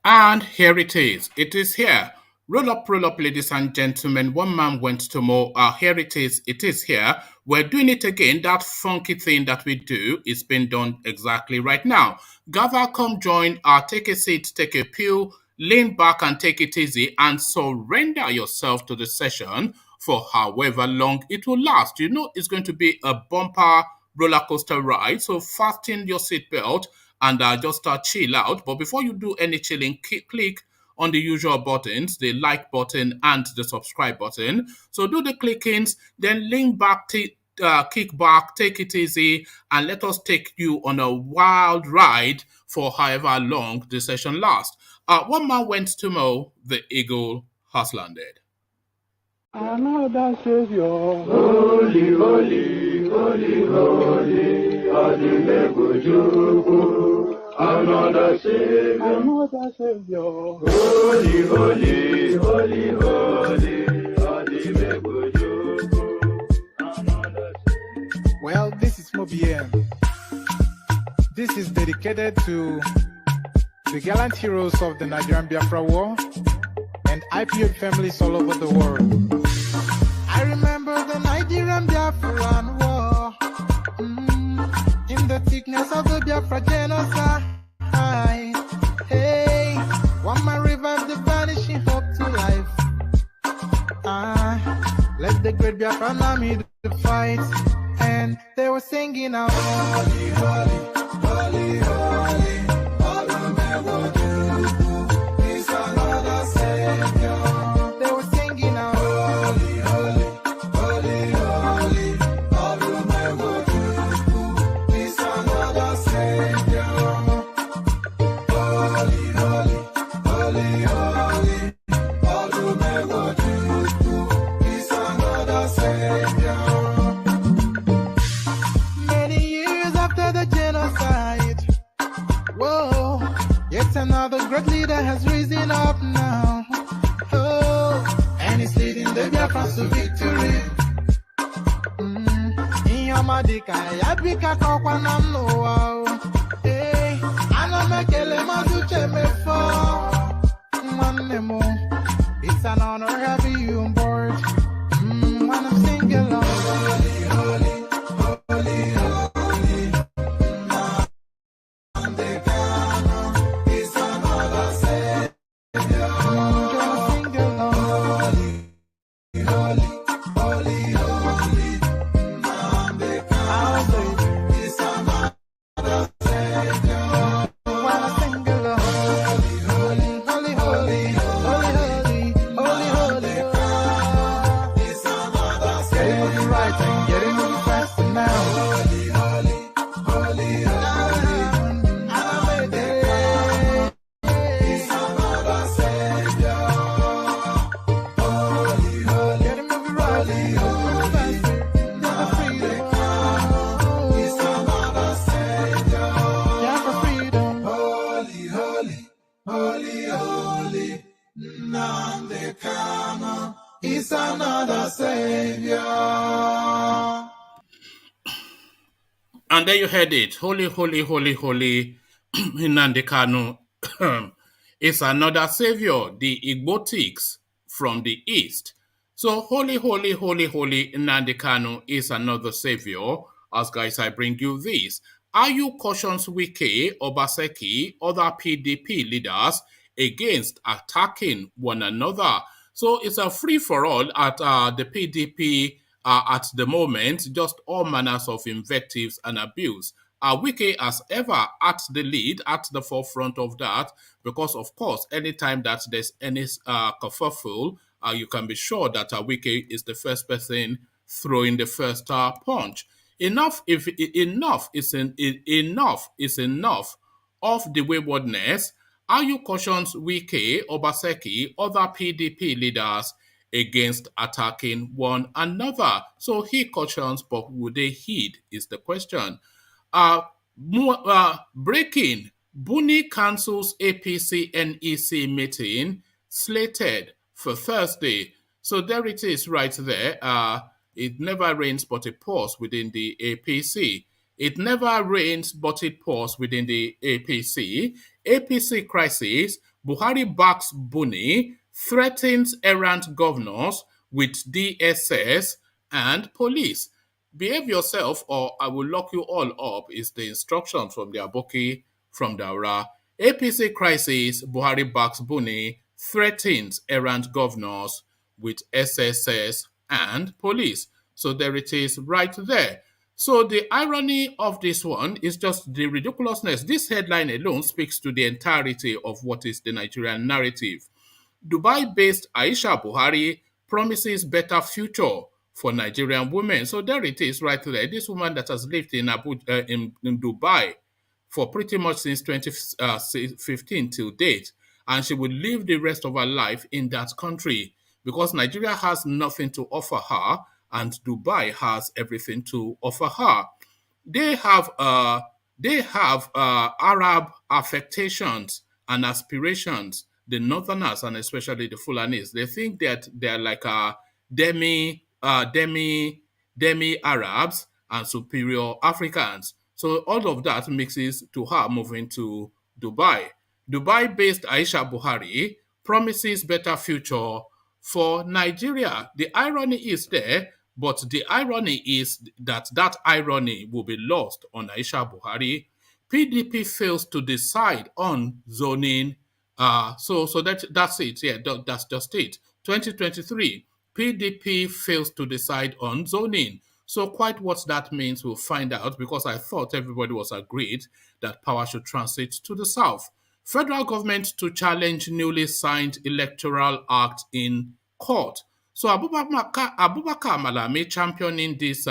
And here it is. It is here. Roll up, ladies and gentlemen. One man went to more. Here it is. It is here. We're doing it again. That funky thing that we do is being done exactly right now. Gather, come join. Take a seat, take a pew, lean back and take it easy and surrender yourself to the session for however long it will last. You know it's going to be a bumper roller coaster ride. So fasten your seatbelt and just chill out. But before you do any chilling, click on the usual buttons, the like button and the subscribe button. So do the clickings, then lean back, kick back, take it easy, and let us take you on a wild ride for however long the session lasts. One man went to mow, the eagle has landed. Another Savior, holy, holy, holy, holy, Adimebujuku. Another Savior, holy, holy, holy, holy, Adimebujuku. Well, this is Mobien. This is dedicated to the gallant heroes of the Nigerian Biafra War and IPO families all over the world. I remember the Nigerian Biafran War, in the thickness of the Biafra genocide. Hey, one man revived the vanishing hope to life. Let the great Biafran army do the fight, and they were singing out, holy, holy, holy, holy, is another Savior. They were singing out, holy, holy, holy, holy, is another Savior. Holy, holy, holy, holy, is another Savior. Many years after the genocide, whoa, yet another great leader has risen up now. Oh, and he's leading the Biafrans to victory. In your madika, yabika kokwanam no wow. Hey, anamekele mazuche mefo. Manemo, it's an honor having you on board. When I'm singing along, holy, holy, holy, holy, is another Savior. Gonna sing along, holy, holy, holy, holy, is another Savior. When I sing along, holy, holy, holy, holy, holy, holy, is another Savior. Getting moving right and getting moving faster now. Holy, holy, holy, holy, is another Savior. Holy, holy, getting moving right, moving faster, never freedom. Is another Savior. Yeah, for freedom. Holy, holy, holy, holy, Nnamdi Kanu is another Savior. And there you heard it. Holy, holy, holy, holy, Nnamdi Kanu is another savior, the Igbotics from the east. So holy, holy, holy, holy, Nnamdi Kanu is another savior. As guys, I bring you this. Ayu cautions Wike, Obaseki, other PDP leaders against attacking one another. So it's a free-for-all at the PDP at the moment, just all manners of invectives and abuse. Wike, as ever, at the lead, at the forefront of that, because of course, anytime that there's any kerfuffle, you can be sure that Wike is the first person throwing the first punch. Enough is enough of the waywardness. Ayu cautions Wike, Obaseki, other PDP leaders against attacking one another. So he cautions, but would they heed is the question. Breaking, Buni cancels APC NEC meeting slated for Thursday. So there it is right there. It never rains but it pours within the APC. It never rains, but it pours within the APC. APC crisis, Buhari backs Buni, threatens errant governors with DSS and police. Behave yourself or I will lock you all up is the instruction from the Aboki from Daura. APC crisis, Buhari backs Buni, threatens errant governors with SSS and police. So there it is right there. So the irony of this one is just the ridiculousness. This headline alone speaks to the entirety of what is the Nigerian narrative. Dubai-based Aisha Buhari promises better future for Nigerian women. So there it is right there. This woman that has lived in in Dubai for pretty much since 2015 till date, and she will live the rest of her life in that country because Nigeria has nothing to offer her and Dubai has everything to offer her. They have Arab affectations and aspirations. The Northerners and especially the Fulanis, they think that they're like demi Arabs and superior Africans. So all of that mixes to her moving to Dubai. Dubai-based Aisha Buhari promises better future for Nigeria. The irony is there, but the irony is that that irony will be lost on Aisha Buhari. PDP fails to decide on zoning. So that's it. Yeah, that's just it. 2023, PDP fails to decide on zoning. So quite what that means, we'll find out because I thought everybody was agreed that power should transit to the south. Federal government to challenge newly signed electoral act in court. So Abubakar Malami championing this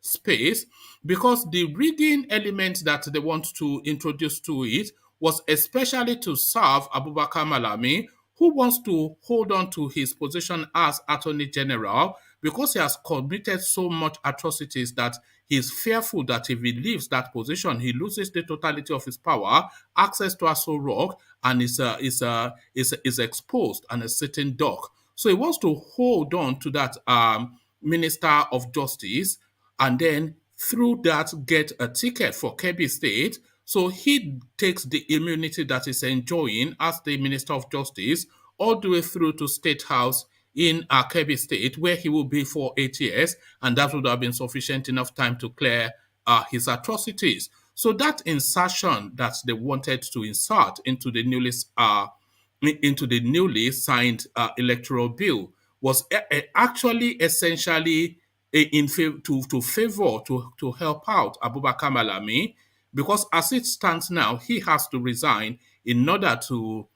space because the rigging element that they want to introduce to it was especially to serve Abubakar Malami, who wants to hold on to his position as Attorney General because he has committed so much atrocities that he's fearful that if he leaves that position, he loses the totality of his power, access to Aso Rock, and is exposed and a sitting duck. So he wants to hold on to that Minister of Justice and then through that get a ticket for Kebbi State. So he takes the immunity that he's enjoying as the Minister of Justice all the way through to State House in Kebbi State, where he will be for 8 years, and that would have been sufficient enough time to clear his atrocities. So that insertion that they wanted to insert into the newly signed electoral bill was actually essentially to help out Abubakar Malami, because as it stands now, he has to resign in order to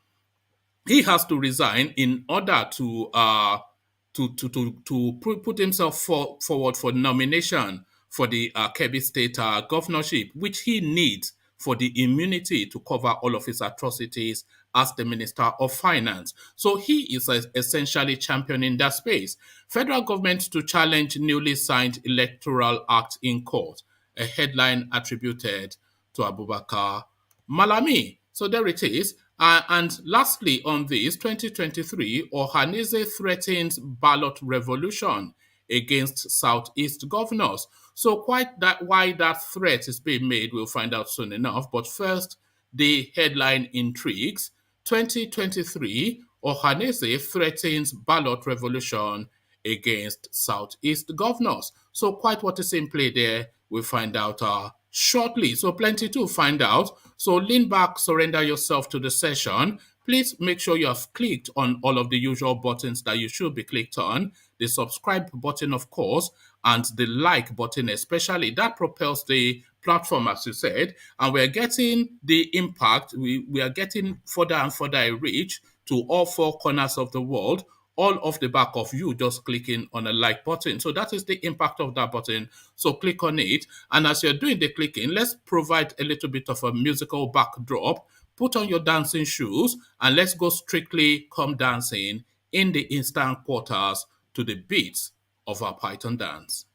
put himself forward for nomination for the Kebbi State governorship, which he needs for the immunity to cover all of his atrocities as the Minister of Finance. So he is essentially championing that space. Federal government to challenge newly signed electoral act in court, a headline attributed to Abubakar Malami. So there it is. And lastly, on this, 2023, Ohaneze threatens ballot revolution against Southeast governors. So quite that why that threat is being made, we'll find out soon enough. But first, the headline intrigues. 2023, Ohaneze threatens ballot revolution against Southeast governors. So quite what is in play there, we'll find out shortly. So plenty to find out. So lean back, surrender yourself to the session. Please make sure you have clicked on all of the usual buttons that you should be clicked on. The subscribe button, of course, and the like button especially. That propels the platform, as you said, and we're getting the impact. We are getting further and further a reach to all four corners of the world, all off the back of you just clicking on a like button. So that is the impact of that button. So click on it. And as you're doing the clicking, let's provide a little bit of a musical backdrop. Put on your dancing shoes and let's go strictly come dancing in the instant quarters to the beats of our Python dance.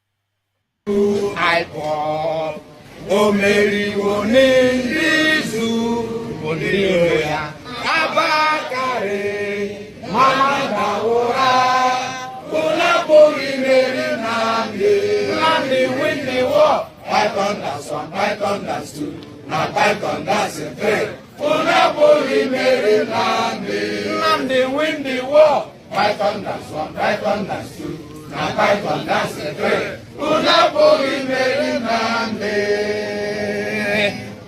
Mama Dawora, Kuna Puri Meri Nandi, Nandi win the war. Python that's one, Python that's two, now Python that's a three. Una Buni Mary Nandi win the war. Python that's one, Python that's two, now Python that's a three. Una Buni Mary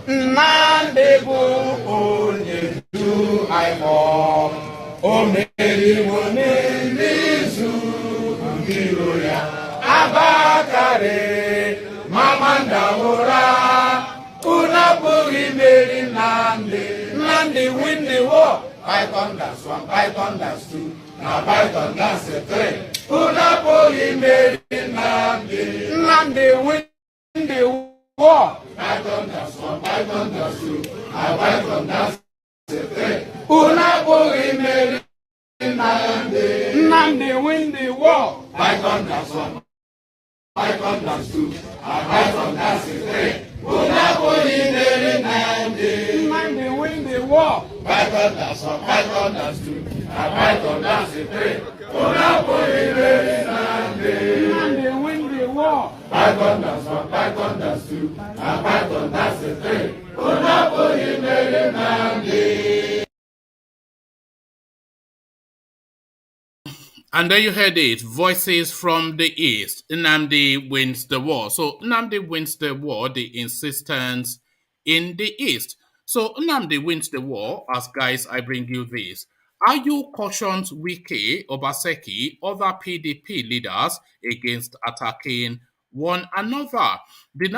Nandi bu do I more. O Mary Buni Nizu Biroya Abakare Mamanda Ora. Una Buni Mary Nandi win the war. Python that's one, Python that's two, now Python that's a three. Una Buni Mary Nandi win the war. Python that's one, Python that's two, now Python that's a three. Una Buni Mary Nandi win the war. Python that's one, Python that's two, now Python that's a three. Una Buni Mary Nandi win the war. Python that's one, Python that's two, now Python that's a three. Una Buni Mary Nandi win the war. Python that's one, Python that's two, now Python that's a three. Una Buni Mary Nandi. And there you heard it, voices from the east. Nnamdi wins the war. So Nnamdi wins the war, the insistence in the east. So Nnamdi wins the war. As guys, I bring you this. Ayu cautions Wike, Obaseki, other PDP leaders against attacking one another. The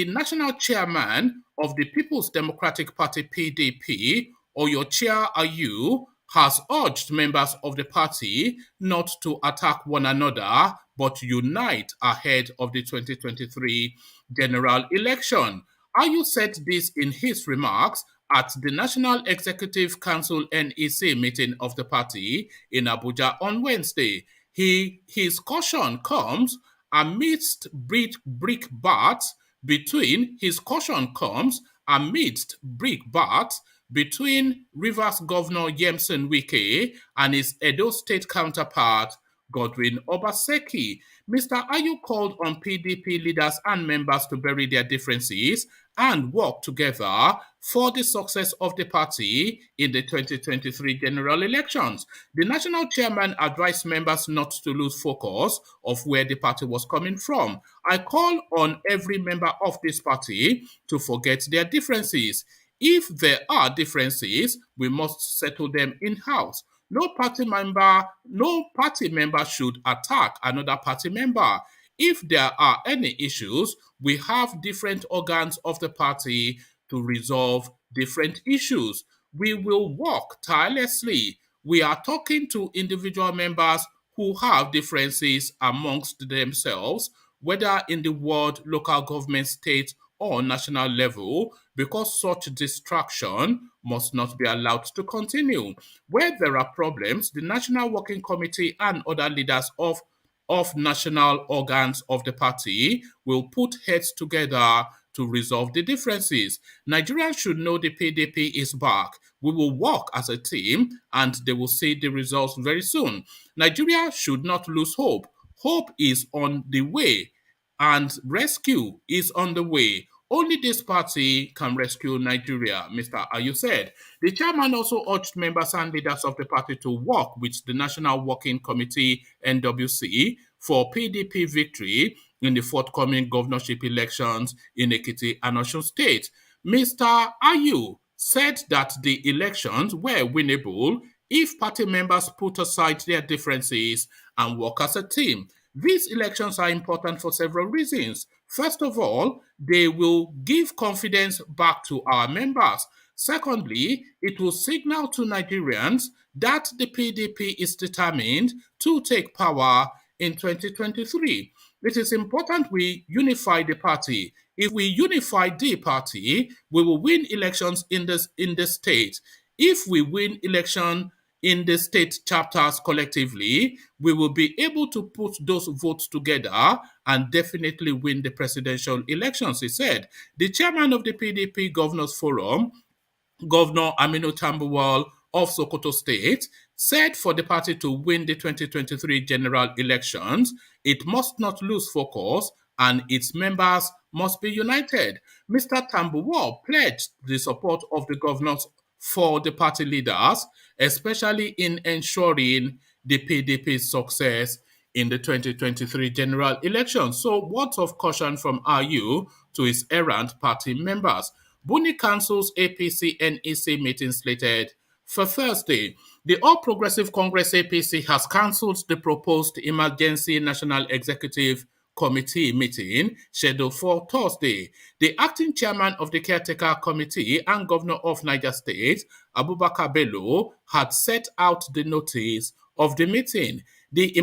national chairman of the People's Democratic Party PDP, Oyochia Ayu, has urged members of the party not to attack one another but unite ahead of the 2023 general election. Ayu said this in his remarks at the National Executive Council NEC meeting of the party in Abuja on Wednesday. His caution comes amidst brickbats between Rivers Governor Yemson Wike and his Edo State counterpart, Godwin Obaseki. Mr. Ayu called on PDP leaders and members to bury their differences and work together for the success of the party in the 2023 general elections. The national chairman advised members not to lose focus of where the party was coming from. I call on every member of this party to forget their differences. If there are differences, we must settle them in-house. No party member should attack another party member. If there are any issues, we have different organs of the party to resolve different issues. We will work tirelessly. We are talking to individual members who have differences amongst themselves, whether in the ward, local government, state, or national level, because such distraction must not be allowed to continue. Where there are problems, the National Working Committee and other leaders of national organs of the party will put heads together to resolve the differences. Nigerians should know the PDP is back. We will work as a team and they will see the results very soon. Nigeria should not lose hope. Hope is on the way and rescue is on the way. Only this party can rescue Nigeria, Mr. Ayu said. The chairman also urged members and leaders of the party to work with the National Working Committee, NWC, for PDP victory in the forthcoming governorship elections in Ekiti and Osun State. Mr. Ayu said that the elections were winnable if party members put aside their differences and work as a team. These elections are important for several reasons. First of all, they will give confidence back to our members. Secondly, it will signal to Nigerians that the PDP is determined to take power in 2023. It is important we unify the party. If we unify the party, we will win elections in the state. If we win election in the state chapters collectively, we will be able to put those votes together and definitely win the presidential elections, he said. The chairman of the PDP Governors Forum, Governor Aminu Tambuwal of Sokoto State, said for the party to win the 2023 general elections, it must not lose focus and its members must be united. Mr. Tambuwal pledged the support of the governors for the party leaders, especially in ensuring the PDP's success in the 2023 general election. So, words of caution from RU to his errant party members. Buni cancels APC NEC meeting slated for Thursday. The All Progressive Congress APC has cancelled the proposed Emergency National Executive Committee meeting scheduled for Thursday. The acting chairman of the caretaker committee and governor of Niger State, Abubakar Bello, had set out the notice of the meeting. The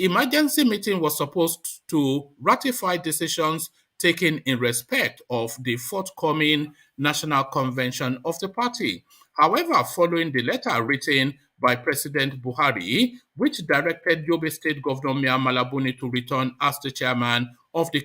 emergency meeting was supposed to ratify decisions taken in respect of the forthcoming national convention of the party. However, following the letter written by President Buhari, which directed Yobe State Governor Mia Malabuni to return as the chairman of the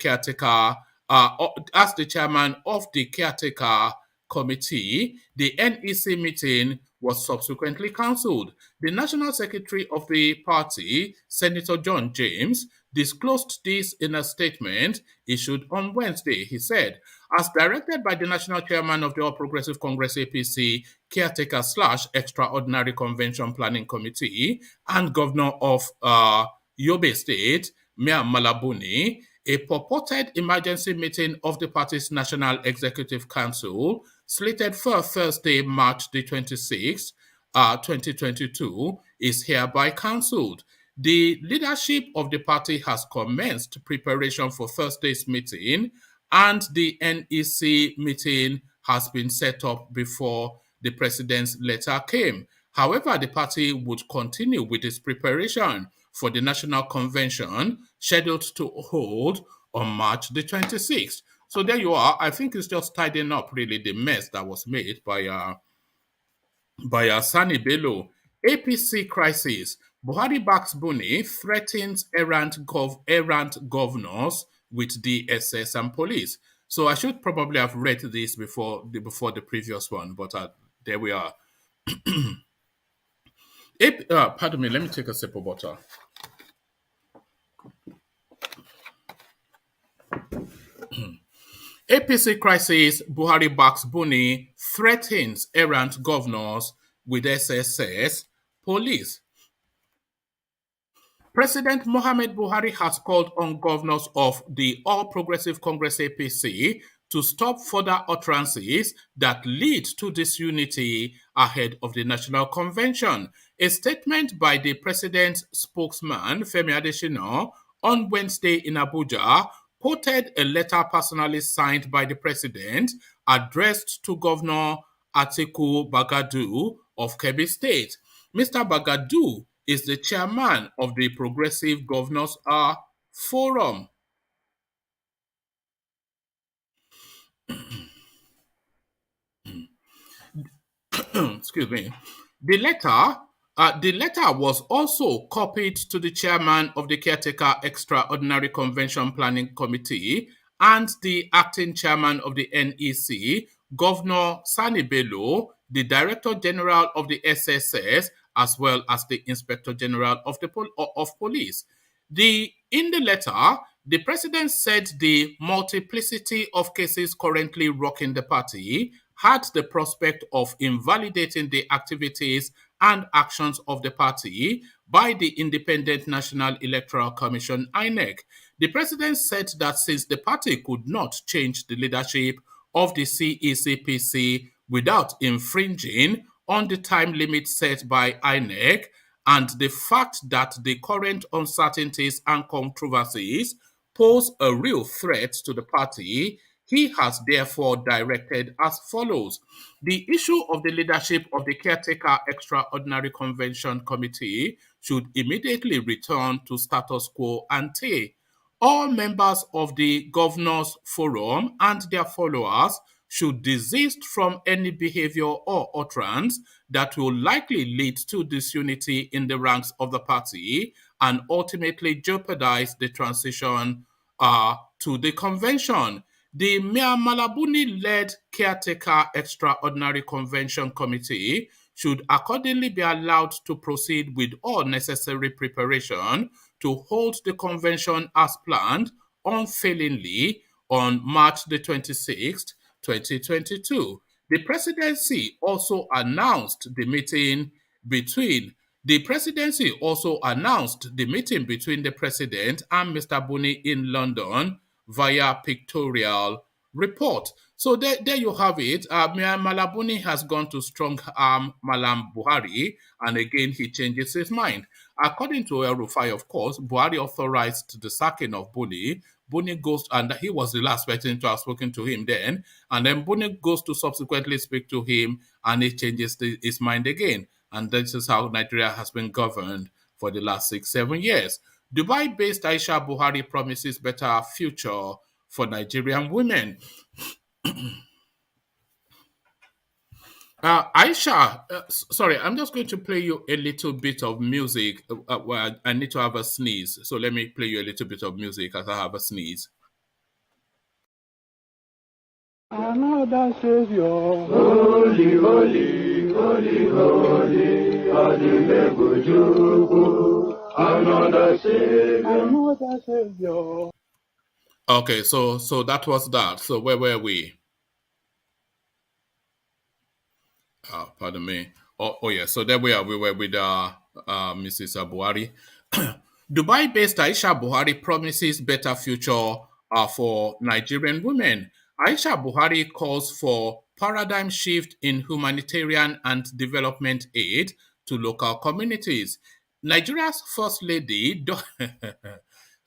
caretaker committee, the NEC meeting was subsequently cancelled. The National Secretary of the party, Senator John James, disclosed this in a statement issued on Wednesday. He said, as directed by the National Chairman of the All Progressive Congress APC Caretaker/Extraordinary Convention Planning Committee and Governor of Yobe State, Mia Malabuni, a purported emergency meeting of the party's National Executive Council, slated for Thursday, March the 26th, 2022, is hereby cancelled. The leadership of the party has commenced preparation for Thursday's meeting, and the NEC meeting has been set up before the president's letter came. However, the party would continue with its preparation for the National Convention scheduled to hold on March the 26th. So there you are. I think it's just tidying up really the mess that was made by Sani Bello. APC crisis. Buhari backs Buni, threatens errant governors with DSS and police. So I should probably have read this before the previous one, but there we are. Pardon me, let me take a sip of water. APC crisis, Buhari backs Buni, threatens errant governors with SSS, police. President Mohamed Buhari has called on governors of the All Progressive Congress APC to stop further utterances that lead to disunity ahead of the National Convention. A statement by the president's spokesman, Femi Adesina, on Wednesday in Abuja quoted a letter personally signed by the president addressed to Governor Atiku Bagadu of Kebbi State. Mr. Bagadu is the chairman of the Progressive Governors Forum. Excuse me. The letter was also copied to the chairman of the Caretaker Extraordinary Convention Planning Committee and the acting chairman of the NEC, Governor Sani Bello, the Director General of the SSS, as well as the Inspector General of Police. In the letter, the president said the multiplicity of cases currently rocking the party had the prospect of invalidating the activities and actions of the party by the Independent National Electoral Commission, INEC. The president said that since the party could not change the leadership of the CECPC without infringing on the time limit set by INEC, and the fact that the current uncertainties and controversies pose a real threat to the party, he has therefore directed as follows. The issue of the leadership of the Caretaker Extraordinary Convention Committee should immediately return to status quo ante. All members of the Governors Forum and their followers should desist from any behavior or utterance that will likely lead to disunity in the ranks of the party and ultimately jeopardize the transition to the convention. The Mia Malabuni-led Caretaker Extraordinary Convention Committee should accordingly be allowed to proceed with all necessary preparation to hold the convention as planned unfailingly on March the 26th, 2022. The presidency also announced the meeting between the presidency also announced the meeting between the president and Mr. Buni in London via pictorial report. So there you have it. Malabuni has gone to strong arm Malam Buhari, and again he changes his mind. According to El Rufai, of course, Buhari authorized the sacking of Buni. Buni goes, and he was the last person to have spoken to him then. And then Buni goes to subsequently speak to him, and he changes his mind again. And this is how Nigeria has been governed for the last 6-7 years. Dubai-based Aisha Buhari promises better future for Nigerian women. Aisha, sorry, I'm just going to play you a little bit of music. Well, I need to have a sneeze. So let me play you a little bit of music as I have a sneeze. Another Savior, holy, holy, holy, holy, another Savior. Okay, so that was that. So where were we? Pardon me. Oh yeah. So there we are. We were with Mrs. Buhari. Dubai-based Aisha Buhari promises better future for Nigerian women. Aisha Buhari calls for paradigm shift in humanitarian and development aid to local communities. Nigeria's first lady.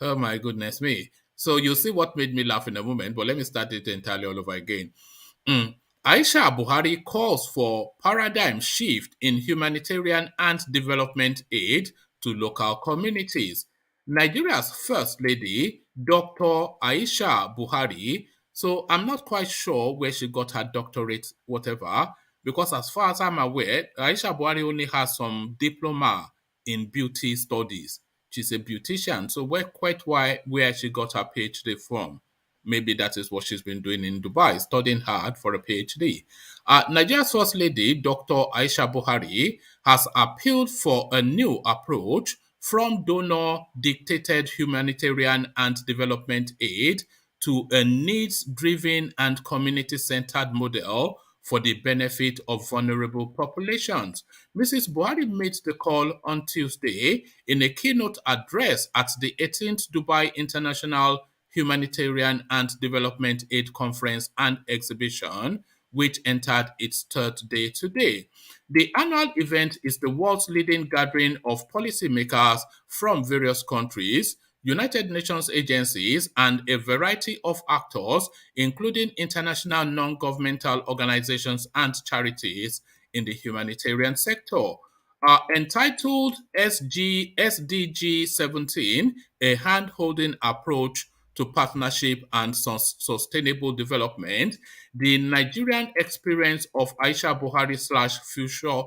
Oh my goodness me. So you see what made me laugh in a moment, but let me start it entirely all over again. Aisha Buhari calls for paradigm shift in humanitarian and development aid to local communities. Nigeria's First Lady, Dr. Aisha Buhari, so I'm not quite sure where she got her doctorate, whatever, because as far as I'm aware, Aisha Buhari only has some diploma in beauty studies. She's a beautician, so we're quite where she got her PhD from. Maybe that is what she's been doing in Dubai, studying hard for a PhD. Nigeria's First Lady, Dr. Aisha Buhari, has appealed for a new approach from donor dictated humanitarian and development aid to a needs driven and community centered model for the benefit of vulnerable populations. Mrs. Buhari made the call on Tuesday in a keynote address at the 18th Dubai International Humanitarian and Development Aid Conference and Exhibition, which entered its third day today. The annual event is the world's leading gathering of policymakers from various countries, United Nations agencies, and a variety of actors, including international non-governmental organizations and charities in the humanitarian sector. Entitled SDG 17, a hand-holding approach to partnership and sustainable development, the Nigerian experience of Aisha Buhari slash future,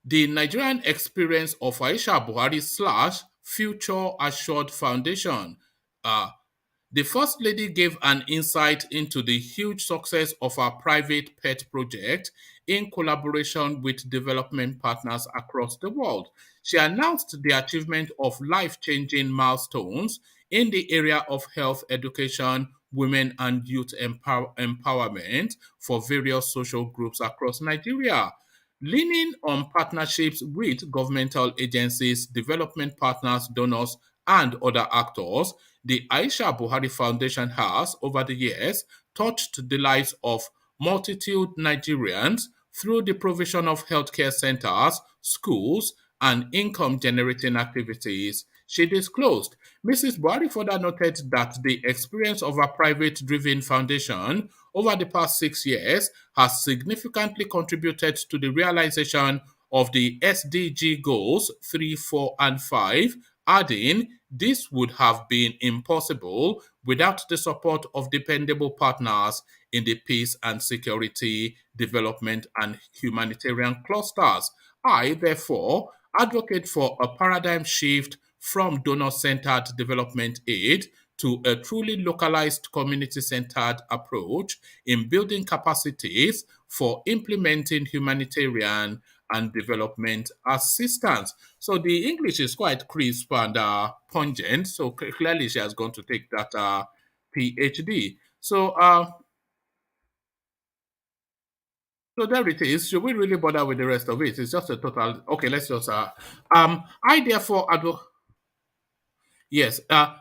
the Nigerian experience of Aisha Buhari slash Future Assured Foundation. The First Lady gave an insight into the huge success of our private pet project in collaboration with development partners across the world. She announced the achievement of life-changing milestones in the area of health education, women and youth empowerment for various social groups across Nigeria. Leaning on partnerships with governmental agencies, development partners, donors, and other actors, the Aisha Buhari Foundation has, over the years, touched the lives of multitude Nigerians through the provision of healthcare centers, schools, and income-generating activities. She disclosed. Mrs. Buhari further noted that the experience of a private-driven foundation over the past 6 years has significantly contributed to the realization of the SDG goals 3, 4, and 5, adding, this would have been impossible without the support of dependable partners in the peace and security, development, and humanitarian clusters. I, therefore, advocate for a paradigm shift from donor centered development aid to to a truly localized community-centered approach in building capacities for implementing humanitarian and development assistance. So the English is quite crisp and pungent. So clearly she has gone to take that PhD. So there it is. Should we really bother with the rest of it? It's just a total. Okay, let's just. I therefore Yes,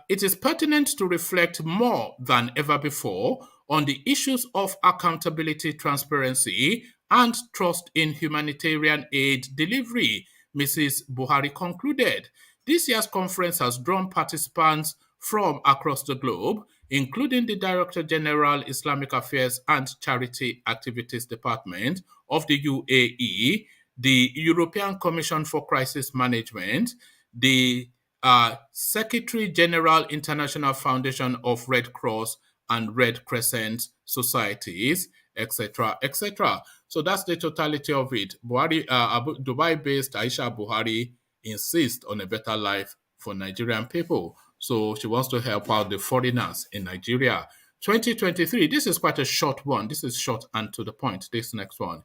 it is pertinent to reflect more than ever before on the issues of accountability, transparency, and trust in humanitarian aid delivery, Mrs. Buhari concluded. This year's conference has drawn participants from across the globe, including the Director General, Islamic Affairs and Charity Activities Department of the UAE, the European Commission for Crisis Management, the Secretary General International Foundation of Red Cross and Red Crescent Societies, etc., etc. So that's the totality of it. Dubai-based Aisha Buhari insists on a better life for Nigerian people. So she wants to help out the foreigners in Nigeria. 2023, this is quite a short one. This is short and to the point. This next one.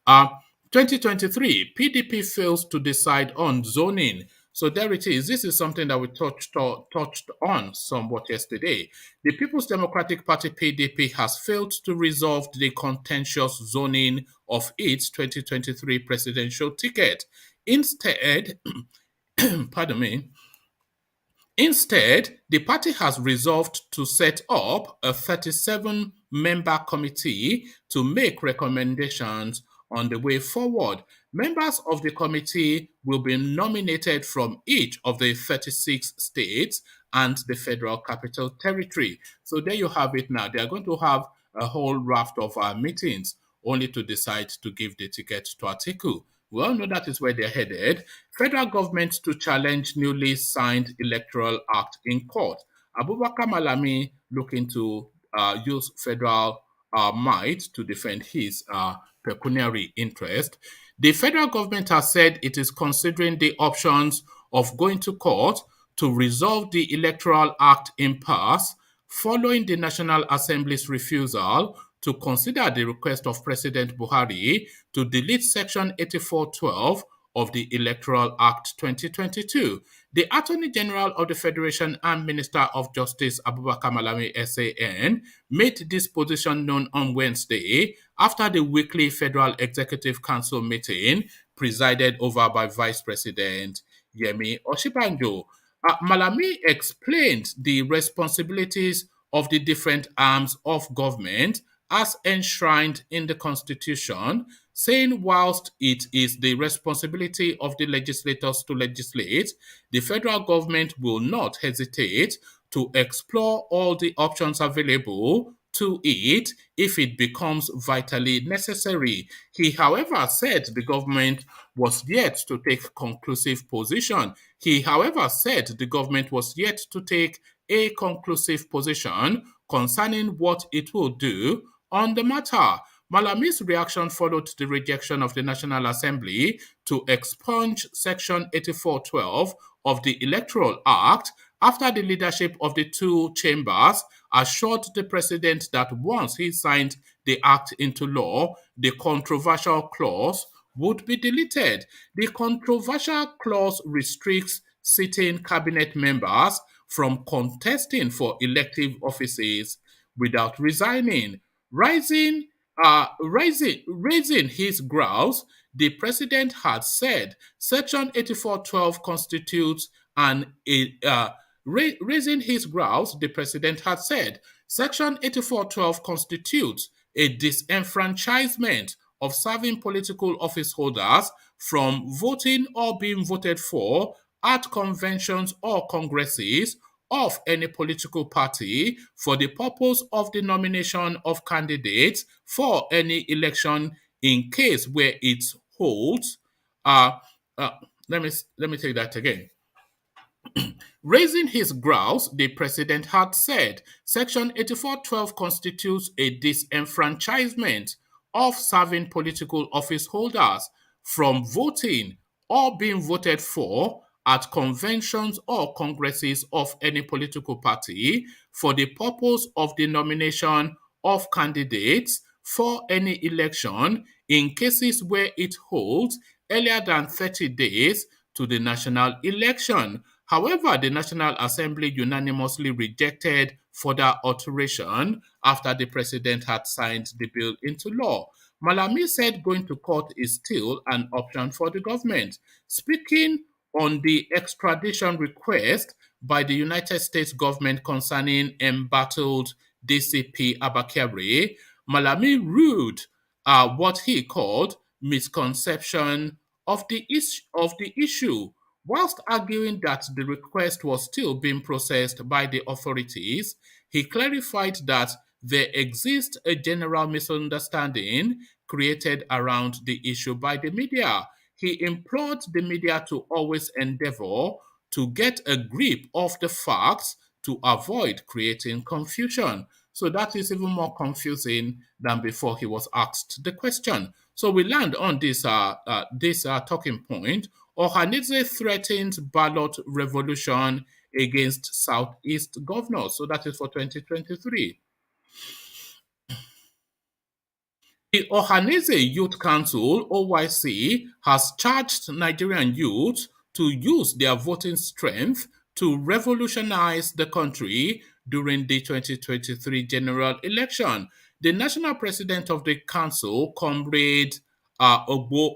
2023, PDP fails to decide on zoning. So there it is. This is something that we touched on somewhat yesterday. The People's Democratic Party PDP has failed to resolve the contentious zoning of its 2023 presidential ticket. Instead, pardon me, Instead, the party has resolved to set up a 37-member committee to make recommendations on the way forward. Members of the committee will be nominated from each of the 36 states and the Federal Capital Territory. So there you have it now. They are going to have a whole raft of meetings only to decide to give the ticket to Atiku. We all know that is where they're headed. Federal government to challenge newly signed electoral act in court. Abubakar Malami looking to use federal might to defend his pecuniary interest. The federal government has said it is considering the options of going to court to resolve the electoral act impasse following the National Assembly's refusal to consider the request of President Buhari to delete Section 8412 of the Electoral Act 2022. The Attorney General of the Federation and Minister of Justice Abubakar Malami SAN made this position known on Wednesday after the weekly Federal Executive Council meeting presided over by Vice President Yemi Oshibanjo. Malami explained the responsibilities of the different arms of government as enshrined in the Constitution, saying whilst it is the responsibility of the legislators to legislate, the federal government will not hesitate to explore all the options available to it if it becomes vitally necessary. He, however, said the government was yet to take conclusive position. He, however, said the government was yet to take a conclusive position concerning what it will do on the matter. Malami's reaction followed the rejection of the National Assembly to expunge Section 8412 of the Electoral Act after the leadership of the two chambers assured the president that once he signed the act into law, the controversial clause would be deleted. The controversial clause restricts sitting cabinet members from contesting for elective offices without resigning. Raising his grounds, the president had said Section 8412 constitutes raising his grounds, the president had said Section 8412 constitutes a disenfranchisement of serving political office holders from voting or being voted for at conventions or congresses of any political party for the purpose of the nomination of candidates for any election in case where it holds. Let me take that again. Raising his grounds, the president had said Section 8412 constitutes a disenfranchisement of serving political office holders from voting or being voted for at conventions or congresses of any political party for the purpose of the nomination of candidates for any election in cases where it holds earlier than 30 days to the national election. However, the National Assembly unanimously rejected further alteration after the president had signed the bill into law. Malami said going to court is still an option for the government. Speaking on the extradition request by the United States government concerning embattled DCP Abakari, Malami ruled what he called misconception of the issue, whilst arguing that the request was still being processed by the authorities. He clarified that there exists a general misunderstanding created around the issue by the media. He implored the media to always endeavor to get a grip of the facts to avoid creating confusion. So that is even more confusing than before he was asked the question. So we land on this talking point. Ohaneze threatens ballot revolution against Southeast governors. So that is for 2023. The Ohaneze Youth Council, OYC, has charged Nigerian youth to use their voting strength to revolutionize the country during the 2023 general election. The national president of the council, Comrade Igboyaka,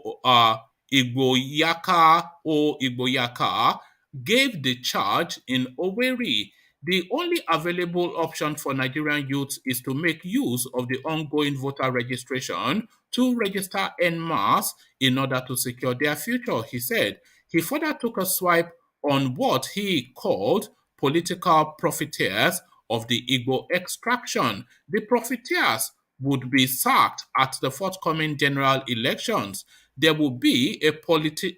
gave the charge in Owerri. The only available option for Nigerian youths is to make use of the ongoing voter registration to register en masse in order to secure their future, he said. He further took a swipe on what he called political profiteers of the Igbo extraction. The profiteers would be sacked at the forthcoming general elections. There will be a political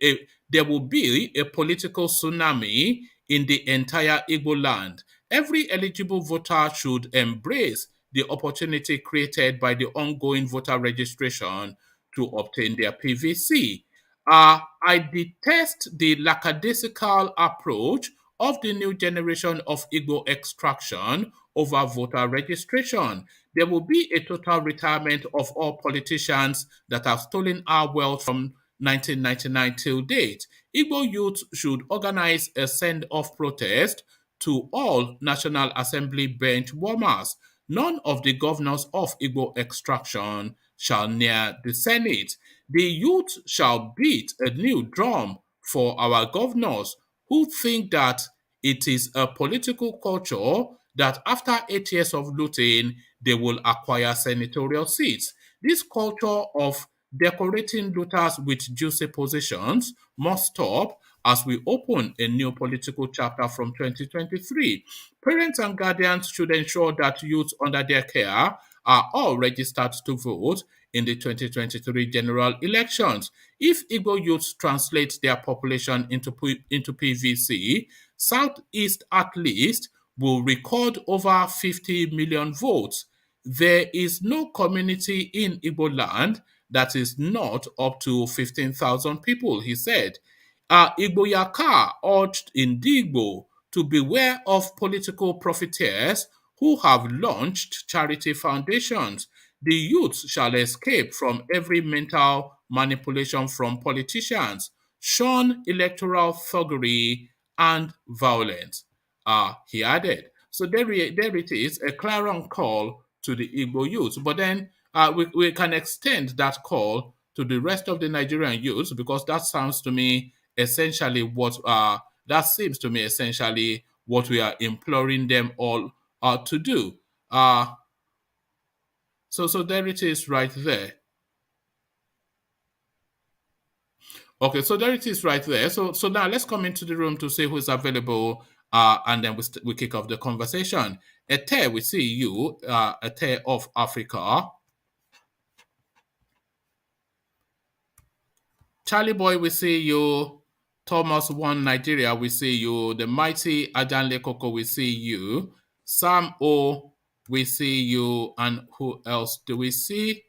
tsunami in the entire Igbo land. Every eligible voter should embrace the opportunity created by the ongoing voter registration to obtain their PVC. I detest the lackadaisical approach of the new generation of Igbo extraction over voter registration. There will be a total retirement of all politicians that have stolen our wealth from 1999 till date. Igbo youth should organize a send-off protest to all National Assembly bench warmers. None of the governors of Igbo extraction shall near the Senate. The youth shall beat a new drum for our governors who think that it is a political culture that after 8 years of looting, they will acquire senatorial seats. This culture of decorating looters with juicy positions must stop as we open a new political chapter from 2023. Parents and guardians should ensure that youth under their care are all registered to vote in the 2023 general elections. If Igbo youths translate their population into PVC, Southeast at least will record over 50 million votes. There is no community in Igbo land that is not up to 15,000 people, he said. Igboyaka urged Indigbo to beware of political profiteers who have launched charity foundations. The youth shall escape from every mental manipulation from politicians, shun electoral thuggery and violence, he added. So there it is, a clarion call to the Igbo youth. But then we can extend that call to the rest of the Nigerian youth because that sounds to me essentially what we are imploring them all to do. So there it is right there. Okay, so there it is right there. So now let's come into the room to see who's available, and then we kick off the conversation. Ete, we see you, Ete of Africa. Charlie Boy, we see you. Thomas One Nigeria, we see you. The mighty Adanle Koko, we see you. Sam O, we see you. And who else do we see?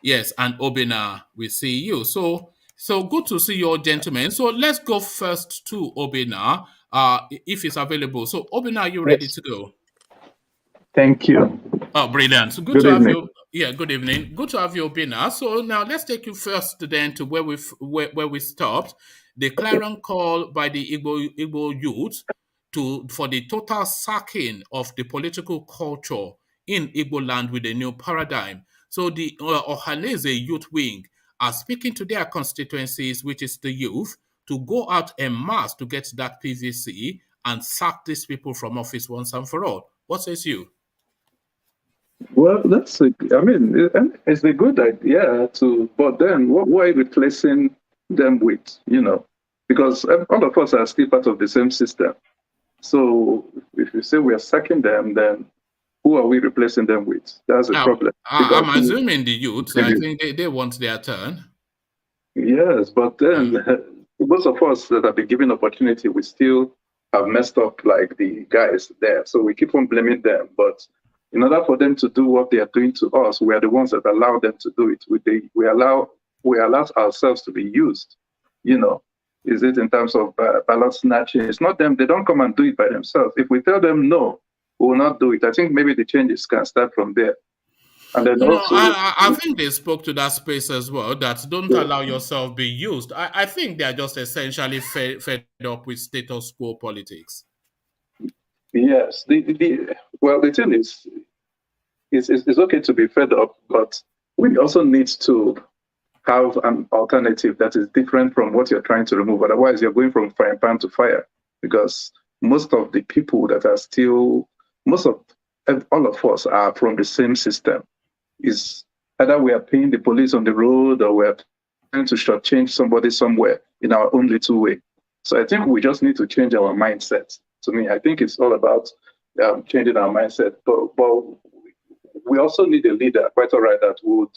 Yes, and Obina, we see you. So So good to see you all, gentlemen. So let's go first to Obina, if it's available. So Obina, are you ready Yes. to go? Thank you. Oh, brilliant. So good Good to have evening. you. Yeah, good evening. Good to have you, Obina. So now let's take you first then to where we stopped. The clarion call by the Igbo youth for the total sacking of the political culture in Igbo land with a new paradigm. So the Ohanese youth wing are speaking to their constituencies, which is the youth, to go out en masse to get that PVC and sack these people from office once and for all. What says you? Well, it's a good idea but then what are you replacing them with, Because all of us are still part of the same system. So if you say we are sacking them, then who are we replacing them with? That's a problem. Because I'm assuming the youth, I think they want their turn. yes, but then most of us that have been given opportunity, we still have messed up like the guys there. So we keep on blaming them. But in order for them to do what they are doing to us, we are the ones that allow them to do it. We allow ourselves to be used. Is it in terms of ballot snatching? It's not them. They don't come and do it by themselves. If we tell them no, we will not do it. I think maybe the changes can start from there. And then also, I think they spoke to that space as well, that don't allow yourself be used. I think they are just essentially fed up with status quo politics. Yes. The thing is, it's okay to be fed up, but we also need to have an alternative that is different from what you're trying to remove. Otherwise, you're going from frying pan to fire, because most of the people that are still, all of us are from the same system. Is either we are paying the police on the road, or we're trying to shortchange somebody somewhere in our own little way. So I think we just need to change our mindset. To me, I think it's all about changing our mindset. But we also need a leader, quite all right, that would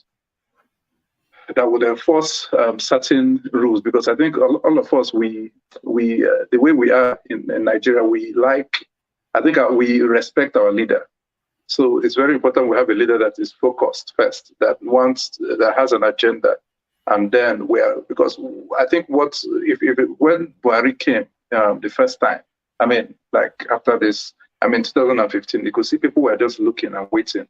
enforce certain rules, because I think all of us, we the way we are in Nigeria, we respect our leader. So it's very important we have a leader that is focused first, that has an agenda, and then because I think when Buhari came the first time, after this, 2015, you could see people were just looking and waiting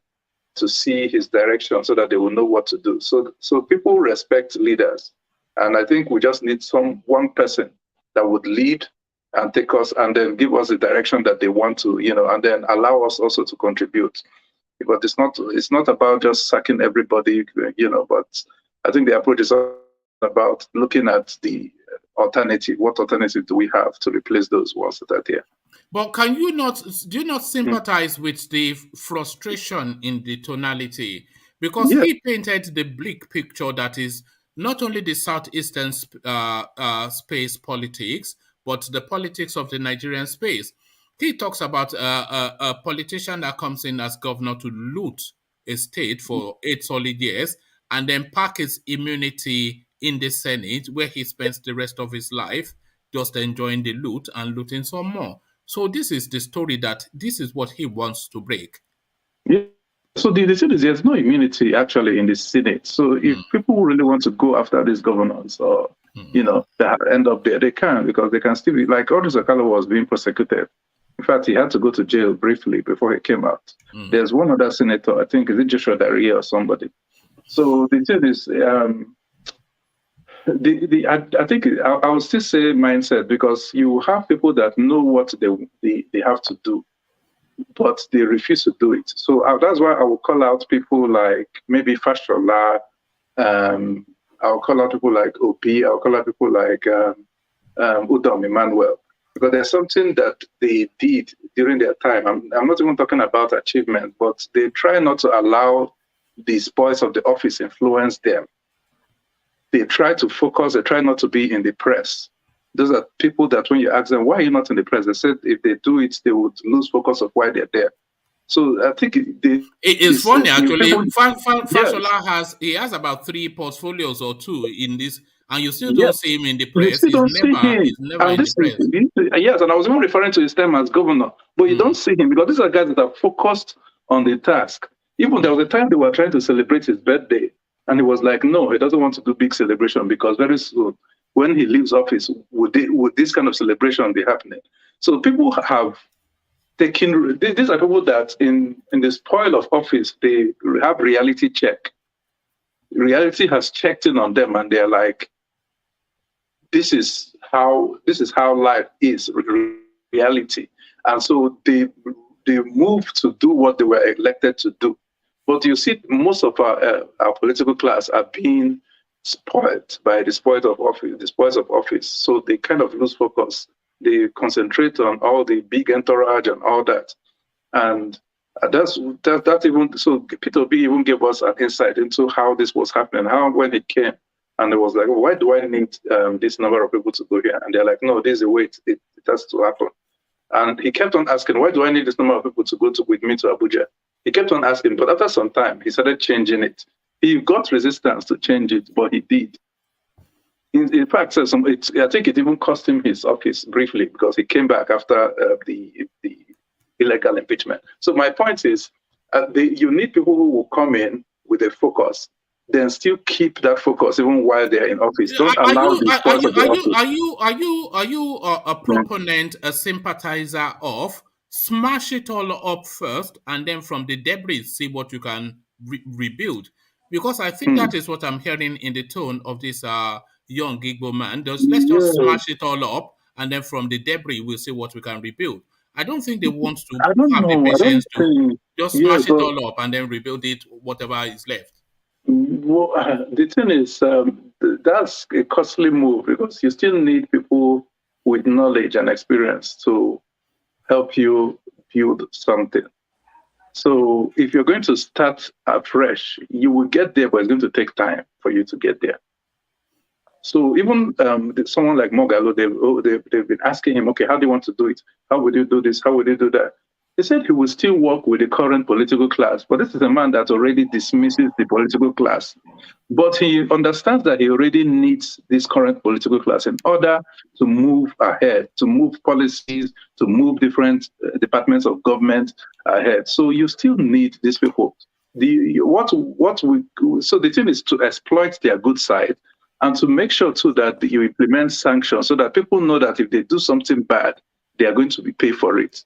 to see his direction so that they will know what to do. So people respect leaders, and I think we just need one person that would lead and take us, and then give us the direction that they want to, and then allow us also to contribute. Because it's not about just sacking everybody, but I think the approach is about looking at the alternative. What alternative do we have to replace those ones that are there? But do you not sympathize with the frustration in the tonality? Because he painted the bleak picture that is not only the southeastern space politics, but the politics of the Nigerian space. He talks about a politician that comes in as governor to loot a state for 8 solid years and then pack his immunity in the Senate, where he spends the rest of his life just enjoying the loot and looting some more. So this is the story, that this is what he wants to break. Yeah. So the thing is, there's no immunity actually in the Senate. So if people really want to go after these governors, or that end up there, they can, because they can still be like Odus Akala was being prosecuted. In fact, he had to go to jail briefly before he came out. There's one other senator, I think, is it Joshua Daria or somebody. So the thing is, I think I would still say mindset, because you have people that know what they have to do, but they refuse to do it. So that's why I will call out people like maybe Fashola. I'll call out people like OP. I'll call out people like Udom Emmanuel, because there's something that they did during their time. I'm not even talking about achievement, but they try not to allow the spoils of the office influence them. They try to focus. They try not to be in the press. Those are people that when you ask them, why are you not in the press? They said if they do it, they would lose focus of why they're there. So I think it's funny actually. Fashola has about 3 portfolios or 2 in this, and you still don't see him in the press. He's never in the press. Yes, and I was even referring to his time as governor, but you don't see him, because these are guys that are focused on the task. Even there was a time they were trying to celebrate his birthday, And he was like, no, he doesn't want to do big celebration because very soon, when he leaves office, would this kind of celebration be happening? So people have taken, these are people that in the spoil of office, they have reality check. Reality has checked in on them and they're like, this is how life is, reality. And so they move to do what they were elected to do. But you see, most of our political class are being spoiled by the spoils of office. So they kind of lose focus. They concentrate on all the big entourage and all that. And that even, so Peter B even gave us an insight into how this was happening, how when he came, and it was like, well, why do I need this number of people to go here? And they're like, no, there's a way it has to happen. And he kept on asking, why do I need this number of people to go with me to Abuja? He kept on asking, but after some time, he started changing it. He got resistance to change it, but he did. In fact, I think it even cost him his office briefly because he came back after the illegal impeachment. So my point is, you need people who will come in with a focus, then still keep that focus even while they're in office. Don't allow the spoils of the office. Are you a proponent, a sympathizer of smash it all up first and then from the debris see what you can rebuild? Because I think that is what I'm hearing in the tone of this young Igbo man. Let's just smash it all up and then from the debris we'll see what we can rebuild. I don't think they want to have the patience to just smash it all up and then rebuild it, whatever is left. Well, the thing is, that's a costly move because you still need people with knowledge and experience to help you build something. So if you're going to start afresh, you will get there, but it's going to take time for you to get there. So even someone like Mogalo, they've been asking him, okay, how do you want to do it? How would you do this? How would you do that? He said he will still work with the current political class, but this is a man that already dismisses the political class. But he understands that he already needs this current political class in order to move ahead, to move policies, to move different departments of government ahead. So you still need these people. So the thing is to exploit their good side and to make sure too that you implement sanctions so that people know that if they do something bad, they are going to be paid for it.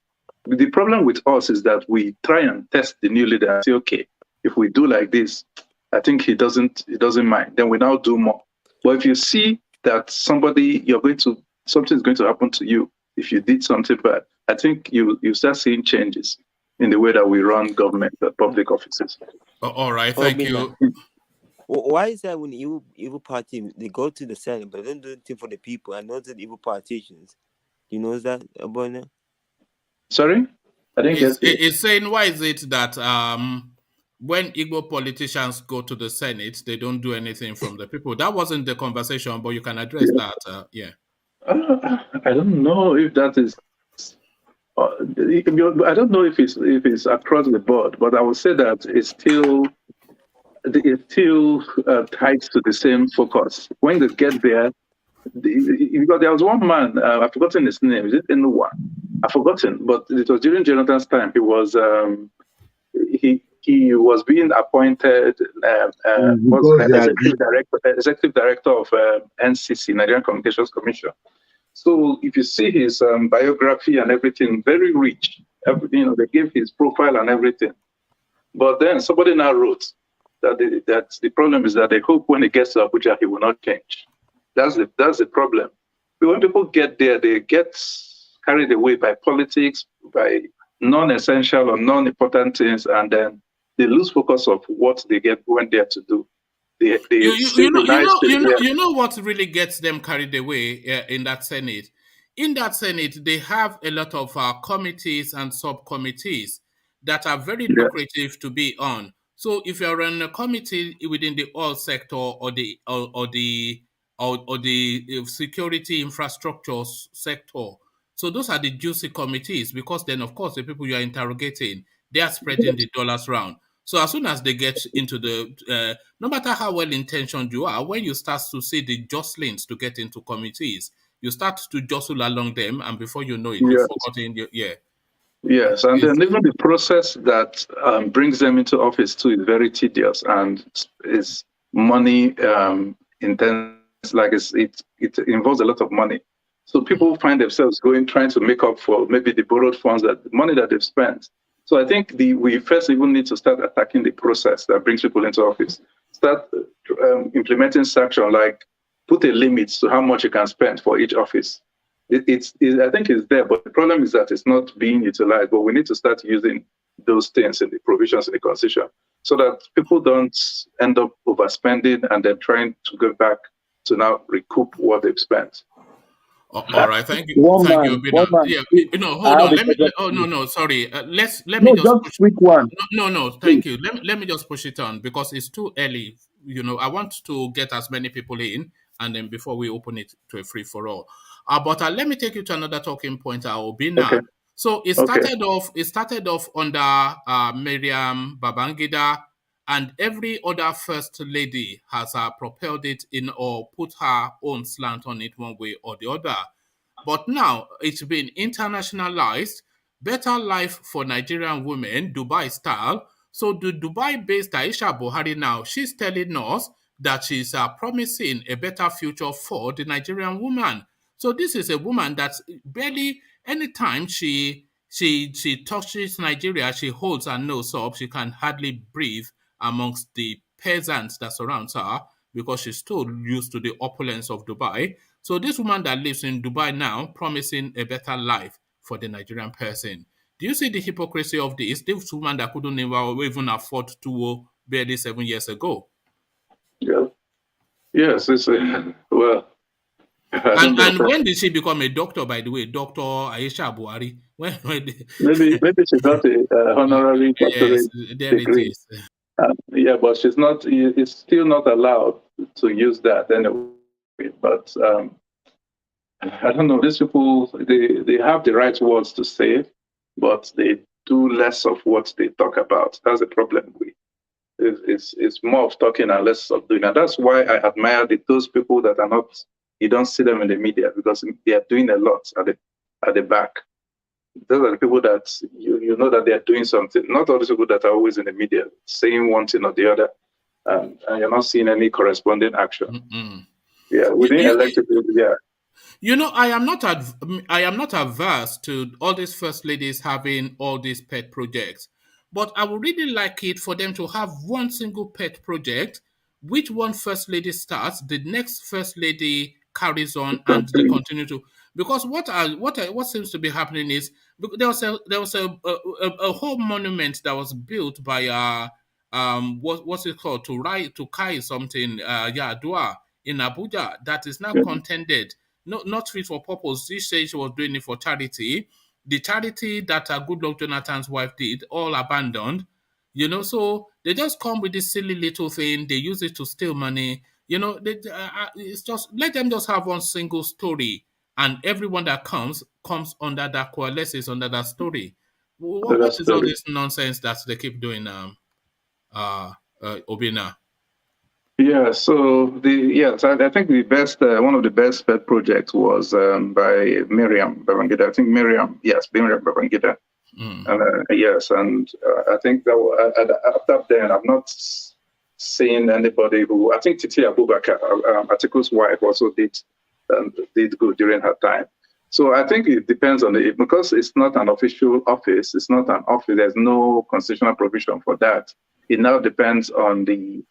The problem with us is that we try and test the new leader and say, okay, if we do like this, I think he doesn't mind. Then we now do more. But if you see that something is going to happen to you if you did something bad, I think you start seeing changes in the way that we run government, public offices. All right, thank you. Why is that when evil party they go to the Senate but they don't do anything for the people? I know that evil politicians. You know that, Abona? Sorry? I didn't get it. It's saying, why is it that when Igbo politicians go to the Senate, they don't do anything from the people? That wasn't the conversation, but you can address that. I don't know if that is. I don't know if it's across the board, but I would say that it's still tied to the same focus. When they get there, because there was one man, I've forgotten his name. Is it Inuwa? I've forgotten, but it was during Jonathan's time. He was being appointed executive director of NCC, Nigerian Communications Commission. So if you see his biography and everything, very rich. Everything, they gave his profile and everything. But then somebody now wrote that the problem is that they hope when he gets to Abuja, he will not change. That's the problem. But when people get there, they get carried away by politics, by non-essential or non-important things, and then they lose focus of what they went there to do. You know what really gets them carried away in that Senate? In that Senate, they have a lot of committees and subcommittees that are very lucrative to be on. So if you're on a committee within the oil sector or the security infrastructure sector, so those are the juicy committees, because then of course the people you are interrogating, they are spreading the dollars around. So as soon as they get into the, no matter how well intentioned you are, when you start to see the jostlings to get into committees, you start to jostle along them, and before you know it, you've forgotten. Yes, and then even the process that brings them into office too is very tedious and is money intense, like it involves a lot of money. So people find themselves trying to make up for maybe the borrowed funds, that the money that they've spent. So I think we first even need to start attacking the process that brings people into office. Start implementing sanction, like put a limit to how much you can spend for each office. I think it's there, but the problem is that it's not being utilized. But we need to start using those things in the provisions in the Constitution, so that people don't end up overspending and then trying to go back to now recoup what they've spent. All right, thank you, One thank man, you, one Obina. man. Yeah, hold I have on. a Let me. suggestion. Oh no, sorry. Let me No, just just push. quick one, No, please. thank you. Let me just push it on because it's too early. I want to get as many people in, and then before we open it to a free for all. But let me take you to another talking point. Okay. Obina. So it Okay. started off. It started off under Miriam Babangida, and every other first lady has propelled it in or put her own slant on it one way or the other. But now it's been internationalized. Better life for Nigerian women, Dubai style. So the Dubai-based Aisha Buhari now, she's telling us that she's promising a better future for the Nigerian woman. So this is a woman that's barely anytime she touches Nigeria, she holds her nose up. She can hardly breathe amongst the peasants that surrounds her because she's still used to the opulence of Dubai. So this woman that lives in Dubai now, promising a better life for the Nigerian person. Do you see the hypocrisy of this? This woman that couldn't even afford to barely 7 years ago. Yeah. Yes. It's well. I don't And know. and when did she become a doctor, by the way? Dr. Aisha Buhari. Maybe she got a honorary Yes, doctorate there it degree. is. Yeah, but she's not. It's still not allowed to use that anyway. But I don't know. These people, they have the right words to say, but they do less of what they talk about. That's the problem. It's more of talking and less of doing, and that's why I admire those people that are not. You don't see them in the media because they are doing a lot at the back. Those are the people that you know that they are doing something. Not all the people that are always in the media saying one thing or the other, and you're not seeing any corresponding action. Mm-mm. Yeah, we didn't elect people. Yeah. I am not averse to all these first ladies having all these pet projects, but I would really like it for them to have one single pet project, which one first lady starts, the next first lady carries on, and they continue to. Because what seems to be happening is there was a whole monument that was built by what's it called, to Kai something, Dua in Abuja, that is now contended, not fit for purpose. She said she was doing it for charity. The charity that Goodluck Jonathan's wife did, all abandoned. So they just come with this silly little thing. They use it to steal money. It's just let them just have one single story, and everyone that comes under that, coalesces under that story. What That's is all story. this nonsense that they keep doing, Obina? Yeah, so I think the best one of the best pet projects was by Miriam Babangida. I think Miriam Babangida. And yes, and I think that after then I've not seen anybody who. I think Titi Abubakar, Atiku's wife, also did good during her time. So I think it depends on because it's not an official office. It's not an office. There's no constitutional provision for that. It now depends on the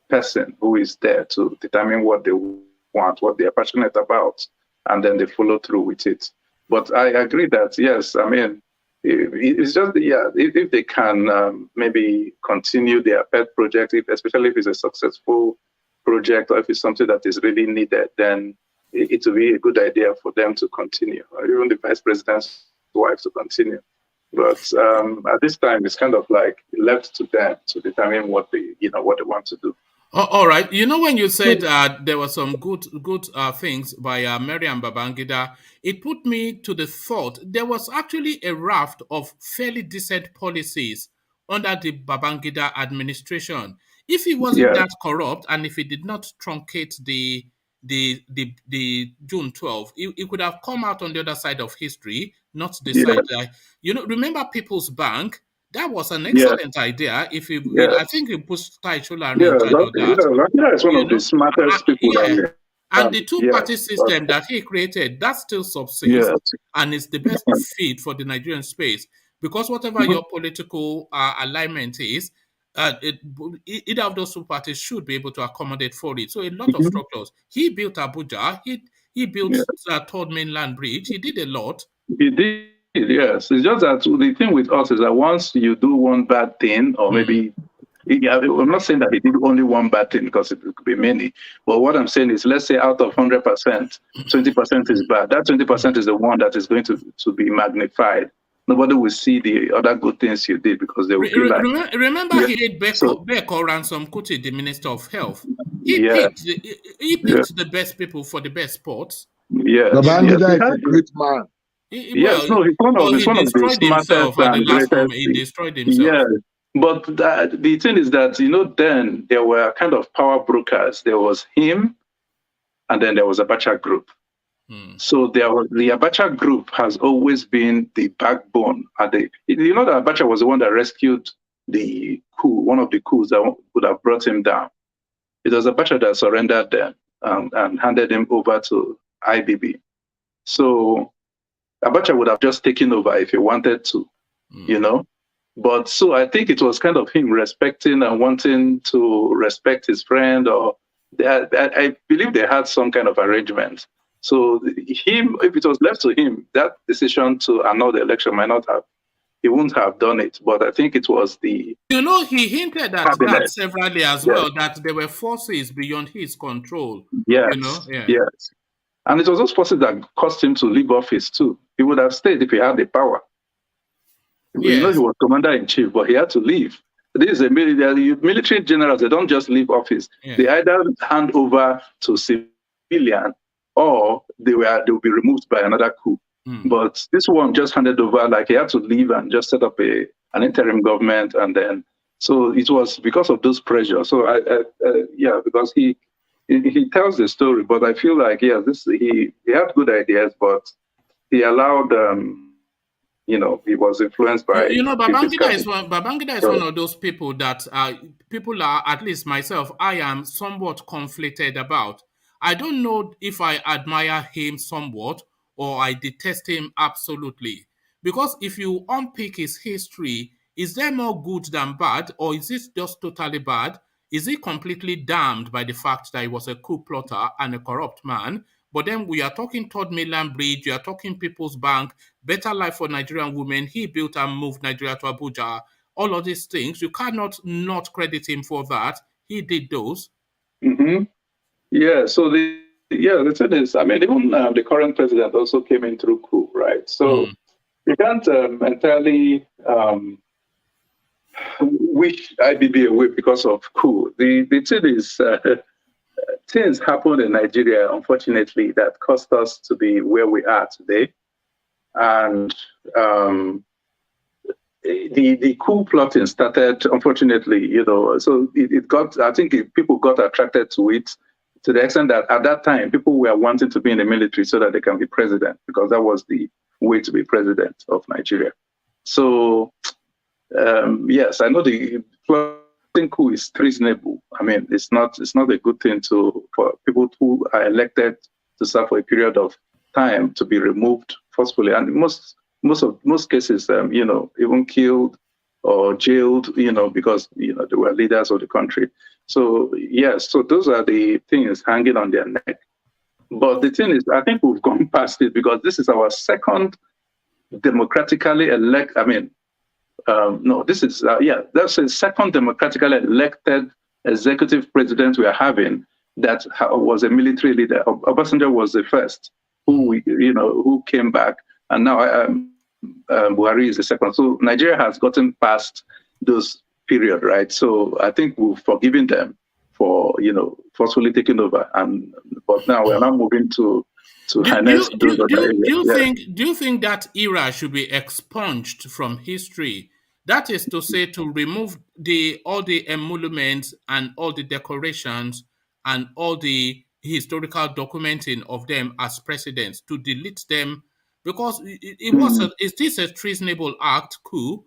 person who is there to determine what they want, what they are passionate about, and then they follow through with it. But I agree that, yes, I mean, it's just, if they can maybe continue their pet project, especially if it's a successful project or if it's something that is really needed, then it will be a good idea for them to continue, or even the vice president's wife to continue. But at this time, it's kind of like left to them to determine what they want to do. All right. When you said there were some good things by Miriam Babangida, it put me to the thought there was actually a raft of fairly decent policies under the Babangida administration. If he wasn't Yeah, that corrupt, and if he did not truncate the June 12th, he could have come out on the other side of history, not the yeah, side. Remember People's Bank? That was an excellent idea. If you, Yeah. I think you put Taichola Yeah, in charge of that. Rakina is one of the smartest people that Yeah. we And have. the Yeah, two-party system that he created, that still subsists yes. and is the best fit for the Nigerian space. Because whatever your political alignment is, either of those two parties should be able to accommodate for it. So a lot of structures. He built Abuja. He built Yeah. Third Mainland Bridge. He did a lot. He did, yes. It's just that the thing with us is that once you do one bad thing, or maybe, I'm not saying that he did only one bad thing because it could be many, but what I'm saying is, let's say out of 100%, 20% is bad. That 20% is the one that is going to be magnified. Nobody will see the other good things you did because they will feel like. Remember, Yeah. he did Beko Ransom Kuti, the Minister of Health. He Yeah. picked the best people for the best sports. Yes. Babangida is a great man. Yes, no, he's one of the destroyed smartest himself at the and last moment. greatest. He destroyed himself. Yeah, but the thing is that, then there were kind of power brokers. There was him, and then there was Abacha Group. So the Abacha Group has always been the backbone. That Abacha was the one that rescued the coup, one of the coups that would have brought him down. It was Abacha that surrendered them and handed him over to IBB. So Abacha would have just taken over if he wanted to, But so I think it was kind of him respecting and wanting to respect his friend, or I believe they had some kind of arrangement. So if it was left to him, that decision to annul the election he wouldn't have done it. But I think it was the... he hinted at cabinet. that severally as well, that there were forces beyond his control. Yes, yes. And it was those forces that caused him to leave office too. He would have stayed if he had the power. Yes. He was commander-in-chief, but he had to leave. This is military generals, they don't just leave office. Yeah. They either hand over to civilian, or they will be removed by another coup. But this one just handed over, like he had to leave and just set up an interim government, and then so it was because of those pressures. So because he tells the story, but I feel like he had good ideas, but he allowed he was influenced by. Babangida is one of those people that people are, at least myself, I am somewhat conflicted about. I don't know if I admire him somewhat or I detest him absolutely. Because if you unpick his history, is there more good than bad, or is it just totally bad? Is he completely damned by the fact that he was a coup plotter and a corrupt man? But then we are talking Third Mainland Bridge, you are talking People's Bank, Better Life for Nigerian Women. He built and moved Nigeria to Abuja. All of these things, you cannot not credit him for that. He did those. Mm-hmm. Yeah, so the thing is, even the current president also came in through coup, right? So you can't entirely wish IBB away because of coup. The thing is, things happened in Nigeria, unfortunately, that caused us to be where we are today. And the coup plotting started, unfortunately, so it got, I think people got attracted to it to the extent that at that time, people were wanting to be in the military so that they can be president, because that was the way to be president of Nigeria. So, yes, I know the plotting coup is treasonable. It's not a good thing for people who are elected to serve for a period of time to be removed forcefully, and most cases, even killed or jailed, because they were leaders of the country. So yes, so those are the things hanging on their neck. But the thing is, I think we've gone past it, because this is our second democratically elected. That's a second democratically elected executive president we are having that was a military leader. Obasanjo was the first who came back, and now Buhari is the second. So Nigeria has gotten past those period, right? So I think we've forgiven them for forcefully taking over, but now we're not moving to harness those other areas. Do you think that era should be expunged from history? That is to say, to remove all the emoluments and all the decorations and all the historical documenting of them as presidents, to delete them, because is this a treasonable act, coup?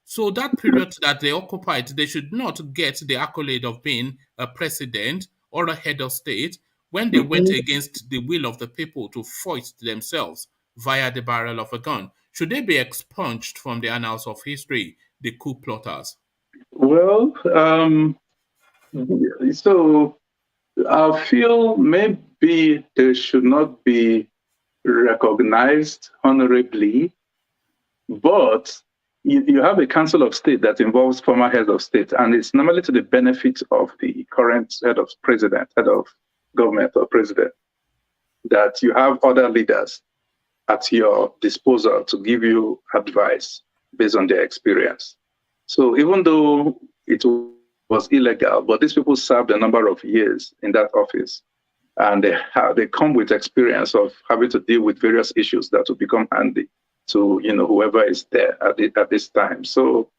So that period that they occupied, they should not get the accolade of being a president or a head of state when they went against the will of the people to foist themselves via the barrel of a gun. Should they be expunged from the annals of history, the coup plotters? Well, so I feel maybe they should not be recognized honorably, but you have a council of state that involves former heads of state, and it's normally to the benefit of the current head of government or president, that you have other leaders at your disposal to give you advice based on their experience. So even though it was illegal, but these people served a number of years in that office, and they come with experience of having to deal with various issues that will become handy to whoever is there at this time. So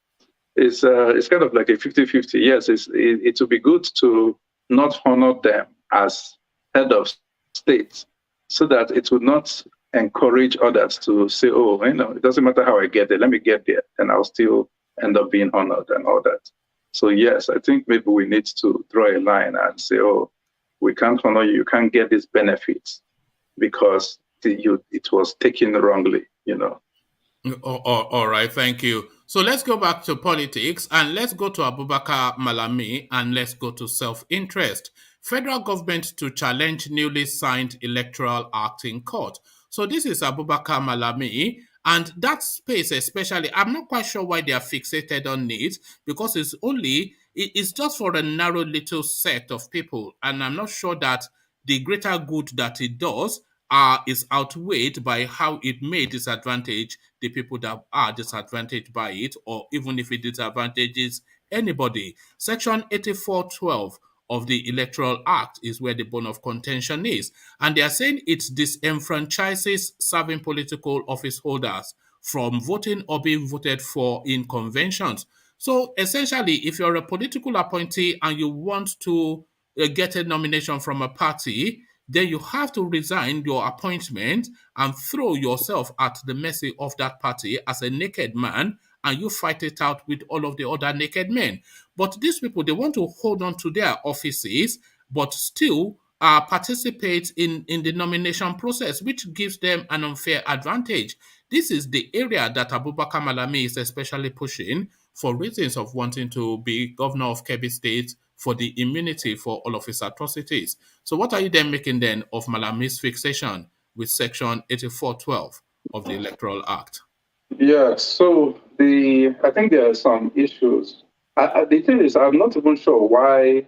it's kind of like a 50-50. Yes, it would be good to not honor them as head of state, so that it would not encourage others to say, oh, it doesn't matter how I get there, let me get there, and I'll still end up being honored and all that. So yes, I think maybe we need to draw a line and say, oh, we can't honor you, you can't get these benefits because it was taken wrongly, All right, thank you. So let's go back to politics and let's go to Abubakar Malami and let's go to self-interest. Federal government to challenge newly signed electoral act in court. So this is Abubakar Malami, and that space especially, I'm not quite sure why they are fixated on it, because it's just for a narrow little set of people, and I'm not sure that the greater good that it does is outweighed by how it may disadvantage the people that are disadvantaged by it, or even if it disadvantages anybody. Section 8412 of the Electoral Act is where the bone of contention is. And they are saying it disenfranchises serving political office holders from voting or being voted for in conventions. So essentially, if you're a political appointee and you want to get a nomination from a party, then you have to resign your appointment and throw yourself at the mercy of that party as a naked man, and you fight it out with all of the other naked men. But these people, they want to hold on to their offices, but still participate in the nomination process, which gives them an unfair advantage. This is the area that Abubakar Malami is especially pushing for reasons of wanting to be governor of Kebbi State for the immunity for all of his atrocities. So what are you then making then of Malami's fixation with Section 8412 of the Electoral Act? Yeah, so I think there are some issues. The thing is, I'm not even sure why,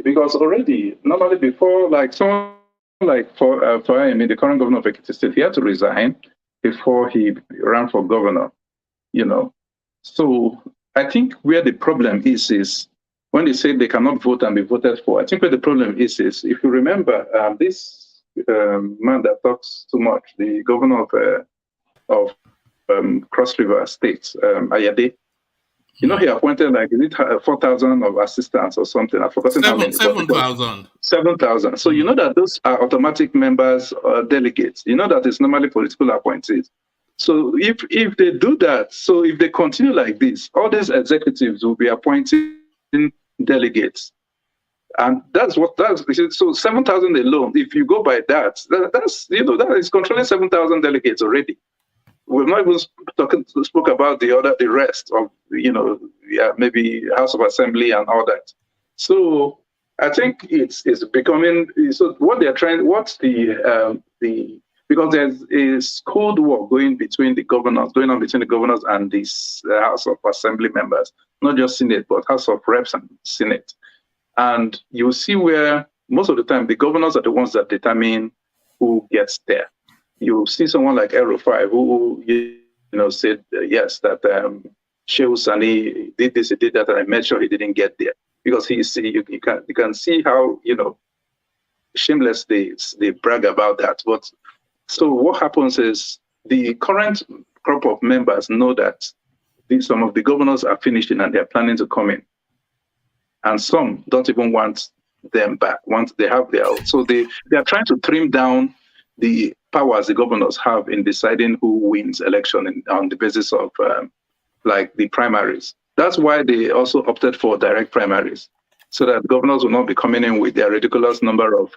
because already, normally before, like someone like for the current governor of Ekiti State, he had to resign before he ran for governor, So I think where the problem is when they say they cannot vote and be voted for, I think where the problem is if you remember, this man that talks too much, the governor of Cross River State, Ayade, he appointed 4,000 of assistants or something. I've forgotten how many. 7,000. 7,000. So you know that those are automatic members or delegates. You know that it's normally political appointees. So if they do that, so if they continue like this, all these executives will be appointing delegates. And that's so 7,000 alone, if you go by that that is controlling 7,000 delegates already. We've not even spoke about the rest of, maybe House of Assembly and all that. So I think it's becoming, so what they're trying, because there's a cold war going on between the governors and this House of Assembly members, not just Senate, but House of Reps and Senate. And you see where most of the time the governors are the ones that determine who gets there. You see someone like El-Rufai who said yes, that Shehu Sani did this, he did that, and I made sure he didn't get there, because you can see how shameless they brag about that. But so what happens is the current crop of members know that some of the governors are finishing and they're planning to come in, and some don't even want them back once they have their own. So they are trying to trim down the powers the governors have in deciding who wins election on the basis of like the primaries. That's why they also opted for direct primaries, so that governors will not be coming in with their ridiculous number of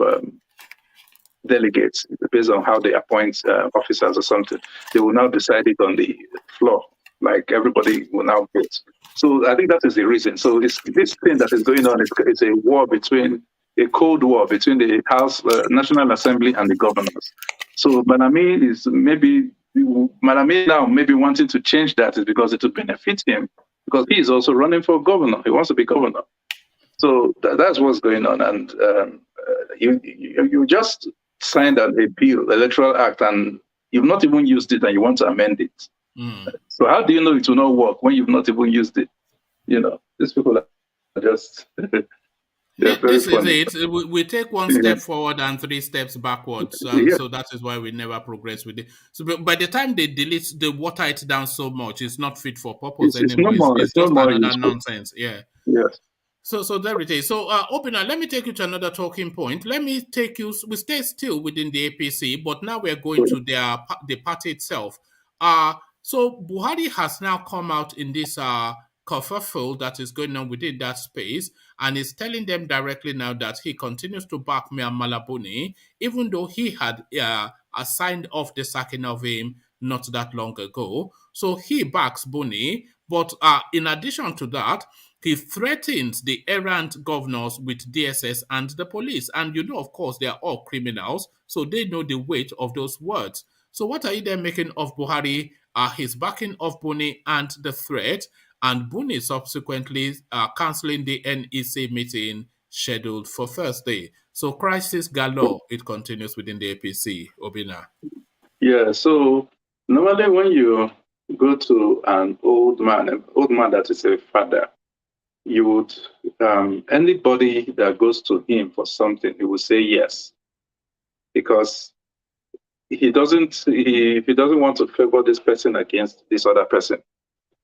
delegates based on how they appoint officers or something. They will now decide it on the floor, like everybody will now vote. So I think that is the reason. So it's this thing that is going on. It's a war between, a cold war between the House, National Assembly, and the governors. So Malami is Malami now maybe wanting to change that is because it will benefit him, because he is also running for governor. He wants to be governor. So that's what's going on. And you just signed a bill, electoral act, and you've not even used it, and you want to amend it. So how do you know it will not work when you've not even used it? You know, these people are just this is it. We take one step forward and 3 steps backwards. So that is why we never progress with it. So by the time they delete, they water it down so much, it's not fit for purpose anymore. It's just another nonsense. Yeah. Yes. So there it is. So Obina, let me take you to another talking point. Let me take you. We stay still within the APC, but now we're going to the party itself. So Buhari has now come out in this kerfuffle that is going on within that space, and is telling them directly now that he continues to back Mala Buni, even though he had signed off the sacking of him not that long ago. So he backs Buni, but in addition to that, he threatens the errant governors with DSS and the police. And you know, of course, they are all criminals, so they know the weight of those words. So what are you then making of Buhari, his backing of Buni and the threat, and Buni subsequently cancelling the NEC meeting scheduled for Thursday? So crisis galore, it continues within the APC, Obina. Yeah, so normally when you go to an old man that is a father, you would, anybody that goes to him for something, he will say yes, because he doesn't want to favor this person against this other person.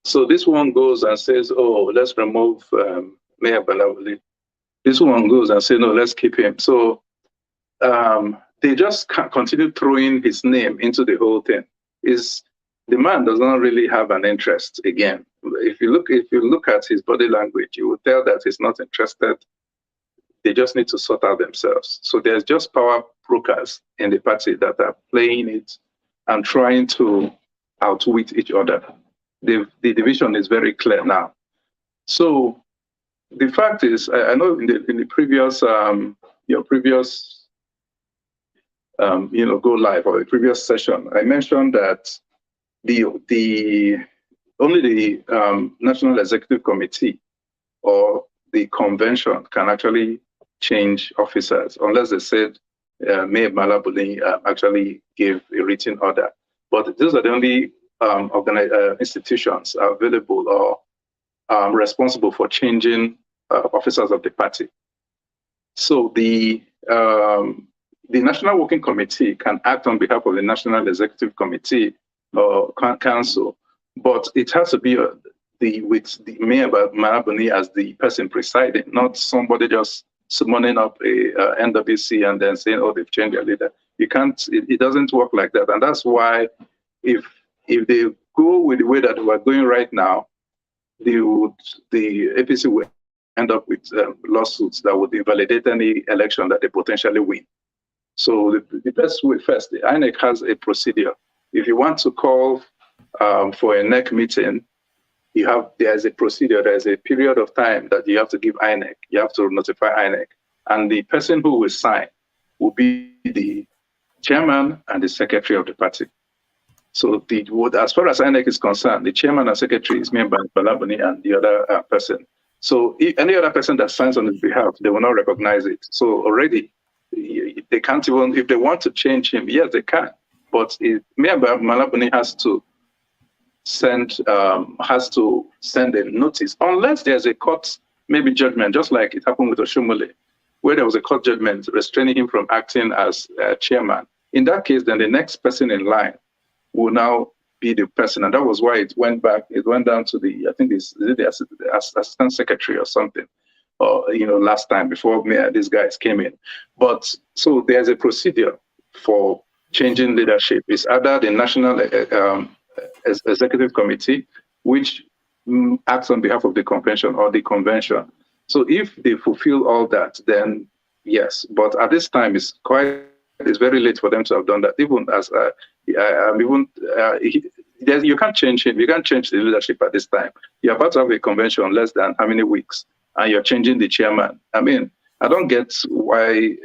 So this one goes and says, oh, let's remove Mayor Balawuli. This one goes and says, no, let's keep him. So they just continue throwing his name into the whole thing. The man does not really have an interest. Again, if you look at his body language, you will tell that he's not interested. They just need to sort out themselves. So there's just power brokers in the party that are playing it and trying to outwit each other. The division is very clear now. So the fact is, I know in the previous your previous go live, or the previous session, I mentioned that only the National Executive Committee or the convention can actually change officers, unless they said Mayor Malabuni actually gave a written order. But those are the only institutions available or responsible for changing officers of the party. So the National Working Committee can act on behalf of the National Executive Committee or Council, but it has to be with the Mayor Malabuni as the person presiding, not somebody just summoning up a NWC and then saying, oh, they've changed their leader. You can't, it doesn't work like that. And that's why if they go with the way that we're going right now, the APC will end up with lawsuits that would invalidate any election that they potentially win. So the best way first, the INEC has a procedure. If you want to call for a NEC meeting, there's a procedure, there's a period of time that you have to give INEC. You have to notify INEC. And the person who will sign will be the chairman and the secretary of the party. So as far as INEC is concerned, the chairman and secretary is Mayor Balabuni and the other person. So any other person that signs on his behalf, they will not recognize it. So already, they can't even, if they want to change him, yes, they can. But Mayor Balabuni has to send a notice, unless there's a court maybe judgment, just like it happened with Oshomole, where there was a court judgment restraining him from acting as chairman. In that case, then the next person in line will now be the person, and that was why it went back. It went down to the assistant secretary or something, or last time before these guys came in. But so there's a procedure for changing leadership. It's either the National Executive Committee, which acts on behalf of the convention or the convention. So if they fulfill all that, then yes. But at this time, it's very late for them to have done that. Even as you can't change him. You can't change the leadership at this time. You're about to have a convention less than how many weeks, and you're changing the chairman. I mean, I don't get why.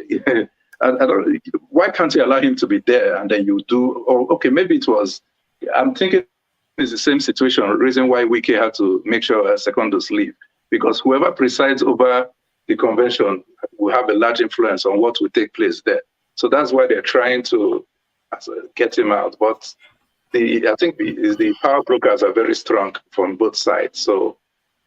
Why can't you allow him to be there and then you do? Oh, okay, maybe it was. I'm thinking it's the same situation. Reason why Wiki had to make sure Secondus leave, because whoever presides over the convention will have a large influence on what will take place there. So that's why they're trying to get him out. But I think the power brokers are very strong from both sides. So,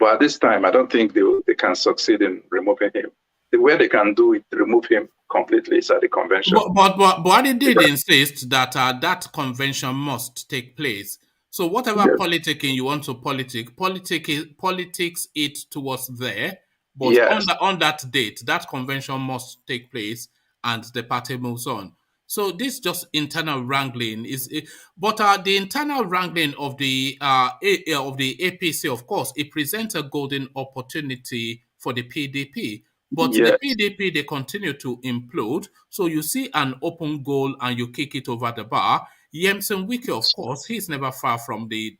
but at this time, I don't think they can succeed in removing him. The way they can do it, remove him completely, is at the convention. But Buhari did insist that that convention must take place. So whatever politicking you want to politics it towards there. But on that date, that convention must take place, and the party moves on. So this just internal wrangling but the internal wrangling of the APC, of course, it presents a golden opportunity for the PDP. But the PDP, they continue to implode. So you see an open goal and you kick it over the bar. Yemsen Wike, of course, he's never far from the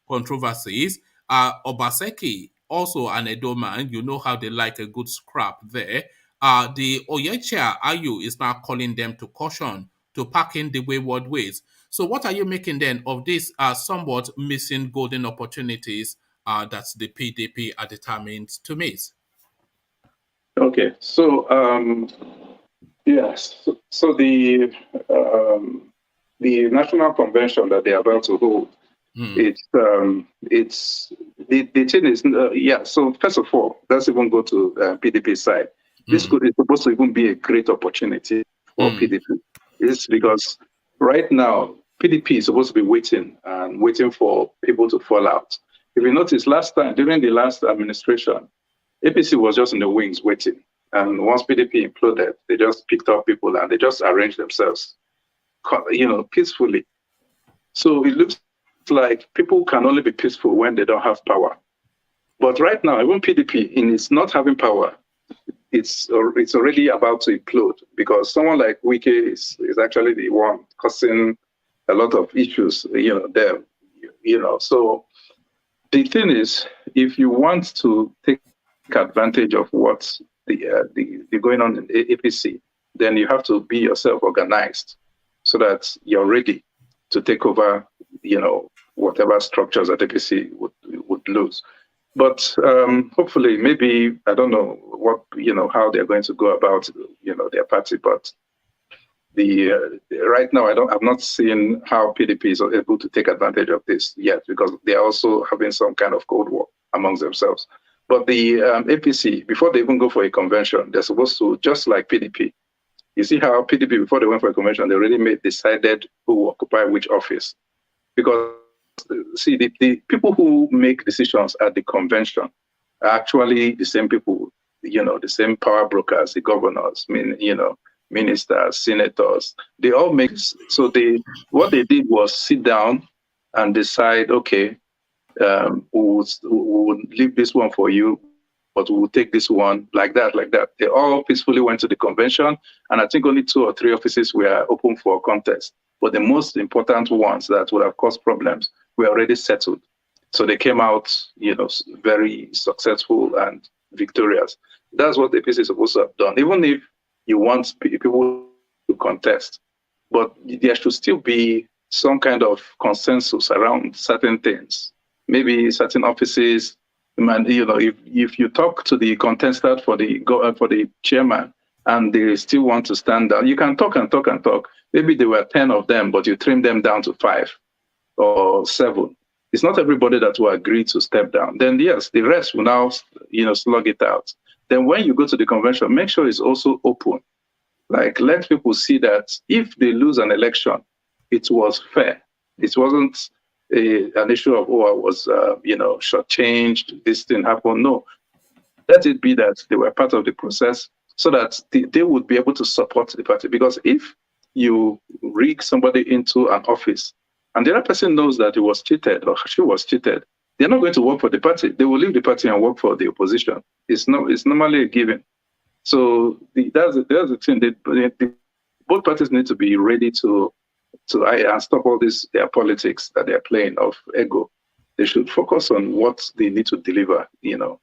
controversies. Obaseki, also an Edo man, you know how they like a good scrap there. The Oyecha Ayu is now calling them to caution, to pack in the wayward ways. So what are you making then of these somewhat missing golden opportunities that the PDP are determined to miss? Okay, so yes, so the national convention that they are about to hold, it's the thing is So first of all, let's even go to PDP side. This is supposed to even be a great opportunity for PDP. It's because right now PDP is supposed to be waiting for people to fall out. If you notice, during the last administration, APC was just in the wings waiting. And once PDP imploded, they just picked up people and they just arranged themselves, peacefully. So it looks like people can only be peaceful when they don't have power. But right now, even PDP, in its not having power, it's already about to implode, because someone like Wike is actually the one causing a lot of issues, there. So the thing is, if you want to take advantage of what's the going on in APC, then you have to be yourself organized so that you're ready to take over, whatever structures that APC would lose. But hopefully, maybe, I don't know how they're going to go about, their party. But right now, I'm not seeing how PDP is able to take advantage of this yet, because they are also having some kind of cold war amongst themselves. But the APC, before they even go for a convention, they're supposed to, just like PDP. You see how PDP, before they went for a convention, they already decided who will occupy which office. Because, see, the people who make decisions at the convention are actually the same people, the same power brokers, the governors, ministers, senators. They all make, so what they did was sit down and decide, okay, we'll leave this one for you, but we'll take this one, like that. They all peacefully went to the convention, and I think only 2 or 3 offices were open for contest. But the most important ones that would have caused problems were already settled. So they came out, very successful and victorious. That's what the APC is supposed to have done. Even if you want people to contest, but there should still be some kind of consensus around certain things. Maybe certain offices, if you talk to the contestant for the chairman and they still want to stand down, you can talk and talk and talk. Maybe there were 10 of them, but you trim them down to 5 or 7. It's not everybody that will agree to step down. Then yes, the rest will now, slug it out. Then when you go to the convention, make sure it's also open. Like, let people see that if they lose an election, it was fair. It wasn't an issue of, I was, shortchanged, this didn't happen. No, let it be that they were part of the process, so that they would be able to support the party. Because if you rig somebody into an office and the other person knows that he was cheated or she was cheated, they're not going to work for the party. They will leave the party and work for the opposition. It's normally a given. So that's the thing. Both parties need to be ready to stop all this their politics that they're playing of ego. They should focus on what they need to deliver, to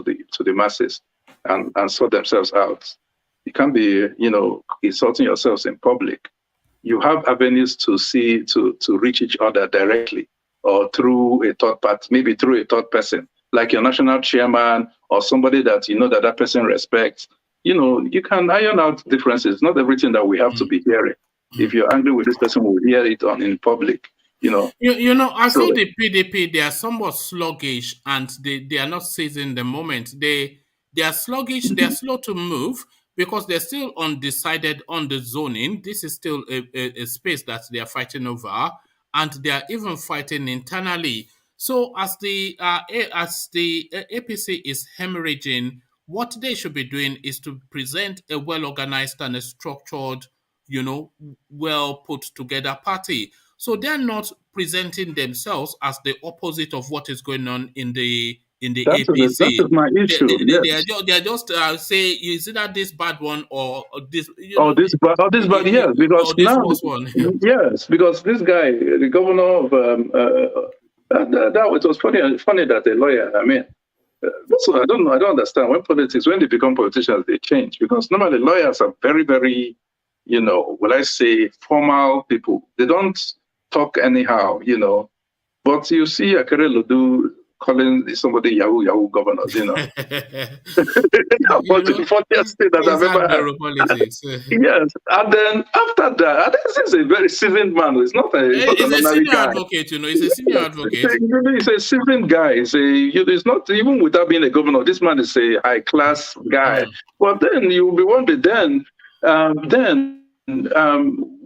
the masses, and sort themselves out. You can't be, insulting yourselves in public. You have avenues to reach each other directly, or through a third party, maybe through a third person, like your national chairman or somebody that that person respects. You can iron out differences. Not everything that we have to be hearing. If you're angry with this person, we'll hear it in public. I feel the PDP, they are somewhat sluggish, and they are not seizing the moment. They are sluggish. They are slow to move because they're still undecided on the zoning. This is still a space that they are fighting over, and they are even fighting internally. So as the APC is hemorrhaging, what they should be doing is to present a well-organized and a structured, well put together party. So they're not presenting themselves as the opposite of what is going on in the APC. That is my issue. They are just say, is it this bad one or this? This bad. Yes, because now one. Yes, because this guy, the governor of it was funny that a lawyer. I mean, so I don't understand when they become politicians, they change, because normally lawyers are very, very, will I say, formal people. They don't talk anyhow, But you see Akere Lodu calling somebody Yahoo governors, But the funniest thing that I've ever had. Yes, and then after that, this is a very seasoned man. It's not a senior guy. Advocate, He's a senior advocate. He's a seasoned guy. It's not, even without being a governor, this man is a high class guy. But then you will be wondering,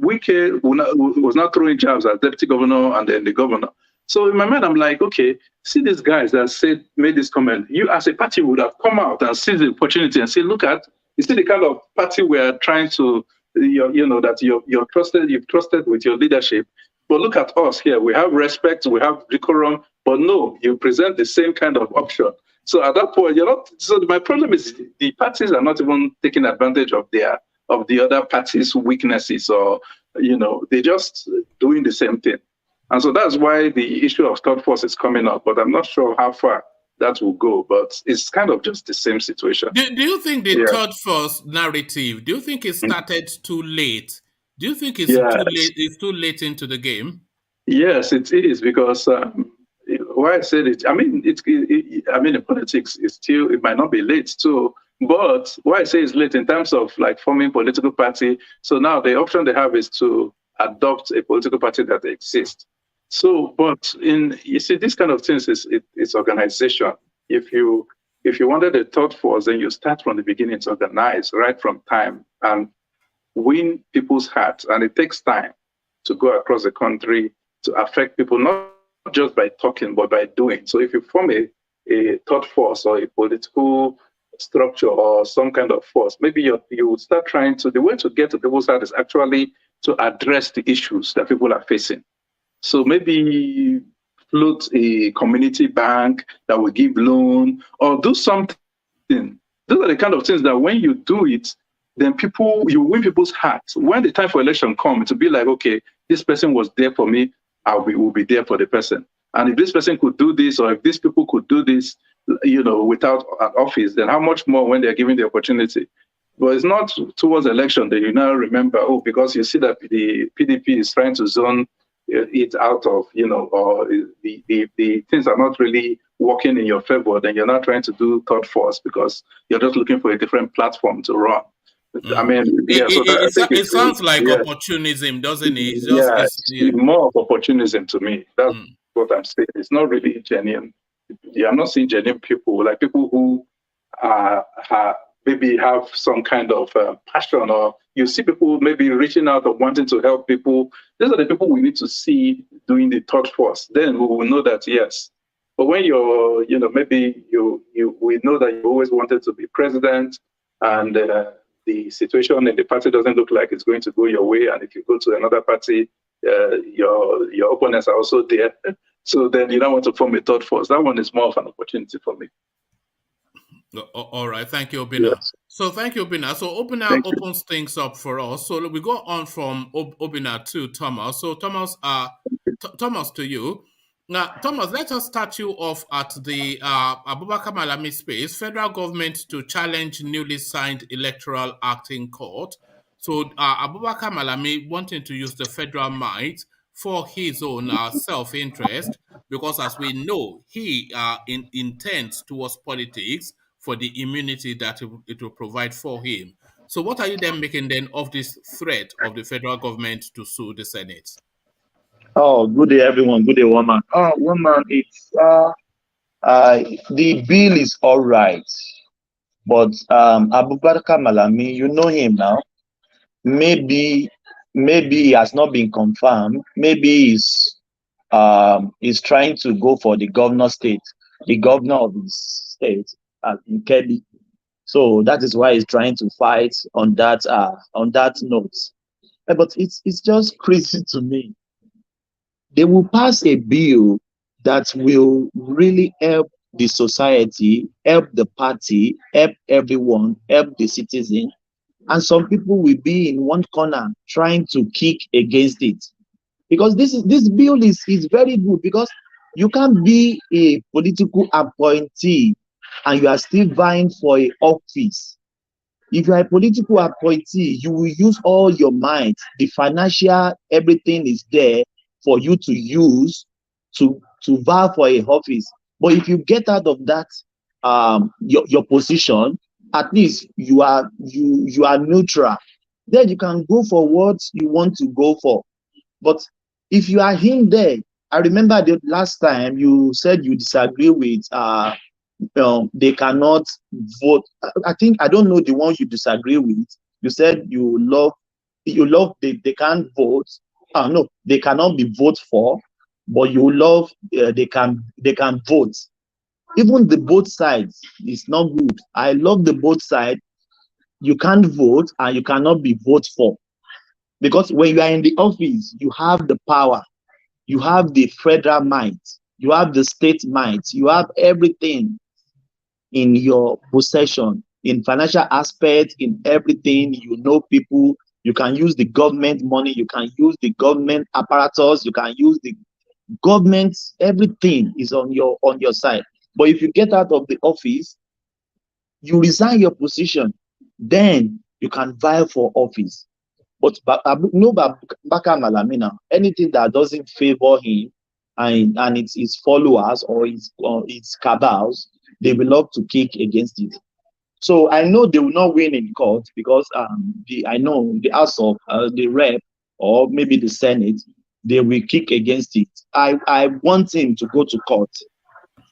Wike was not throwing jabs as deputy governor and then the governor. So in my mind, I'm like, okay, see these guys that made this comment. You as a party would have come out and seized the opportunity and say, you see the kind of party we are trying to, that you've trusted with your leadership. But look at us here. We have respect, we have decorum, but no, you present the same kind of option. So at that point, so my problem is the parties are not even taking advantage of the other parties' weaknesses, or, they're just doing the same thing. And so that's why the issue of third force is coming up, but I'm not sure how far that will go, but it's kind of just the same situation. Do you think the third force narrative, do you think it started too late? Do you think it's too late into the game? Yes, it is, because why I said it, in politics, it might not be late too, but why I say it's late in terms of like forming political party. So now the option they have is to adopt a political party that exists. So, but you see, this kind of things it's organization. If you wanted a third force, then you start from the beginning to organize right from time and win people's hearts. And it takes time to go across the country to affect people, not just by talking, but by doing. So if you form a third force or a political structure or some kind of force, maybe you would start trying to, the way to get to people's heart is actually to address the issues that people are facing. So maybe float a community bank that will give loan or do something. Those are the kind of things that when you do it, then you win people's hearts. When the time for election comes, to be like, okay, this person was there for me, will be there for the person. And if this person could do this, or if these people could do this, without an office, then how much more when they're given the opportunity? But it's not towards election that you now remember, because you see that the PDP is trying to zone it out of, or the things are not really working in your favor, then you're not trying to do third force because you're just looking for a different platform to run. It sounds like opportunism, doesn't it? More of opportunism to me. That's what I'm saying. It's not really genuine. I'm not seeing genuine people, like people who maybe have some kind of passion, or you see people maybe reaching out or wanting to help people. These are the people we need to see doing the third force. Then we will know that, yes. But when you're, maybe we know that you always wanted to be president, and the situation in the party doesn't look like it's going to go your way. And if you go to another party, your opponents are also there. So then you don't want to form a third force. That one is more of an opportunity for me. All right, thank you, Obina. Yes. So thank you, Obina. So Obina opens things up for us. So we go on from Obina to Thomas. So Thomas, Thomas, to you. Now, Thomas, let us start you off at the Abubakar Malami space. Federal government to challenge newly signed Electoral Act in court. So Abubakar Malami wanting to use the federal might for his own self-interest, because as we know, he intends towards politics for the immunity that it will provide for him. So what are you then making then of this threat of the federal government to sue the Senate? Oh, good day, everyone. Good day, woman. Oh, woman, it's the bill is all right, but Abubakar Malami, you know him now. Maybe he has not been confirmed. Maybe he's trying to go for the governor of his state, in Kelly. So that is why he's trying to fight on that note. But it's just crazy to me. They will pass a bill that will really help the society, help the party, help everyone, help the citizen. And some people will be in one corner trying to kick against it. Because this bill is very good, because you can't be a political appointee and you are still vying for an office. If you are a political appointee, you will use all your might. The financial, everything is there for you to use to vie for a office. But if you get out of that your position, at least you are neutral. Then you can go for what you want to go for. But if you are in there, I remember the last time you said you disagree with they cannot vote. I don't know the one you disagree with. You said you love they can't vote. No, they cannot be voted for, but you love they can vote. Even the both sides is not good. I love the both sides. You can't vote and you cannot be voted for, because when you are in the office, you have the power, you have the federal might, you have the state might, you have everything in your possession, in financial aspect, in everything. You know people. You can use the government money, you can use the government apparatus, you can use the government, everything is on your side. But if you get out of the office, you resign your position, then you can vie for office. But no, Abubakar Malami now, anything that doesn't favor him and it's his followers or its cabals, they will love to kick against it. So I know they will not win in court, because I know the House of the Rep or maybe the Senate, they will kick against it. I want him to go to court,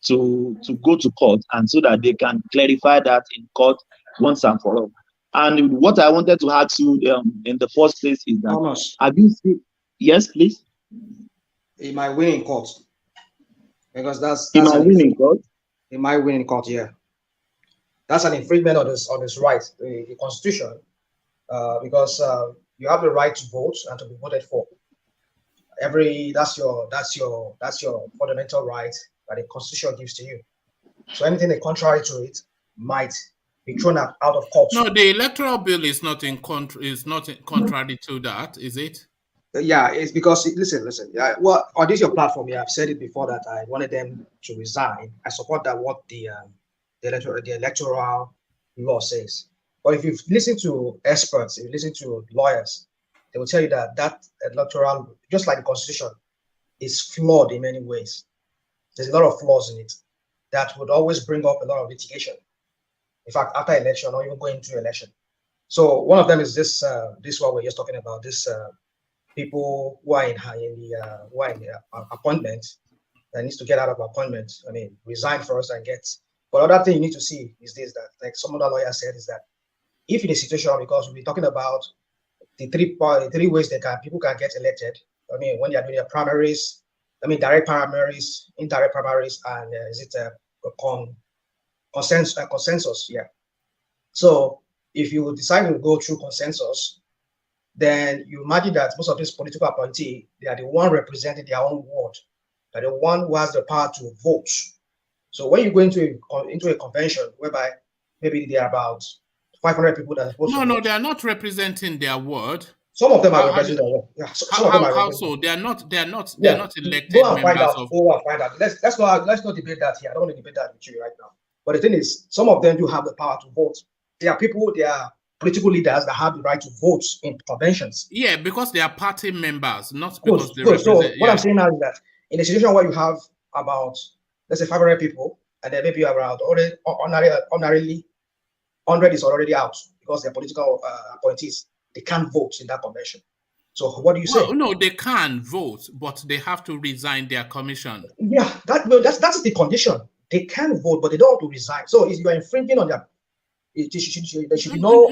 to go to court, and so that they can clarify that in court once and for all. And what I wanted to ask you in the first place is that, Thomas, have you seen? Yes, please. He might win in court, because that's He might win in court. He might win in court, yeah. That's an infringement of his right, the Constitution, because you have the right to vote and to be voted for. That's your fundamental right that the Constitution gives to you. So anything contrary to it might be thrown out of court. No, the electoral bill is not contrary to that, is it? Yeah, it's because listen. Yeah, well, on this your platform, yeah, I've said it before that I wanted them to resign. I support that what the electoral law says. But if you listen to experts, if you listen to lawyers, they will tell you that electoral, just like the Constitution, is flawed in many ways. There's a lot of flaws in it that would always bring up a lot of litigation. In fact, after election or even going into election. So one of them is this what we're just talking about. This people who are in the appointment that needs to get out of appointment. I mean, resign first and get. But other thing you need to see is this, that like some other lawyer said, is that if in a situation, because we'll be talking about the three ways people can get elected. I mean, when they are doing their primaries, I mean, direct primaries, indirect primaries, and is it a consensus? Yeah. So if you decide to go through consensus, then you imagine that most of these political appointees, they are the one representing their own ward. are the one who has the power to vote. So when you go into a convention whereby maybe there are about 500 people that are supposed to vote. No, they are not representing their ward. Some of them are representing their ward. Yeah, some of them are how so? They are not elected go and find members out. of. Go and find out. Let's not debate that here. I don't want to debate that with you right now. But the thing is, some of them do have the power to vote. There are people, there are political leaders that have the right to vote in conventions. Yeah, because they are party members, not because they represent. So what I'm saying now is that in a situation where you have about, let's say, 500 people, and then maybe around honorarily 100 is already out because they're political appointees. They can't vote in that convention. So what do you say? No, they can vote, but they have to resign their commission. Yeah, that's the condition. They can vote, but they don't have to resign. So if you are infringing on their, there should be no.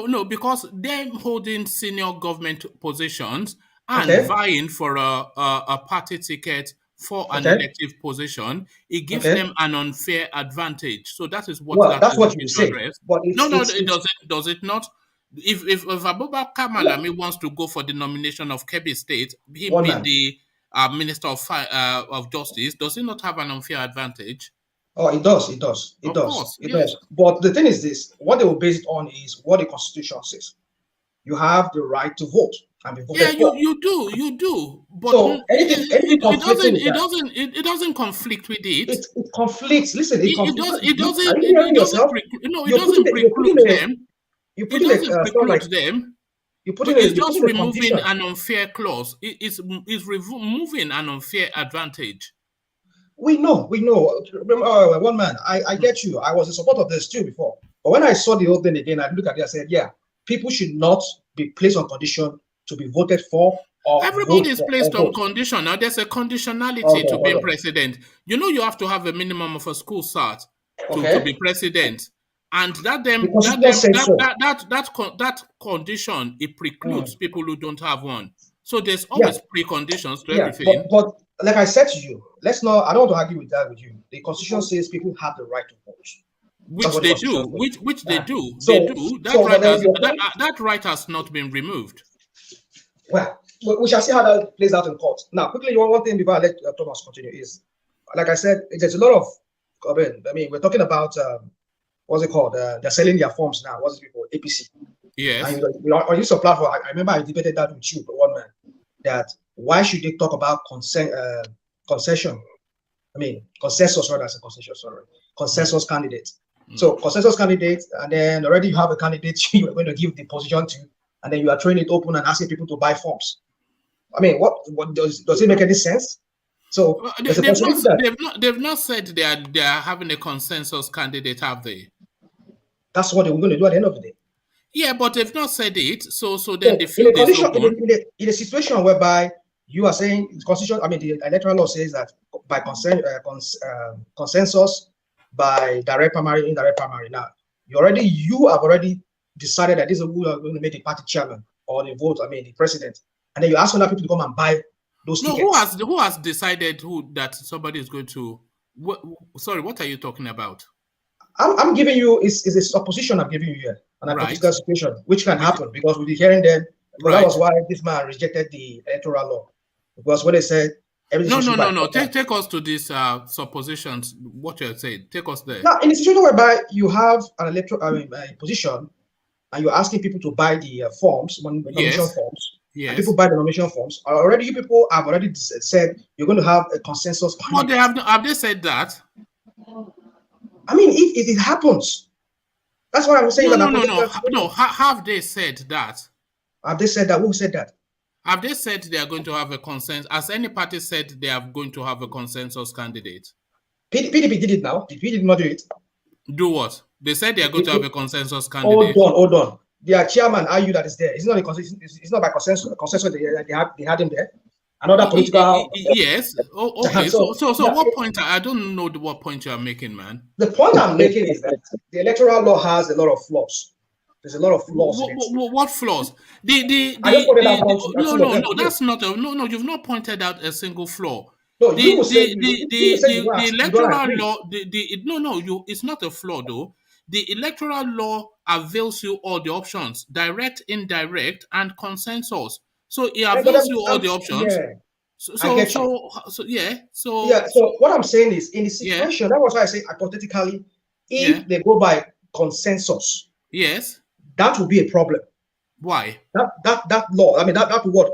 No, because they're holding senior government positions and vying for a party ticket for an elective position. It gives them an unfair advantage. So that is what that's what you say. But does it not? If Abubakar Malami wants to go for the nomination of Kebbi State, he being the Minister of Justice, does he not have an unfair advantage? Oh, it does. It does. But the thing is this: what they will base it on is what the Constitution says. You have the right to vote and be voted for. you do. But so it doesn't conflict with it. It conflicts. Listen, it doesn't preclude them. It's just removing an unfair clause. It's removing an unfair advantage. We know. Remember, one man, I get you. I was in support of this too before. But when I saw the whole thing again, I looked at it and said, yeah, people should not be placed on condition to be voted for. Everybody is placed on condition. Now, there's a conditionality to being president. You have to have a minimum of a school cert to be president. And that condition, it precludes people who don't have one. So there's always preconditions to everything. But like I said to you, I don't want to argue with that with you. The Constitution says people have the right to vote. Which they do. That right has not been removed. Well, we shall see how that plays out in court. Now, quickly, one thing before I let Thomas continue is, like I said, there's a lot of, we're talking about, what's it called? They're selling their forms now. What's it called? APC. Yes. And on this platform, I remember I debated that with you, one man, that why should they talk about consensus candidates. So consensus candidates, and then already you have a candidate you are going to give the position to, and then you are throwing it open and asking people to buy forms. What does it make any sense? So they've not said they are having a consensus candidate, have they? That's what they were going to do at the end of the day. Yeah, but they've not said it. So then the field is open. In a situation whereby you are saying the Constitution, the electoral law says that by consensus, by direct primary, indirect primary. Now, you have already decided that this is who are going to make the party chairman or the the president, and then you ask other people to come and buy those tickets. Who has decided that somebody is going to? What are you talking about? I'm giving you is a supposition I'm giving you here on a political situation which can happen because we'll be hearing them. That was why this man rejected the electoral law, because when they said no. Take us to these suppositions. What you're saying, take us there. Now, in a situation whereby you have an position, and you're asking people to buy the forms, nomination forms. Yes. People buy the nomination forms. You people have already said you're going to have a consensus. But have they said that? If it happens, that's what I'm saying. No. Have they said that? Have they said that? Who said that? Have they said they are going to have a consensus? Has any party said they are going to have a consensus candidate? PDP did it now. Did PDP not do it? Do what? They said they are going to have a consensus candidate. Hold on. Their chairman argued that it's there. It's not a consensus. It's not by consensus. Consensus. They had him there. Another political. Yes. Okay. So what point? I don't know what point you are making, man. The point I'm making is that the electoral law has a lot of flaws. There's a lot of flaws. What flaws? No. That's not no. You've not pointed out a single flaw. No, the electoral law. It's not a flaw though. The electoral law avails you all the options: direct, indirect, and consensus. So it avails you all the options. I get So So what I'm saying is, in the situation, that was why I say hypothetically, if they go by consensus, yes, that would be a problem. Why? That law, I mean that word.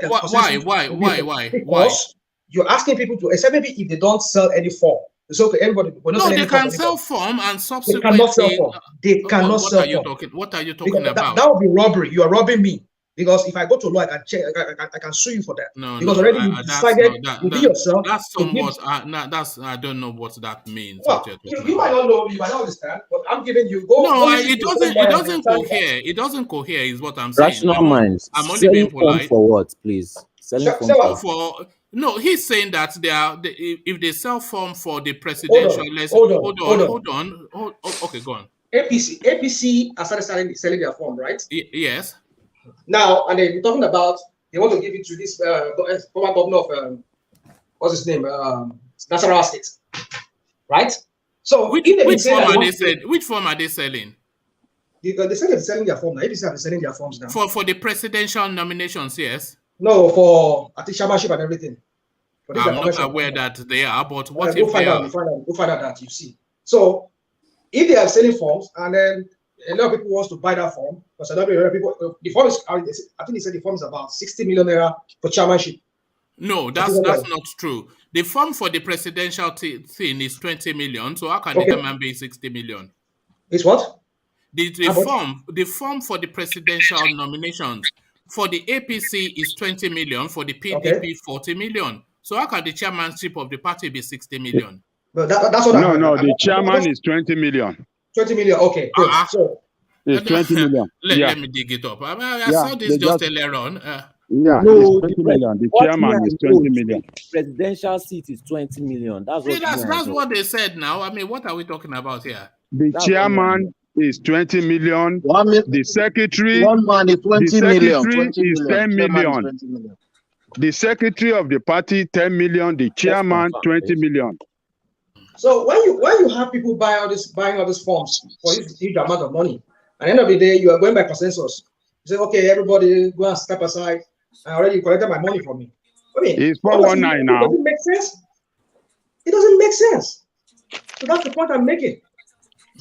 Why? Because you're asking people to, except maybe if they don't sell any form. It's okay, everybody. No, they can sell form and subsequently. They cannot sell form. They cannot sell form. What are you talking about? That would be robbery. You are robbing me. Because if I go to law, I can check. I can sue you for that. Because already you decided within yourself. That's somewhat. I don't know what that means. Well, you might not know. You might not understand. But I'm giving you. It doesn't cohere. It doesn't cohere. Is what I'm saying. Rational minds. I'm only being polite. For what, please? Selling form for. No, he's saying that if they sell form for the presidential. Hold on. Okay, go on. APC has started selling their form, right? Yes. Now, and then we're talking about they want to give it to this former governor of what's his name, Nasarawa State, right? So which form are they selling? They say they're selling their form now. APC are selling their forms now. For the presidential nominations, yes. No, for I think chairmanship and everything. I'm not aware that they are, but what if they are? We'll find out that you see. So if they are selling forms and then a lot of people want to buy that form, because a lot of people, the form is, I think they said the form is about 60 million naira for chairmanship. No, that's not true. The form for the presidential thing is 20 million. So how can the man be 60 million? It's what? The form for the presidential nominations for the APC is 20 million, for the PDP 40 million. So how can the chairmanship of the party be 60 million? But that's what the chairman is 20 million. 20 million, okay. Good. So it's 20 million. Let me dig it up. I saw this just earlier on. No, 20 million. The chairman is 20 million. Presidential seat is 20 million. That's what they said now. I mean, what are we talking about here? The chairman is 20 million. The secretary, one man is 20 million. 20 is 10 million. The secretary of the party, 10 million. The chairman, 20 million. So when you have people buying all these forms for huge amount of money, at the end of the day, you are going by consensus. You say, okay, everybody go and step aside. I already collected my money from me. I mean, it's 419 now. It doesn't make sense. It doesn't make sense. So that's the point I'm making.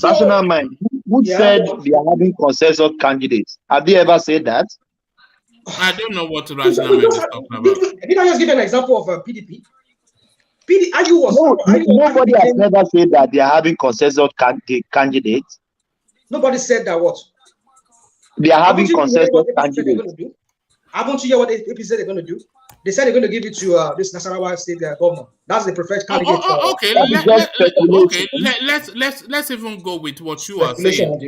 Rational mind. Who said they are having consensus candidates? Have they ever said that? I don't know what rational mind is talking about. Did I just give an example of PDP? Nobody has never said that they are having consensus candidates. Nobody said that what? They are having consensus candidates. Haven't you heard what APC said they're going to do? They said they're going to give it to this Nasarawa State governor. That's the preferred candidate. Let's even go with what you are saying.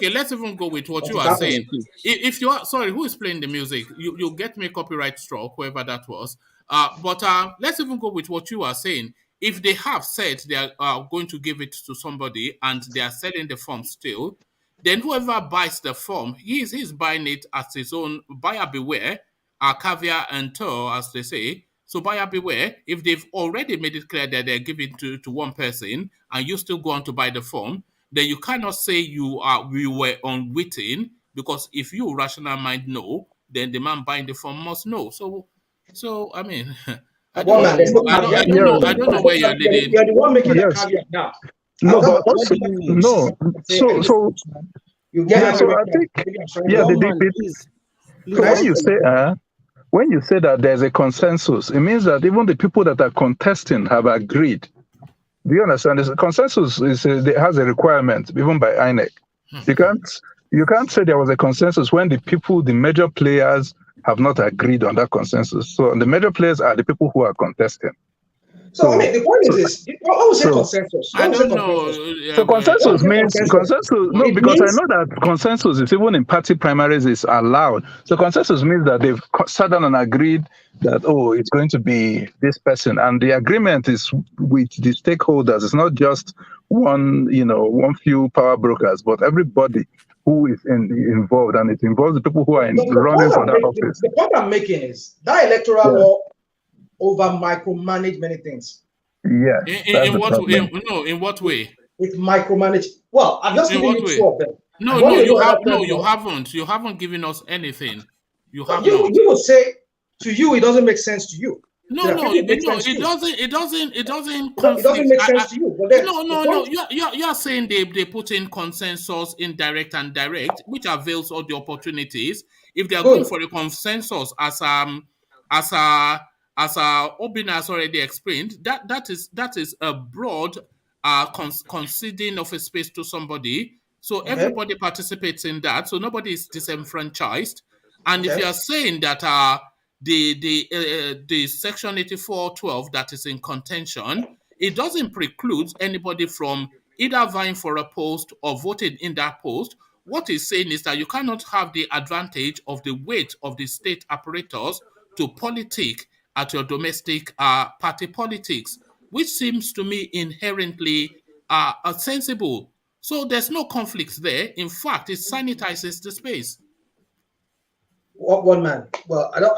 Let's even go with what you are saying. If you are sorry, who is playing the music? You get me copyright struck, whoever that was. But let's even go with what you are saying. If they have said they are going to give it to somebody and they are selling the form still, then whoever buys the form, he's buying it as his own. Buyer beware, caveat emptor, as they say. So buyer beware. If they've already made it clear that they're giving to one person and you still go on to buy the form, then you cannot say you were unwitting, because if you rational mind know, then the man buying the form must know. So I mean, I don't know where you're leading. You're the one making the caveat now. No, but also, no. So I think, when you say that there's a consensus, it means that even the people that are contesting have agreed. Do you understand? The consensus has a requirement, even by INEC. You can't say there was a consensus when the major players have not agreed on that consensus. So the major players are the people who are contesting. So I mean, the point is this: what was consensus? I don't know. So consensus means consensus. No, because I know that consensus is even in party primaries is allowed. So consensus means that they've sat down and agreed that it's going to be this person, and the agreement is with the stakeholders. It's not just one few power brokers, but everybody who is involved, and it involves the people who are running for that office. The point I'm making is that electoral law over micromanage many things. Yeah. In what way? No, in what way? It micromanage. Well, I'm just giving you two of them. You haven't. You haven't given us anything. You have you would say To you, it doesn't make sense to you. No, it doesn't. It doesn't make sense to you. But no. You're saying they put in consensus, indirect and direct, which avails all the opportunities. If they are going for a consensus, as Obina has already explained, that is a broad conceding of a space to somebody. So everybody participates in that. So nobody is disenfranchised. And if you are saying that the section 8412 that is in contention, it doesn't preclude anybody from either vying for a post or voting in that post. What it's saying is that you cannot have the advantage of the weight of the state apparatus to politic at your domestic party politics, which seems to me inherently sensible. So there's no conflict there. In fact, it sanitizes the space. One man. Well, I know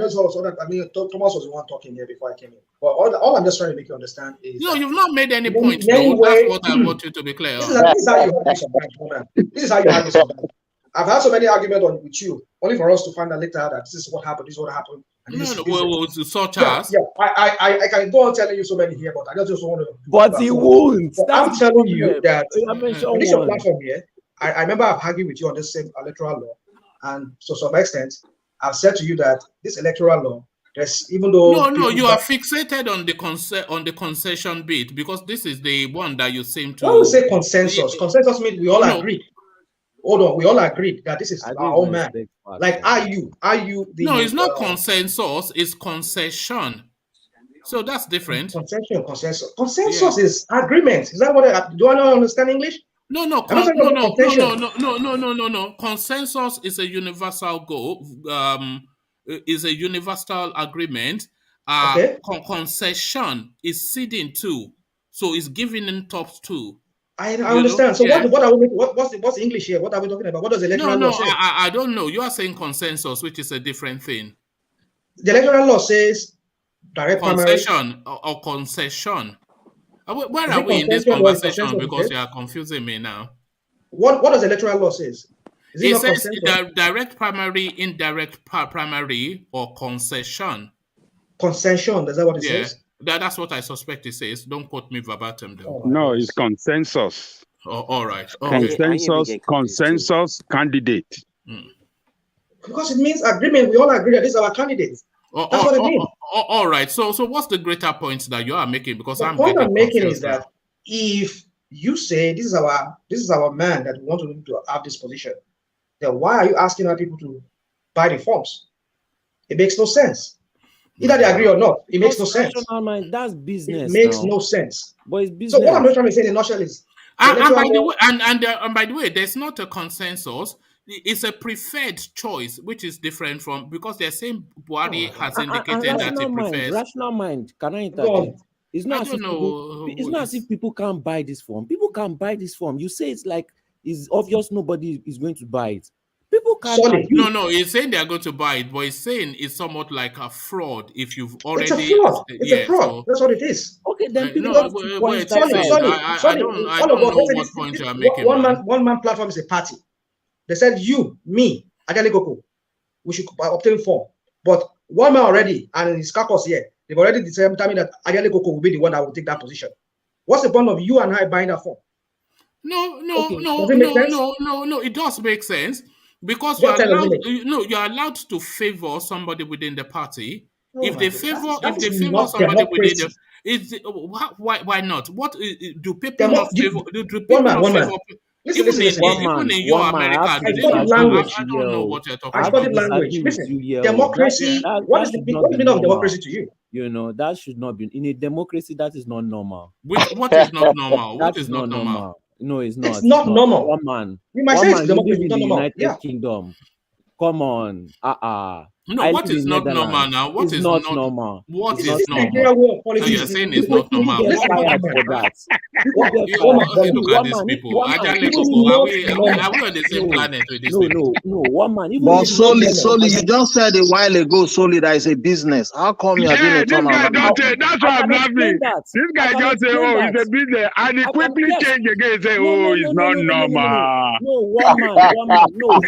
so that Thomas was the one talking here before I came in. But all I'm just trying to make you understand is you've not made any point. Though. That's what I want you to be clear. This is how you have this man. This is how you have this. I've had so many arguments with you, only for us to find out later that this is what happened. This is what happened. Such as I can go on telling you so many here, but I just want to. But he won't. I'm telling you that on this platform here, I remember I've argued with you on this same electoral law. And to some extent, I've said to you that this electoral law, there's even though you are fixated on the concession bit because this is the one that you seem to. I would say consensus. Consensus means we all agree. Hold on, we all agreed that this is our own man. Like, are you the? No, it's not consensus. It's concession. So that's different. Consensus is agreement. Is that what? Do I not understand English? No. Consensus is a universal goal. Is a universal agreement. Concession is ceding to, so it's giving in top to. I understand. So what are we? What's English here? What are we talking about? What does the electoral law say? I don't know. You are saying consensus, which is a different thing. The electoral law says direct concession or concession. Where are we in this conversation? Because you are confusing me now. What does the electoral law says? It says direct primary, indirect primary, or concession. Concession, is that what it says? That's what I suspect it says. Don't quote me verbatim, though. No, it's consensus. All right. Consensus candidate. Because it means agreement. We all agree that this is our candidate. That's what it means. All right. So what's the greater point that you are making? Because the point I'm making is that if you say this is our man that we want to have this position, then why are you asking our people to buy the forms? It makes no sense. Either they agree or not, it makes no sense. That's business. It makes no sense. But it's business. So what I'm not trying to say in a nutshell is, and by the way, there's not a consensus. It's a preferred choice, which is different from because they're saying Buhari has indicated that he prefers. Rational mind. Can I interject? It's not as if people can't buy this form. People can buy this form. You say it's like it's obvious nobody is going to buy it. People can't. No, he's saying they're going to buy it, but he's saying it's somewhat like a fraud if you've already. It's a fraud. It's a fraud. So, that's what it is. Okay, then people I don't know what point you are making. One man platform is a party. They said you, me, Adele Koko, we should obtain form. But one man already, and in his caucus here, they've already determined that Adele Koko will be the one that will take that position. What's the point of you and I buying that form? No. It does make sense because you're allowed to favor somebody within the party. If they favor somebody within the, why not? What do people not favor? Do people not favor? Even in your America, I don't know what you're talking about. Language. Listen, democracy. What is the meaning of democracy to you? You know, that should not be in a democracy. That is not normal. What is not normal? What is not normal? No, it's not. It's not normal. One man. You might say it's democracy. In the United Kingdom. Come on. No, what is not normal now? What is not normal? What is normal? You're saying it's not normal. Look at these people. Are we on the same planet with these people? No. One man. But solely, you just said a while ago, solely, that is a business. How come you are doing a turnaround? That's why I'm laughing. This guy just say, oh, it's a business. And he quickly change again and say, oh, it's not normal. No, one man. No.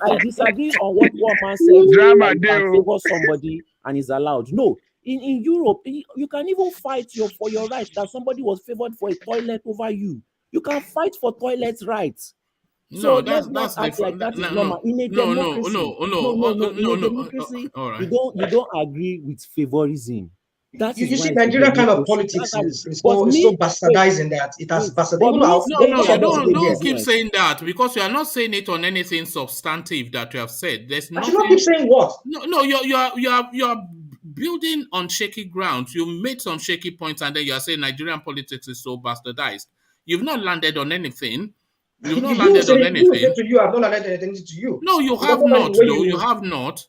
I disagree on what one man said. Drama. you can favor somebody and is allowed. No, in Europe, you can even fight for your right that somebody was favored for a toilet over you. You can fight for toilet rights. So let's not act like that is normal. In a democracy, in a democracy, you don't agree with favorism. That you see, Nigerian kind of politics is so bastardizing that it has bastardized. Don't keep saying that, because you are not saying it on anything substantive that you have said. There's nothing. I should not keep saying what? No, you are building on shaky ground. You made some shaky points, and then you are saying Nigerian politics is so bastardized. You've not landed on anything. You've not landed on anything. You have not landed anything to you. No, you have not. No, you have not.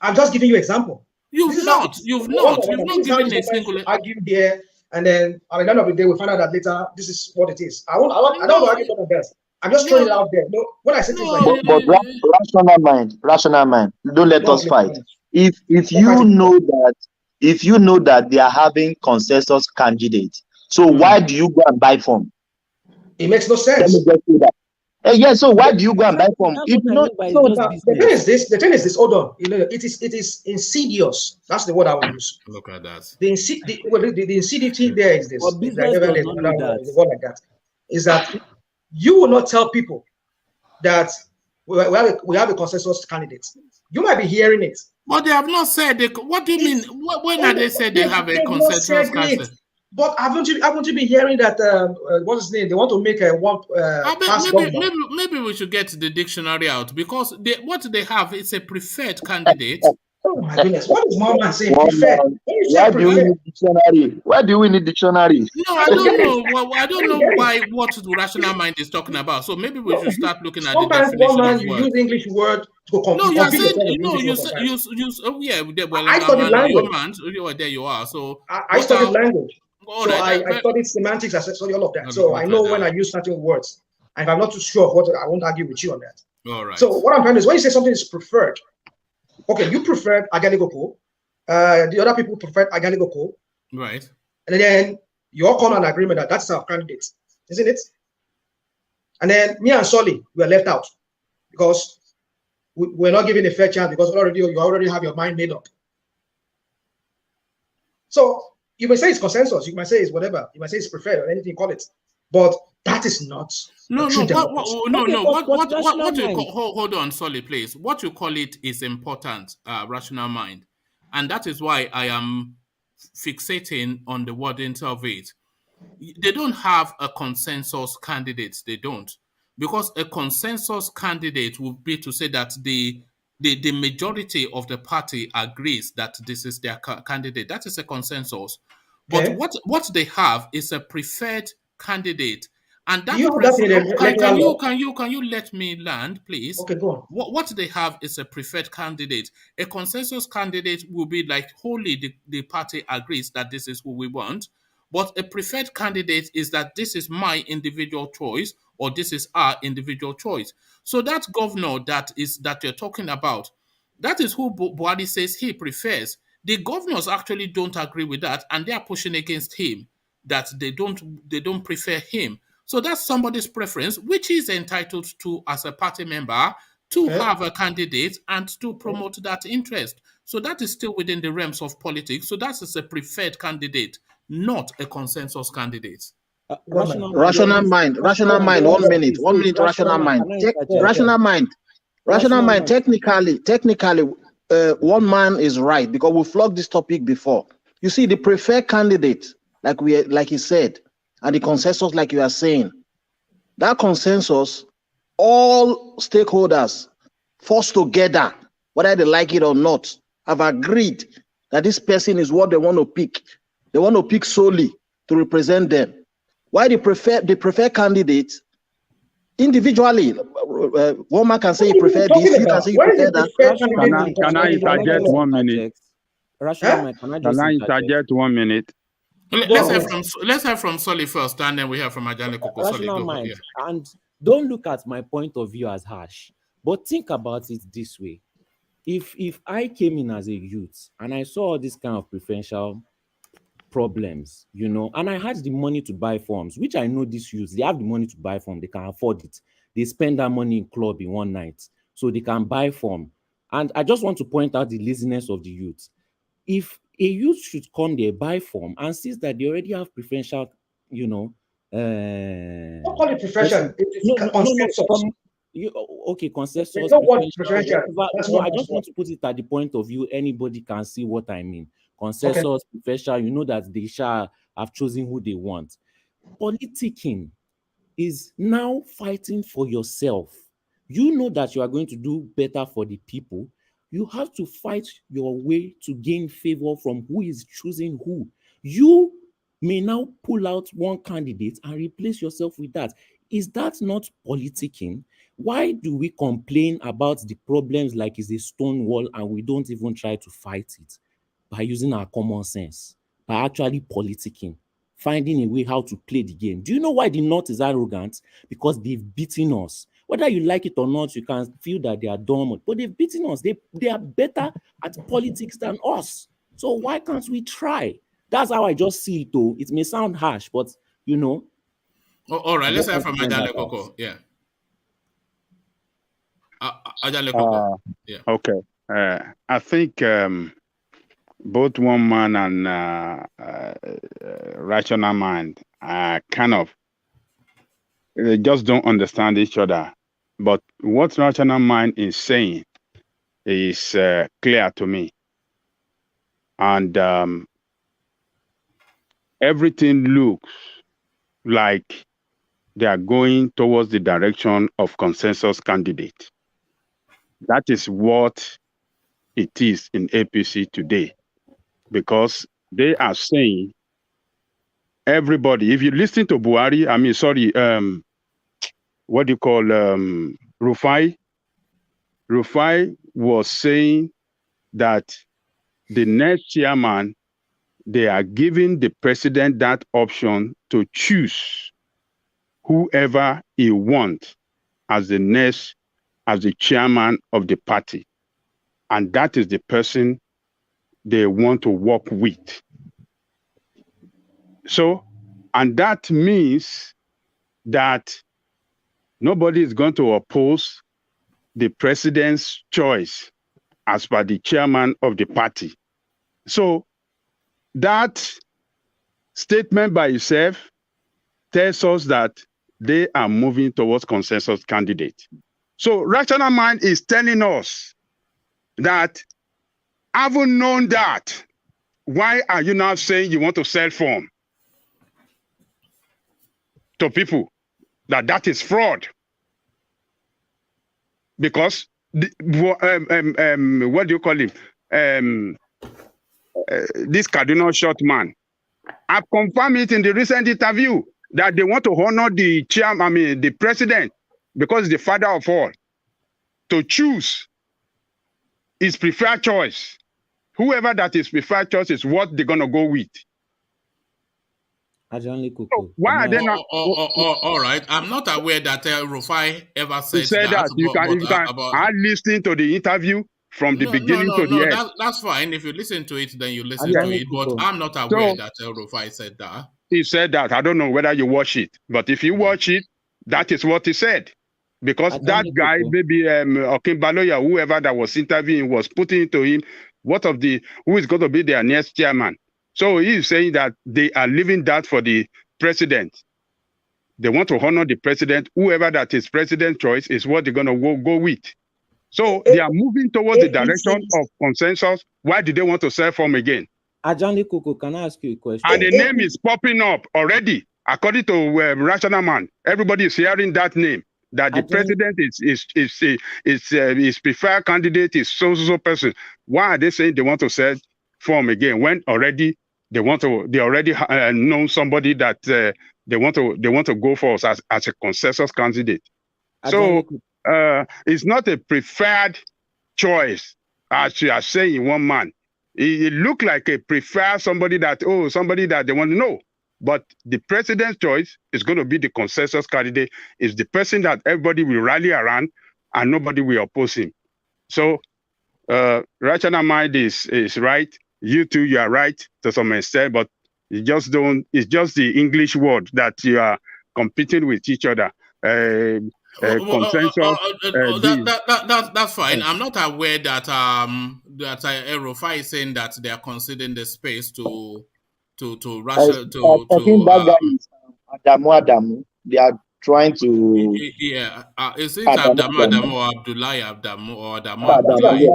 I'm just giving you example. You've not given a single. Argue there, and then at the end of the day, we find out that later this is what it is. I don't argue about that. I'm just throwing it out there. No, when I say things like that, but rational mind. Don't let us fight. If you know that they are having consensus candidates, so why do you go and buy form? It makes no sense. Let me just say that. Yeah, so why do you go and buy form? If not, the thing is this. Hold on, it is insidious. That's the word I will use. Look at that. The insidious there is this. The word like that is that you will not tell people that we have a consensus candidate. You might be hearing it, but they have not said. What do you mean? When have they said they have a consensus candidate? But haven't you been hearing that what's his name? They want to make a one maybe we should get the dictionary out, because what they have is a preferred candidate. Oh my goodness! What is Mama saying? Preferred? Why do we need dictionary? Why do we need dictionary? No, I don't know. Well, I don't know what the rational mind is talking about. So maybe we should start looking at the definition of you use English word to no, you're saying I studied language. There you are. So I studied language. So I studied semantics, I studied all of that. So I know when I use certain words. And if I'm not too sure of what, I won't argue with you on that. All right. So what I'm trying to is when you say something is preferred, okay, you preferred Agaligoko. The other people preferred Agaligoko. Right. And then you all come to an agreement that that's our candidate, isn't it? And then me and Solly were left out because we're not given a fair chance because you already have your mind made up. So you may say it's consensus, you might say it's whatever, you might say it's preferred or anything you call it, but that is not. Hold on, Solly, please. What you call it is important, rational mind, and that is why I am fixating on the wording of it. They don't have a consensus candidate. They don't, because a consensus candidate would be to say that the majority of the party agrees that this is their candidate. That is a consensus. But what they have is a preferred candidate, and that can you let me land, please? Okay, go on. What they have is a preferred candidate. A consensus candidate will be like wholly the party agrees that this is who we want. But a preferred candidate is that this is my individual choice or this is our individual choice. So that governor that you're talking about, that is who Buhari says he prefers. The governors actually don't agree with that, and they are pushing against him, that they don't prefer him. So that's somebody's preference, which is entitled to, as a party member, to have a candidate and to promote that interest. So that is still within the realms of politics. So that is a preferred candidate, not a consensus candidate. Rational mind. 1 minute. Rational mind. Technically, one man is right because we flogged this topic before. You see, the preferred candidate, like he said, and the consensus, like you are saying, that consensus, all stakeholders forced together, whether they like it or not, have agreed that this person is what they want to pick. They want to pick solely to represent them. Why the preferred candidate individually, one man can say he preferred this, you can say he preferred that. Can I interject 1 minute? Can I interject 1 minute? Let's have from Solly first, and then we have from Ajale Koko. Rational mind. And don't look at my point of view as harsh, but think about it this way. If I came in as a youth and I saw all this kind of preferential problems, and I had the money to buy forms, which I know these youths, they have the money to buy form, they can afford it. They spend that money in club in one night, so they can buy form. And I just want to point out the laziness of the youth. If a youth should come there, buy form, and sees that they already have preferential, you know, Don't call it preferential. It is consensus. Okay, consensus. There's no word preferential. No, I just want to put it at the point of view anybody can see what I mean. Consensus, preferential, you know that they shall have chosen who they want. Politicking is now fighting for yourself. You know that you are going to do better for the people. You have to fight your way to gain favor from who is choosing who. You may now pull out one candidate and replace yourself with that. Is that not politicking? Why do we complain about the problems like it's a stone wall and we don't even try to fight it by using our common sense, by actually politicking, finding a way how to play the game? Do you know why the North is arrogant? Because they've beaten us. Whether you like it or not, you can feel that they are dumb, but they've beaten us. They are better at politics than us. So why can't we try? That's how I just see it, though. It may sound harsh, but you know. Oh, all right, let's hear from Ajale Koko. Yeah. Ajale Koko. Yeah. Okay. I think both one man and rational mind are kind of, they just don't understand each other. But what rational mind is saying is clear to me. And everything looks like they are going towards the direction of consensus candidate. That is what it is in APC today, because they are saying everybody, if you listen to Buhari, what do you call Rufai? Rufai was saying that the next chairman, they are giving the president that option to choose whoever he wants as the chairman of the party. And that is the person they want to work with. So, and that means that nobody is going to oppose the president's choice as per the chairman of the party. So that statement by itself tells us that they are moving towards consensus candidate. So rational mind is telling us that, having known that, why are you now saying you want to sell form to people? That is fraud. Because what do you call him? This Cardinal short man, I've confirmed it in the recent interview that they want to honor the chairman, the president, because he's the father of all, to choose his preferred choice. Whoever that is preferred choice is what they're gonna go with. So why are they not? All right, I'm not aware that Rufai ever said that. You can I listened to the interview from the beginning to the end. That's fine. If you listen to it, then you listen to it. But I'm not aware that Rufai said that. He said that. I don't know whether you watch it, but if you watch it, that is what he said. Because that guy, maybe Okinbaloya, whoever that was interviewing, was putting it to him, who is going to be their next chairman. So he is saying that they are leaving that for the president. They want to honor the president. Whoever that is president choice is what they're going to go with. So they are moving towards the direction of consensus. Why do they want to sell form again? Ajani Koko, can I ask you a question? And the name is popping up already. According to Rational Man, everybody is hearing that name. That the president is preferred candidate is so person. Why are they saying they want to sell form again when already they already know somebody that they want to go for as a consensus candidate? So it's not a preferred choice, as you are saying, one man. It looked like a preferred somebody that they want to know. But the president's choice is going to be the consensus candidate, is the person that everybody will rally around and nobody will oppose him. So rational mind is right. You too, you are right to some extent, but it's just the English word that you are competing with each other. consensus. That's fine. I'm not aware that Erufai is saying that they are considering the space to Russia I think that guy is Adamu. They are trying to. Yeah, is it Adamu or Abdullahi Adamu or Adamu Abdullahi?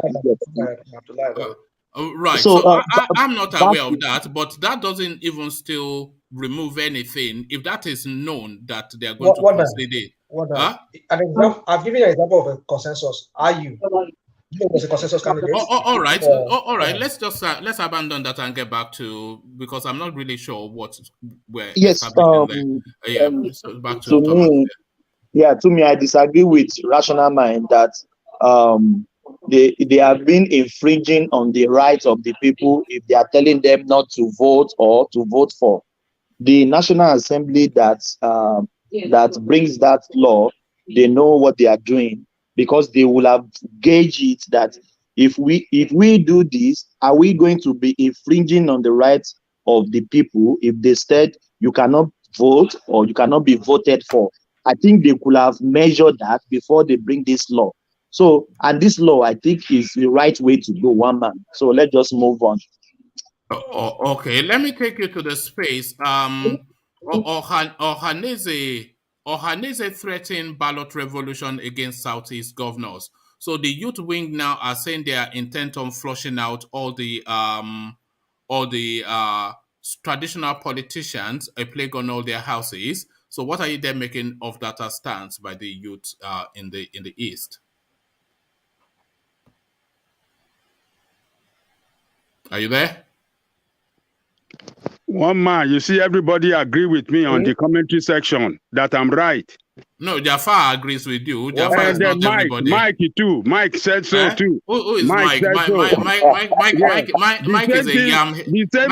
Right. So I'm not aware of that, but that doesn't even still remove anything if that is known that they are going to consider. Huh? I've given you an example of a consensus. Are you? Was a consensus candidate? All right. All right. Let's just let's abandon that and get back to, because I'm not really sure where. Yes. So back to Thomas. Me, yeah. To me, I disagree with rational mind that they have been infringing on the rights of the people if they are telling them not to vote or to vote for. The National Assembly that brings that law, they know what they are doing, because they will have gauged it that if we do this, are we going to be infringing on the rights of the people if they said you cannot vote or you cannot be voted for? I think they could have measured that before they bring this law. So, and this law, I think, is the right way to go, one man. So let's just move on. Okay, let me take you to the space. Ohaneze threatened ballot revolution against Southeast governors. So the youth wing now are saying they are intent on flushing out all the traditional politicians, a plague on all their houses. So what are you then making of that stance by the youth in the East? Are you there? One man, you see, everybody agree with me on the commentary section that I'm right. No, Jafar agrees with you. Jafar is not everybody. Mike too. Mike said so too. Who is Mike? Mike is a yam. The same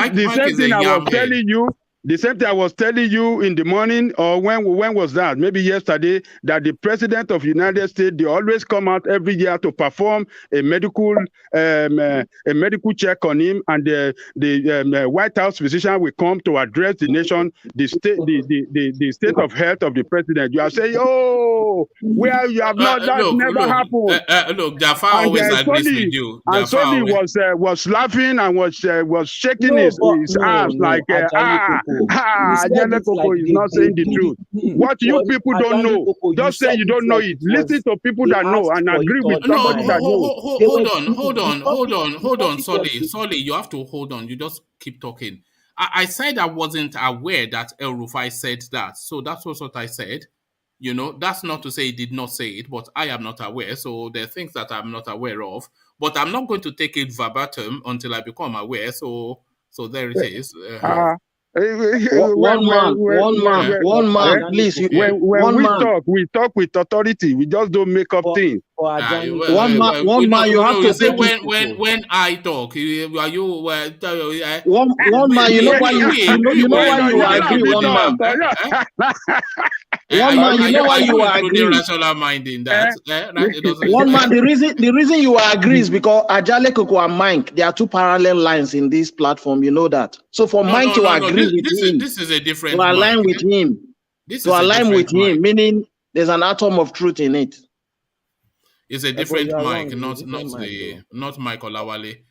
thing I was telling you. The same thing I was telling you in the morning, or when was that? Maybe yesterday, that the president of the United States, they always come out every year to perform a medical check on him, and the White House physician will come to address the nation, the state of health of the president. You are saying, oh, where you have not, that never happened. Look, Jafar always agrees with you. And Sony was laughing and was shaking his ass like Koko is not saying the truth. What you people don't know, just say you don't know it. Listen to people that know and agree with somebody that knows. Hold on, Solly, you have to hold on. You just keep talking. I said I wasn't aware that El Rufai said that, so that's what I said. You know, that's not to say he did not say it, but I am not aware. So there are things that I'm not aware of, but I'm not going to take it verbatim until I become aware. So there it is. One man, please. When we talk with authority. We just don't make up things. One man, you have to say when I talk, are you? One man, you know why you agree. One man. One man, you know why you agree. Rational mind in that. One man, the reason you agree is because Ajale Koko and Mike, there are two parallel lines in this platform. You know that. So for Mike to agree with him, this is a different. To align with him, meaning there's an atom of truth in it. It's a different Mike, not Mike Olawale.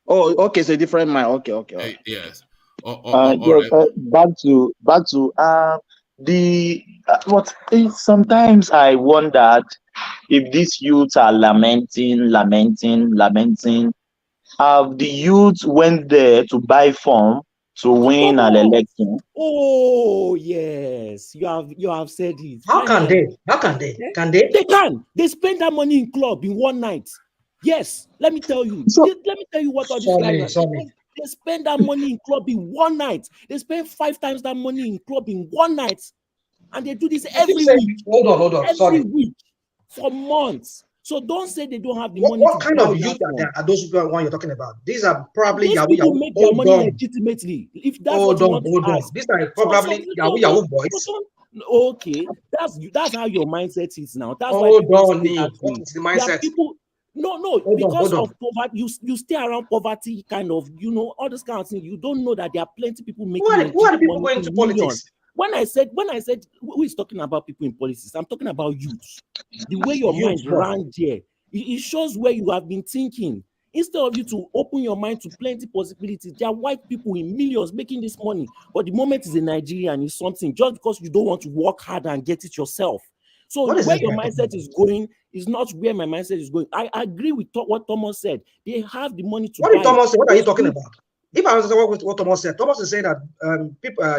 Oh, okay, it's a different Mike. Okay. Yes. Back to sometimes I wondered if these youths are lamenting. Have the youths went there to buy form to win an election? Oh yes, you have said it. How can they? Can they? They can. They spend that money in club in one night. Yes, let me tell you. Let me tell you what all these guys are. They spend that money in club in one night. They spend 5 times that money in club in one night. And they do this every week. Hold on. Every week for months. So don't say they don't have the money. What kind of youth are those people you're talking about? These are probably Yahoo make their money legitimately. If that's what you want to ask. These are probably Yahoo boys. Okay, that's how your mindset is now. That's why what is the mindset? No, because of poverty, you stay around poverty, kind of, all this kind of thing. You don't know that there are plenty of people making. Who are the people going to politics? When I said, who is talking about people in politics? I'm talking about youth. The way your mind ran there, it shows where you have been thinking. Instead of you to open your mind to plenty possibilities, there are white people in millions making this money. But the moment is a Nigerian is something, just because you don't want to work hard and get it yourself. So where your mindset is going is not where my mindset is going. I agree with what Thomas said. They have the money to buy. Thomas said? What are you talking about? If I was to work with what Thomas said, Thomas is saying that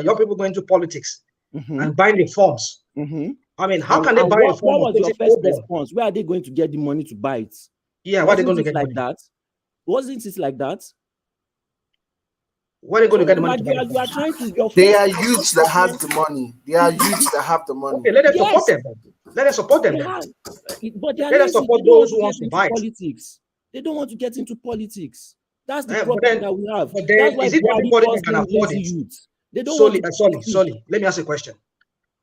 young people going into politics and buying the forms. I mean, how can they buy a form? What was your first response? Where are they going to get the money to buy it? Yeah, where are they going to get like that? Wasn't it like that? Where are they going to get the money? You are trying to. They are youths that have the money. They are youths that have the money. Okay, let them support them. Let them support them. But let them support those who want to buy politics. They don't want to get into politics. That's the problem that we have. But then, is it everybody that can afford it? Youth. They don't Sorry. Let me ask you a question.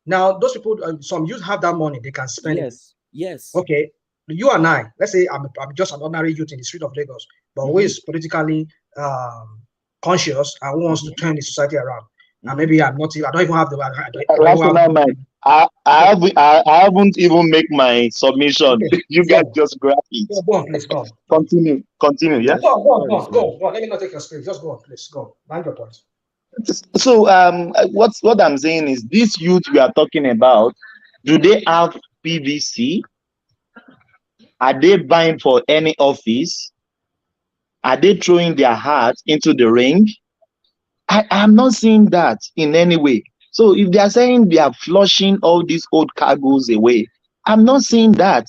Now, those people, some youth have that money, they can spend it. Yes. Okay. You and I, let's say I'm just an ordinary youth in the street of Lagos, but who is politically conscious and who wants to turn the society around. And maybe I don't even have the. I haven't even make my submission. Okay. You guys just grab it. Go on, please. Go on. Continue. Yeah. Go on. Let me not take your spirit. Just go on, please. Go. Mind your point. So what I'm saying is, this youth we are talking about, do they have PVC? Are they buying for any office? Are they throwing their heart into the ring? I'm not seeing that in any way. So if they are saying they are flushing all these old cargoes away, I'm not seeing that.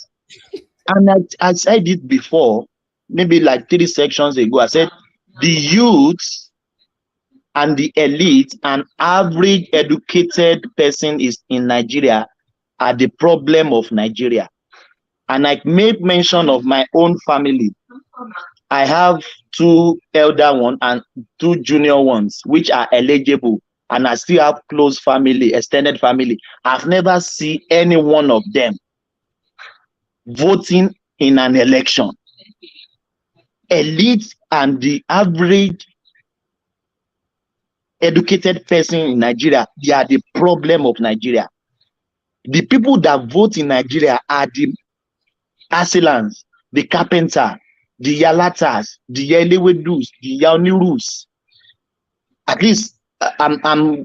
And I said it before, maybe like 3 sections ago. I said the youth and the elite and average educated person is in Nigeria are the problem of Nigeria. And I made mention of my own family. I have 2 elder ones and 2 junior ones, which are eligible. And I still have close family, extended family. I've never seen any one of them voting in an election. Elite and the average educated person in Nigeria, they are the problem of Nigeria. The people that vote in Nigeria are the Asilans, the carpenter, the Yalatas, the Yelewedus, the Yaunirus. At least I'm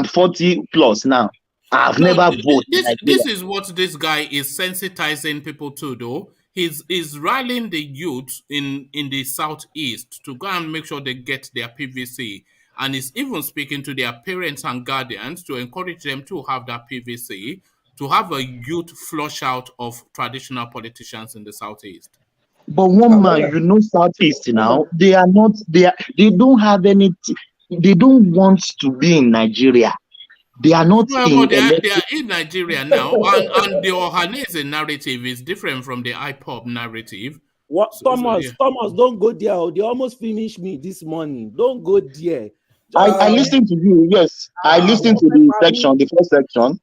40 plus now. I've never voted. This is what this guy is sensitizing people to, though. He's rallying the youth in the southeast to go and make sure they get their PVC. And he's even speaking to their parents and guardians to encourage them to have that PVC, to have a youth flush out of traditional politicians in the southeast. But one man, southeast now, they don't have anything. They don't want to be in Nigeria. They are not in. They are in Nigeria now, and the Ohanese narrative is different from the IPOB narrative. Thomas, don't go there. They almost finished me this morning. Don't go there. I listened to you. Yes, I listened to the first section.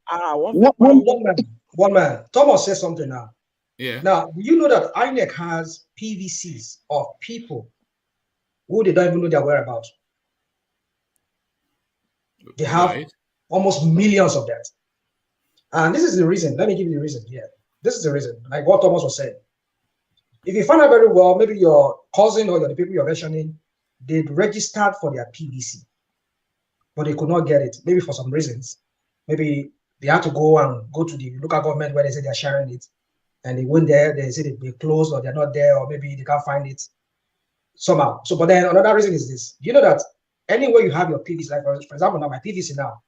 One man. Thomas says something now. Yeah. Now, do you know that INEC has PVCs of people who they don't even know their whereabouts? They have almost millions of that. And this is the reason. Let me give you the reason here. This is the reason, like what Thomas was saying. If you find out very well, maybe your cousin or the people you're mentioning, they registered for their PVC, but they could not get it. Maybe for some reasons. Maybe they had to go to the local government where they say they're sharing it. And they went there, they say they closed or they're not there, or maybe they can't find it somehow. So, but then another reason is this. You know that anywhere you have your PVC, like for example, now my PVC now,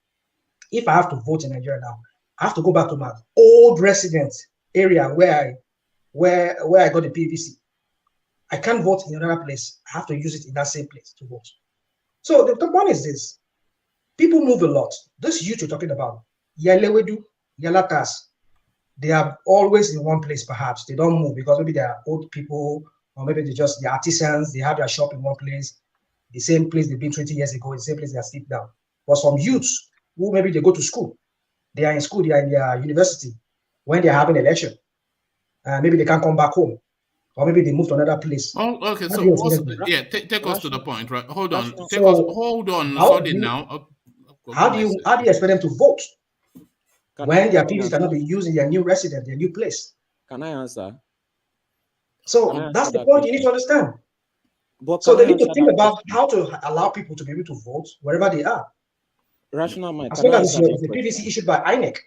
if I have to vote in Nigeria now, I have to go back to my old residence area where I got the PVC. I can't vote in another place. I have to use it in that same place to vote. So the point is this. People move a lot. This youth you're talking about, Yalewedu, Yalatas, they are always in one place, perhaps. They don't move because maybe they are old people, or maybe they're artisans, they have their shop in one place, the same place they've been 20 years ago, the same place they are still down. But some youths who maybe they go to school, they are in school, they are in their university, when they're having an election, maybe they can't come back home, or maybe they move to another place. Oh, okay. So take us to the point, right? Hold on. Sorry now. How do you expect them to vote when their PVC cannot be used in their new residence, their new place? Can I answer? So that's the point you need to understand. So they need to think about how to allow people to be able to vote wherever they are. Rational mind. As long as it's a PVC issued by INEC.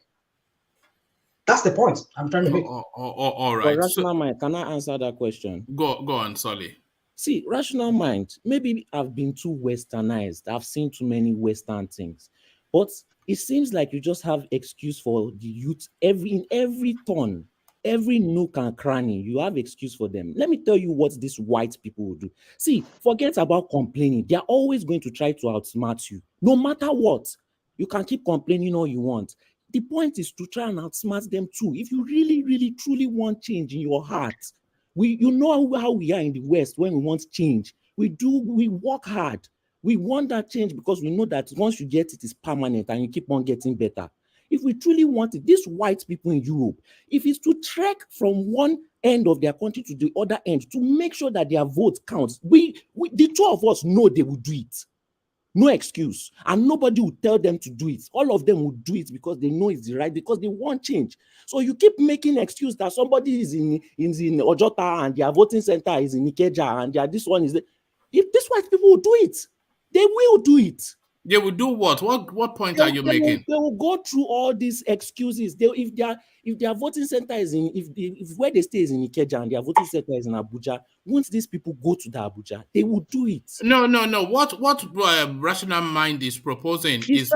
That's the point I'm trying to make. All right. But rational mind, can I answer that question? Go on, Solly. See, rational mind, maybe I've been too westernized. I've seen too many Western things. But it seems like you just have excuse for the youth in every turn, every nook and cranny. You have excuse for them. Let me tell you what these white people will do. See, forget about complaining. They're always going to try to outsmart you. No matter what, you can keep complaining all you want. The point is to try and outsmart them too. If you really, really, truly want change in your heart, you know how we are in the West when we want change. We work hard. We want that change because we know that once you get it, it's permanent and you keep on getting better. If we truly want it, these white people in Europe, if it's to trek from one end of their country to the other end to make sure that their vote counts, the two of us know they will do it. No excuse. And nobody will tell them to do it. All of them will do it because they know it's the right, because they want change. So you keep making excuse that somebody is in Ojota and their voting center is in Ikeja and this one is... If these white people will do it, they will do it. They will do what? What point are you making? They will go through all these excuses. If their voting center is if where they stay is in Ikeja and their voting center is in Abuja, once these people go to the Abuja, they will do it. No. What rational mind is proposing is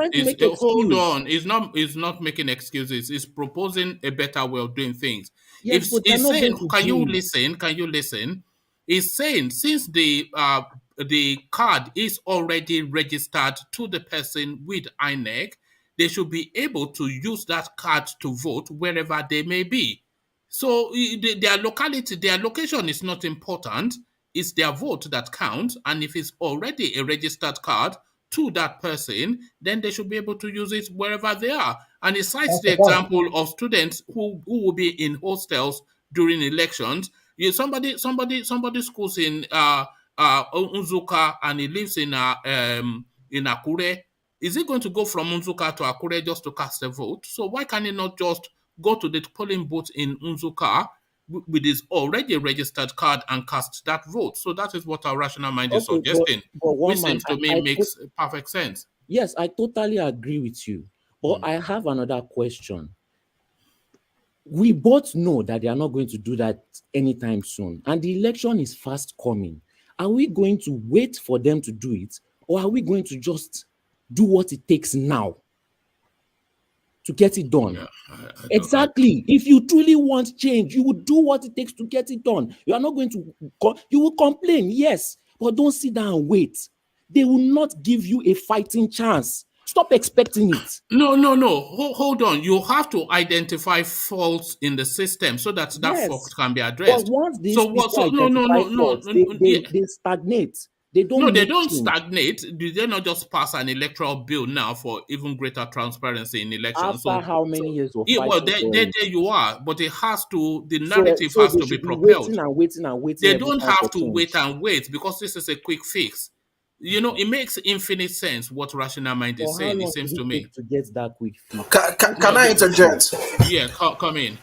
hold on. Is not making excuses. It's proposing a better way of doing things. Yes, but it's saying, can you listen? It's saying since the card is already registered to the person with INEC, they should be able to use that card to vote wherever they may be. So their location is not important. It's their vote that counts. And if it's already a registered card to that person, then they should be able to use it wherever they are. And it cites the example of students who will be in hostels during elections. Somebody schools in Unzuka and he lives in Akure. Is he going to go from Unzuka to Akure just to cast a vote? So why can he not just go to the polling booth in Unzuka with his already registered card and cast that vote? So that is what our rational mind is suggesting, which seems to me makes perfect sense. Yes, I totally agree with you. But I have another question. We both know that they are not going to do that anytime soon, and the election is fast coming. Are we going to wait for them to do it, or are we going to just do what it takes now to get it done? Exactly. If you truly want change, you will do what it takes to get it done. You are not going to... You will complain, yes, but don't sit down and wait. They will not give you a fighting chance. Stop expecting it. No. Hold on. You have to identify faults in the system so that fault can be addressed. But once these faults, they stagnate. They don't stagnate. Do they not just pass an electoral bill now for even greater transparency in elections? After how many years of fighting? Well, there you are. But it has to. The narrative has to be propelled. Waiting. They don't have to wait and wait because this is a quick fix. It makes infinite sense what rational mind is saying. It seems to me to get that quick fix. Can I interject? Yeah, come in.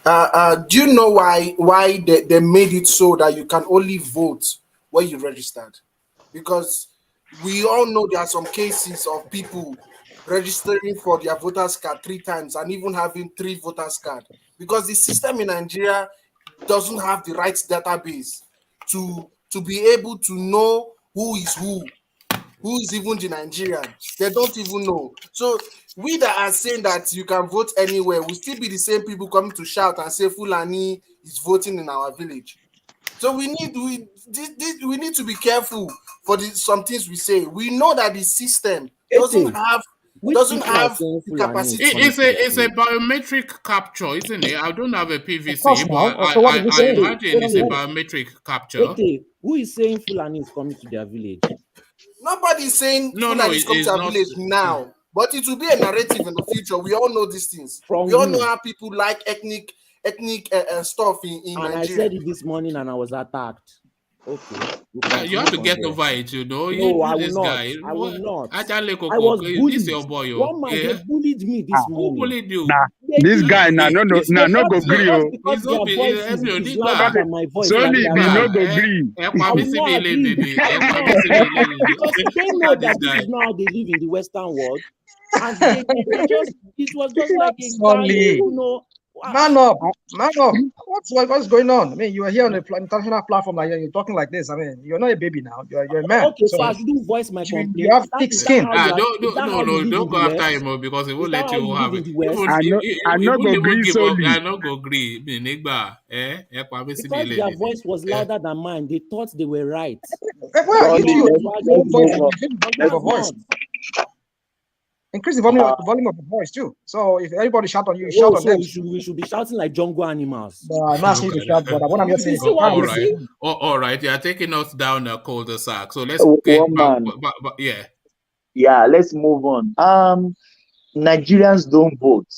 Do you know why they made it so that you can only vote when you registered? Because we all know there are some cases of people registering for their voters card 3 times and even having 3 voters card, because the system in Nigeria doesn't have the right database to be able to know who is even the Nigerian. They don't even know. So we that are saying that you can vote anywhere will still be the same people coming to shout and say Fulani is voting in our village. So we need to be careful for some things we say. We know that the system doesn't have the capacity. It's a biometric capture, isn't it? I don't have a PVC, but I imagine it's a biometric capture. Okay, who is saying Fulani is coming to their village? Nobody is saying Fulani is coming to our village now, but it will be a narrative in the future. We all know these things. We all know how people like ethnic stuff in Nigeria. And I said it this morning and I was attacked. Okay. You have to get over it, you know. No, I will This not. guy. I will not. Ajale I was Koko, bullied. this your boy, One man, they bullied me this Who morning. bullied you? Nah, this guy no go gree. Just because their voice is louder than my voice. Solely like be no go gree. I will not agree. Because they know that this is not how they live in the Western world. And they just, it was just like a guy, you know. Man up. What's going on? I mean, you are here on the international platform, like you're talking like this. I mean, you're not a baby now. You're a man. Okay, so I shouldn't voice my complaint. You have thick skin. Don't go after him because he won't let you have it. I not go gree solely. I not go gree. Because their voice was louder than mine, they thought they were right. Well, voice. Increase the volume of the voice too. So if everybody shout on you, shout on them. We should be shouting like jungle animals. I'm not asking you to shout, but what I'm just saying. All right. You are taking us down a cul-de-sac. So let's get back. Yeah, let's move on. Nigerians don't vote.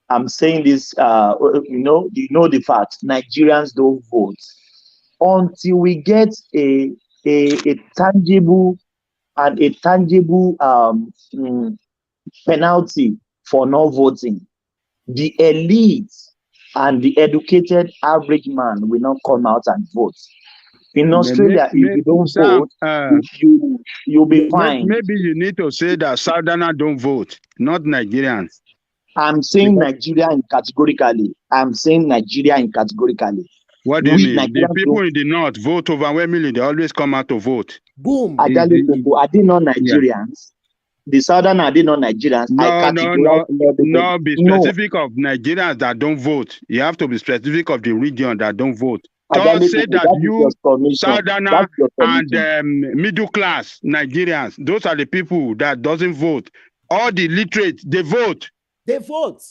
I'm saying this. You know the fact. Nigerians don't vote until we get a tangible penalty for not voting. The elite and the educated average man will not come out and vote. In Australia, if you don't vote, you'll be fine. Maybe you need to say that Southerners don't vote, not Nigerians. I'm saying Nigeria categorically. What do you mean? The people in the north vote overwhelmingly. They always come out to vote. Boom. Are they not Nigerians? Yeah. The Southern are they not Nigerians? No. Be specific of Nigerians that don't vote. You have to be specific of the region that don't vote. Don't say that you Southerner and middle class Nigerians, those are the people that doesn't vote. All the literate, they vote. They vote.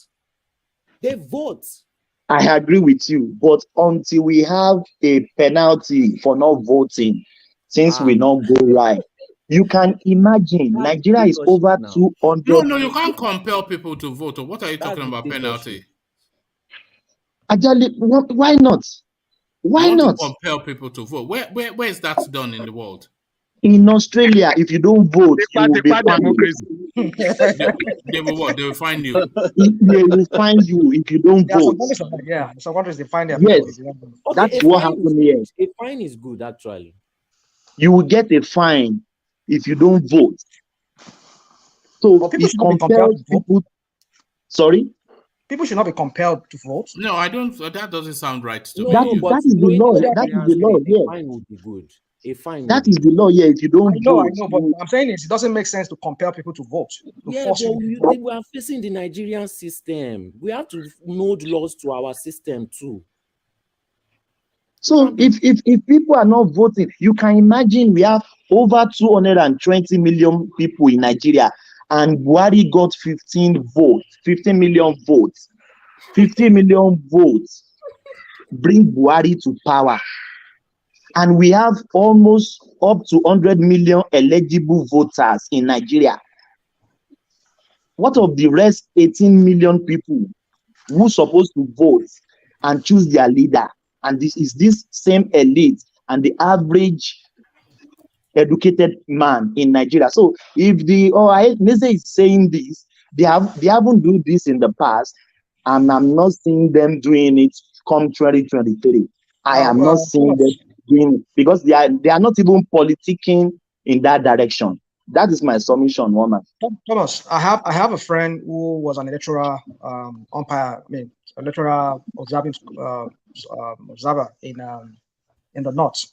I agree with you, but until we have a penalty for not voting, since we not go right, you can imagine Nigeria is over 200. No, you can't compel people to vote. What are you talking about penalty? Ajali, why not? Why not compel people to vote? Where is that done in the world? In Australia, if you don't vote, you will be fined. They will what? They will find you. They will find you if you don't vote. Some countries they find their yes, that's what happened here. A fine is good, actually. You will get a fine if you don't vote. So it's compelled people. Sorry. People should not be compelled to vote. No, I don't. That doesn't sound right to me. That is the law. That is the law. Yeah. A fine would be good. That is the law. Yeah. If you don't vote, I know, but I'm saying is it doesn't make sense to compel people to vote. We are facing the Nigerian system. We have to mold laws to our system too. So if people are not voting, you can imagine we have over 220 million people in Nigeria, and Buhari got 15 million votes. 50 million votes bring Buhari to power. And we have almost up to 100 million eligible voters in Nigeria. What of the rest 18 million people who are supposed to vote and choose their leader? And this is this same elite and the average educated man in Nigeria. So if the Neze is saying this, they haven't done this in the past, and I'm not seeing them doing it come 2023. I am not seeing them doing it because they are not even politicking in that direction. That is my submission, woman. Thomas, I have a friend who was an electoral umpire, electoral observer in the north.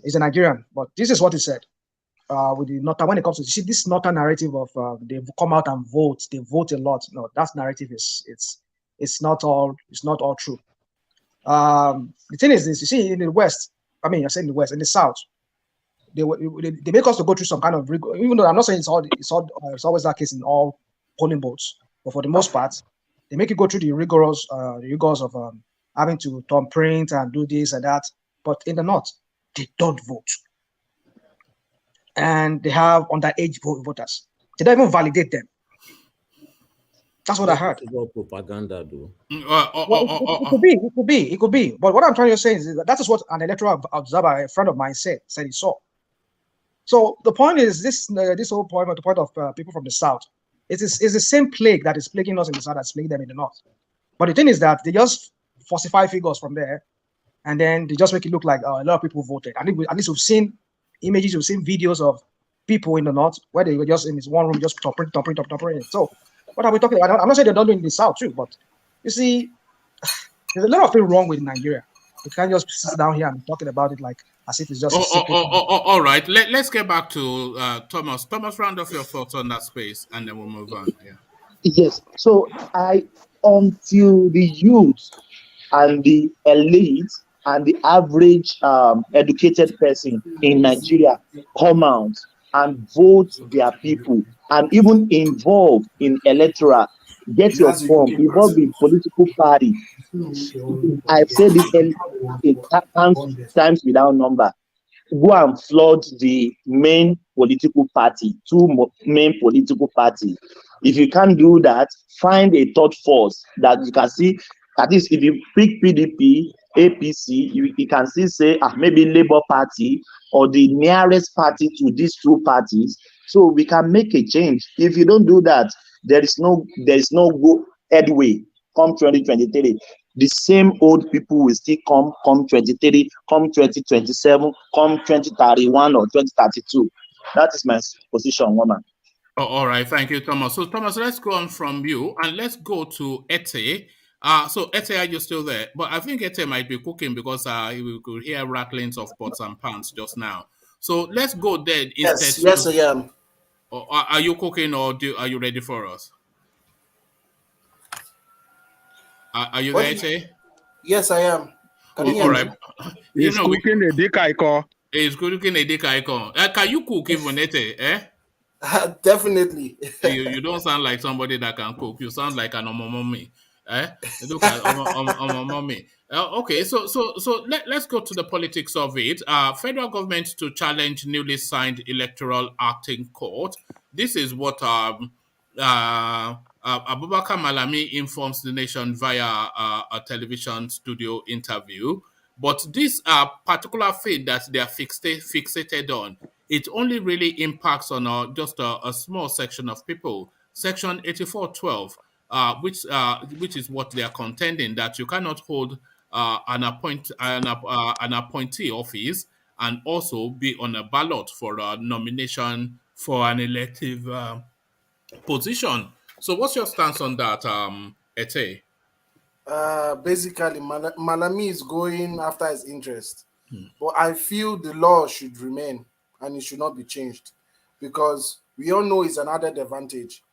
He's a Nigerian, but this is what he said. With the north, when it comes to this northern narrative of they come out and vote, they vote a lot. No, that narrative it's not all true. The thing is this: you see, in the West, I say in the West, in the South, they make us to go through some kind of rigor. Even though I'm not saying it's always that case in all polling booths, but for the most part, they make you go through the rigors of having to thumbprint and do this and that. But in the North, they don't vote, and they have underage voters. They don't even validate them. That's what I heard. It's all propaganda, though. It could be. But what I'm trying to say is that is what an electoral observer, a friend of mine, said he saw. So the point is this whole point, the point of people from the south, it's the same plague that is plaguing us in the south that's plaguing them in the north. But the thing is that they just falsify figures from there, and then they just make it look like a lot of people voted. I think at least we've seen images, we've seen videos of people in the north where they were just in this one room, just topping. So what are we talking about? I'm not saying they're not doing it in the south too, but you see, there's a lot of things wrong with Nigeria. You can't just sit down here and talking about it like as if it's just. All right. Let's get back to Thomas. Thomas, round off your thoughts on that space, and then we'll move on. Yeah. Yes. So until the youth and the elite and the average educated person in Nigeria come out and vote their people and even involve in electoral, get your form, involve in political party. I've said this times without number. Go and flood the main political party, two main political parties. If you can't do that, find a third force that you can see. At least if you pick PDP, APC, you can still say maybe Labour Party or the nearest party to these two parties, so we can make a change. If you don't do that, there is no headway. Come 2023, the same old people will still come 2030, come 2027, come 2031 or 2032. That is my position, woman. All right, thank you, Thomas. So, Thomas, let's go on from you and let's go to Ete. So, Ete, are you still there? But I think Ete might be cooking because we could hear rattlings of pots and pans just now. So, let's go there instead. Yes, I am. Are you cooking or are you ready for us? Are you there, Ete? Yes, I am. All right. He's cooking a dick icon. He's cooking a dick icon. Can you cook even, Ete? Definitely. You don't sound like somebody that can cook. You sound like an mommy. Look at mommy. Okay, so let's go to the politics of it. Federal government to challenge newly signed electoral acting court. This is what Abubakar Malami informs the nation via a television studio interview. But this particular thing that they are fixated on, it only really impacts on just a small section of people. Section 8412, which is what they are contending, that you cannot hold an appointee office and also be on a ballot for a nomination for an elective position. So, what's your stance on that, Ete? Basically, Malami is going after his interest. But I feel the law should remain and it should not be changed because we all know it's an added advantage.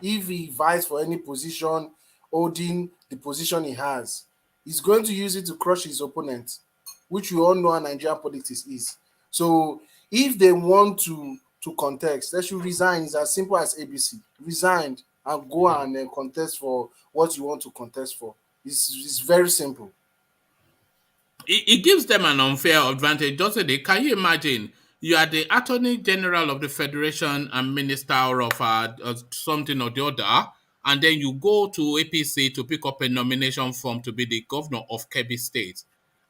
If he vies for any position, holding the position he has, he's going to use it to crush his opponent, which we all know how Nigerian politics is. So if they want to contest, they should resign. It's as simple as ABC. Resign and go and contest for what you want to contest for. It's very simple. It gives them an unfair advantage, doesn't it? Can you imagine? You are the Attorney General of the Federation and Minister of something or the other, and then you go to APC to pick up a nomination form to be the governor of Kebbi State,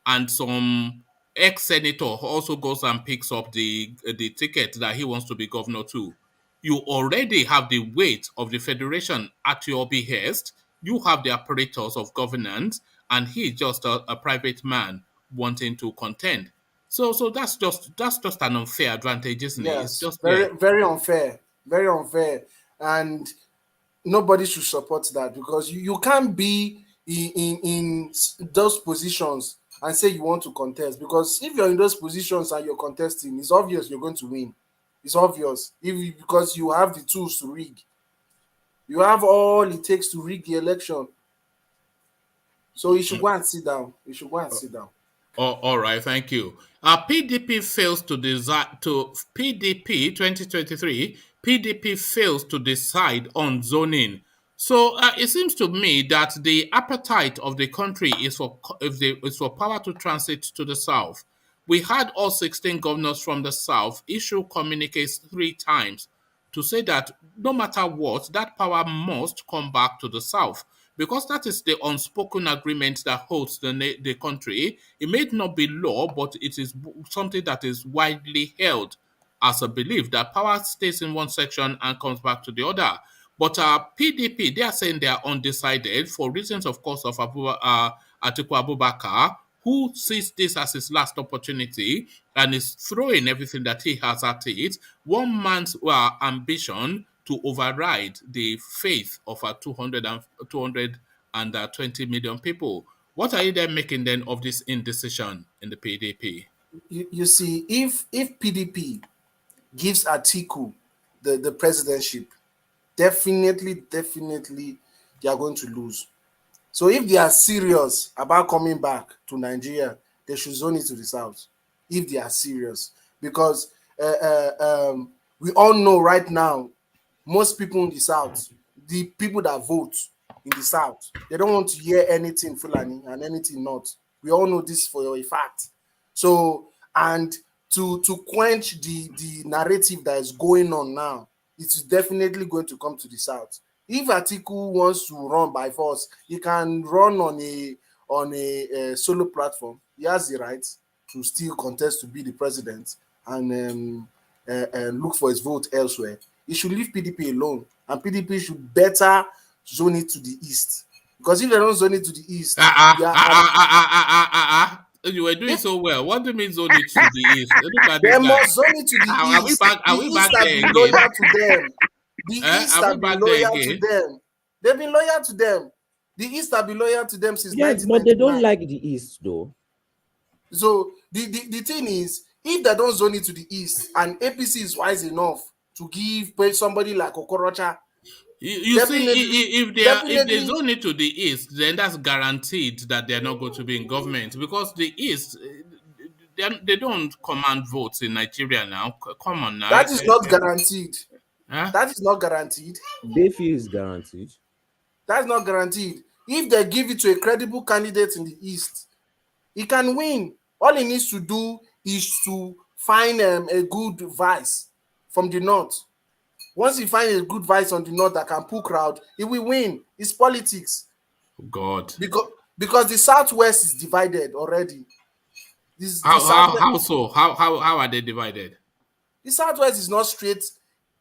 and some ex-senator also goes and picks up the ticket that he wants to be governor too. You already have the weight of the Federation at your behest. You have the apparatus of governance, and he's just a private man wanting to contend. So that's just an unfair advantage, isn't it? Yes, It's just very unfair, and nobody should support that because you can't be in those positions and say you want to contest, because if you're in those positions and you're contesting, it's obvious you're going to win. It's obvious because you have the tools to rig. You have all it takes to rig the election. So you should go and sit down. All right, thank you. PDP fails to PDP 2023. PDP fails to decide on zoning. So it seems to me that the appetite of the country is for power to transit to the south. We had all 16 governors from the south issue communiques 3 times to say that no matter what, that power must come back to the South, because that is the unspoken agreement that holds the country. It may not be law, but it is something that is widely held as a belief that power stays in one section and comes back to the other. But PDP, they are saying they are undecided for reasons, of course, of Atiku Abubakar, who sees this as his last opportunity and is throwing everything that he has at it. One man's ambition to override the faith of 220 million people. What are you then making then of this indecision in the PDP? You see, if PDP gives Atiku the presidency, definitely they are going to lose. So if they are serious about coming back to Nigeria, they should zone it to the South. If they are serious, because we all know right now, most people in the South, the people that vote in the South, they don't want to hear anything Fulani and anything not. We all know this for a fact. So, and to quench the narrative that is going on now, it's definitely going to come to the South. If Atiku wants to run by force, he can run on a solo platform. He has the right to still contest to be the president and look for his vote elsewhere. He should leave PDP alone, and PDP should better zone it to the east. Because if they don't zone it to the east, you were doing so well. What do you mean zone it to the east? Look at they must zone it to the east. Are we back there again? Loyal to them. The East have been loyal to them. They've been loyal to them. The East have been loyal to them since 1999. But they don't like the East, though. So the thing is, if they don't zone it to the East, and APC is wise enough to give somebody like Okorocha, you see, if they zone it to the East, then that's guaranteed that they're not going to be in government, because the East, they don't command votes in Nigeria now. Come on now. That is not guaranteed. Huh? That is not guaranteed. They feel it's guaranteed. That's not guaranteed. If they give it to a credible candidate in the East, he can win. All he needs to do is to find a good vice from the North. Once he finds a good vice on the North that can pull crowd, he will win. It's politics. God. Because the Southwest is divided already. How so? How are they divided? The Southwest is not straight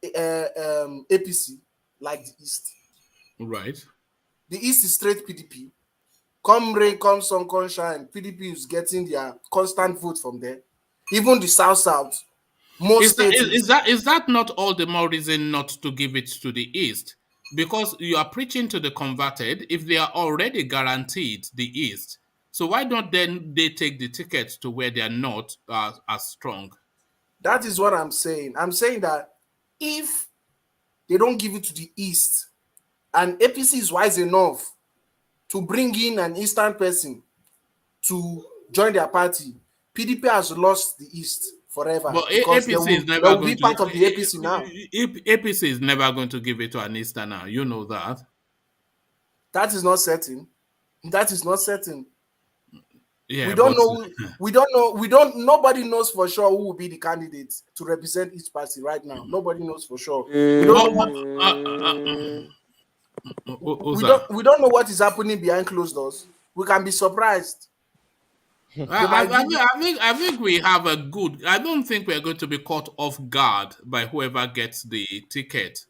APC like the East. Right. The East is straight PDP. Come rain, come sun, come shine. PDP is getting their constant vote from there. Even the South. Is that not all the more reason not to give it to the East? Because you are preaching to the converted if they are already guaranteed the East. So why don't then they take the tickets to where they are not as strong? That is what I'm saying. I'm saying that if they don't give it to the East, and APC is wise enough to bring in an Eastern person to join their party, PDP has lost the East forever. But APC is never going to be part of the APC now. APC is never going to give it to an Eastern now. You know that. That is not certain. That is not certain. Yeah, we don't know. Nobody knows for sure who will be the candidate to represent each party right now. Nobody knows for sure. We don't know what is happening behind closed doors. We can be surprised. I think we have a good. I don't think we're going to be caught off guard by whoever gets the ticket.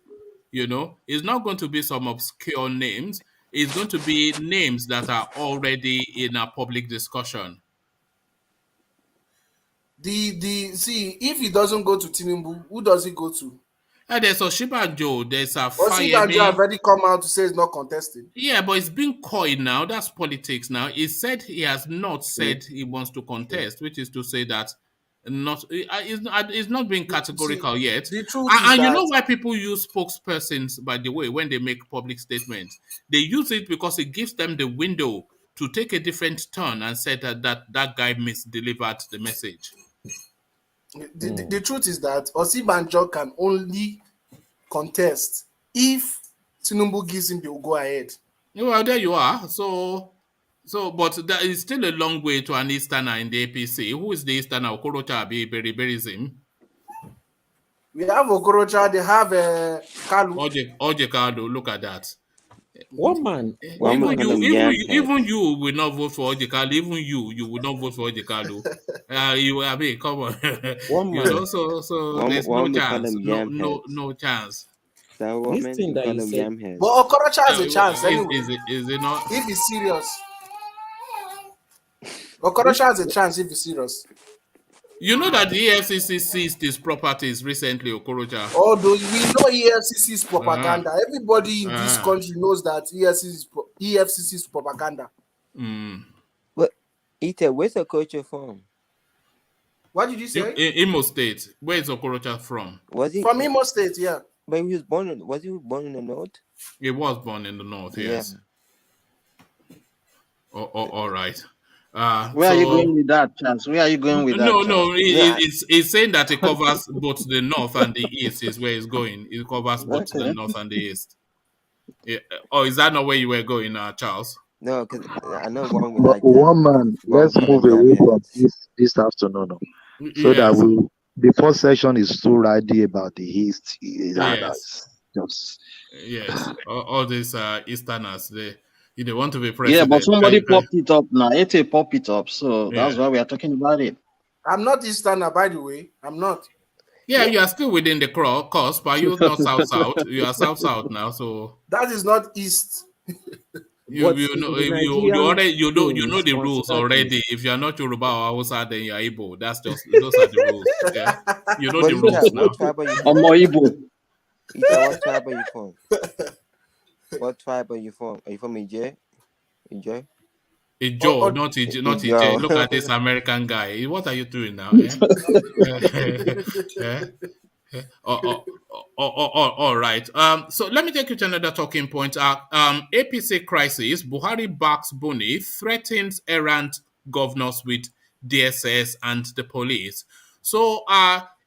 You know, it's not going to be some obscure names. It's going to be names that are already in a public discussion. See, if he doesn't go to Tinubu, who does he go to? There's Oshibanjo, there's a Oshibanjo have already come out to say it's not contested. Yeah, but it's been coy now. That's politics now. He said he has not said he wants to contest, which is to say that it's not being categorical yet. The truth and you know why people use spokespersons, by the way, when they make public statements? They use it because it gives them the window to take a different turn and say that guy misdelivered the message. The truth is that Oshibanjo can only contest if Tinubu gives him the go ahead. Well, there you are. But there is still a long way to an Easterner in the APC. Who is the Easterner? Okorocha Abi Beriberisim? We have Okorocha, they have Kalu. Ojekado, look at that. One man. Even you will not vote for Ojekado. Even you will not vote for Ojekado. I mean, come on. One man. You know, so there's no chance. No chance. This thing that you said. But Okorocha has a chance anyway. Is it not? If he's serious. Okorocha has a chance if he's serious. You know that the EFCC seized his properties recently, Okorocha. Although we know EFCC's propaganda. Everybody in this country knows that EFCC's propaganda. But Ita, where's Okorocha from? What did you say? Imo State. Where is Okorocha from? Was he from Imo State? Yeah. But he was born in the north? He was born in the north. Yes. All right. Where are you going with that, Chance? Where are you going with that? No. It's saying that it covers both the north and the east is where it's going. It covers both the north and the east. Yeah. Oh, is that not where you were going, Charles? No, because I know one man. Let's move away from this afternoon, so that the first section is too rowdy about the east. Yes. All these Easterners, they want to be president. Yeah, but somebody popped it up now. Ete pop it up, so that's why we are talking about it. I'm not Easterner, by the way. I'm not. Yeah, you are still within the course, but you're not south. You are south now, so that is not east. You know the rules already. If you are not Yoruba or Hausa, then you are Igbo. Those are the rules. Yeah. You know the rules now. I'm more Igbo. What tribe are you from? What tribe are you from? Are you from Ije? Ije? Ijo, not Ije. Look at this American guy. What are you doing now? All right. So let me take you to another talking point. APC crisis. Buhari backs Buni, threatens errant governors with DSS and the police. So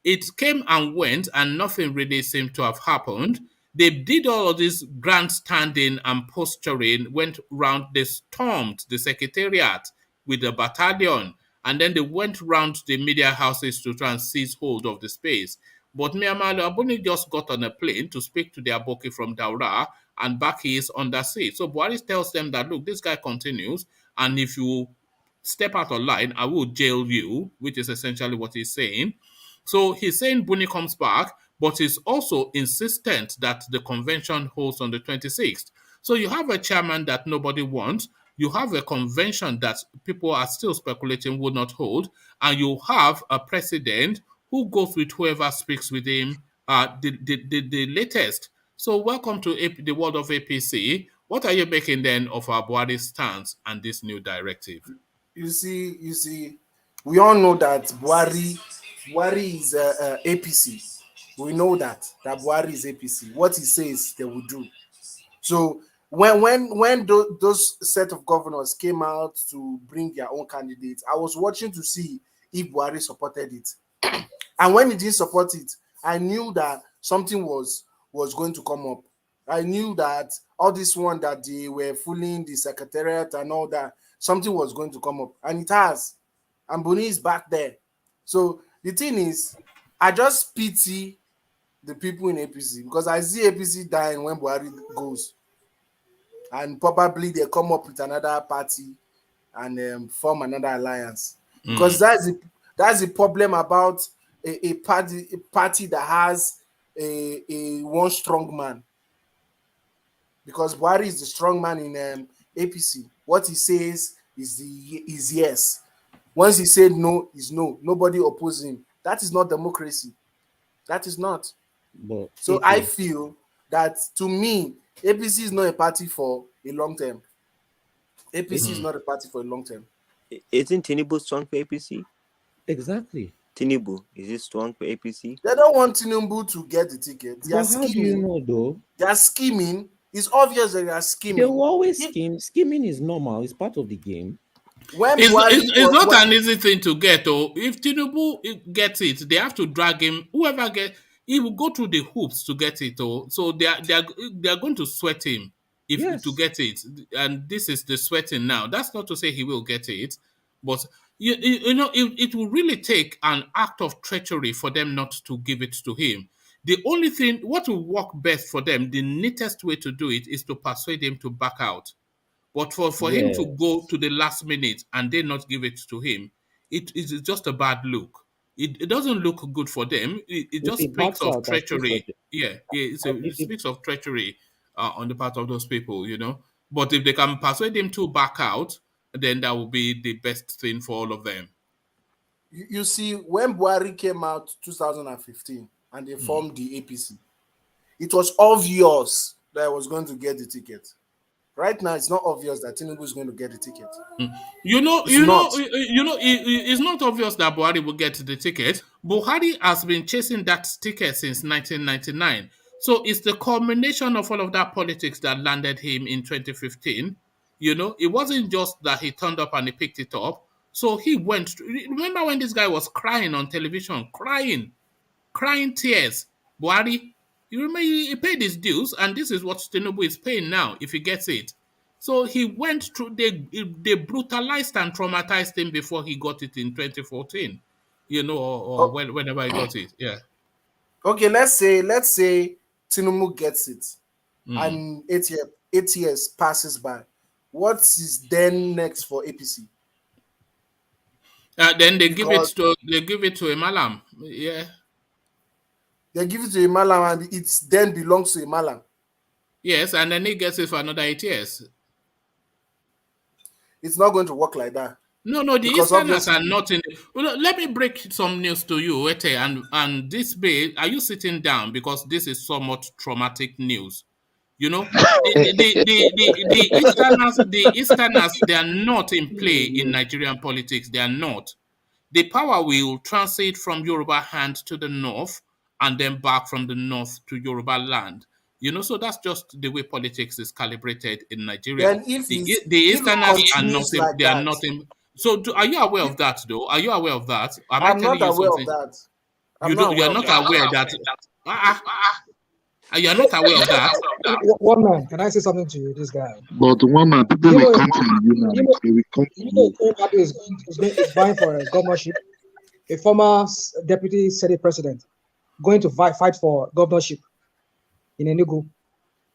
it came and went, and nothing really seemed to have happened. They did all of this grandstanding and posturing, went round, they stormed the secretariat with a battalion, and then they went round the media houses to try and seize hold of the space. But Miyamalo Abuni just got on a plane to speak to the Aboki from Daura, and back he is under siege. So Buhari tells them that, look, this guy continues, and if you step out of line, I will jail you, which is essentially what he's saying. So he's saying Buni comes back, but he's also insistent that the convention holds on the 26th. So you have a chairman that nobody wants, you have a convention that people are still speculating would not hold, and you have a president who goes with whoever speaks with him, the latest. So welcome to the world of APC. What are you making then of our Buhari's stance and this new directive? You see, we all know that Buhari is APC. We know that Buhari is APC. What he says, they will do. So when those set of governors came out to bring their own candidates, I was watching to see if Buhari supported it. And when he didn't support it, I knew that something was going to come up. I knew that all this one that they were fooling the secretariat and all that, something was going to come up. And it has. And Buni is back there. So the thing is, I just pity the people in APC because I see APC dying when Buhari goes. And probably they come up with another party and form another alliance. Because that's the problem about a party that has a one strong man. Because Buhari is the strong man in APC. What he says is yes. Once he said no, is no. Nobody opposes him. That is not democracy. That is not. But so I feel that, to me, APC is not a party for a long term. APC is not a party for a long term. Isn't Tinubu strong for APC? Exactly. Tinubu, is it strong for APC? They don't want Tinubu to get the ticket. They are scheming. How do you know, though? They are scheming. It's obvious that they are scheming. They will always scheme. Scheming is normal. It's part of the game. It's not an easy thing to get. Or if Tinubu gets it, they have to drag him. Whoever gets, he will go through the hoops to get it. So they are going to sweat him to get it. And this is the sweating now. That's not to say he will get it, But you know, it will really take an act of treachery for them not to give it to him. The only thing, what will work best for them, the neatest way to do it is to persuade him to back out. But for him to go Yes. to the last minute and they not give it to him, it is just a bad look. It doesn't look good for them. It If just he speaks backs of out, as Chris said, treachery. Yeah, it if he speaks of treachery on the part of those people, you know. But if they can persuade him to back out, then that will be the best thing for all of them. You see, when Buhari came out 2015 and they formed the APC, it was obvious that I was going to get the ticket. Right now, it's not obvious that Tinubu is going to get the ticket. It's not obvious that Buhari will get the ticket. Buhari has been chasing that ticket since 1999. So it's the culmination of all of that politics that landed him in 2015. You know, it wasn't just that he turned up and he picked it up. So he went. Remember when this guy was crying on television, crying tears. Buhari, you remember he paid his dues, and this is what Tinubu is paying now if he gets it. So he went through, they brutalized and traumatized him before he got it in 2014, you know, or whenever he got it. Yeah. Okay, let's say Tinubu gets it, and 8 years passes by. What is then next for APC? Then they give it to Imalam. Yeah. They give it to Imalam, and it then belongs to Imalam. Yes, and then he gets it for another 8 years. It's not going to work like that. No, the Easterners are not in. Well, let me break some news to you, Ete, and this bay. Are you sitting down because this is somewhat traumatic news? You know, the Easterners, they are not in play in Nigerian politics. They are not. The power will transit from Yoruba hand to the north and then back from the north to Yoruba land. You know, so that's just the way politics is calibrated in Nigeria. Then if the Easterners are not in, like they are not in. So are you aware of that, though? Are you aware of that? I'm not aware of that. You are not aware that. You are not aware of that. One man, can I say something to you? This guy. But one man, people will come from you now. They will come from you. Errant is vying for a governorship. A former deputy senate president going to fight for governorship in Enugu.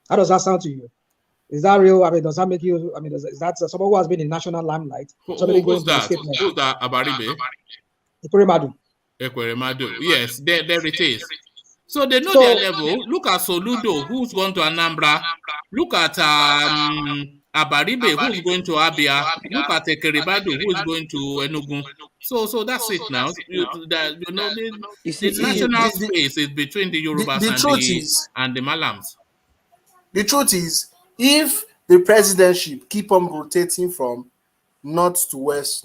How does that sound to you? Is that real? I mean, does that make you? I mean, is that someone who has been in national limelight? Who's that? Who's that? Abaribe? Ekweremadu. Yes, there it is. So they know their level. Look at Soludo, who's going to Anambra. Look at Abaribe, who's going to Abia. Look at Ekeribadu, who's going to Enugu. So that's it now. The national space is between the Yorubas and the Malams. The truth is, if the presidency keep on rotating from north to west,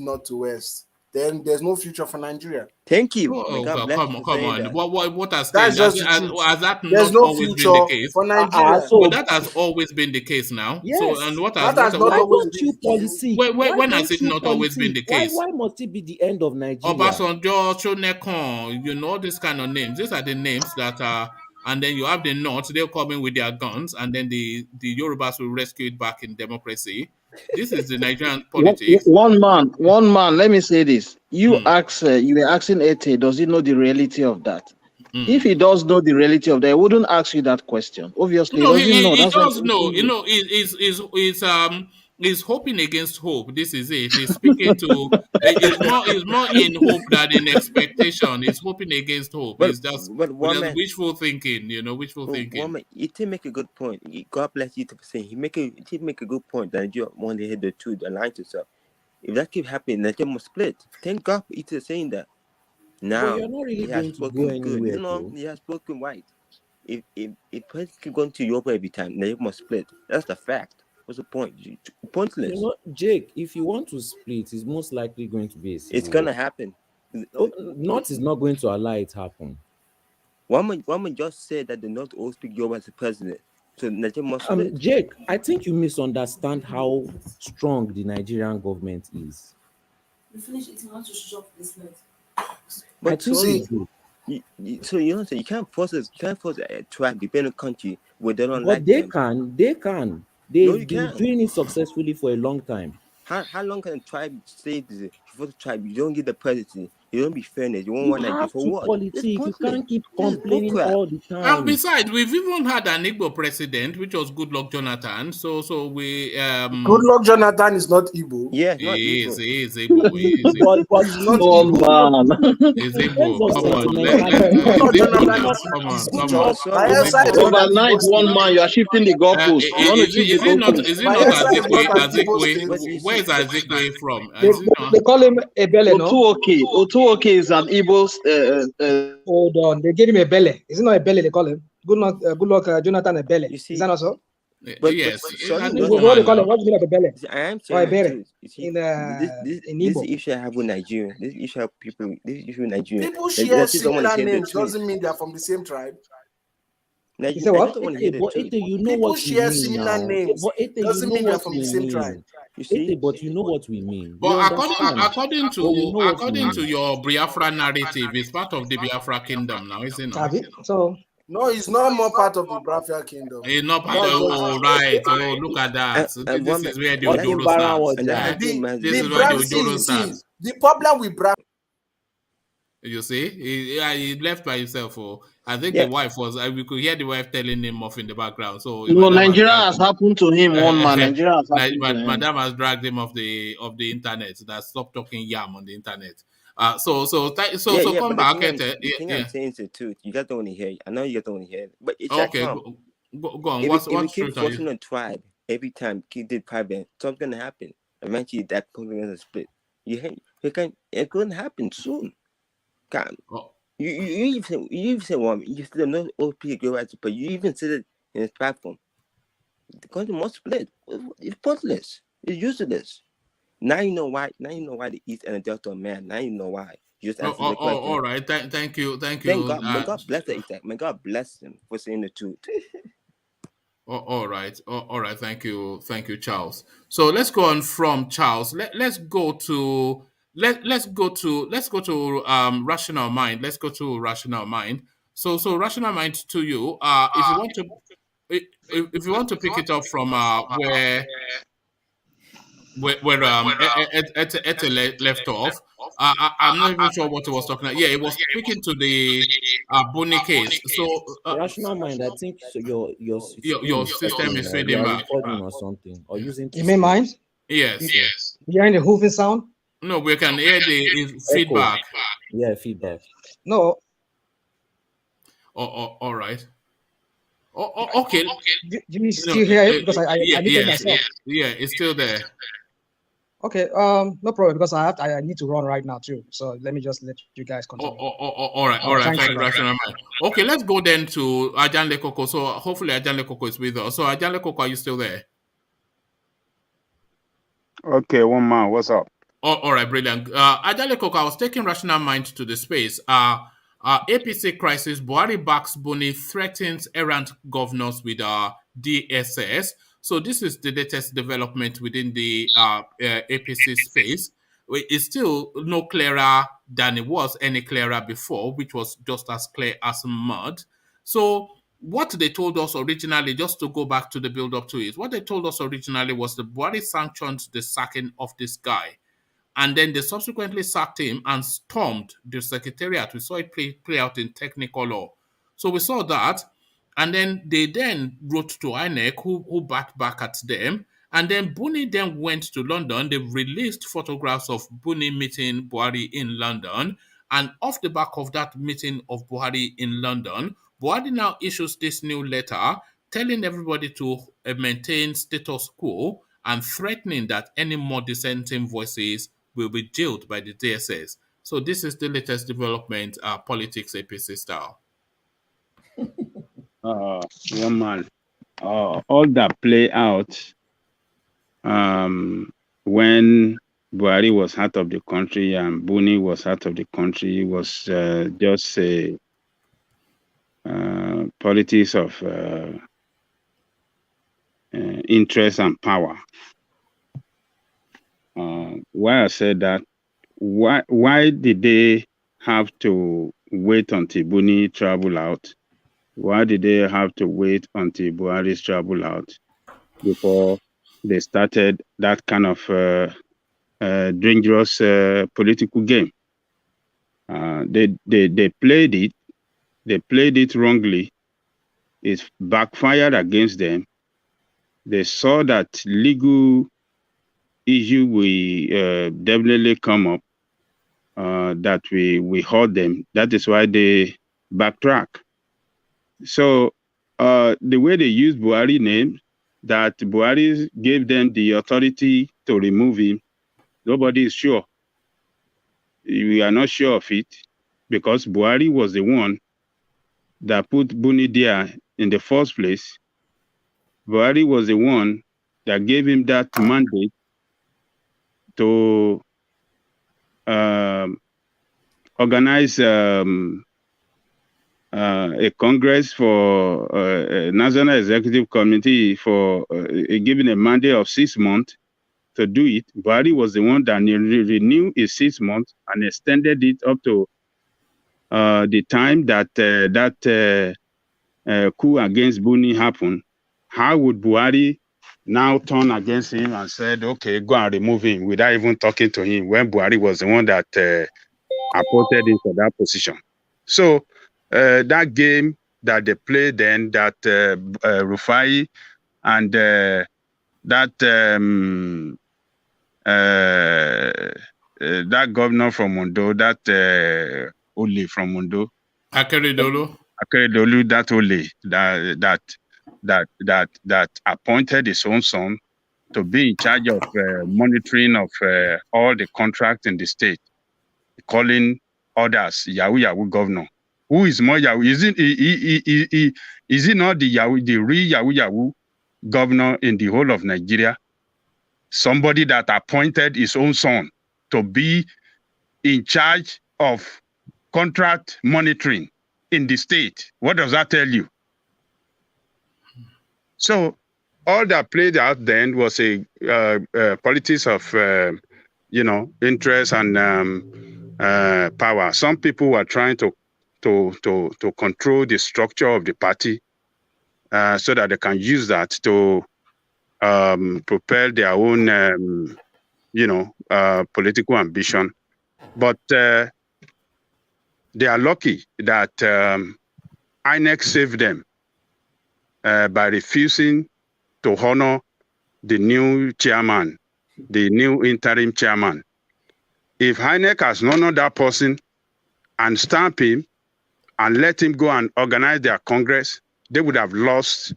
then there's no future for Nigeria. Thank you. Come on. What has changed? Has that not always been the case? For Nigeria. So that has always been the case now. Yes. So and what has not always been policy? When has it not always been the case? Why must it be the end of Nigeria? Obasanjo, Shonekon, you know, these kind of names. These are the names that are. And then you have the North, they'll come in with their guns, and then the Yorubas will rescue it back in democracy. This is the Nigerian politics. One man. Let me say this: you were asking Ete, does he know the reality of that? If he does know the reality of that, he wouldn't ask you that question. Obviously, he does know. You know, he's hoping against hope. This is it. He's speaking to. It's more in hope than in expectation. He's hoping against hope. It's just wishful thinking. You know, wishful thinking. He did make a good point. God bless you for saying he did make a good point that you want to hit the two align yourself. If that keeps happening, then they must split. Thank God for Ita saying that. Now you're not really going to go anywhere. No, he has spoken white. If president keep going to Europe every time, they must split. That's the fact. What's the point? Pointless. You know, Jake, if you want to split, it's most likely going to be a civil It's gonna happen. North is not going to allow it happen. One man just said that the North all speak Yoruba as the president. So Nigeria must split. Jake, I think you misunderstand how strong the Nigerian government is. We finish eating, I want to shut off this night. But so you know, you can't force a tribe to be in a country where they don't like them. They can. They've been doing it successfully for a long time. How long can a tribe say this? For the tribe, you don't give the presidency. You don't be fairness. You want You one like have this for to what? politic. You can't keep This is complaining bullcrap. all the And time. besides, we've even had an Igbo president, which was Goodluck Jonathan. So we Goodluck Jonathan is not Igbo. Yeah, not he Igbo. is Igbo. He is But He's not Oh Igbo. man. He's in terms Igbo. of Come on, sentimentality, Goodluck is Jonathan Igbo. is Come on, is come Ijaw. on. Bayelsa is not an Overnight, Igbo one state. man, you are shifting the goalposts. You want to shift the Is it not? goalposts. Is it not Bayelsa is not an Igbo Azikwe? state. But you Where is see, Azikwe from? They, Is it not? they call him Ebele, no? Otuoke is an Igbo. Hold on, they gave him Ebele. Is it not Ebele they call him? Goodluck Jonathan Ebele. you see, Is that not so? Yes, sorry, an no, Igbo What they man call now. him? What's the meaning of Ebele? See, I am Or saying the Ebere truth. You see, in this Igbo? issue I have with Nigeria. This issue I have people. This issue with Nigeria. People They share just don't want to similar hear the names truth. doesn't mean they're from the same tribe. You say what? Don't want to hear the but truth. Ete, you know People what we share mean similar now. names But Ete, you doesn't know mean they're what from we the same tribe. mean. You see, Ete, but you know what we mean. But You according understand? But you know what we according to mean. your Biafra narrative, it's part of the Biafra kingdom now, is it not? Have it? So No, it's not more part of the Biafra kingdom. It's not part That's of. just Oh right. Oh look at that. So and this one is where the What Ojoro Kimbara starts. was and that that? has been This is the where the Biafra Ojoro see, starts. the problem with Biafra. You see, he left by himself. Oh, I think yeah. the wife was. We could hear the wife telling him off in the background. So No, Madam has Nigeria dragged has him. happened to him, one man. Nigeria has happened to him. Madam has dragged him off the internet. That stop talking yam on the internet. So But come the back. thing I'm saying is the truth. You guys don't want to hear it. I know you guys don't want to hear it, but it shall Okay, come. go on. If What we keep truth are forcing you? a tribe every time, keep the tribe, something's gonna happen. Eventually, that country gonna split. It's gonna happen soon. Can't. Oh. You even say one. You still know OP go right, but you even said it in this platform. The country must split. It's pointless. It's useless. Now you know why. Now you know why the East and the Delta are mad. Now you know why. You just answered the question. All right. Thank you. Thank God. May God bless the East. May God bless them for saying the truth. All right. Thank you, Charles. So let's go on from Charles. Let's go to rational mind. Let's go to rational mind. So rational mind to you. If you want to pick it up from where Ete left off. I'm not even sure what he was talking about. Yeah, it was speaking to the Buni case. So Rational mind, I think so your system is you feeding are back. recording or something or using. You mean mine? Yes. You hearing the hoofing sound? No, we can hear the feedback. Yeah, feedback. No. All right. Okay. Do you still hear it? Because I muted myself. Yeah, it's still there. Okay, no problem, because I need to run right now too. So let me just let you guys continue. All right. Thank you, Rational Man. Okay, let's go then to Ajan Lekoko. So hopefully Ajan Lekoko is with us. So Ajan Lekoko, are you still there? Okay, one man, what's up? All right, brilliant. Ajan Lekoko, I was taking Rational Mind to the space. APC crisis, Buhari backs Buni, threatens errant governors with DSS. So this is the latest development within the APC space. It's still no clearer than it was any clearer before, which was just as clear as mud. So what they told us originally, just to go back to the build-up to it, what they told us originally was the Buhari sanctioned the sacking of this guy. And then they subsequently sacked him and stormed the secretariat. We saw it play out in Technicolor. So we saw that. And then they then wrote to INEC, who backed back at them. And then Buni then went to London. They released photographs of Buni meeting Buhari in London. And off the back of that meeting of Buhari in London, Buhari now issues this new letter telling everybody to maintain status quo and threatening that any more dissenting voices will be jailed by the DSS. So this is the latest development, politics APC style. One man. All that play out when Buhari was out of the country and Buni was out of the country was just a politics of interest and power. Why I said that, why did they have to wait until Buni travel out? Why did they have to wait until Buhari's travel out before they started that kind of dangerous political game. They played it. They played it wrongly. It backfired against them. They saw that legal issue will definitely come up. That we heard them. That is why they backtrack. So the way they use Buhari name, that Buhari gave them the authority to remove him, nobody is sure. We are not sure of it because Buhari was the one that put Buni there in the first place. Buhari was the one that gave him that mandate to organize a Congress for a National Executive Committee for giving a mandate of 6 months to do it. Buhari was the one that renewed his 6 months and extended it up to the time that coup against Buni happened. How would Buhari now turn against him and said, okay, go and remove him without even talking to him when Buhari was the one that appointed him for that position? So that game that they played then, that Rufai and that governor from Mundo, that Oli from Mundo, Akeredolu, that Oli, that appointed his own son to be in charge of monitoring of all the contracts in the state, calling others Yahoo governor. Who is more Yahoo? Is it not the real Yahoo governor in the whole of Nigeria? Somebody that appointed his own son to be in charge of contract monitoring in the state. What does that tell you? So all that played out then was a politics of interest and power. Some people were trying to control the structure of the party so that they can use that to propel their own political ambition. But they are lucky that INEC saved them by refusing to honor the new chairman, the new interim chairman. If INEC has honored that person and stamp him and let him go and organize their Congress, they would have lost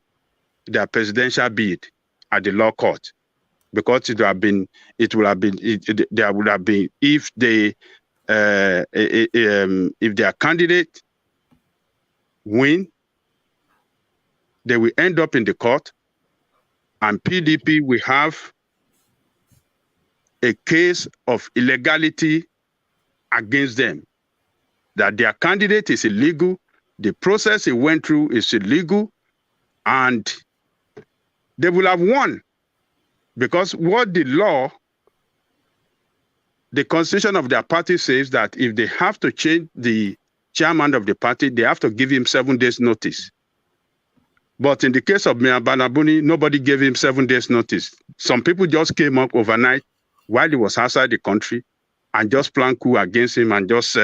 their presidential bid at the law court, because there would have been if their candidate win, they will end up in the court, and PDP will have a case of illegality against them, that their candidate is illegal, the process he went through is illegal, and they will have won. Because what the law, the constitution of their party says that if they have to change the chairman of the party, they have to give him 7 days notice. But in the case of Buni, nobody gave him 7 days notice. Some people just came up overnight while he was outside the country and just planned coup against him and just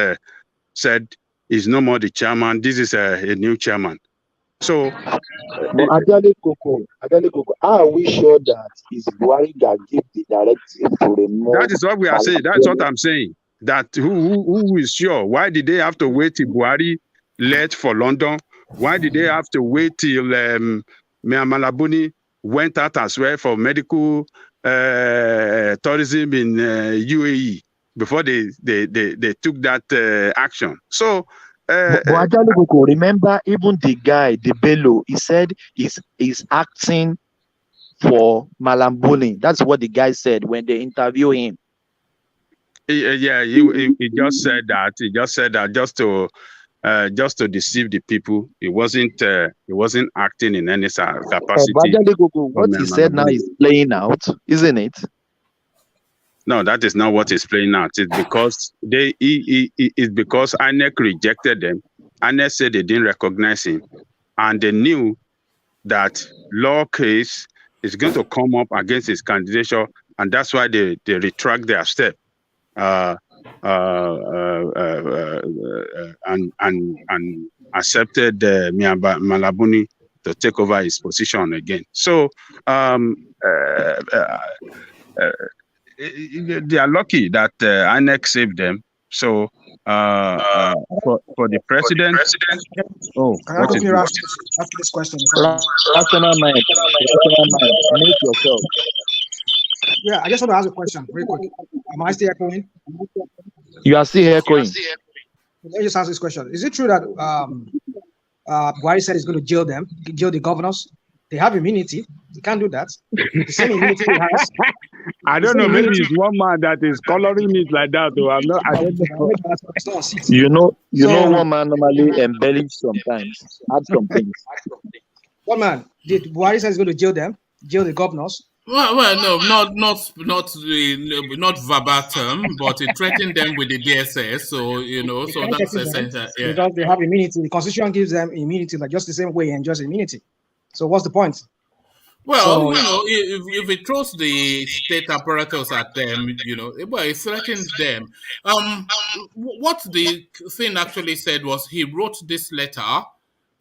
said, he's no more the chairman, this is a new chairman. So, but Adele Koko, how are we sure that it's Buhari that gave the directive to remove? That is what we are saying. That's what I'm saying. That who is sure? Why did they have to wait till Buhari left for London? Why did they have to wait till Buni went out as well for medical tourism in UAE before they took that action? So. Remember, even the guy, the Bello, he said he's acting for Buni. That's what the guy said when they interview him. Yeah, he just said that. He just said that just to deceive the people. He wasn't acting in any capacity. What he said now is playing out, isn't it? No, that is not what is playing out. It's because it's because INEC rejected them. INEC said they didn't recognize him, and they knew that law case is going to come up against his candidature, and that's why they retract their step and accepted Malabuni to take over his position again. So they are lucky that INEC saved them. So for the president, can I quickly ask this question? Rational mind, make yourself. Yeah, I just want to ask a question real quick. Am I still echoing? You are still echoing. Let me just ask this question. Is it true that Buhari said he's going to jail the governors? They have immunity. He can't do that. The same immunity he has. I don't know. Maybe it's one man that is coloring it like that, though. I don't know. You know, one man normally embellish sometimes, add some things. One man, did Buhari say he's going to jail the governors? Well, no, not verbatim, but he threatened them with the DSS. So so that's essential. Yeah. Because they have immunity. The Constitution gives them immunity, like just the same way he enjoys immunity. So what's the point? Well, if it throws the state apparatus at them, well, it threatens them. What the thing actually said was he wrote this letter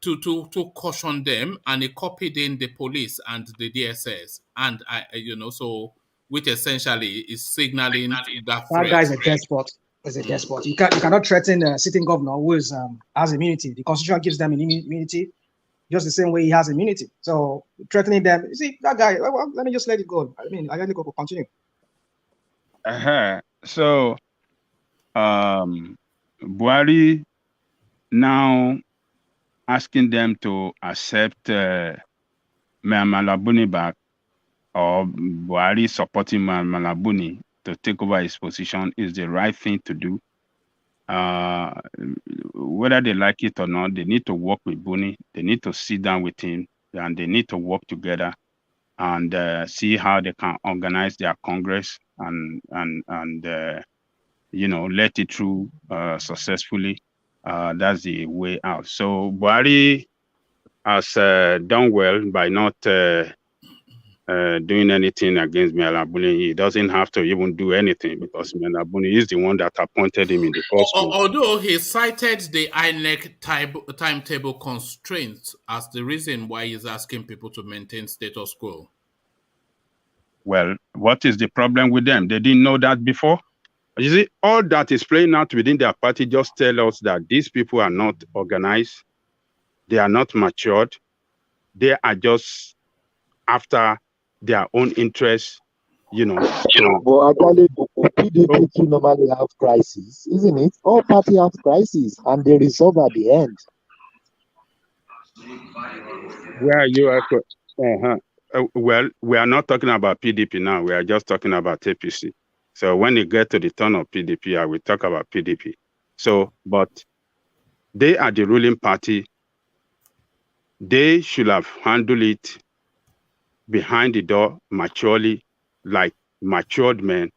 to caution them, and he copied in the police and the DSS, and so which essentially is signaling that threat. Guy is a despot. You cannot threaten a sitting governor who has immunity. The Constitution gives them immunity, just the same way he has immunity. So threatening them, you see that guy. Well, let me just let it go. I mean, I let it go. Continue. So, Buhari now asking them to accept Malabuni back, or Buhari supporting Malabuni to take over his position is the right thing to do. Whether they like it or not, they need to work with Buni. They need to sit down with him, and they need to work together and see how they can organize their Congress and let it through successfully. That's the way out. So Buhari has done well by not doing anything against Malabuni. He doesn't have to even do anything because Malabuni is the one that appointed him in the first place. Although he cited the INEC timetable constraints as the reason why he's asking people to maintain status quo. Well, what is the problem with them? They didn't know that before. You see, all that is playing out within their party just tell us that these people are not organized. They are not matured. They are just after their own interests, But actually, PDP normally have crises, isn't it? All parties have crises, and they resolve at the end. Where are you at? Well, we are not talking about PDP now. We are just talking about APC. So when you get to the turn of PDP, I will talk about PDP. So, but they are the ruling party. They should have handled it behind the door maturely, like matured men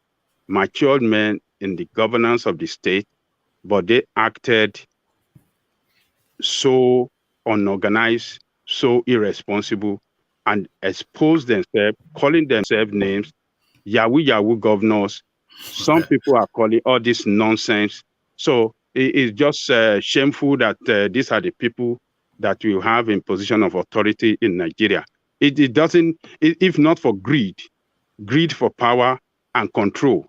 in the governance of the state, but they acted so unorganized, so irresponsible, and exposed themselves, calling themselves names, Yahoo governors. Some people are calling all this nonsense. So it's just shameful that these are the people that we have in position of authority in Nigeria. It doesn't, if not for greed for power and control,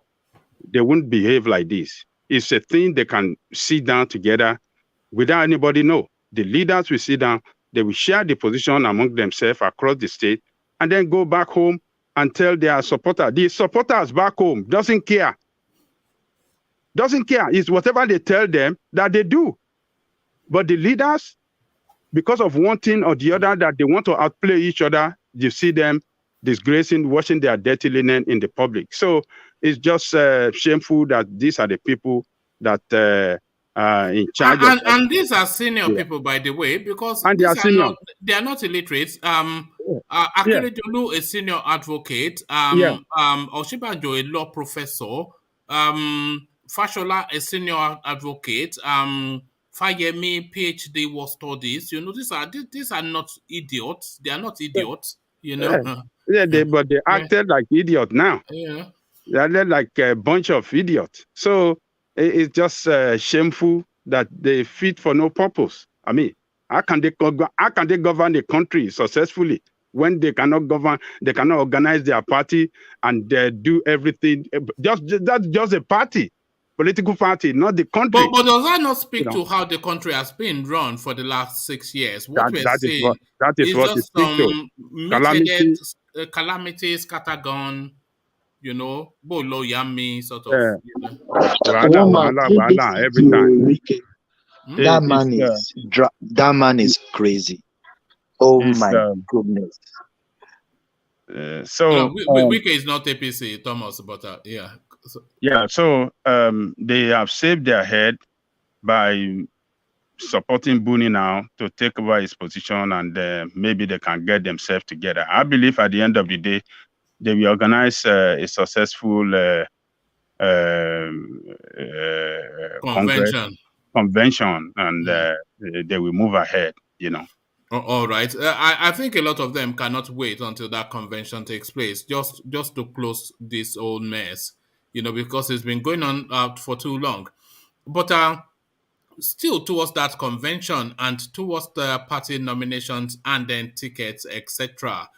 they wouldn't behave like this. It's a thing they can sit down together without anybody know. The leaders will sit down, they will share the position among themselves across the state, and then go back home and tell their supporters. The supporters back home doesn't care. It's whatever they tell them that they do. But the leaders, because of one thing or the other, that they want to outplay each other, you see them disgracing, washing their dirty linen in the public. So it's just shameful that these are the people that are in charge. And these are senior people, by the way, because and they are not illiterates. Akeredolu, a senior advocate. Oshibanjo, a law professor. Fashola, a senior advocate. Fayemi, PhD, war studies. These are not idiots. They are not idiots. you know. But they acted like idiot now. Yeah. They're like a bunch of idiots. So it's just shameful that they fit for no purpose. I mean, how can they govern the country successfully when they cannot govern, they cannot organize their party and do everything? That's just a party, political party, not the country. But does that not speak to how the country has been run for the last 6 years? What we're seeing is just some mutated calamities, scattergun, you know, bolo yami sort of. Every time. That man is crazy. Oh my goodness. Wike is not APC, Thomas, but yeah. So they have saved their head by supporting Buni now to take over his position, and maybe they can get themselves together. I believe at the end of the day, they will organize a successful convention, and they will move ahead, you know. All right. I think a lot of them cannot wait until that convention takes place just to close this whole mess, you know, because it's been going on for too long. But still towards that convention and towards the party nominations and then tickets, etc.,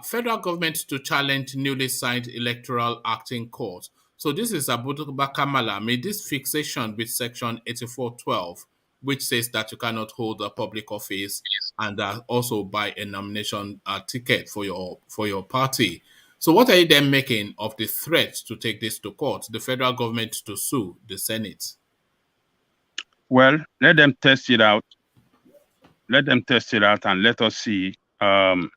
federal government to challenge newly signed electoral act in court. So this is Abubakar Malami, this fixation with section 8412, which says that you cannot hold a public office and also buy a nomination ticket for your party. So what are you then making of the threat to take this to court, the federal government to sue the Senate? Well, let them test it out. Let them test it out and let us see what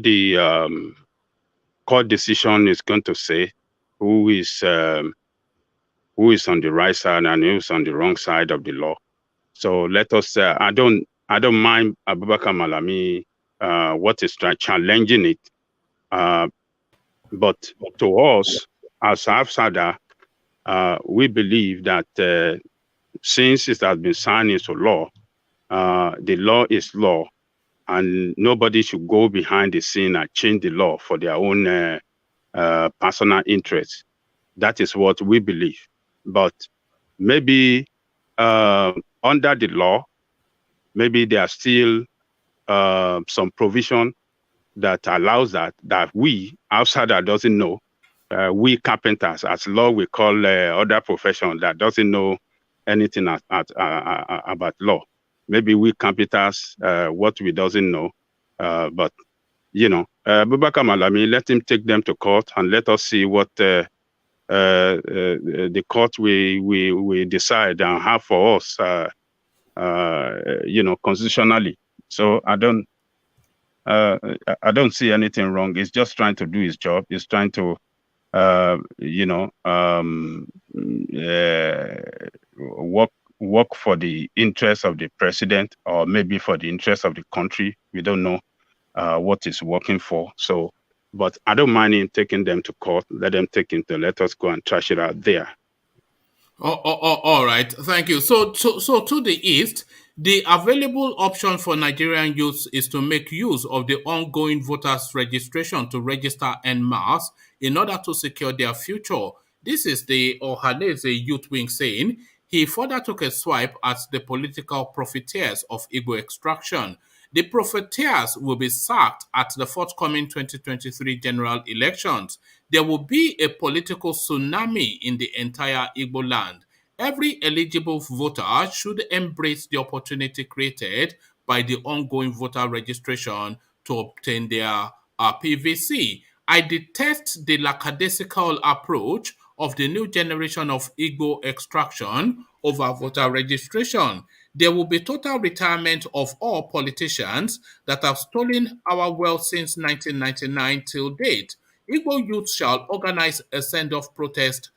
the court decision is going to say, who is on the right side and who is on the wrong side of the law. So let us. I don't mind Abubakar Malami what is challenging it, but to us as outsider, we believe that since it has been signed into law, the law is law, and nobody should go behind the scene and change the law for their own personal interests. That is what we believe. But maybe under the law, maybe there are still some provision that allows that we, outsider, doesn't know. We carpenters, as law, we call other profession that doesn't know anything about law. Maybe we carpenters, what we doesn't know. But, you know, Abubakar Malami, let him take them to court and let us see what the court we decide and have for us, you know, constitutionally. So I don't see anything wrong. He's just trying to do his job. He's trying to, you know, work for the interest of the president, or maybe for the interest of the country. We don't know what he's working for. So, but I don't mind him taking them to court. Let them take him to, let us go and trash it out there. All right, thank you. So to the east, the available option for Nigerian youths is to make use of the ongoing voters' registration to register en masse in order to secure their future. This is the Ohanese youth wing saying. He further took a swipe at the political profiteers of Igbo extraction. The profiteers will be sacked at the forthcoming 2023 general elections. There will be a political tsunami in the entire Igbo land. Every eligible voter should embrace the opportunity created by the ongoing voter registration to obtain their PVC. I detest the lackadaisical approach of the new generation of Igbo extraction over voter registration. There will be total retirement of all politicians that have stolen our wealth since 1999 till date. Igbo youth shall organize a send-off protest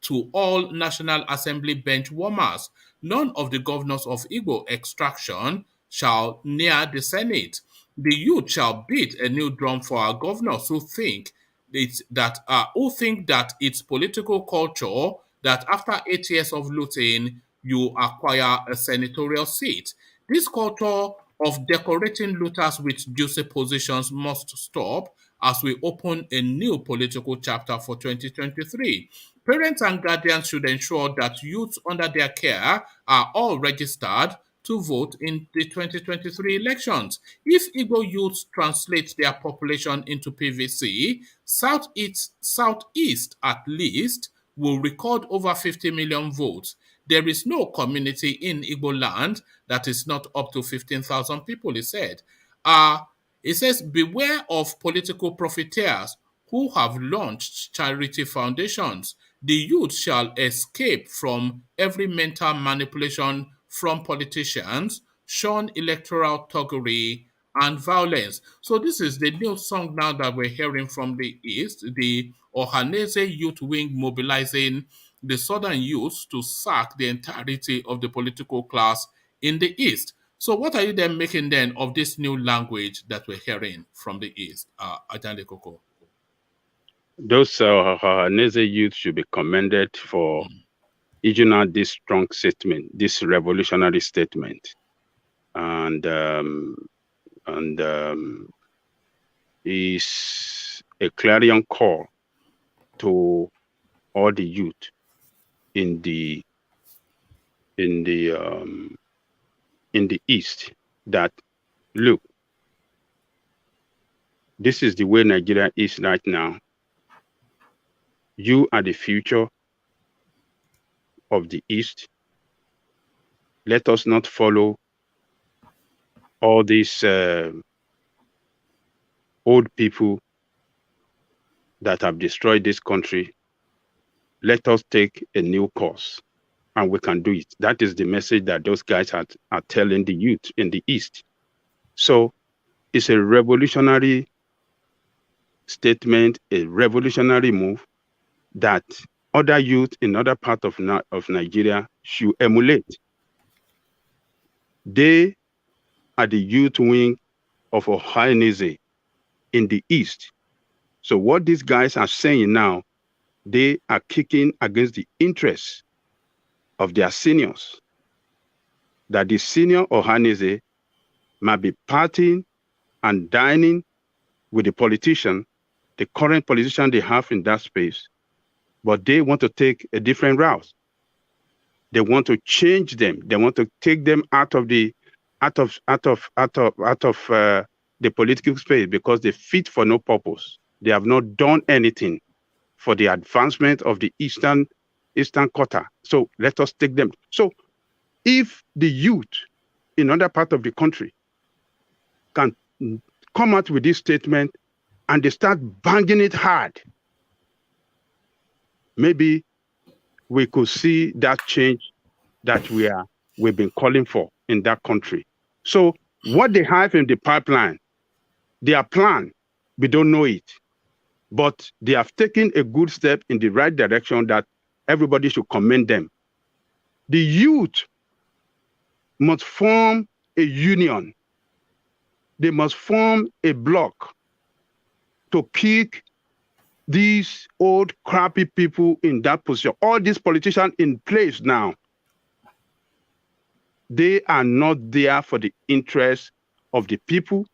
to all National Assembly bench warmers. None of the governors of Igbo extraction shall near the Senate. The youth shall beat a new drum for our governors who think that it's political culture that after 8 years of looting, you acquire a senatorial seat. This culture of decorating looters with juicy positions must stop as we open a new political chapter for 2023. Parents and guardians should ensure that youths under their care are all registered to vote in the 2023 elections. If Igbo youths translate their population into PVC, Southeast at least will record over 50 million votes. There is no community in Igbo land that is not up to 15,000 people, he said. It says, beware of political profiteers who have launched charity foundations. The youth shall escape from every mental manipulation from politicians, shun electoral thuggery and violence. So this is the new song now that we're hearing from the East, the Ohanese Youth Wing mobilizing the Southern youth to sack the entirety of the political class in the East. So what are you then making then of this new language that we're hearing from the East, Ajande Koko? Those Ohanese youth should be commended for issuing out this strong statement, this revolutionary statement, and is a clarion call to all the youth in the East that, look, this is the way Nigeria is right now. You are the future of the East. Let us not follow all these old people that have destroyed this country. Let us take a new course, and we can do it. That is the message that those guys are telling the youth in the East. So it's a revolutionary statement, a revolutionary move that other youth in other parts of Nigeria should emulate. They are the youth wing of Ohanese in the East. So what these guys are saying now, they are kicking against the interests of their seniors. That the senior Ohanese might be partying and dining with the politician, the current politician they have in that space, but they want to take a different route. They want to change them. They want to take them out of the political space because they fit for no purpose. They have not done anything for the advancement of the Eastern Quarter. So let us take them. So if the youth in other part of the country can come out with this statement and they start banging it hard, maybe we could see that change that we've been calling for in that country. So what they have in the pipeline, their plan, we don't know it, but they have taken a good step in the right direction that everybody should commend them. The youth must form a union. They must form a bloc to kick these old crappy people in that position. All these politicians in place now, they are not there for the interest of the people.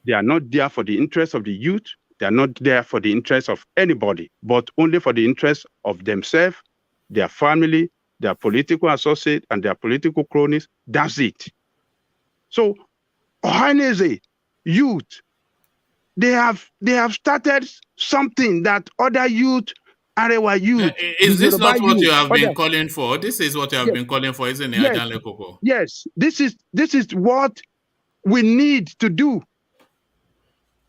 They are not there for the interest of the youth. They are not there for the interest of anybody, but only for the interest of themselves, their family, their political associate, and their political cronies. That's it. So, Ohanese youth, they have started something that other youth, Arewa youth. Is this not what you have been calling for? This is what you have been calling for, isn't it, Ajanle Koko? Yes, this is what we need to do.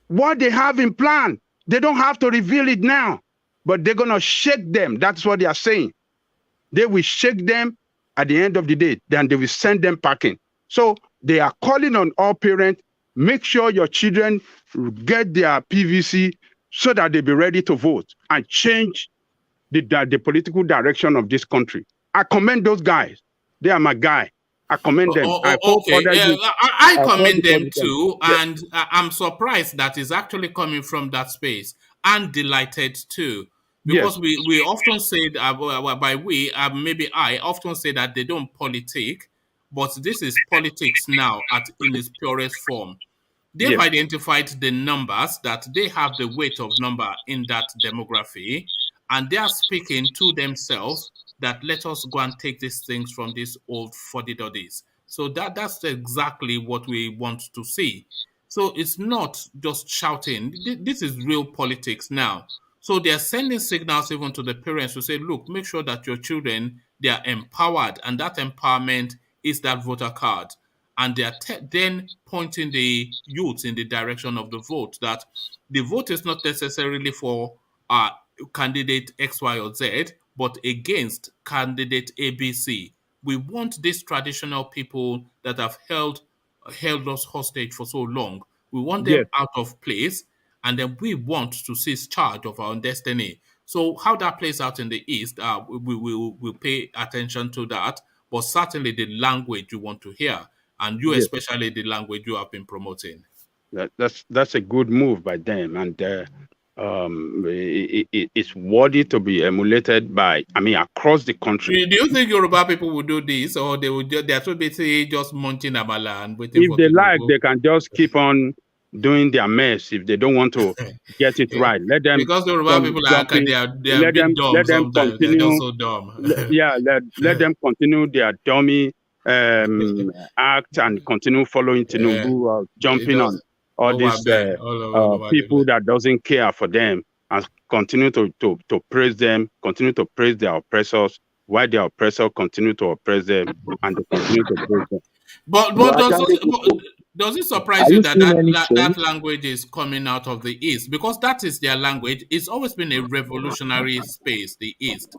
What they have in plan, they don't have to reveal it now, but they're gonna shake them. That's what they are saying. They will shake them at the end of the day, then they will send them packing. So they are calling on all parents, make sure your children get their PVC so that they be ready to vote and change the political direction of this country. I commend those guys. They are my guy. I commend them. I commend them too, and I'm surprised that is actually coming from that space, and delighted too. Because we often say, maybe I often say that they don't politic, but this is politics now in its purest form. They've identified the numbers, that they have the weight of number in that demography, and they are speaking to themselves that let us go and take these things from these old fuddy-duddies. So that's exactly what we want to see. So it's not just shouting. This is real politics now. So they are sending signals even to the parents to say, look, make sure that your children, they are empowered, and that empowerment is that voter card. And they are then pointing the youth in the direction of the vote, that the vote is not necessarily for candidate X, Y, or Z, but against candidate ABC. We want these traditional people that have held us hostage for so long. We want them out of place, and then we want to seize charge of our own destiny. So how that plays out in the East, we will pay attention to that, but certainly the language you want to hear, and you especially the language you have been promoting. That's a good move by them, and it's worthy to be emulated by, across the country. Do you think Yoruba people will do this, or they are so busy just munching amala and waiting if for they people like, to go? they can just keep on doing their mess. If they don't want to get it right, let them. Because Yoruba people are a bit dumb sometimes. They're just so dumb. Let them continue their dummy act and continue following Tinubu, jumping on all these people that doesn't care for them, and continue to praise them, continue to praise their oppressors, while their oppressor continue to oppress them, and they continue to praise them. But does it surprise you that that language is coming out of the East? Because that is their language. It's always been a revolutionary space, the East,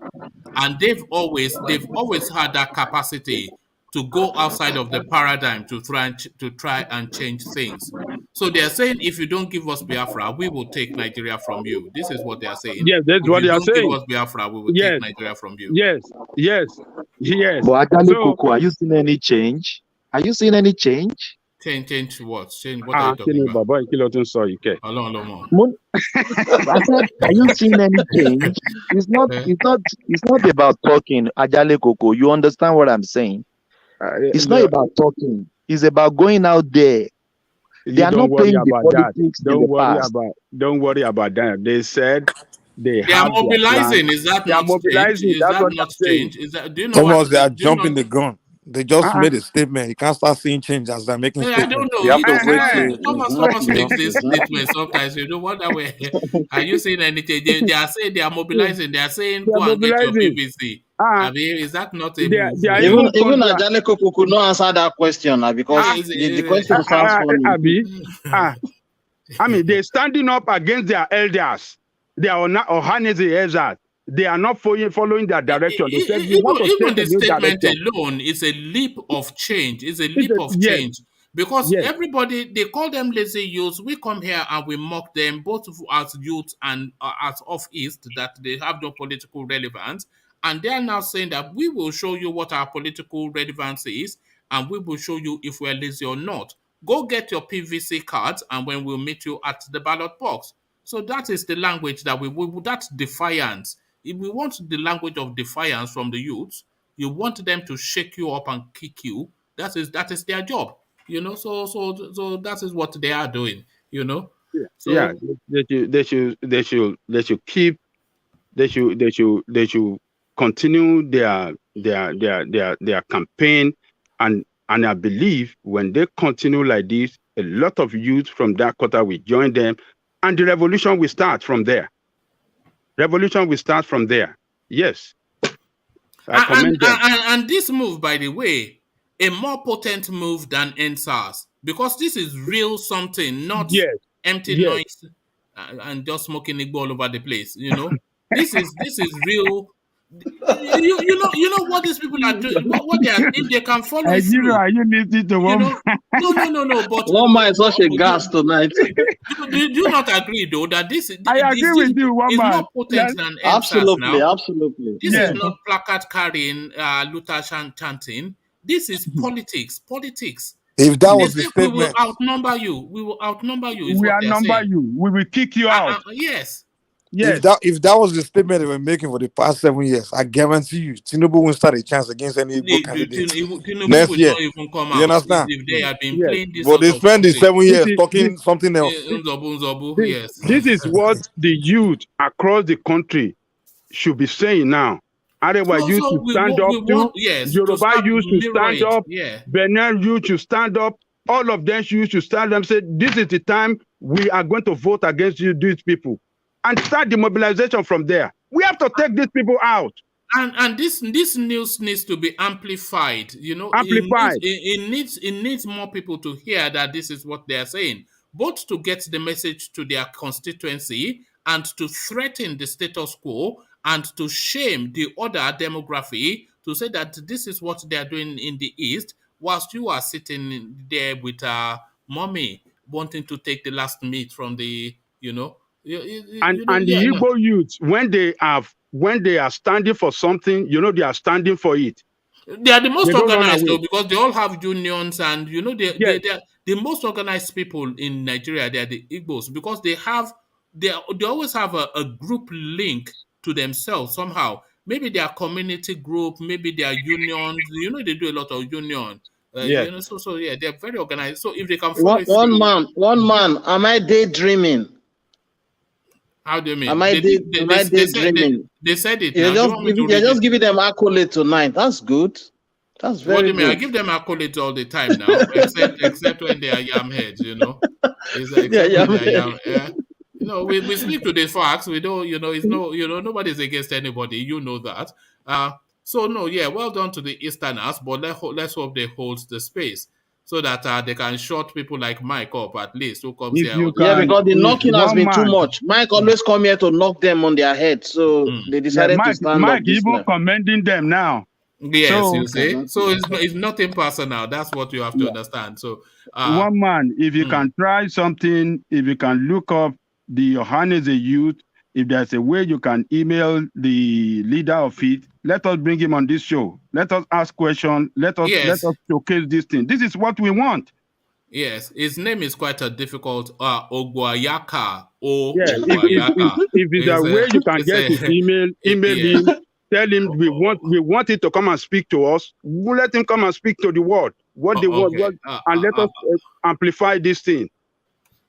and they've always had that capacity to go outside of the paradigm to try and change things. So they are saying, if you don't give us Biafra, we will take Nigeria from you. This is what they are saying. Yes, that's what they are saying. If you don't give us Biafra, we will take Nigeria from you. Yes. But Koko, are you seeing any change? Are you seeing any change? Change what? Change what are you talking about? I said, are you seeing any change? It's not about talking, Ajale Koko. You understand what I'm saying? It's not about talking. It's about going out there. They are not playing the politics in the past. Don't worry about that. They said they are mobilizing. Is that not mobilizing? Is that not change? Is that? Do you know? Thomas, they are jumping the gun. They just made a statement. You can't start seeing change as they're making statements. I don't know. You have to wait. Thomas makes this statement sometimes. You know what? Are you saying anything? They are saying they are mobilizing. They are saying go and get your PVC. Is that not a move? Even Ajale Koko could not answer that question because the question sounds funny. They're standing up against their elders. They are not Ohaneze elders. They are not following their direction. They said, even the statement alone is a leap of change. It's a leap of change. Because everybody, they call them lazy youths. We come here and we mock them, both as youth and as off-east, that they have no political relevance. And they are now saying that we will show you what our political relevance is, and we will show you if we're lazy or not. Go get your PVC cards, and when we'll meet you at the ballot box. So that is the language that that's defiance. If we want the language of defiance from the youths, you want them to shake you up and kick you. That is their job, you know. So that is what they are doing, you know. They should continue their campaign, and I believe when they continue like this, a lot of youth from that quarter will join them, and the revolution will start from there. Yes. I commend them. And this move, by the way, a more potent move than NSAS, because this is real something, not empty noise and just smoking Igbo all over the place. You know, this is real. You know what these people are doing. What they are, if they can follow it through. Are you listening to one? No. But Woma is such a gas tonight. Do you not agree though that this? I agree with you, Woma. Is more potent than absolutely, now. Absolutely. This is not placard carrying, Luther chanting. This is politics. If that was the statement, we will outnumber you. We will outnumber you. We outnumber you. We will kick you out. Yes. Yes. If that was the statement they were making for the past 7 years, I guarantee you, Tinubu won't stand a chance against any Igbo candidate Tinubu next will year. not even come You out understand? if they had been Yes. playing this But sort they of spent the something. 7 years talking something else. Yes. This is what the youth across the country should be saying now. Arewa So youth to stand up to, Yoruba start youth to mirror stand it. up, Yeah. Benin youth to stand up, all of them youth to stand up and say, this is the time we are going to vote against you, these people. And start the mobilization from there. We have to take these people out. And this news needs to be amplified. You know, Amplified. It needs more people to hear that this is what they are saying, both to get the message to their constituency and to threaten the status quo and to shame the other demography, to say that this is what they are doing in the East, whilst you are sitting there with mommy wanting to take the last meat from the, you know. And the Igbo youth, when they are standing for something, you know, they are standing for it. They are the most They don't run organized away. though, because they all have unions, and you know they are the most organized people in Nigeria. They are the Igbos, because they always have a group link to themselves somehow. Maybe their community group, maybe their unions. You know, they do a lot of union. You know, so yeah, they're very organized. So if they can follow One man. Am I daydreaming? How do you mean? Am I daydreaming? They said it. You're Now. just giving them accolade tonight. That's good. That's very What do you mean? good. I give them accolades all the time now, except when they are yam heads, you know. When they are yam, yeah. You know, we speak to the facts. We don't, you know, it's no, you know, nobody's against anybody. You know that. So no, yeah, well done to the Easterners, but let's hope they hold the space so that they can shut people like Mike up at least, who comes here. Yeah, because the knocking has been too much. Mike always come here to knock them on their head, so they decided to stand Mike up. even commending them now. Yes, you see. So it's nothing personal. That's what you have to understand. So one man, if you can try something, if you can look up the Johannes youth, if there's a way you can email the leader of it, let us bring him on this show. Let us ask questions. Let us showcase this thing. This is what we want. Yes, his name is quite a difficult Ogwayaka. If there's a way you can get his email him, tell him we want it to come and speak to us. We'll let him come and speak to the world. What they want, and let us amplify this thing.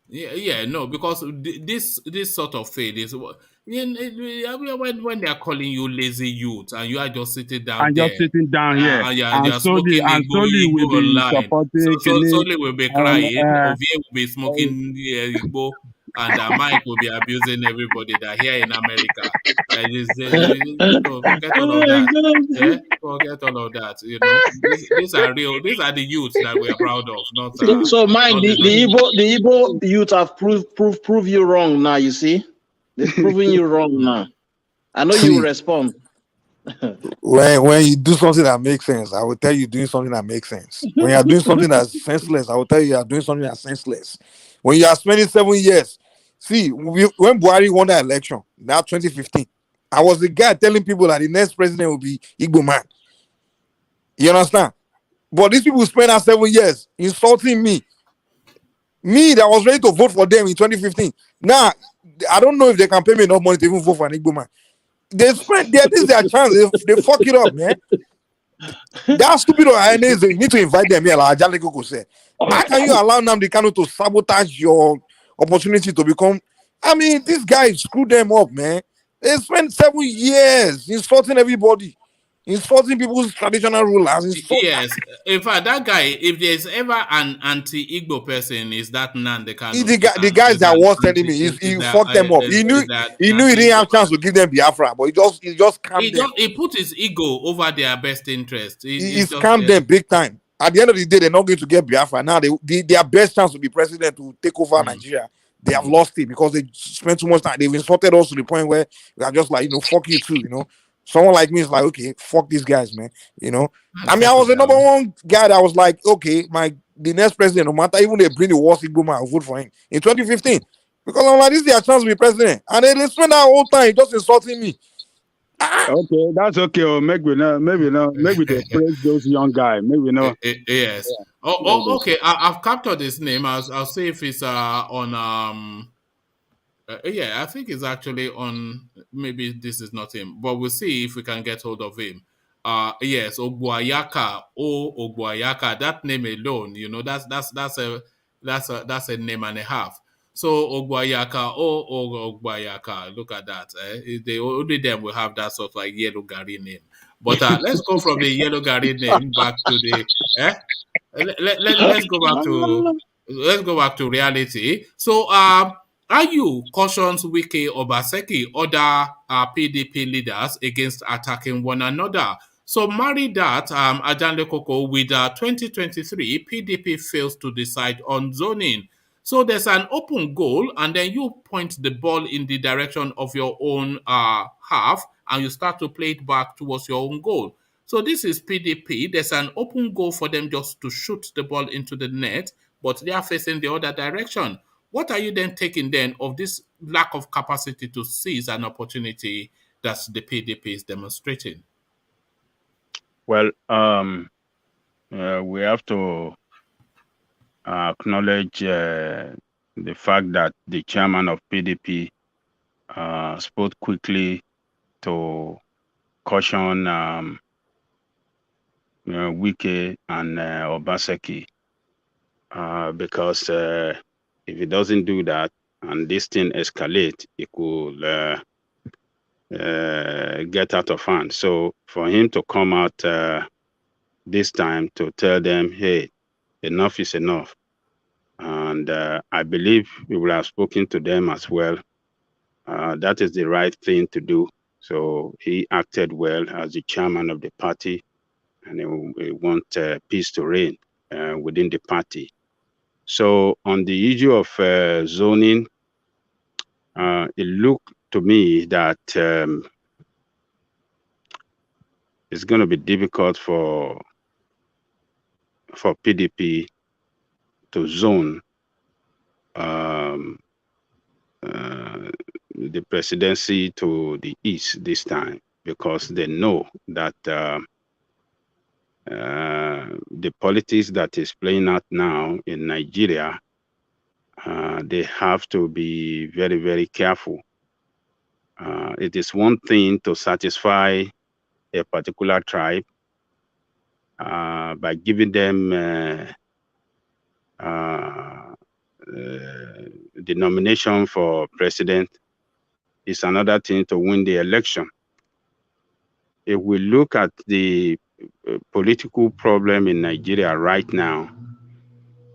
No, because this sort of thing is when they are calling you lazy youth and you are just sitting down and there, just sitting down here, and smoking Igbo will be online. Solely will be crying, Ovie will be smoking Igbo, and Mike will be abusing everybody that here in America. Forget all of that. Yeah, forget all of that. You know, these are real. These are the youths that we are proud of. Not so Mike, the Igbo youth have proved you wrong now. You see, they're proving you wrong now. I know you will respond. When you do something that makes sense, I will tell you doing something that makes sense. When you are doing something that's senseless, I will tell you are doing something that's senseless. When you are spending 7 years, see, when Buhari won the election, now 2015, I was the guy telling people that the next president will be Igbo man. You understand? But these people spent that 7 years insulting me. Me that was ready to vote for them in 2015. Now, I don't know if they can pay me enough money to even vote for an Igbo man. They spent this is their chance. They fuck it up, man. That stupid INAs, you need to invite them here, like Ajale Koko said. How can you allow Nnamdi Kanu to sabotage your opportunity to become? I mean, this guy screwed them up, man. They spent 7 years insulting everybody, insulting people's traditional rulers. Yes, in fact, that guy, if there's ever an anti-Igbo person, is that Nnamdi Kanu. The guys that was telling me, he fucked them up. He knew he didn't have chance to give them Biafra, but he just calmed them. He put his ego over their best interest. He scammed them big time. At the end of the day, they're not going to get Biafra. Now, their best chance to be president to take over Nigeria, they have lost it because they spent too much time. They've insulted us to the point where we are just like, fuck you too, Someone like me is like, okay, fuck these guys, man. I mean, I was the number one guy that was like, okay, the next president, no matter even they bring the worst Igbo man, I'll vote for him in 2015. Because I'm like, this is their chance to be president. And they spend that whole time just insulting me. Okay, that's okay. Or maybe they praise those young guys. Maybe not. Yes. Okay. I've captured his name. I'll see if it's on Yeah, I think it's actually on. Maybe this is not him, but we'll see if we can get hold of him. Yes, Ogbuayaka. Ogbuayaka. That name alone, that's a name and a half. So Ogbuayaka. Ogbuayaka. Look at that. They only them will have that sort of like yellow Gary name. But let's go from the yellow Gary name back to the. Let's go back to reality. So Ayu cautions Wike Obaseki, other PDP leaders against attacking one another. So marry that, Ajanle Koko, with 2023, PDP fails to decide on zoning. So there's an open goal, and then you point the ball in the direction of your own half, and you start to play it back towards your own goal. So this is PDP. There's an open goal for them just to shoot the ball into the net, but they are facing the other direction. What are you then taking then of this lack of capacity to seize an opportunity that the PDP is demonstrating? Well, we have to acknowledge the fact that the chairman of PDP spoke quickly to caution Wike and Obaseki, because if he doesn't do that and this thing escalate, it could get out of hand. So for him to come out this time to tell them, hey, enough is enough. And I believe we will have spoken to them as well. That is the right thing to do. So he acted well as the chairman of the party, and he wants peace to reign within the party. So on the issue of zoning, it looked to me that it's going to be difficult for PDP to zone the presidency to the east this time, because they know that the politics that is playing out now in Nigeria, they have to be very, very careful. It is one thing to satisfy a particular tribe by giving them the nomination for president. It's another thing to win the election. If we look at the political problem in Nigeria right now,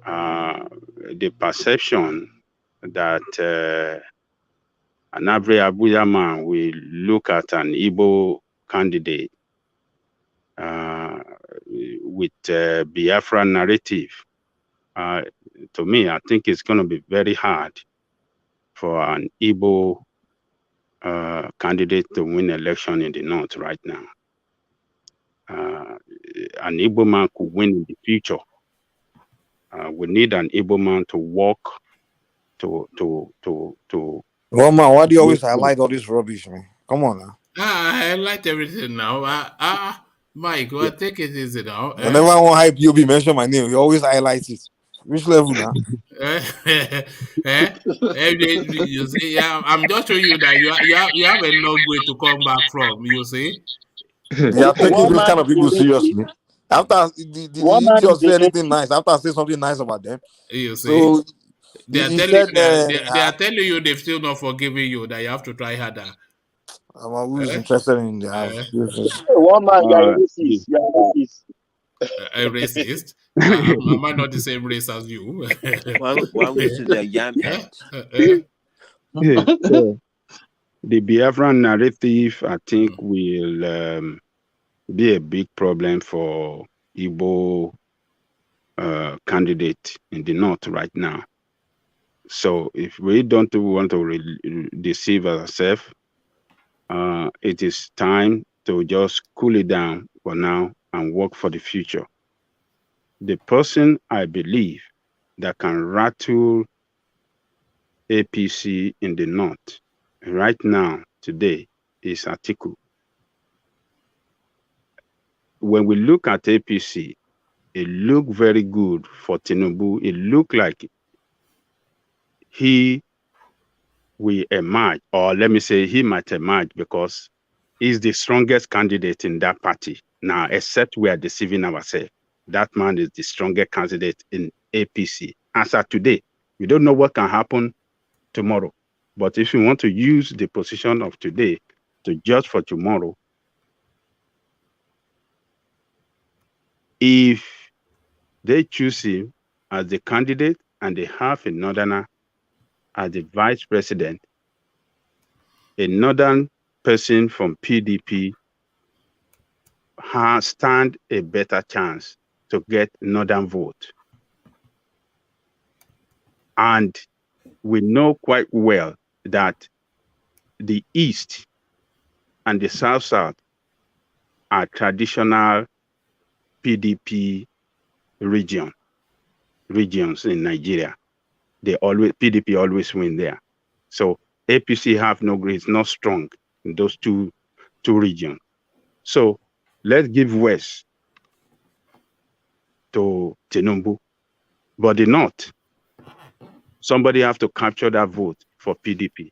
the perception that an average Abuja man will look at an Igbo candidate with Biafra narrative, to me, I think it's going to be very hard for an Igbo candidate to win election in the north right now. An Igbo man could win in the future. We need an Igbo man to walk to. Well, man, why do you always highlight all this rubbish, man? Come on now. I highlight everything now. Mike, well, take it easy now. Whenever I want hype, you'll be mention my name. You always highlight it. Which level now? You see, yeah, I'm just showing you that you have a long way to come back from. You see. They are taking those kind of people seriously. After the idiot say anything nice, after I say something nice about them, you see, so they are telling you they've still not forgiven you, that you have to try harder. Who's interested in the house? One man, you are a racist. You are a racist. A racist? Am I not the same race as you? One race is a yam head. So the Biafran narrative, I think, will be a big problem for Igbo candidate in the north right now. So if we don't want to deceive ourselves, it is time to just cool it down for now and work for the future. The person I believe that can rattle APC in the north right now, today, is Atiku. When we look at APC, it looked very good for Tinubu. It looked like he will emerge, or let me say he might emerge because he's the strongest candidate in that party now, except we are deceiving ourselves. That man is the strongest candidate in APC. As of today, we don't know what can happen tomorrow. But if you want to use the position of today to judge for tomorrow, if they choose him as the candidate and they have a northerner as the vice president, a northern person from PDP has stand a better chance to get northern vote. And we know quite well that the East and the South are traditional PDP regions in Nigeria. PDP always win there. So APC have no grades, not strong in those two regions. So let's give West to Tinubu, but the North, somebody have to capture that vote for PDP.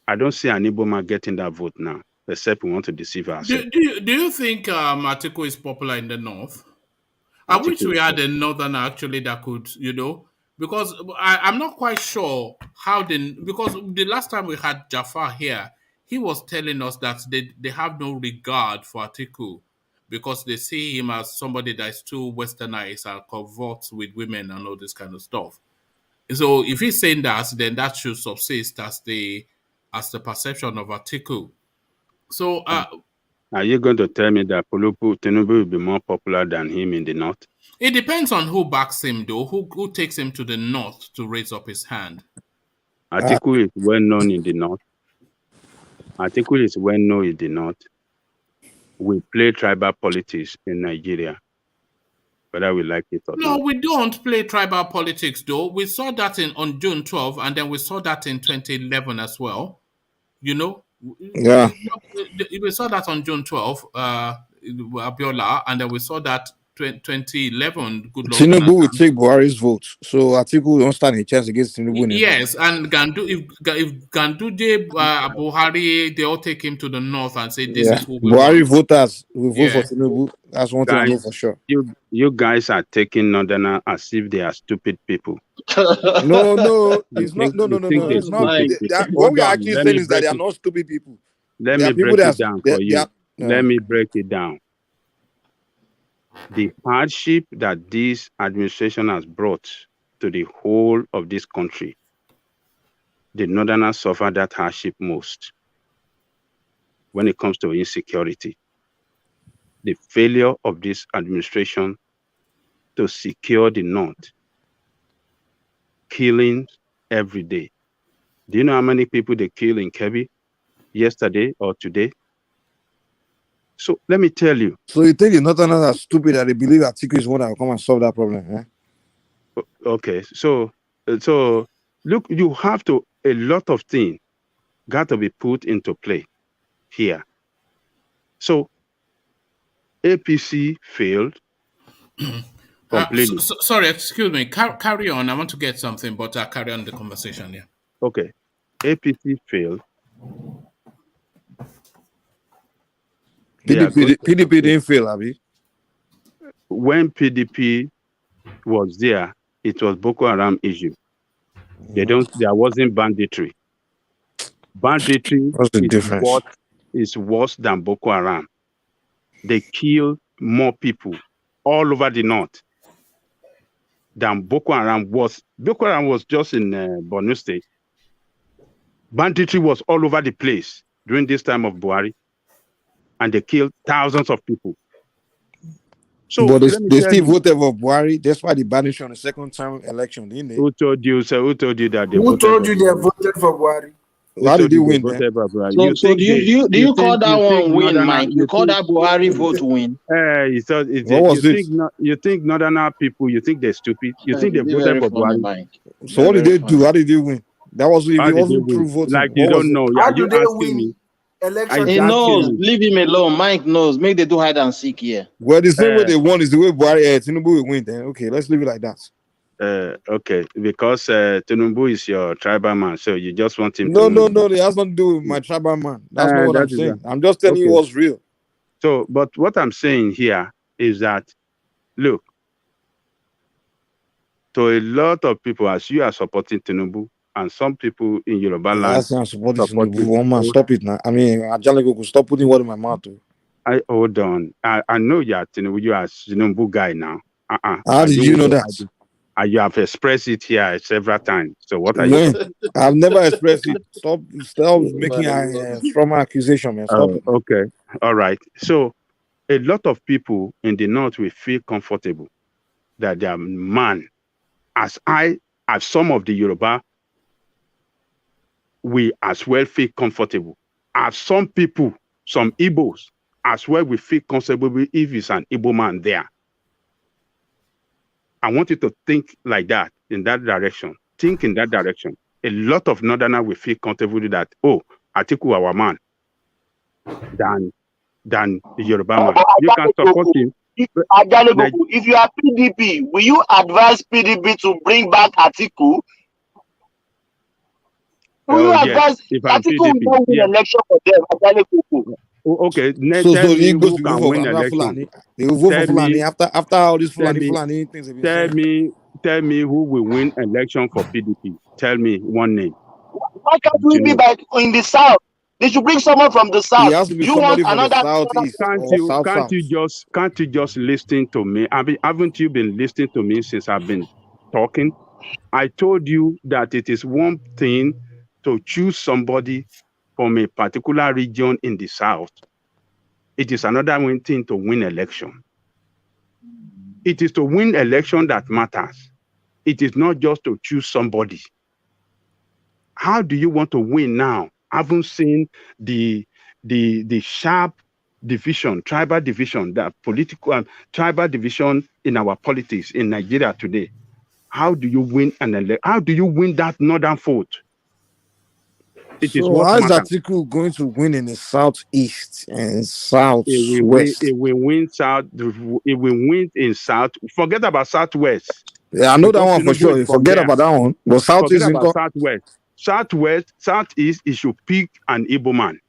I don't see an Igbo man getting that vote now, except we want to deceive ourselves. Do you think Atiku is popular in the North? I wish we had a northerner actually that could, because I'm not quite sure how because the last time we had Jafar here, he was telling us that they have no regard for Atiku because they see him as somebody that is too westernized and converts with women and all this kind of stuff. So if he's saying that, then that should subsist as the perception of Atiku. So are you going to tell me that Tinubu will be more popular than him in the North? It depends on who backs him, though. Who takes him to the North to raise up his hand? Atiku is well known in the North. Atiku is well known in the North. We play tribal politics in Nigeria, whether we like it or not. No, we don't play tribal politics, though. We saw that on June 12, and then we saw that in 2011 as well. Yeah. We saw that on June 12, Abiola, and then we saw that 2011. Tinubu will take Buhari's vote, so Atiku don't stand a chance against Tinubu. Yes, and if Ganduje, Buhari, they all take him to the North and say this is who we Buhari want. voters will vote for Tinubu. That's one thing I know for sure. You guys are taking Northerners as if they are stupid people. No, it's not. No. It's not. What we are actually saying is that they are not stupid people. Let me break it down for you. Let me break it down. The hardship that this administration has brought to the whole of this country, the Northerners suffer that hardship most when it comes to insecurity. The failure of this administration to secure the North, killings every day. Do you know how many people they kill in Kebbi yesterday or today? So let me tell you. So you think the Northerners are stupid that they believe Atiku is one that will come and solve that problem? Eh? Okay, so look, you have to, a lot of things got to be put into play here. So APC failed completely. Sorry, excuse me. Carry on. I want to get something, but carry on the conversation. Yeah. Okay, APC failed. PDP didn't fail, Abi. When PDP was there, it was Boko Haram issue. There wasn't banditry. Banditry is worse than Boko Haram. They kill more people all over the North than Boko Haram was. Boko Haram was just in Borno State. Banditry was all over the place during this time of Buhari, and they killed thousands of people. So, but they still voted for Buhari. That's why they banished on the second time election, didn't they? Who told you, sir? Who told you that they Who told you they voted for Buhari? Why did they win? So do you call that one win, Mike? You call that Buhari vote win? You think Northern people, you think they're stupid? You think they voted for Buhari? So what did they do? How did they win? That wasn't true voting. Like you don't know. How do they win? Election. He knows. Leave him alone. Mike knows. Make they do hide and seek here. Well, the same way they won is the way Buhari Tinubu will win. Then okay, let's leave it like that. Okay, because Tinubu is your tribal man, so you just want him No, to win. it has nothing to do with my tribal man. That's not what That I'm is saying. I'm just telling you what's real. So, but what I'm saying here is that, look, to a lot of people, as you are supporting Tinubu, and some people in Yoruba land I'm supporting Tinubu. One man, stop it now. I mean, Ajale stop putting word in my mouth. Hold on. I know you are Tinubu. You are Tinubu guy now. How did you know that? You have expressed it here several times. So what are you? When? I've never expressed it. Stop making a strong accusation, man. Stop it. Okay. All right. So a lot of people in the north will feel comfortable that their man, as some of the Yoruba, we as well feel comfortable. As some people, some Igbos, as well we feel comfortable if it's an Igbo man there. I want you to think like that, in that direction. Think in that direction. A lot of Northerners will feel comfortable with that, oh, Atiku our man, than the Yoruba man. You can support him. If you are PDP, will you advise PDP to bring back Atiku? Will you advise Atiku will not win election for them? Okay, so tell me who can win election. They will vote for Fulani after all these Fulani things. Tell me who will win election for PDP. Tell me one name. Why can't we be in the south? They should bring someone from the south. He has to be somebody from the southeast or can't you just listen to me? Haven't you been listening to me since I've been talking? I told you that it is one thing to choose somebody from a particular region in the south. It is another one thing to win election. It is to win election that matters. It is not just to choose somebody. How do you want to win now? I haven't seen the sharp division, tribal division, the political tribal division in our politics in Nigeria today. How do you win an election? How do you win that northern vote? It is what how is matters. Atiku going to win in the southeast and southwest? It will win south. It will win in south. Forget about southwest. Yeah, I know that one for sure. Forget about that one. But southeast, forget about southwest, southeast. It should pick an Igbo man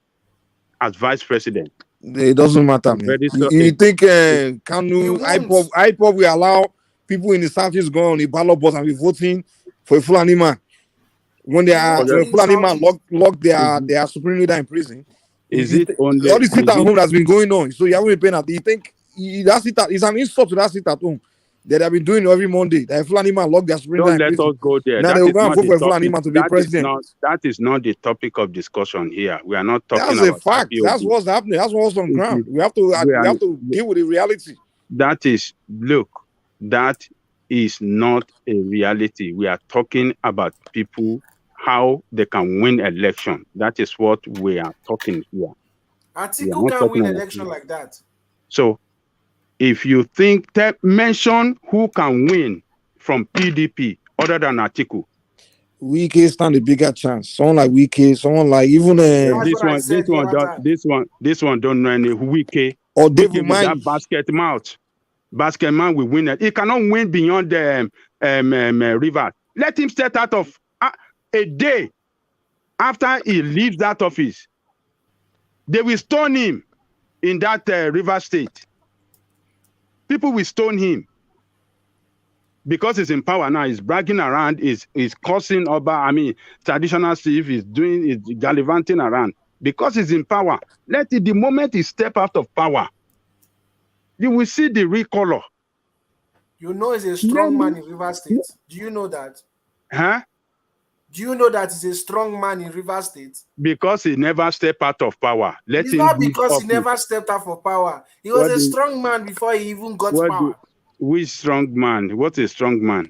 as vice president. It doesn't matter, man. You think Kanu IPOB will allow people in the southeast go on the ballot box and be voting for a Fulani man when they are a Fulani man lock their supreme leader in prison? Is it only all the sit at home that's been going on? So you haven't been paying attention. You think it's an insult to that sit at home that they've been doing every Monday? That a Fulani man lock their supreme leader in prison. Don't let us go there. Now they will go and vote for a Fulani man to be president. That is not the topic of discussion here. We are not talking about. That's a fact. That's what's happening. That's what's on ground. We have to deal with the reality. That is not a reality. We are talking about people, how they can win election. That is what we are talking here. Atiku can win election like that. So, if you think, mention who can win from PDP other than Atiku. Wike stand a bigger chance. Someone like Wike, someone like even this one don't know any Wike or David that basket man will win it. He cannot win beyond the river. Let him step out of a day after he leaves that office. They will stone him in that river state. People will stone him because he's in power now. He's bragging around. He's causing traditional chief. He's gallivanting around because he's in power. The moment he step out of power, you will see the real color. You know he's a strong man in River State. Do you know that? Huh? Do you know that he's a strong man in River State? Because he never stepped out of power. It's not because he never stepped out of power. He was a strong man before he even got power. Which strong man? What is strong man?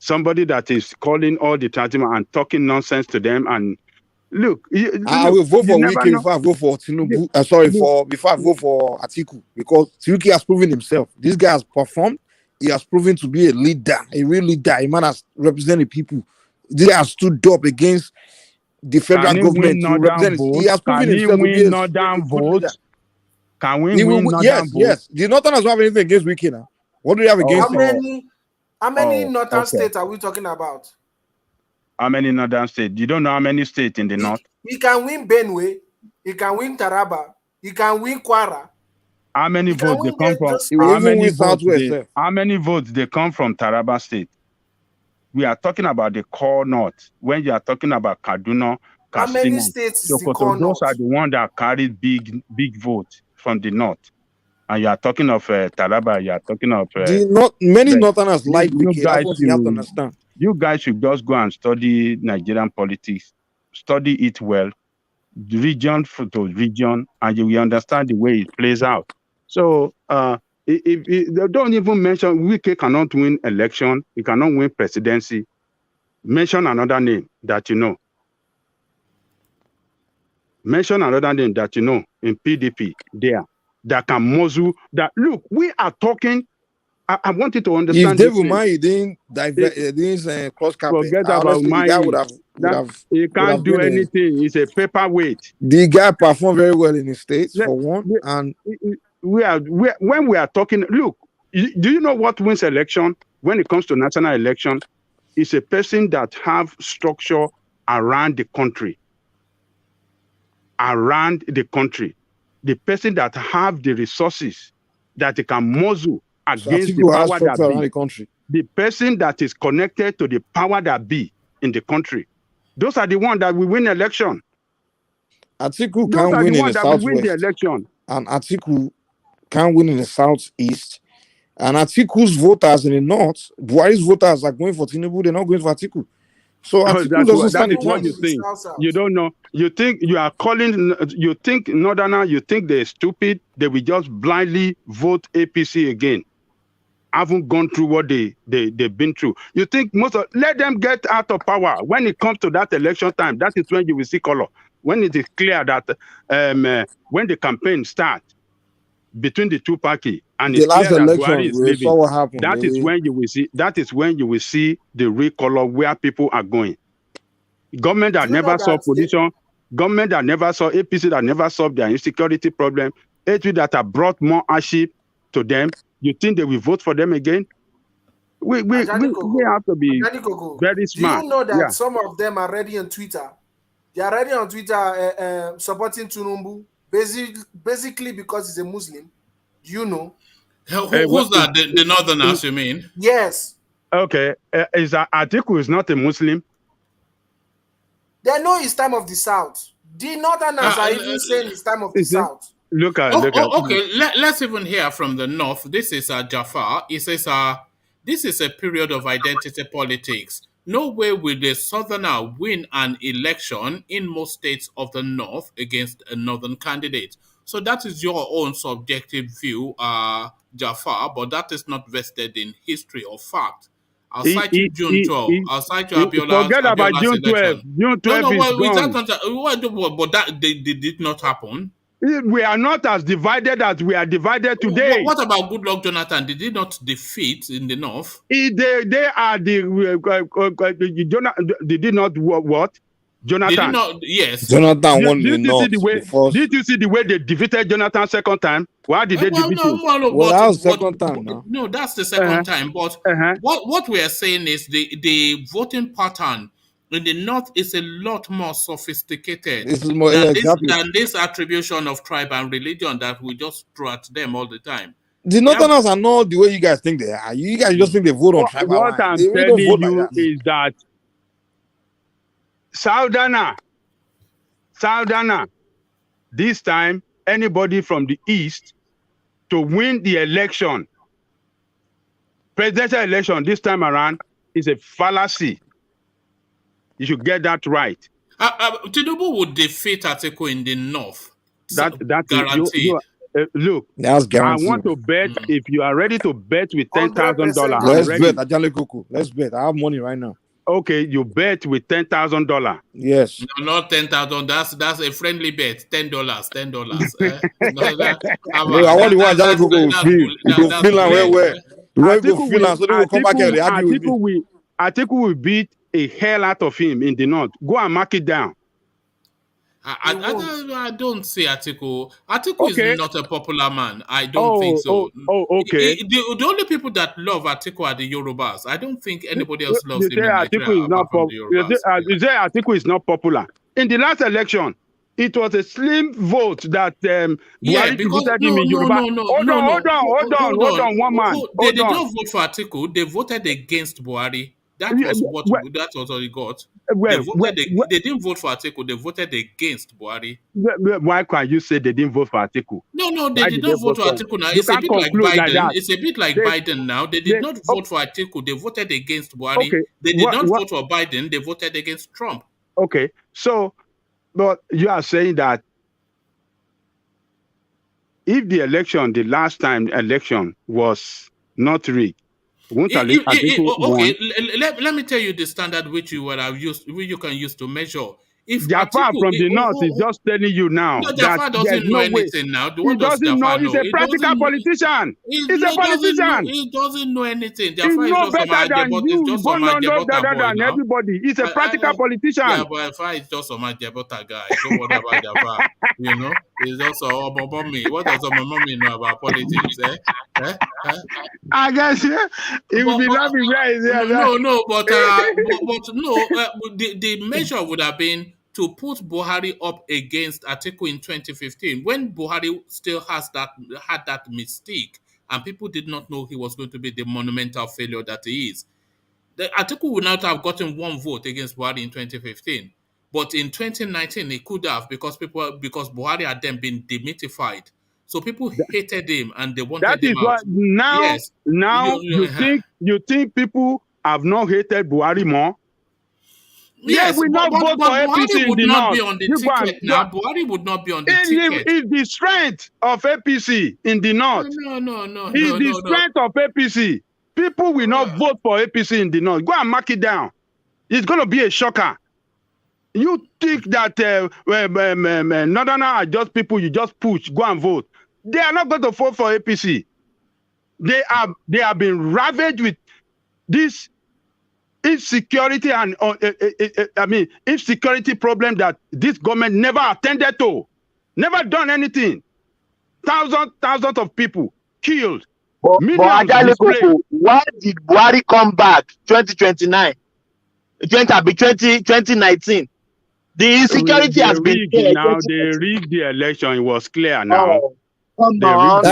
Somebody that is calling all the Tajima and talking nonsense to them. And look, I will vote for Wike before I vote for Tinubu. Before I vote for Atiku, because Tinubu has proven himself. This guy has performed. He has proven to be a leader, a real leader. A man has represented people. They have stood up against the federal government. He has proven himself to be a northern vote. Can we win northern vote? Yes. The Northerners don't have anything against Wike now. What do you have against him? How many Oh, northern okay. states are we talking about? How many northern states? You don't know how many states in the north? He can win Benue. He can win Taraba. He can win Kwara. How many He can votes they win come from? those He will How even many win votes Southwest. they? How many votes they come from Taraba State? We are talking about the core north. When you are talking about Kaduna, How many Katsina, states is the Sokoto, core those north? are the ones that carried big votes from the north. And you are talking of Taraba. You are talking of Many West. Northerners like You Wiki. That's guys what you have to understand. you guys should just go and study Nigerian politics, study it well, region to region, and you will understand the way it plays out. So if they don't even mention Wike cannot win election, he cannot win presidency. Mention another name that you know. Mention another name that you know in PDP there that can muzzle that. Look, we are talking. I want you to understand. If David Umahi didn't cross carpet, forget about honestly, the guy would Umahi. have He can't do been anything. He's a paperweight. The guy performed very well in his states for one, and when we are talking. Look, do you know what wins election when it comes to national election? It's a person that have structure around the country. Around the country, the person that have the resources that they can muzzle against the power that around be. the country. The person that is connected to the power that be in the country. Those are the ones that will win election. Atiku can win in the southwest, and Atiku can win in the southeast. And Atiku's voters in the north, Buhari's voters are going for Tinubu. They're not going for Atiku. So Atiku doesn't stand a chance. You think. You don't know. You think you are calling. You think Northerner. You think they're stupid. They will just blindly vote APC again. Haven't gone through what they've been through. You think let them get out of power. When it comes to that election time, that is when you will see color. When it is clear that when the campaign starts between the two parties and it's clear that Buhari is leaving, saw what happened. That is when you will see. That is when you will see the real color where people are going. Government that never saw position. Government that never saw APC that never solved their insecurity problem. AP that have brought more hardship to them. You think they will vote for them again? We have to be very smart. Do you know that some of them are already on Twitter? They are already on Twitter supporting Tinubu, basically because he's a Muslim. Do you know? Who's that? The Northerners, you mean? Yes. Okay. Is Atiku is not a Muslim? They know it's time of the South. The Northerners are even saying it's time of the South. Look at. Okay, let's even hear from the North. This is Jafar. He says, this is a period of identity politics. No way will the Southerner win an election in most states of the North against a Northern candidate. So that is your own subjective view, Jafar, but that is not vested in history or fact. I'll cite you June 12. I'll cite you Abiola's Forget about June 12. June 12 is gone. But that did not happen. We are not as divided as we are divided today. What about Goodluck Jonathan? Did he not defeat in the North? They are did he not what? Jonathan. Did he not? Yes. Jonathan won the North. Did you see the way they defeated Jonathan second time? Why did they defeat him? That was second time now. No, that's the second time. But what we are saying is the voting pattern in the North is a lot more sophisticated than this attribution of tribe and religion that we just throw at them all the time. The Northerners are not the way you guys think they are. You guys just think they vote on tribal lines. What I'm telling you is that Southerner, this time, anybody from the East to win the election, presidential election this time around, is a fallacy. You should get that right. Tinubu would defeat Atiku in the North. That's guaranteed. Look, that's guaranteed. I want to bet if you are ready to bet with $10,000. Let's bet. I have money right now. Okay, you bet with $10,000. Yes. No, not 10,000. That's a friendly bet. $10. I want the one that go Finland where. Go Finland so they will come back here. Atiku will beat a hell out of him in the North. Go and mark it down. I don't see Atiku. Atiku is not a popular man. I don't think so. Okay. The only people that love Atiku are the Yorubas. I don't think anybody else loves You him say in Nigeria Atiku is not apart from the Yorubas. you say Atiku is not popular. In the last election, it was a slim vote that Buhari because defeated him in Yoruba. Hold on, one man. They did not vote for Atiku. They voted against Buhari. That was what he got. They didn't vote for Atiku. They voted against Buhari. Why can you say they didn't vote for Atiku? No, they did not vote for Atiku now. It's a bit like Biden. It's a bit like Biden now. They did not vote for Atiku. They voted against Buhari. They did not vote for Biden. They voted against Trump. Okay, so, but you are saying that if the last time election was not rigged, let me tell you the standard which you can use to measure. If Jafar from the north is just telling you now Jafar doesn't know anything now. He doesn't know. He's a practical politician. He's a politician. He doesn't know anything. He's no better than you. He's no better than everybody. He's a practical politician. Yeah, but Jafar is just a Jabota guy. Don't worry about Jafar. You know, he's also a mommy. What does a mommy know about politics? I guess he will be laughing right there. But the measure would have been to put Buhari up against Atiku in 2015, when Buhari still had that mystique, and people did not know he was going to be the monumental failure that he is. Atiku would not have gotten one vote against Buhari in 2015, but in 2019 he could have, because Buhari had then been demythified. So people hated him and they wanted him out. Now you think people have not hated Buhari more? Yes, we not vote for APC in the north. Buhari would not be on the ticket. It's the strength of APC in the north. No. It's the strength of APC. People will not vote for APC in the north. Go and mark it down. It's going to be a shocker. You think that Northerners are just people you just push, go and vote. They are not going to vote for APC. They have been ravaged with this insecurity and insecurity problem that this government never attended to, never done anything. Thousands of people killed. But why did Buhari come back 2019? The insecurity has been there. Now they rigged the election. It was clear now. Come on.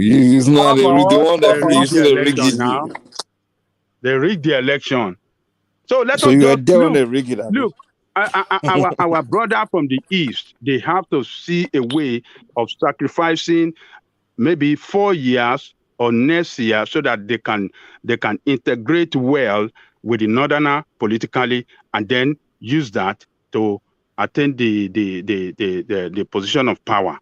He's not the one that now. They rigged the election. So let us look. Our brother from the east, they have to see a way of sacrificing maybe 4 years or next year so that they can integrate well with the northerner politically, and then use that to attain the position of power.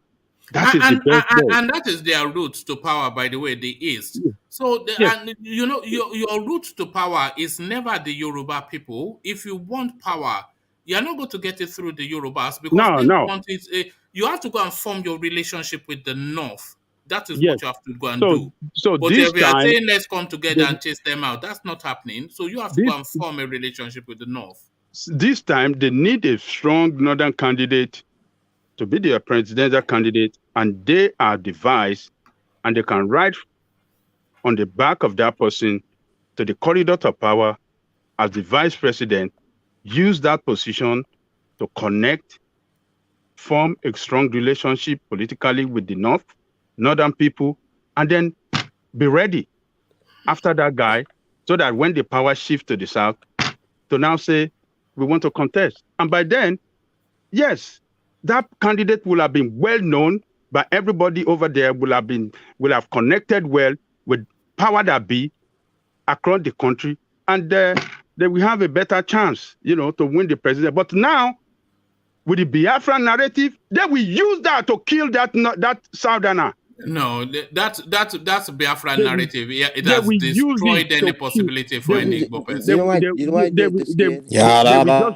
That is the best way. And that is their route to power, by the way, the East. So, and you know, your route to power is never the Yoruba people. If you want power, you're not going to get it through the Yorubas, because you have to go and form your relationship with the North. That is what you have to go and do. But if you are saying let's come together and chase them out, that's not happening. So you have to go and form a relationship with the North. This time, they need a strong northern candidate to be their presidential candidate, and they are devised, and they can ride on the back of that person to the corridor to power as the vice president, use that position to connect, form a strong relationship politically with the northern people, and then be ready after that guy, so that when the power shifts to the south, to now say, we want to contest. And by then, yes, that candidate will have been well known by everybody over there, will have connected well with power that be across the country, and they will have a better chance, to win the president. But now, with the Biafran narrative, they will use that to kill that southerner. No, that's Biafra narrative. It has destroyed any possibility for any Igbo person. They will just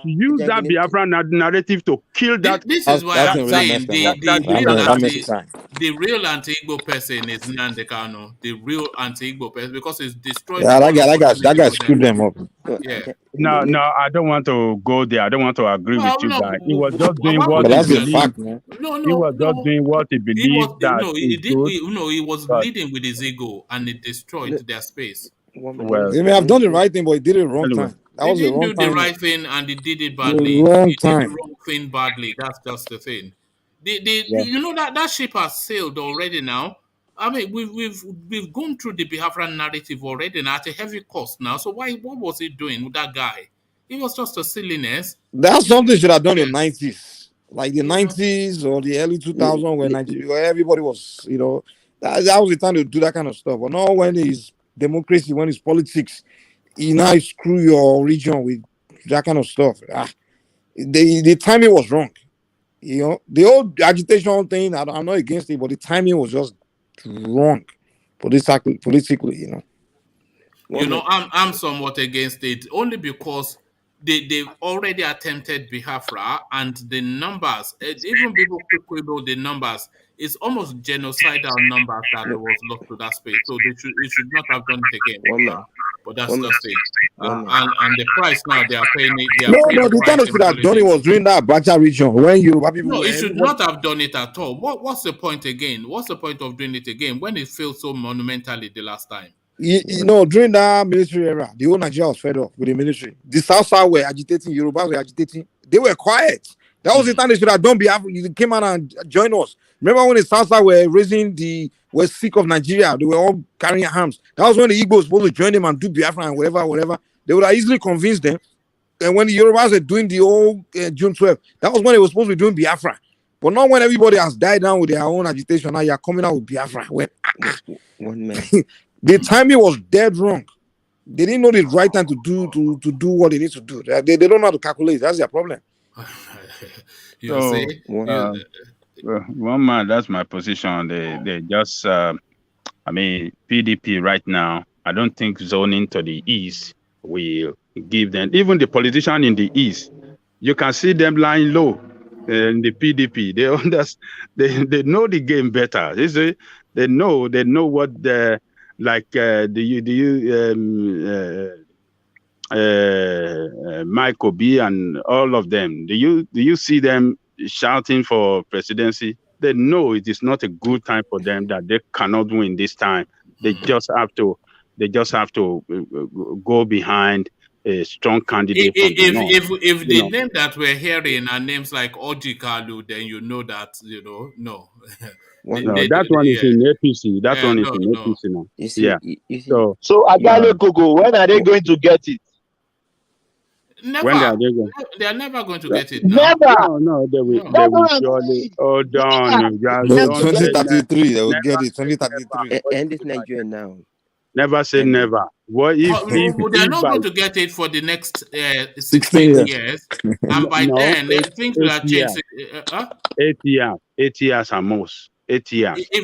use that Biafra narrative to kill that. This is why I'm saying the real anti-Igbo person is Nnamdi Kanu. The real anti-Igbo person, because it's destroyed. That guy screwed them up. Yeah. No, I don't want to go there. I don't want to agree with you guys. He was just doing what what would he you But that's a say? believed. fact, man. He was just doing what he He was believed that is good. he was But leading with his ego, and it destroyed their space. well, He may have done the right thing, but he did it wrong anyway, time. That He was the didn't wrong do the timing. right thing, and he did it The badly. wrong He did the time. wrong thing badly. That's just the thing. yeah. You know that ship has sailed already now. I mean, we've gone through the Biafran narrative already now at a heavy cost now. So what was he doing with that guy? It was just a silliness. That's something he should have done in the 90s. Like the You know? 90s or the early 2000s when Nigeria, where everybody was, that was the time to do that kind of stuff. But not when it's democracy, when it's politics. You now screw your region with that kind of stuff. The timing was wrong. The old agitation thing, I'm not against it, but the timing was just wrong politically. I'm somewhat against it only because they've already attempted Biafra, and the numbers, even people quickly know the numbers, it's almost genocidal numbers that was lost to that space. So they should not have done it again. But that's just it. And the price now they are paying it. They are paying But the the time price they in should have done it politics. was during that Abacha region when Yoruba people No, were it should not have done it at all. What's the point again? What's the point of doing it again when it failed so monumentally the last time? During that military era, the whole Nigeria was fed up with the military. The South were agitating, Yorubas were agitating. They were quiet. That was the time they should have done Biafra. You came out and joined us. Remember when the South were sick of Nigeria? They were all carrying arms. That was when the Igbo was supposed to join them and do Biafra and whatever. They would have easily convinced them. And when the Yorubas were doing the old June 12th, that was when they were supposed to be doing Biafra. But not when everybody has died down with their own agitation. Now you're coming out with Biafra. When the timing was dead wrong. They didn't know the right time to do what they need to do. They don't know how to calculate. That's their problem. One man, that's my position. They just, PDP right now, I don't think zoning to the east will give them, even the politician in the east, you can see them lying low in the PDP. They know the game better. They know what the, like Mike Obi and all of them. Do you see them shouting for presidency? They know it is not a good time for them, that they cannot win this time. They just have to go behind a strong candidate. If the name that we're hearing are names like Oji Kalu, then you know that no. That one is in APC. That one is in APC now. You see, So Agalo Gogo, when are they going to get it? Never. When are they going? They are never going to get it now. Never. No, they will surely. Hold on. 2033, they will get it. 2033. End this Nigeria now. Never say never. What if they're not going to get it for the next 16 years? And by then, things will have changed. 8 years. 8 years at most. 8 years. If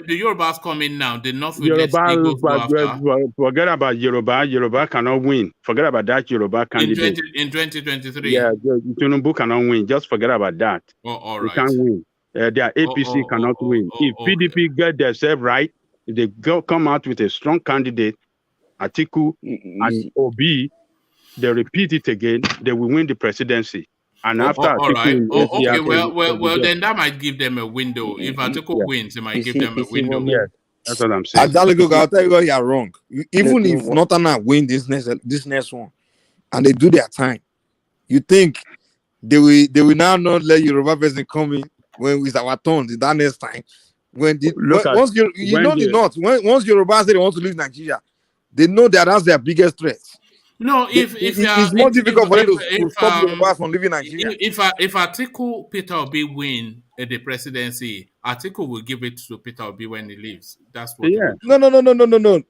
the Yorubas come in now, the North will let Igbo go after. Forget about Yoruba. Yoruba cannot win. Forget about that Yoruba candidate. In 2023. Yeah, Tinubu cannot win. Just forget about that. All right. They can't win. Their APC cannot win. If PDP get themselves right, if they come out with a strong candidate, Atiku and Obi, they repeat it again, they will win the presidency. And after Atiku, then that might give them a window. If Atiku wins, it might give them a window. Yeah, that's what I'm saying. I'll tell you what, you're wrong. Even if Northern win this next one, and they do their time, you think they will now not let Yoruba person come in when it's our turn that next time? Once Yoruba say they want to leave Nigeria, they know that's their biggest threat. No, it's more difficult for them to stop Yoruba from leaving Nigeria. If Atiku Peter Obi win the presidency, Atiku will give it to Peter Obi when he leaves. That's what. Yeah. No.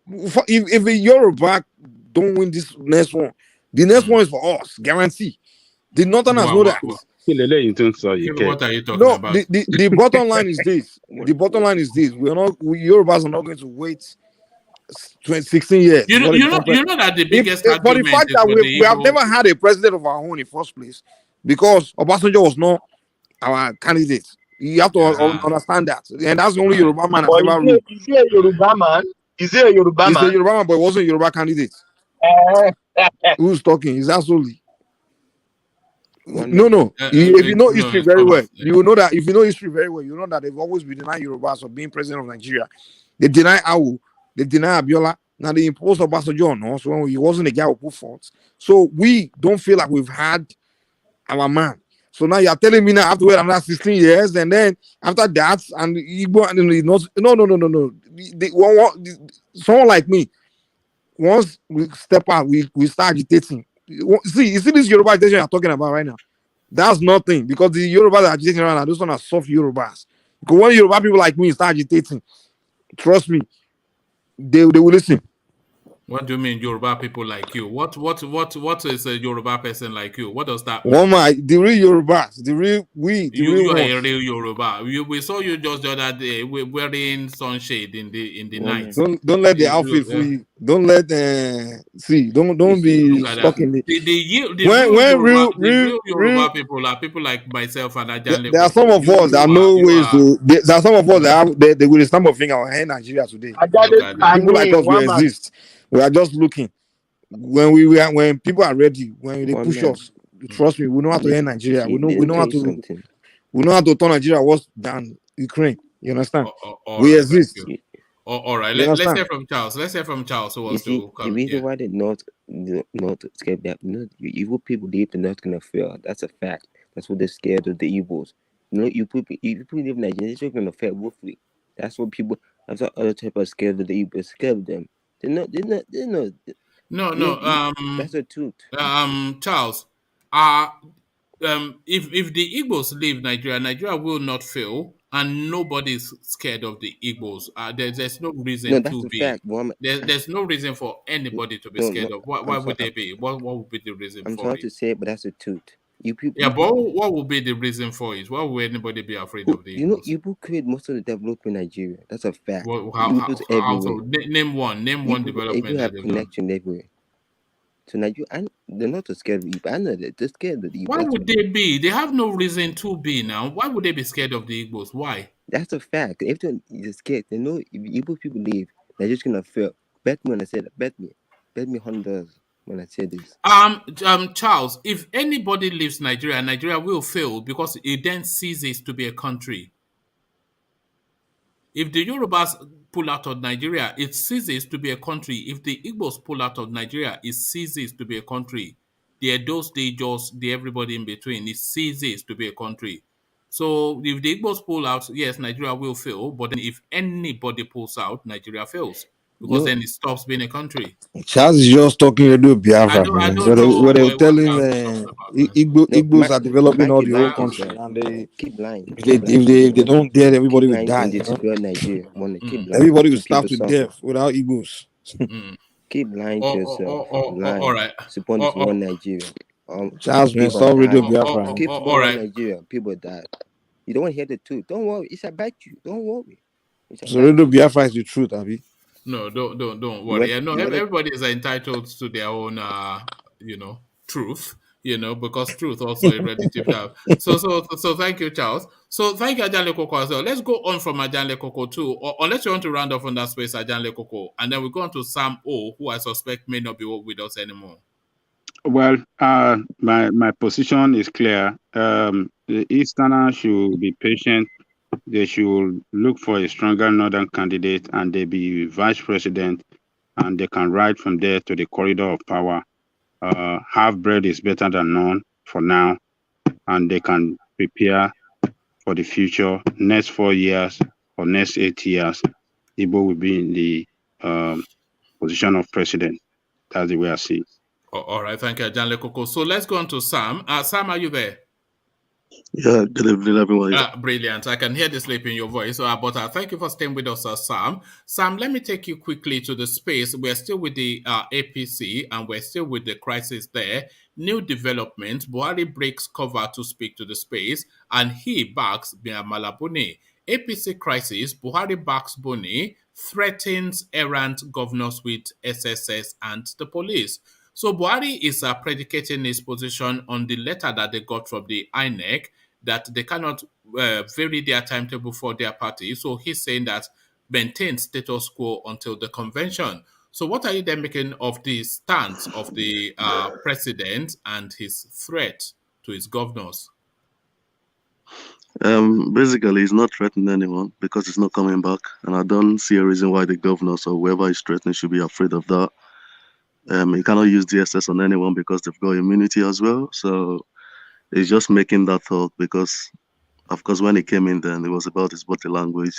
If a Yoruba don't win this next one, the next one is for us, guarantee. The Northerners know that. What are you talking about? The bottom line is this. The bottom line is this. Yorubas are not going to wait 16 years. You know that the biggest argument for the fact that we have never had a president of our own in the first place, because Obasanjo was not our candidate. You have to understand that, and that's the only Yoruba man that's ever ruled. Is he a Yoruba man? Is he a Yoruba man? He's a Yoruba man, but he wasn't a Yoruba candidate. Who's talking? Is that solely? Wonder. No. If you know history it's very well, Thomas. you will know that. If you know history very well, you know that they've always been denying Yorubas of being president of Nigeria. They deny Awu, they deny Abiola. Now they imposed Obasanjo on us when he wasn't a guy who put forth. So we don't feel like we've had our man. So now you're telling me now I have to wait another 16 years, and then after that, and Igbo and no. Someone like me, once we step out, we start agitating. You see this Yoruba agitation you're talking about right now. That's nothing, because the Yorubas are agitating right now. Those one are soft Yorubas. Because when Yoruba people like me start agitating, trust me, they will listen. What do you mean Yoruba people like you? What is a Yoruba person like you? What does that mean? One man, the real Yorubas, the real You are a ones. real Yoruba. We saw you just the other day wearing sunshade in the night. Don't let the outfit fool you. Don't let don't be stuck in the real Yoruba people are people like myself and Ajanle. There are some of us that know ways to. There are some of us that have they will stamp a finger on Nigeria today. People like us will exist. We are just looking. When people are ready, when they push us, trust me, we know how to end Nigeria. We know how to turn Nigeria worse than Ukraine. You understand? We exist. All right. Let's hear from Charles. Let's hear from Charles who wants to come. The reason why they're not scared, that evil people believe they're not gonna fail. That's a fact. That's what they're scared of, the evils. You people live in Nigeria, they're gonna fail willfully. That's what people. That's what other type of scared of the evil. Scared of them. They're not. No. That's the truth. Charles. If the Igbos leave Nigeria, Nigeria will not fail, and nobody's scared of the Igbos. There's no reason to be. Fact, there's no reason for anybody to be scared of. Why would they be? What would be the reason for it? I'm sorry to say it, but that's the truth. But what would be the reason for it? Why would anybody be afraid of the Igbos? Igbo create most of the development in Nigeria. That's a fact. How so? Name one development. Igbo have connection everywhere. So Nigeria, they're not scared of Igbo. I know that they're scared of the Igbo. Why would they be? They have no reason to be now. Why would they be scared of the Igbos? Why? That's a fact. If they're scared, they know if Igbo people leave, they're just gonna fail. Bet me when I say that. Bet me $100 when I say this. Charles, if anybody leaves Nigeria, Nigeria will fail because it then ceases to be a country. If the Yorubas pull out of Nigeria, it ceases to be a country. If the Igbos pull out of Nigeria, it ceases to be a country. The Edos, the Ijos, the everybody in between, it ceases to be a country. So if the Igbos pull out, yes, Nigeria will fail. But then if anybody pulls out, Nigeria fails. Because then it stops being a country. Charles is just talking to Biafra. Where they tell him Igbos are developing all the whole country, and they keep lying. If they don't dare, everybody will die. Nigeria. Everybody will starve to death without Igbos. Keep lying to yourself. All right. Support this one Nigeria. Charles, man, stop Radio Biafra. Keep supporting Nigeria. People die. You don't want to hear the truth. Don't worry. It's about you. Don't worry. So Radio Biafra is the truth, Abi. No, don't worry. Everybody is entitled to their own, truth. Because truth also is relative. So thank you, Charles. So thank you, Ajanle Koko as well. Let's go on from Ajanle Koko too, or unless you want to round off on that space, Ajanle Koko, and then we go on to Sam O, who I suspect may not be with us anymore. Well, my position is clear. The Easterners should be patient. They should look for a stronger northern candidate, and they be vice president, and they can ride from there to the corridor of power. Half bread is better than none for now, and they can prepare for the future. Next 4 years or next 8 years, Igbo will be in the position of president. That's the way I see it. All right, thank you, Ajanle Koko. So let's go on to Sam. Sam, are you there? Yeah, good evening, everyone. Brilliant. I can hear the sleep in your voice. But thank you for staying with us, Sam. Sam, let me take you quickly to the space. We're still with the APC, and we're still with the crisis there. New development. Buhari breaks cover to speak to the space, and he backs Buni. APC crisis. Buhari backs Buni, threatens errant governors with SSS and the police. So Buhari is predicating his position on the letter that they got from the INEC that they cannot vary their timetable for their party. So he's saying that maintain status quo until the convention. So what are you then making of the stance of the president and his threat to his governors? Basically, he's not threatening anyone because he's not coming back, and I don't see a reason why the governors or whoever is threatening should be afraid of that. He cannot use DSS on anyone because they've got immunity as well. So he's just making that thought because, of course, when he came in, then it was about his body language,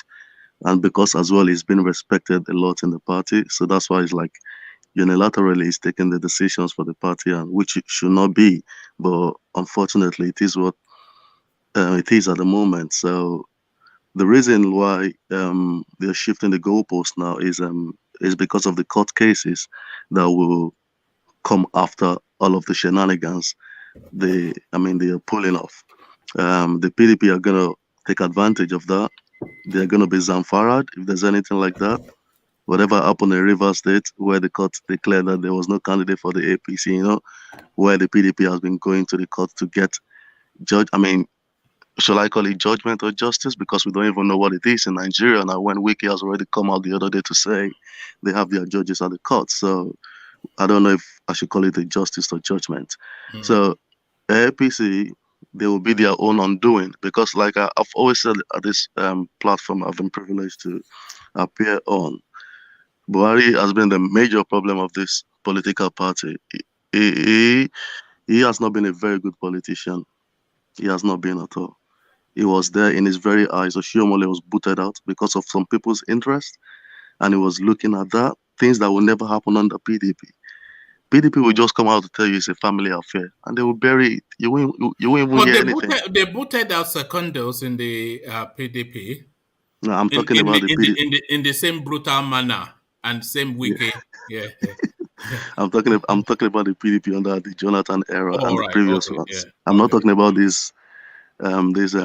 and because as well he's been respected a lot in the party. So that's why he's like unilaterally he's taking the decisions for the party, and which it should not be, but unfortunately it is what it is at the moment. So the reason why they're shifting the goalpost now is because of the court cases that will come after all of the shenanigans they are pulling off. The PDP are gonna take advantage of that. They're gonna be Zamfarad if there's anything like that. Whatever happened in Rivers State, where the court declared that there was no candidate for the APC, where the PDP has been going to the court to get shall I call it judgment or justice? Because we don't even know what it is in Nigeria now, when Wiki has already come out the other day to say they have their judges at the court. So I don't know if I should call it a justice or judgment. So APC, they will be their own undoing, because like I've always said at this platform I've been privileged to appear on, Buhari has been the major problem of this political party. He has not been a very good politician. He has not been at all. He was there in his very eyes. Oshiomhole was booted out because of some people's interest, and he was looking at that, things that will never happen under PDP. PDP will just come out to tell you it's a family affair, and they will bury it. You won't even hear anything. They booted out secondos in the PDP. No, I'm talking about the PDP. In the same brutal manner and same Wiki. Yeah. I'm talking about the PDP under the Jonathan era and the previous ones. Yeah. I'm not talking about these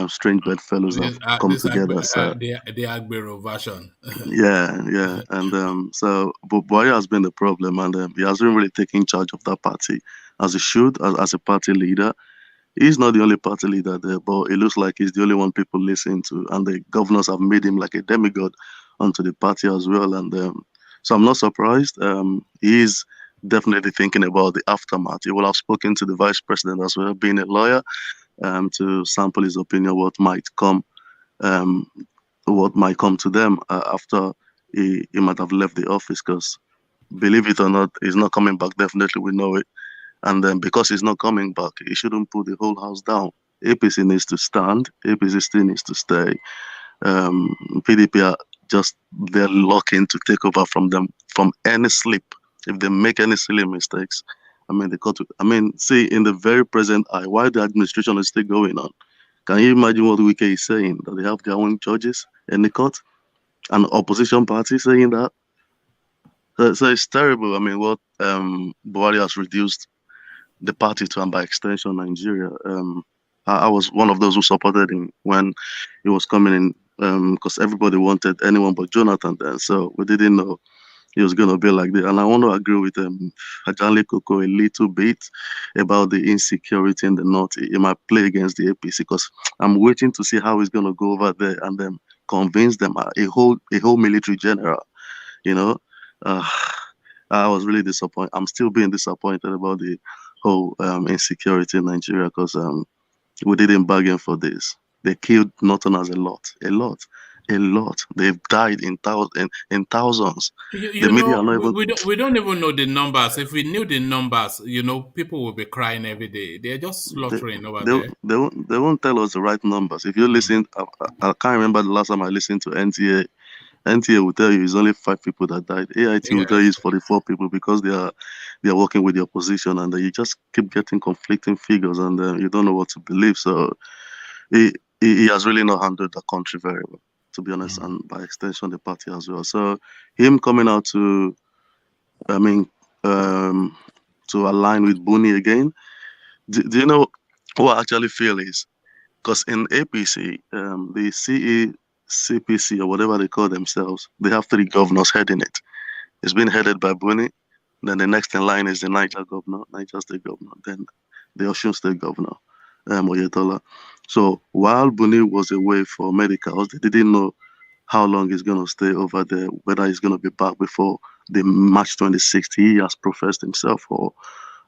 strange bedfellows that have come together. The Agbero version. Yeah. And so Buhari has been the problem, and he hasn't really taken charge of that party as he should, as a party leader. He's not the only party leader there, but it looks like he's the only one people listen to, and the governors have made him like a demigod onto the party as well. And so I'm not surprised. He's definitely thinking about the aftermath. He will have spoken to the vice president as well, being a lawyer, to sample his opinion what might come to them after he might have left the office, because believe it or not, he's not coming back. Definitely, we know it. And then because he's not coming back, he shouldn't put the whole house down. APC needs to stand. APC still needs to stay. PDP are just, they're looking to take over from them from any slip. If they make any silly mistakes, see, in the very present eye, while the administration is still going on, can you imagine what Wike is saying? That they have their own judges in the court? An opposition party saying that? So it's terrible. What Buhari has reduced the party to, and by extension Nigeria. I was one of those who supported him when he was coming in, because everybody wanted anyone but Jonathan then. So we didn't know he was going to be like that. And I want to agree with Ajali Koko a little bit about the insecurity in the north. He might play against the APC, because I'm waiting to see how he's going to go over there and then convince them, a whole military general, I was really disappointed. I'm still being disappointed about the whole insecurity in Nigeria, because we didn't bargain for this. They killed Northerners a lot. They've died in thousands. We don't even know the numbers. If we knew the numbers, people will be crying every day. They're just slaughtering over there. They won't tell us the right numbers. If you listen, I can't remember the last time I listened to NTA. NTA will tell you it's only 5 people that died. AIT will tell you it's 44 people, because they are working with the opposition, and you just keep getting conflicting figures, and you don't know what to believe. So he has really not handled the country very well, to be honest, and by extension the party as well. So him coming out to align with Buni again, do you know what I actually feel is, because in APC, the CPC or whatever they call themselves, they have 3 governors heading it. It's been headed by Buni. Then the next in line is the Niger State governor, then the Osun State governor, Oyetola. So while Buni was away for medicals, they didn't know how long he's going to stay over there, whether he's going to be back before the March 26th. He has professed himself, or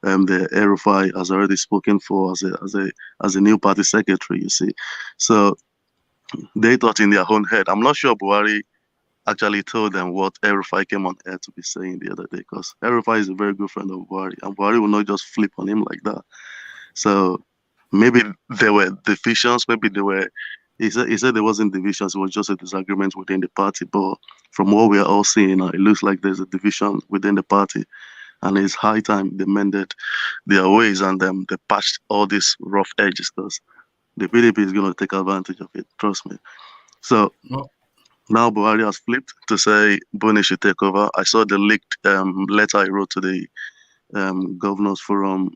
the RFI has already spoken for as a new party secretary. You see, so they thought in their own head. I'm not sure Buhari actually told them what RFI came on air to be saying the other day, because RFI is a very good friend of Buhari, and Buhari will not just flip on him like that. So maybe there were divisions, maybe there were. He said there wasn't divisions, it was just a disagreement within the party. But from what we are all seeing now, it looks like there's a division within the party. And it's high time they mended their ways and they patched all these rough edges, because the PDP is going to take advantage of it, trust me. So now Buhari has flipped to say Buni should take over. I saw the leaked letter he wrote to the Governors Forum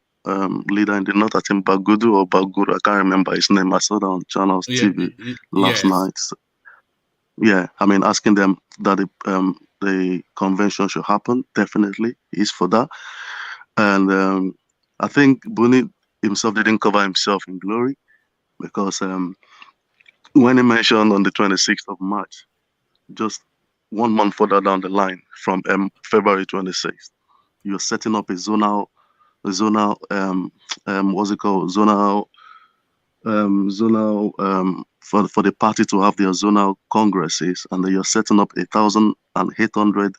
leader in the north, I think Bagudu or Baguru, I can't remember his name. I saw that on Channels TV last night. So, yeah, I mean, asking them that the convention should happen. Definitely, he's for that. And I think Buni himself didn't cover himself in glory, because when he mentioned on the 26th of March, just 1 month further down the line from February 26th, you're setting up a zonal what's it called, for the party to have their zonal congresses, and then you're setting up 1,800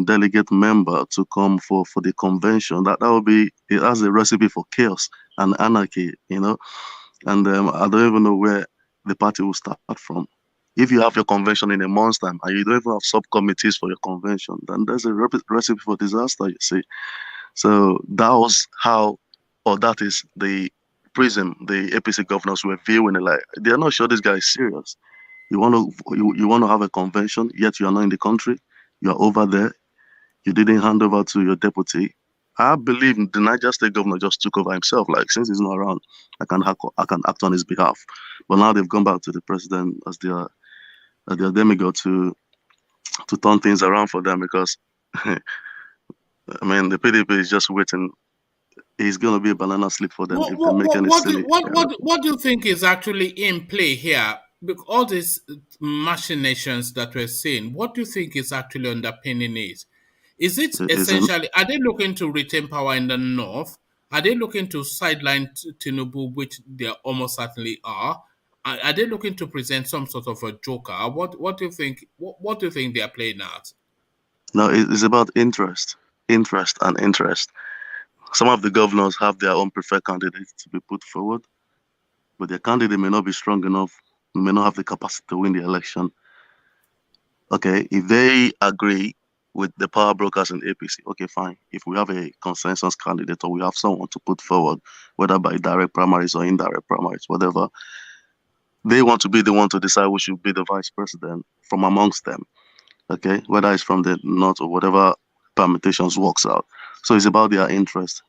delegate member to come for the convention. That would be, it has a recipe for chaos and anarchy, you know. And I don't even know where the party will start from. If you have your convention in a month's time and you don't even have subcommittees for your convention, then there's a recipe for disaster, you see. So that was how, or that is the prism the APC governors were viewing it like. They're not sure this guy is serious. You want to have a convention, yet you are not in the country. You're over there. You didn't hand over to your deputy. I believe the Niger State governor just took over himself. Like, since he's not around, I can act on his behalf. But now they've gone back to the president as their demigod to turn things around for them, because I mean, the PDP is just waiting. It's going to be a banana slip for them if they make any silly. What do you think is actually in play here? Because all these machinations that we're seeing, what do you think is actually underpinning it? Is it essentially, are they looking to retain power in the north? Are they looking to sideline Tinubu, which they almost certainly are? Are they looking to present some sort of a joker? What do you think? What do you think they are playing at? No, it's about interest. Some of the governors have their own preferred candidates to be put forward, but their candidate may not be strong enough, may not have the capacity to win the election. Okay, if they agree with the power brokers in APC, okay, fine. If we have a consensus candidate, or we have someone to put forward, whether by direct primaries or indirect primaries, whatever, they want to be the one to decide who should be the vice president from amongst them. Okay, whether it's from the north or whatever permutations works out. So it's about their interest.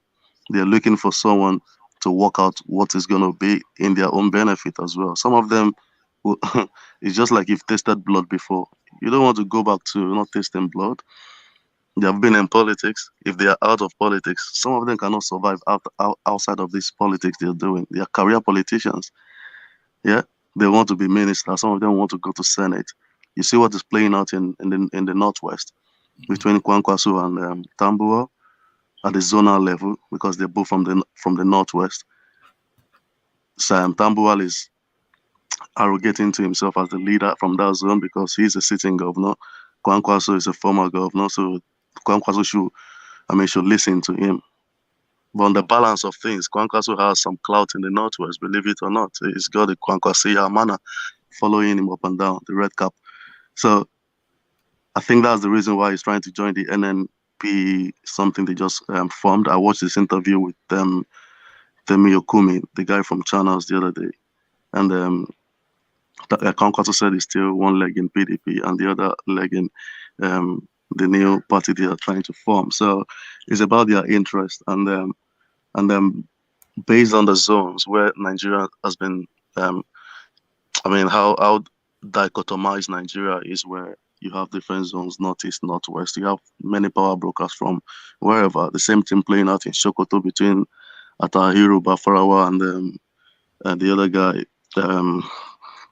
They're looking for someone to work out what is going to be in their own benefit as well. Some of them, it's just like you've tasted blood before. You don't want to go back to not tasting blood. They have been in politics. If they are out of politics, some of them cannot survive outside of this politics they're doing. They are career politicians. Yeah, they want to be ministers. Some of them want to go to Senate. You see what is playing out in the Northwest between Kwankwaso and Tambuwal at the zonal level, because they're both from the Northwest. So Tambuwal is arrogating to himself as the leader from that zone because he's a sitting governor. Kwankwaso is a former governor, so Kwankwaso should listen to him. But on the balance of things, Kwankwaso has some clout in the Northwest, believe it or not. He's got the Kwankwasiya manner following him up and down, the red cap. So I think that's the reason why he's trying to join the NNP, something they just formed. I watched this interview with Femi Okumi, the guy from Channels, the other day. And Kwankwaso said he's still one leg in PDP and the other leg in the new party they are trying to form. So it's about their interest. And based on the zones where Nigeria has been, how dichotomized Nigeria is, where you have different zones, northeast, northwest. You have many power brokers from wherever. The same thing playing out in Sokoto between Atahiru Bafarawa and the other guy,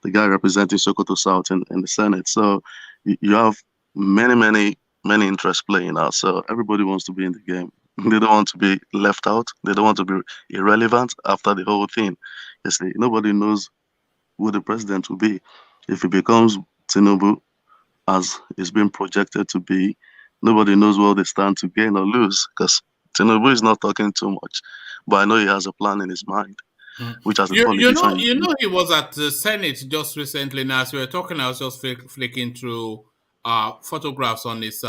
the guy representing Sokoto South in the Senate. So you have many interests playing out. So everybody wants to be in the game. They don't want to be left out. They don't want to be irrelevant after the whole thing. You see, nobody knows who the president will be. If it becomes Tinubu, as it's been projected to be, nobody knows what they stand to gain or lose, because Tinubu is not talking too much. But I know he has a plan in his mind, which as a politician... You know, he was at the Senate just recently. Now, as we were talking, I was just flicking through photographs on his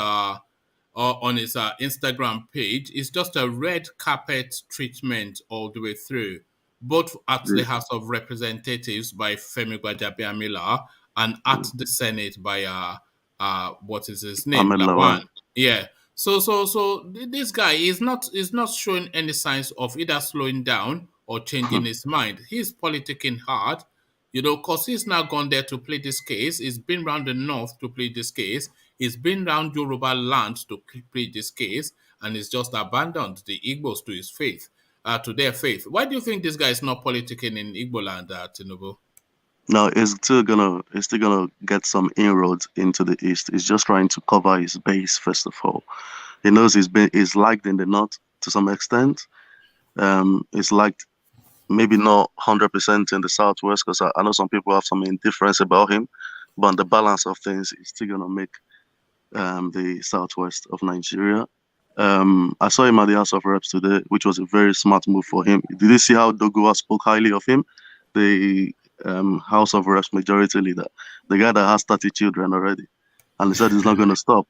Instagram page. It's just a red carpet treatment all the way through, both at the House of Representatives by Femi Gbajabiamila and at the Senate by what is his name? Lawan. Yeah. So this guy is not showing any signs of either slowing down or changing his mind. He's politicking hard, you know, because he's now gone there to play this case. He's been round the north to play this case. He's been round Yoruba land to play this case, and he's just abandoned the Igbos to his faith, to their faith. Why do you think this guy is not politicking in Igbo land, Tinubu? No, he's still gonna get some inroads into the east. He's just trying to cover his base first of all. He knows he's liked in the north to some extent. He's liked maybe not 100% in the southwest, because I know some people have some indifference about him, but on the balance of things, he's still gonna make the southwest of Nigeria. I saw him at the House of Reps today, which was a very smart move for him. Did you see how Dogua spoke highly of him? The House of Reps majority leader, the guy that has 30 children already, and he said he's not going to stop.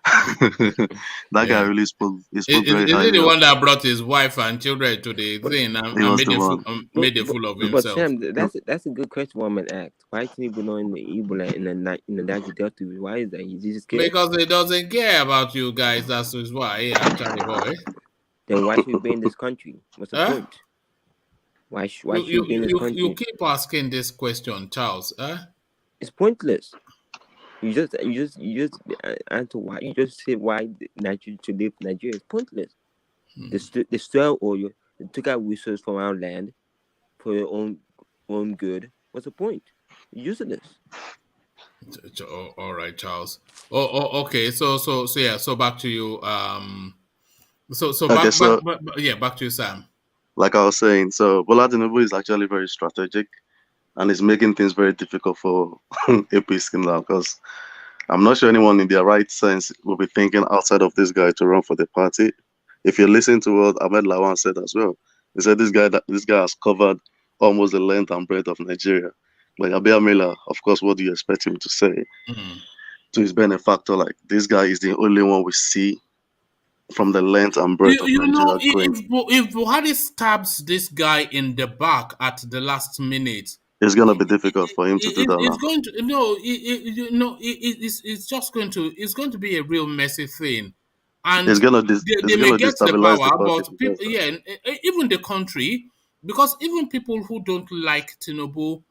That guy really spoke. He spoke very highly. Is he the one that brought his wife and children to the thing and made a fool of himself? But Sam, that's a good question. Woman act. Why can't people know in the Ebola in the Niger Delta? Why is that? He just care? Because he doesn't care about you guys. That's why. Actually, boy. Then why should we be in this country? What's the point? Why should we be in this country? You keep asking this question, Charles. It's pointless. You just answer why. You just say why Nigeria to leave Nigeria is pointless. They stole oil. They took out resources from our land for their own good. What's the point? Useless. All right, Charles. Okay. So yeah. So back to you. Back to you, Sam. Like I was saying, so Bola Tinubu is actually very strategic, and is making things very difficult for APC now, because I'm not sure anyone in their right sense will be thinking outside of this guy to run for the party. If you listen to what Ahmed Lawan said as well, he said this guy has covered almost the length and breadth of Nigeria. Like Abiamila, of course, what do you expect him to say to his benefactor? Like, this guy is the only one we see from the length and breadth of Nigeria. If Buhari stabs this guy in the back at the last minute, it's going to be difficult for him to do that. It's going to be a real messy thing, and they may get the power, but people, even the country, because even people who don't like Tinubu,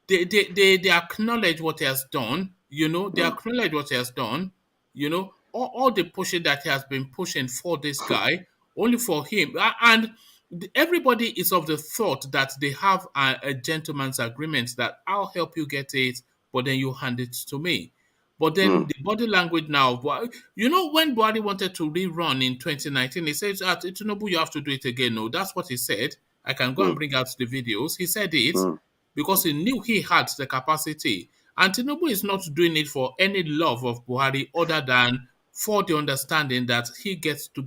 they acknowledge what he has done. You know, they acknowledge what he has done. You know, all the pushing that he has been pushing for this guy, only for him, and everybody is of the thought that they have a gentleman's agreement that I'll help you get it, but then you hand it to me. But then the body language now, you know, when Buhari wanted to rerun in 2019, he said, Tinubu, you have to do it again. No, that's what he said. I can go and bring out the videos. He said it because he knew he had the capacity. And Tinubu is not doing it for any love of Buhari other than for the understanding that he gets to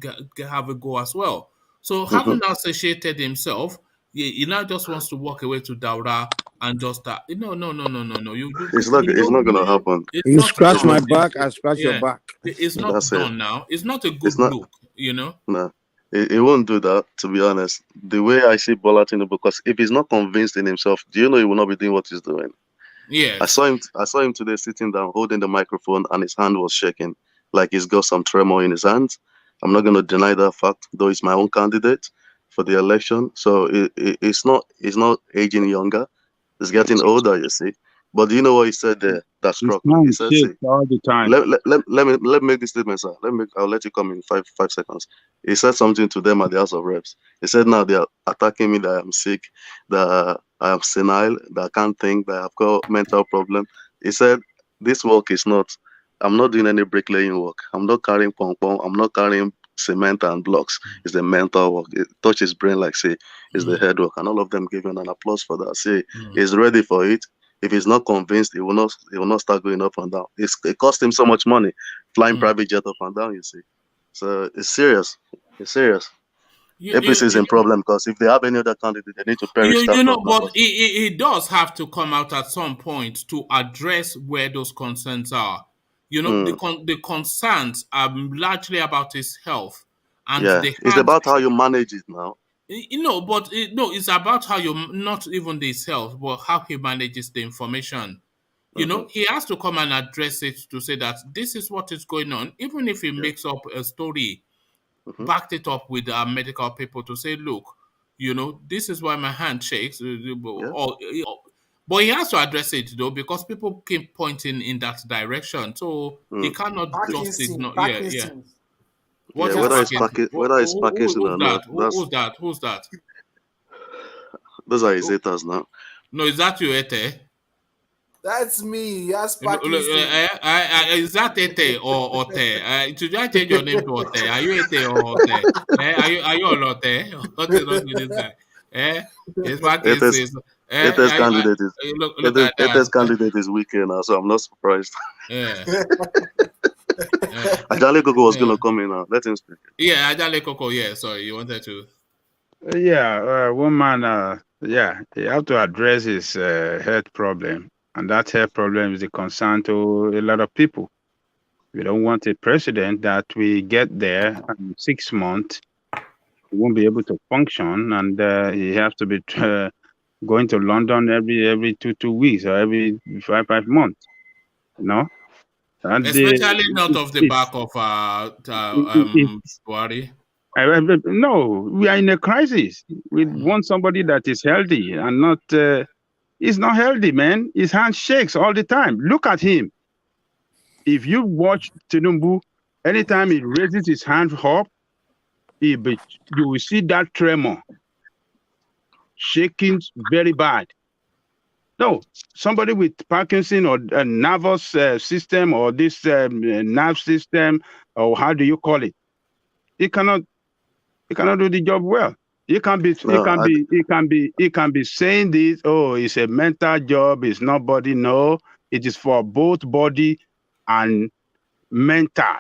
have a go as well. So having now satiated himself, he now just wants to walk away to Daura and just no. It's not going to happen. You scratch my back, I scratch your back. It's not done now. It's not a good look, you know. No, it won't do that. To be honest, the way I see Bola Tinubu, because if he's not convinced in himself, do you know he will not be doing what he's doing? Yeah. I saw him today sitting down, holding the microphone, and his hand was shaking, like he's got some tremor in his hands. I'm not going to deny that fact, though he's my own candidate for the election. So it's not aging younger. It's getting older, you see. But do you know what he said there? That struck me. He said, all the time. Let me make this statement, sir. I'll let you come in five seconds. He said something to them at the House of Reps. He said, now they are attacking me that I'm sick, that I am senile, that I can't think, that I've got mental problem. He said, this work is not, I'm not doing any bricklaying work. I'm not carrying pong. I'm not carrying cement and blocks. It's the mental work. It touches brain like, say, it's the head work. And all of them gave him an applause for that. Say, he's ready for it. If he's not convinced, he will not start going up and down. It cost him so much money, flying private jet up and down, you see. So it's serious. It's serious. APC is in problem because if they have any other candidate, they need to perish that. But it does have to come out at some point to address where those concerns are. The concerns are largely about his health, and it's about how you manage it now. It's about how you, not even his health, but how he manages the information. He has to come and address it to say that this is what is going on, even if he makes up a story. Backed it up with our medical people to say, look, this is why my hand shakes. But he has to address it though, because people keep pointing in that direction. So he cannot just ignore. Whether it's Parkinson or not. Who's that? Those are his haters now. No, is that you, Ete? That's me. That's Parkinson. Is that Ete or Ote? Should I change your name to Ote? Are you Ete or Ote? Are you Olote? Ote don't do this guy. It's Parkinson. Ete's candidate is weaker now, so I'm not surprised. Ajale Koko was going to come in now. Let him speak. Yeah, Ajale Koko. Yeah, sorry, you wanted to. One man. He have to address his health problem. And that health problem is a concern to a lot of people. We don't want a president that we get there in 6 months, he won't be able to function, and he has to be going to London every two weeks or every five months. And especially not off the back of Buhari. No, we are in a crisis. We want somebody that is healthy and not. He's not healthy, man. His hand shakes all the time. Look at him. If you watch Tinubu, anytime he raises his hand up, you will see that tremor. Shaking very bad. No, somebody with Parkinson or a nervous system or this nerve system, or how do you call it? He cannot do the job well. He can be saying this, it's a mental job, it's not body. No, it is for both body and mental.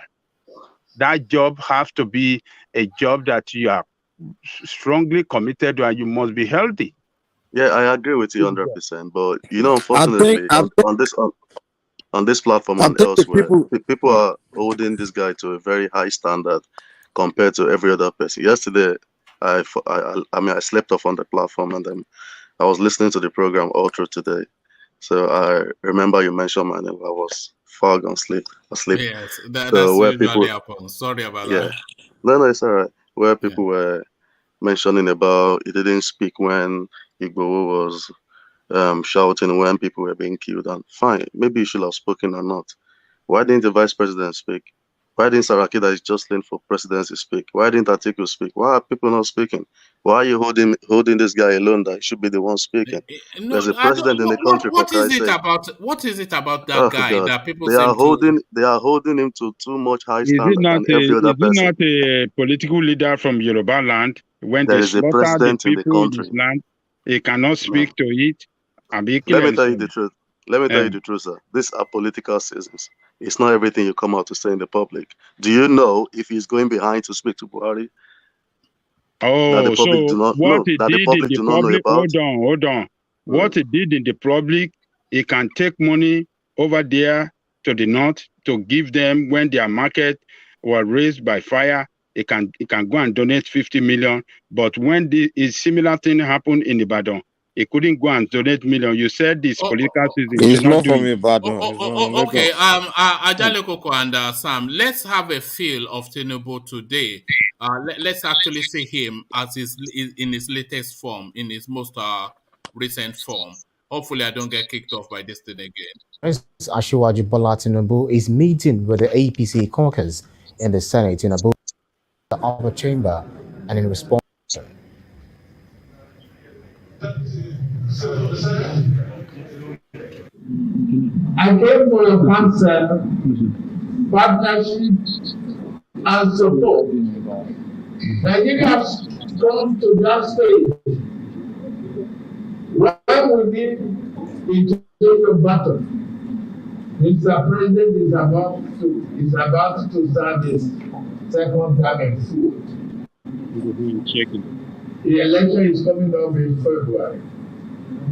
That job has to be a job that you are strongly committed to, and you must be healthy. Yeah, I agree with you 100%. But unfortunately, on this platform and elsewhere, people are holding this guy to a very high standard compared to every other person. Yesterday, I slept off on the platform, and then I was listening to the program all through today. So I remember you mentioned my name. I was far gone asleep. Yes, that's where people happens. Sorry about that. No, it's all right. Where people were mentioning about he didn't speak when Igboho was shouting when people were being killed. And fine, maybe he should have spoken or not. Why didn't the vice president speak? Why didn't Saraki, that is jostling for presidency, speak? Why didn't Atiku speak? Why are people not speaking? Why are you holding this guy alone that he should be the one speaking? There's a president in the country. What is it about that guy that people they are holding him to too much high standard than every other person? Is he not a political leader from Yoruba land? When there is a president in the country. Land, he cannot speak to it. Let me tell you the truth. Let me tell you the truth, sir. These are political seasons. It's not everything you come out to say in the public. Do you know if he's going behind to speak to Buhari? Hold on. What he did in the public, he can take money over there to the north to give them when their market was raised by fire. He can go and donate 50 million. But when the similar thing happened in Ibadan, he couldn't go and donate million. You said this political season. It's not from Ibadan. Okay, Ajale Koko and Sam, let's have a feel of Tinubu today. Let's actually see him as in his latest form, in his most recent form. Hopefully, I don't get kicked off by this thing again. Asiwaju Bola Tinubu is meeting with the APC caucus in the Senate in Abuja, the upper chamber, and in response. I came for your counsel, partnership, and support. Nigeria has come to that stage where we need to take a battle. Mr. President is about to start his second term in full. The election is coming up in February.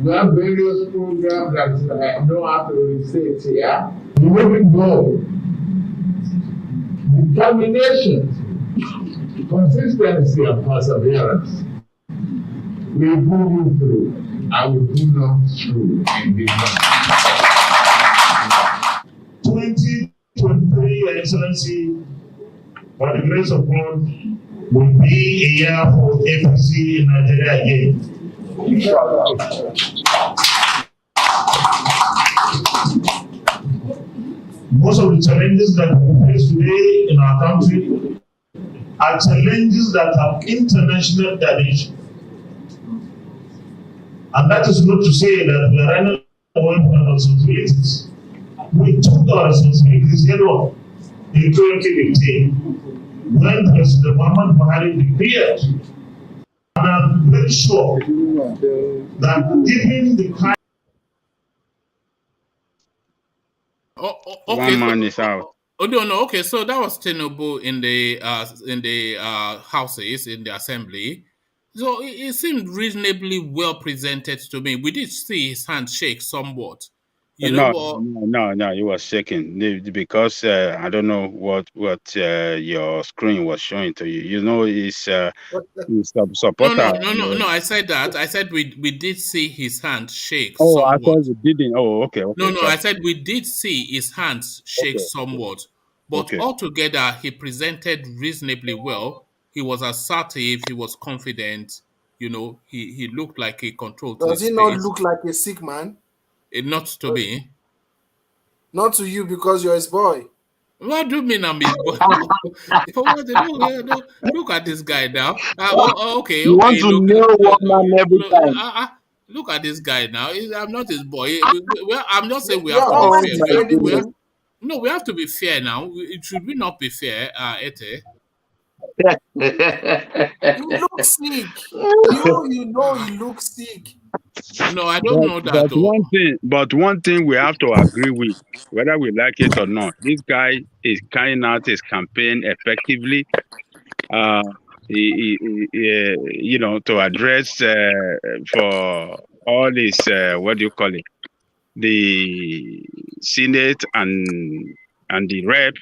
We have various programs that I know how to restate here. Moving goal, determination, consistency, and perseverance. We pull you through. I will pull us through in this month. 2023, Your Excellency, by the grace of God, will be a year for APC in Nigeria again. Most of the challenges that we face today in our country are challenges that have international dimension. And that is not to say that we are running away from our responsibilities. We took our responsibilities head on in 2015 when President Muhammad Buhari declared. And I'm very sure that given the kind. Okay, one man is out. Oh no. Okay, so that was Tinubu in the houses in the assembly. So it seemed reasonably well presented to me. We did see his hand shake somewhat. No, he was shaking because I don't know what your screen was showing to you. You know, he's supporter. No. I said that. I said we did see his hand shake. Oh, somewhat. I thought we didn't. Oh, okay. No. I said we did see his hands shake somewhat, but altogether he presented reasonably well. He was assertive. He was confident. You know, he looked like he controlled. Does he not look like a sick man? Not to me. Not to you because you're his boy. What do you mean I'm his boy? Look at this guy now. Okay. You want to nail one man every time. Look at this guy now. I'm not his boy. Well, I'm not saying we have to be fair. We have to be fair now. Should we not be fair, Ete? You look sick. You know you look sick. No, I don't know that. But one thing we have to agree with, whether we like it or not, this guy is carrying out his campaign effectively. You know, to address for all his what do you call it, the Senate and the rep.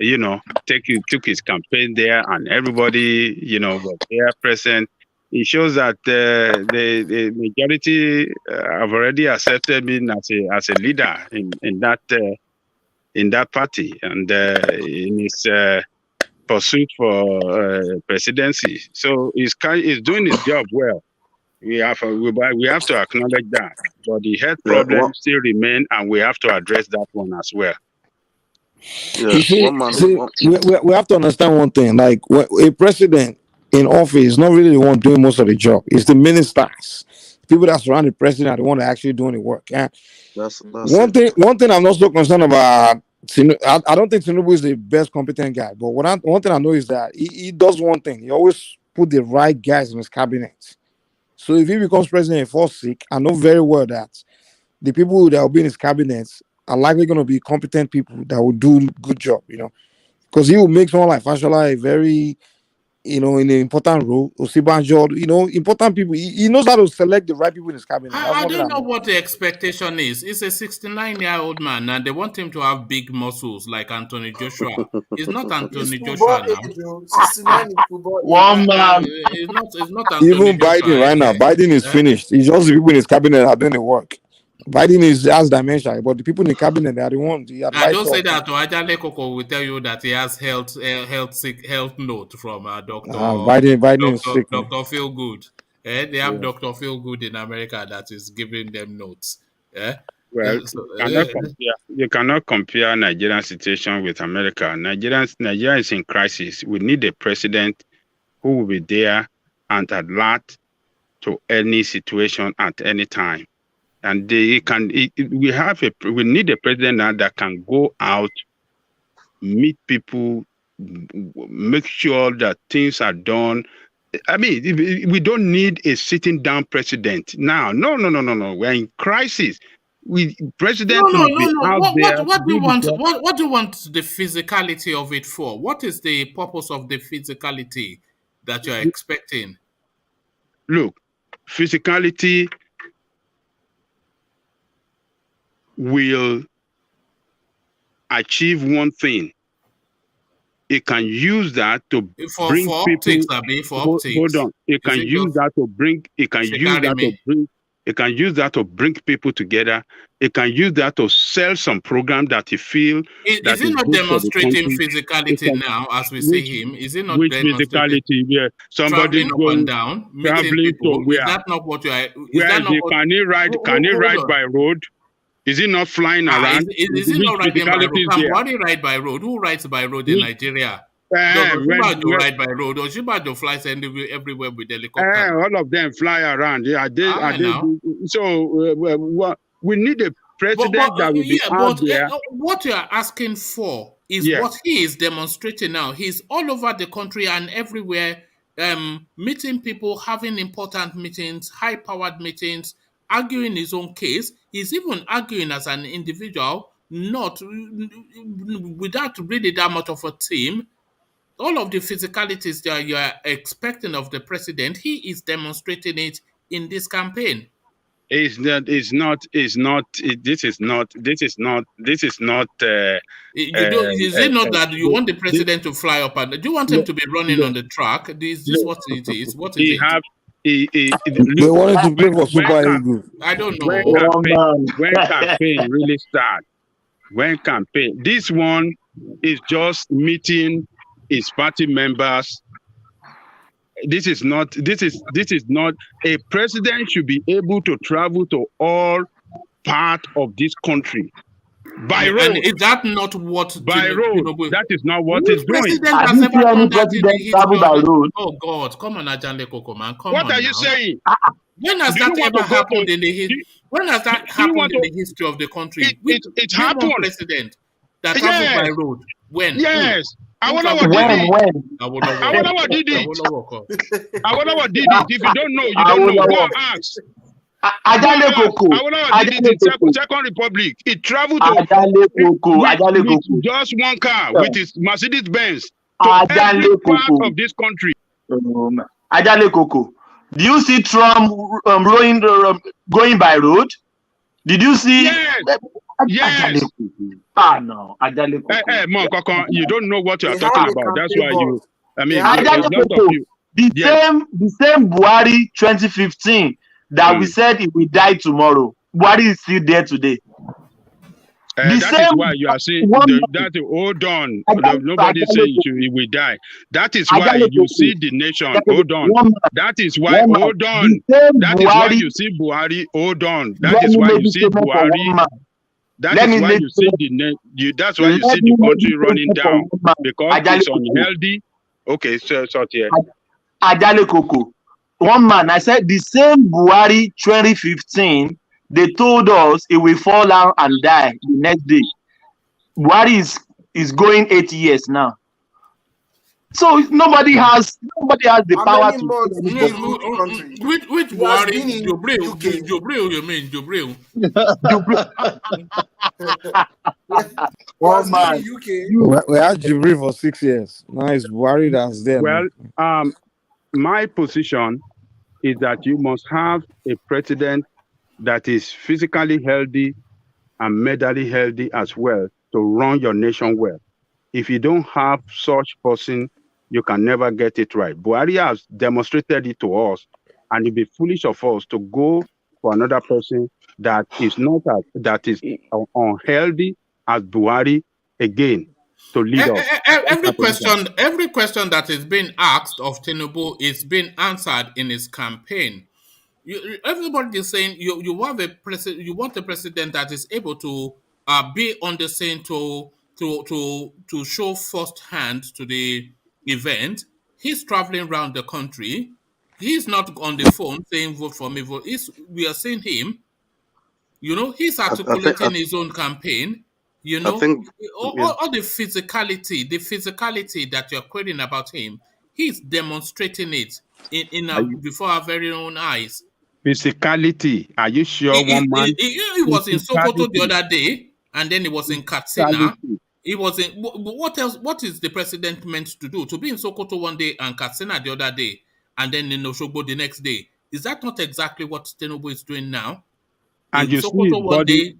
You know, took his campaign there, and everybody, you know, was there present. It shows that the majority have already accepted him as a leader in that party and in his pursuit for presidency. So he's doing his job well. We have to acknowledge that, but the health problems still remain, and we have to address that one as well. You see, we have to understand one thing. Like, a president in office is not really the one doing most of the job. It's the ministers, people that surround the president, are the one that actually doing the work. Yeah. That's one thing I'm not so concerned about. I don't think Tinubu is the best competent guy, but one thing I know is that he does one thing. He always put the right guys in his cabinet. So if he becomes president and falls sick, I know very well that the people that will be in his cabinet are likely going to be competent people that will do good job, you know, because he will make someone like Fashola a very, you know, in an important role. Osibanjo, you know, important people. He knows how to select the right people in his cabinet. I don't know what the expectation is. He's a 69-year-old man, and they want him to have big muscles like Anthony Joshua. He's not Anthony Joshua now. 69 is football. One man. It's not Anthony Even Biden Joshua, right now. Biden is finished. It's just the people in his cabinet are doing the work. Biden has dementia, but the people in the cabinet, they are the ones. I don't say that. Ajale Koko will tell you that he has health note from Dr. Biden is sick. Dr. Feelgood. They have Dr. Feelgood in America that is giving them notes. Well, you cannot compare Nigerian situation with America. Nigeria is in crisis. We need a president who will be there and alert to any situation at any time. And we need a president now that can go out, meet people, make sure that things are done. I mean, we don't need a sitting down president now. No. We're in crisis. President must be out there. What do you want? What do you want the physicality of it for? What is the purpose of the physicality that you're expecting? Look, physicality will achieve one thing. It can use that to bring for people. optics, for optics. Hold on. It can use that to bring. It can use that to bring. It can use that to bring people together. It can use that to sell some program that he feel. Is he not demonstrating physicality now as we see him? Is he not physicality? Yeah, somebody traveling up and down, meeting people. Is that not what you are? Can he ride? Can he ride by road? Is he not flying around? Is he not riding by road? Can Buhari ride by road? Who rides by road in Nigeria? Does Osinbajo ride by road? Osinbajo flies everywhere with helicopter. All of them fly around. So we need a president that will be out there. What you are asking for is what he is demonstrating now. He's all over the country and everywhere, meeting people, having important meetings, high-powered meetings, arguing his own case. He's even arguing as an individual, not without really that much of a team. All of the physicalities that you are expecting of the president, he is demonstrating it in this campaign. This is not. You know that you want the president to fly up and do you want him to be running on the track? Is this what it is? What is it? They wanted to play for Super Eagles. I don't know. When campaign really start? When campaign? This one is just meeting his party members. This is not a president should be able to travel to all part of this country by road. And is that not what by road? That is not what he's doing. Have you seen any president travel by road? Oh God, come on, Ajande Koko, man. What are you saying? When has that ever happened in the history? When has that happened in the history of the country? It happened. President that traveled by road. When? Yes. I wonder what did it. I wonder what did it. If you don't know, you don't know. Go ask. Ajale Koko. Second Republic. It traveled to just one car with his Mercedes Benz to every part of this country. Ajale Koko. Do you see Trump going by road? Did you see? Yes. No. Ajale Koko. You don't know what you are talking about. That's why you. I mean, the same Buhari 2015 that we said it will die tomorrow. Buhari is still there today. That is why you are saying that. Hold on, nobody saying he will die. That is why you see the nation. Hold on. That is why. Hold on. That is why you see Buhari. Hold on. That is why you see Buhari. That is why you see that's why you see the country running down because it's unhealthy. Okay, so here. Ajale Koko. One man, I said the same Buhari 2015. They told us it will fall down and die the next day. Buhari is going 8 years now. So nobody has the power to. Which Buhari? Jubril, you mean Jubril? One man. We had Jubril for 6 years. Now it's Buhari that's there. Well, my position is that you must have a president that is physically healthy and mentally healthy as well to run your nation well. If you don't have such person, you can never get it right. Buhari has demonstrated it to us, and it'd be foolish of us to go for another person that is not that is unhealthy as Buhari again to lead us. Every question that is being asked of Tinubu is being answered in his campaign. Everybody is saying you want a president that is able to be on the scene to show firsthand to the event. He's traveling around the country. He's not on the phone saying vote for me, vote. We are seeing him. You know, he's articulating his own campaign. You I know, think all the physicality that you're querying about him, he's demonstrating it before our very own eyes. Physicality. Are you sure one man? He was in Sokoto the other day, and then he was in Katsina. Physicality. He was in. What else? What is the president meant to do? To be in Sokoto one day and Katsina the other day, and then in Osogbo the next day? Is that not exactly what Tinubu is doing now? And you see his body,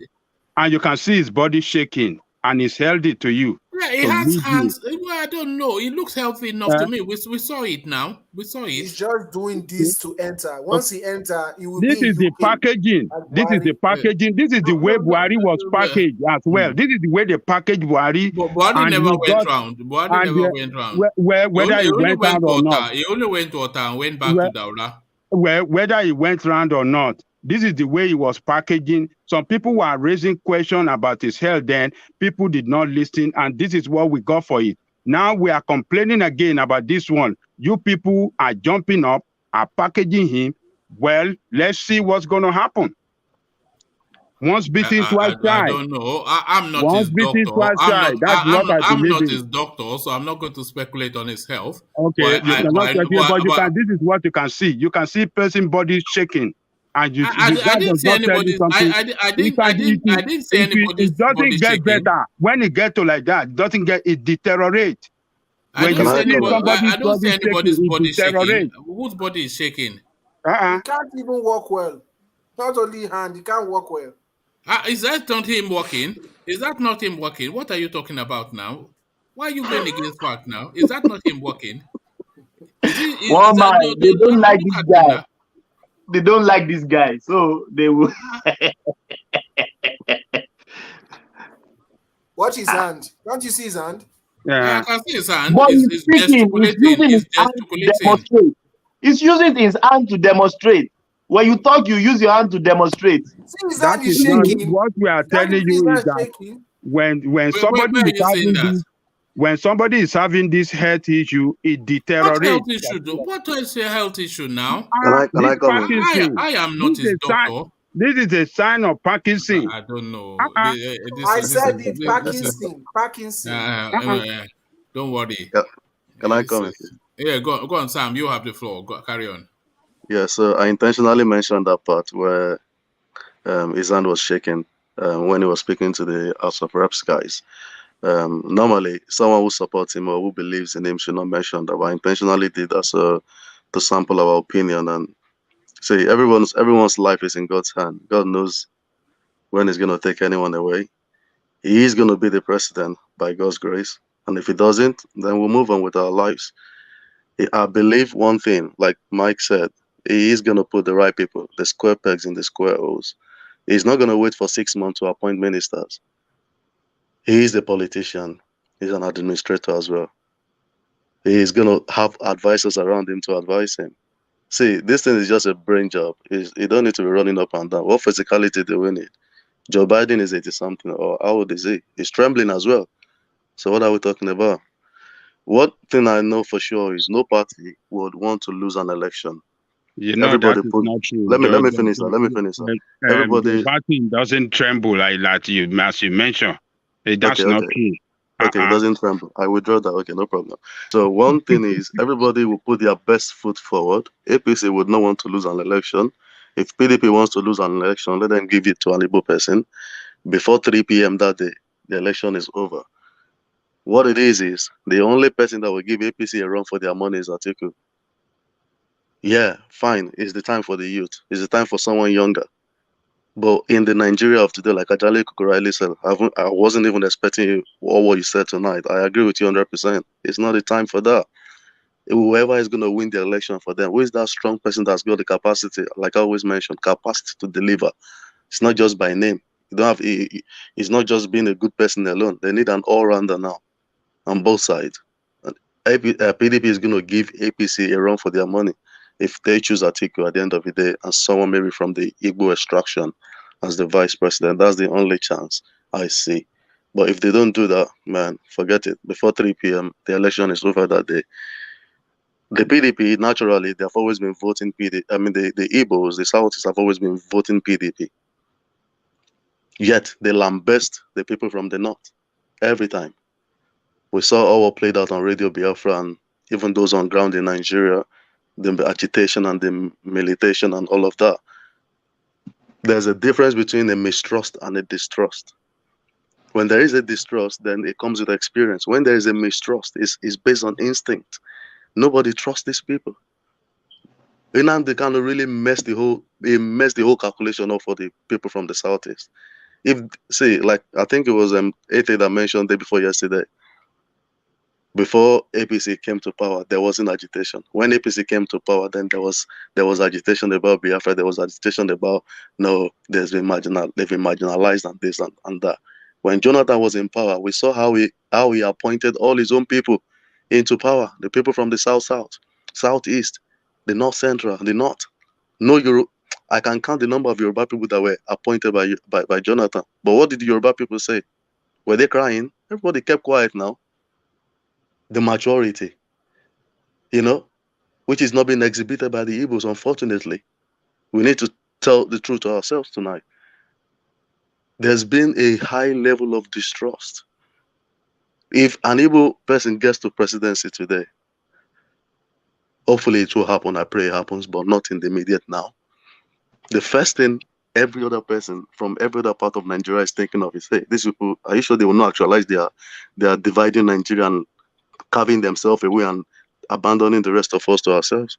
and you can see his body shaking, and he's held it to you. Yeah, he has hands. Well, I don't know. He looks healthy enough to me. We saw it now. We saw it. He's just doing this to enter. Once he enter, he will This be. Is the packaging. This is the packaging. This is the way Buhari was packaged as well. This is the way they packaged Buhari. But Buhari never went round. Buhari never went round. Whether he went round or not. He only went to Ota and went back to Daura. Well, whether he went round or not, this is the way he was packaging. Some people were raising questions about his health then. People did not listen, and this is what we got for it. Now we are complaining again about this one. You people are jumping up, are packaging him. Well, let's see what's going to happen. Once bitten, twice shy. I don't know. I'm not Once his bitten, doctor. twice shy. That's what I I'm believe not in. his doctor, so I'm not going to speculate on his health. Okay, you cannot speculate, but this is what you can see. You can see person body shaking. And I didn't say anybody's. I didn't say anybody's it doesn't body get shaking. better. When it gets to like that, it deteriorates. I don't say anybody's body shaking. Whose body is shaking? He can't even walk well. Not only hand, he can't walk well. Is that not him walking? Is that not him walking? What are you talking about now? Why are you going against fact now? Is that not him walking? They don't like this guy. They don't like this guy, so they will. Watch his hand. Can't you see his hand? Yeah, I can see his hand. But he's speaking. He's using his hand to demonstrate. He's using his hand to demonstrate. When you talk, you use your hand to demonstrate. That is shaking. What we are telling you is that when somebody is having this health issue, it deteriorates. What health issue? What is a health issue now? Can I come in? I am not his doctor. This is a sign of Parkinson. I don't know. I said it, Parkinson. Don't worry. Can I come in? Yeah, go on, Sam. You have the floor. Carry on. Yeah, so I intentionally mentioned that part where his hand was shaking when he was speaking to the House of Reps guys. Normally, someone who supports him or who believes in him should not mention that, but I intentionally did that to sample our opinion. And see, everyone's life is in God's hand. God knows when he's going to take anyone away. He is going to be the president by God's grace. And if he doesn't, then we'll move on with our lives. I believe one thing, like Mike said, he is going to put the right people, the square pegs in the square holes. He's not going to wait for 6 months to appoint ministers. He is a politician. He's an administrator as well. He is going to have advisors around him to advise him. See, this thing is just a brain job. You don't need to be running up and down. What physicality do we need? Joe Biden is 80-something, or how old is he? He's trembling as well. So what are we talking about? One thing I know for sure is no party would want to lose an election. You know, everybody not true. Let me finish that. Let me finish that. Everybody doesn't tremble as you mentioned. That's not true. Okay, it doesn't tremble. I withdraw that. Okay, no problem. So one thing is everybody will put their best foot forward. APC would not want to lose an election. If PDP wants to lose an election, let them give it to an Igbo person. Before 3 p.m. that day, the election is over. What it is the only person that will give APC a run for their money is Atiku. Yeah, fine. It's the time for the youth. It's the time for someone younger. But in the Nigeria of today, like Ajale Kukurayli said, I wasn't even expecting all what you said tonight. I agree with you 100%. It's not the time for that. Whoever is going to win the election for them, who is that strong person that's got the capacity, like I always mentioned, capacity to deliver? It's not just by name. You don't have. It's not just being a good person alone. They need an all-rounder now on both sides. PDP is going to give APC a run for their money if they choose Atiku at the end of the day and someone maybe from the Igbo extraction as the vice president. That's the only chance I see. But if they don't do that, man, forget it. Before 3 p.m., the election is over that day. The PDP, naturally, they've always been voting PDP. I mean, the Igbos, the Souths have always been voting PDP. Yet, they lambast the people from the North every time. We saw all what played out on Radio Biafra and even those on ground in Nigeria, the agitation and the militation and all of that. There's a difference between a mistrust and a distrust. When there is a distrust, then it comes with experience. When there is a mistrust, it's based on instinct. Nobody trusts these people. Nnamdi Kanu really messed the whole calculation up for the people from the Southeast. Like I think it was Ete that mentioned day before yesterday. Before APC came to power, there wasn't agitation. When APC came to power, then there was agitation about Biafra. There was agitation about they've been marginalized and this and that. When Jonathan was in power, we saw how he appointed all his own people into power. The people from the Southeast, the North Central, the North. I can count the number of Yoruba people that were appointed by Jonathan. But what did the Yoruba people say? Were they crying? Everybody kept quiet now. The majority, which is not being exhibited by the Igbos, unfortunately. We need to tell the truth to ourselves tonight. There's been a high level of distrust. If an Igbo person gets to presidency today, hopefully it will happen. I pray it happens, but not in the immediate now. The first thing every other person from every other part of Nigeria is thinking of is, hey, these people, are you sure they will not actualize their dividing Nigeria and carving themselves away and abandoning the rest of us to ourselves?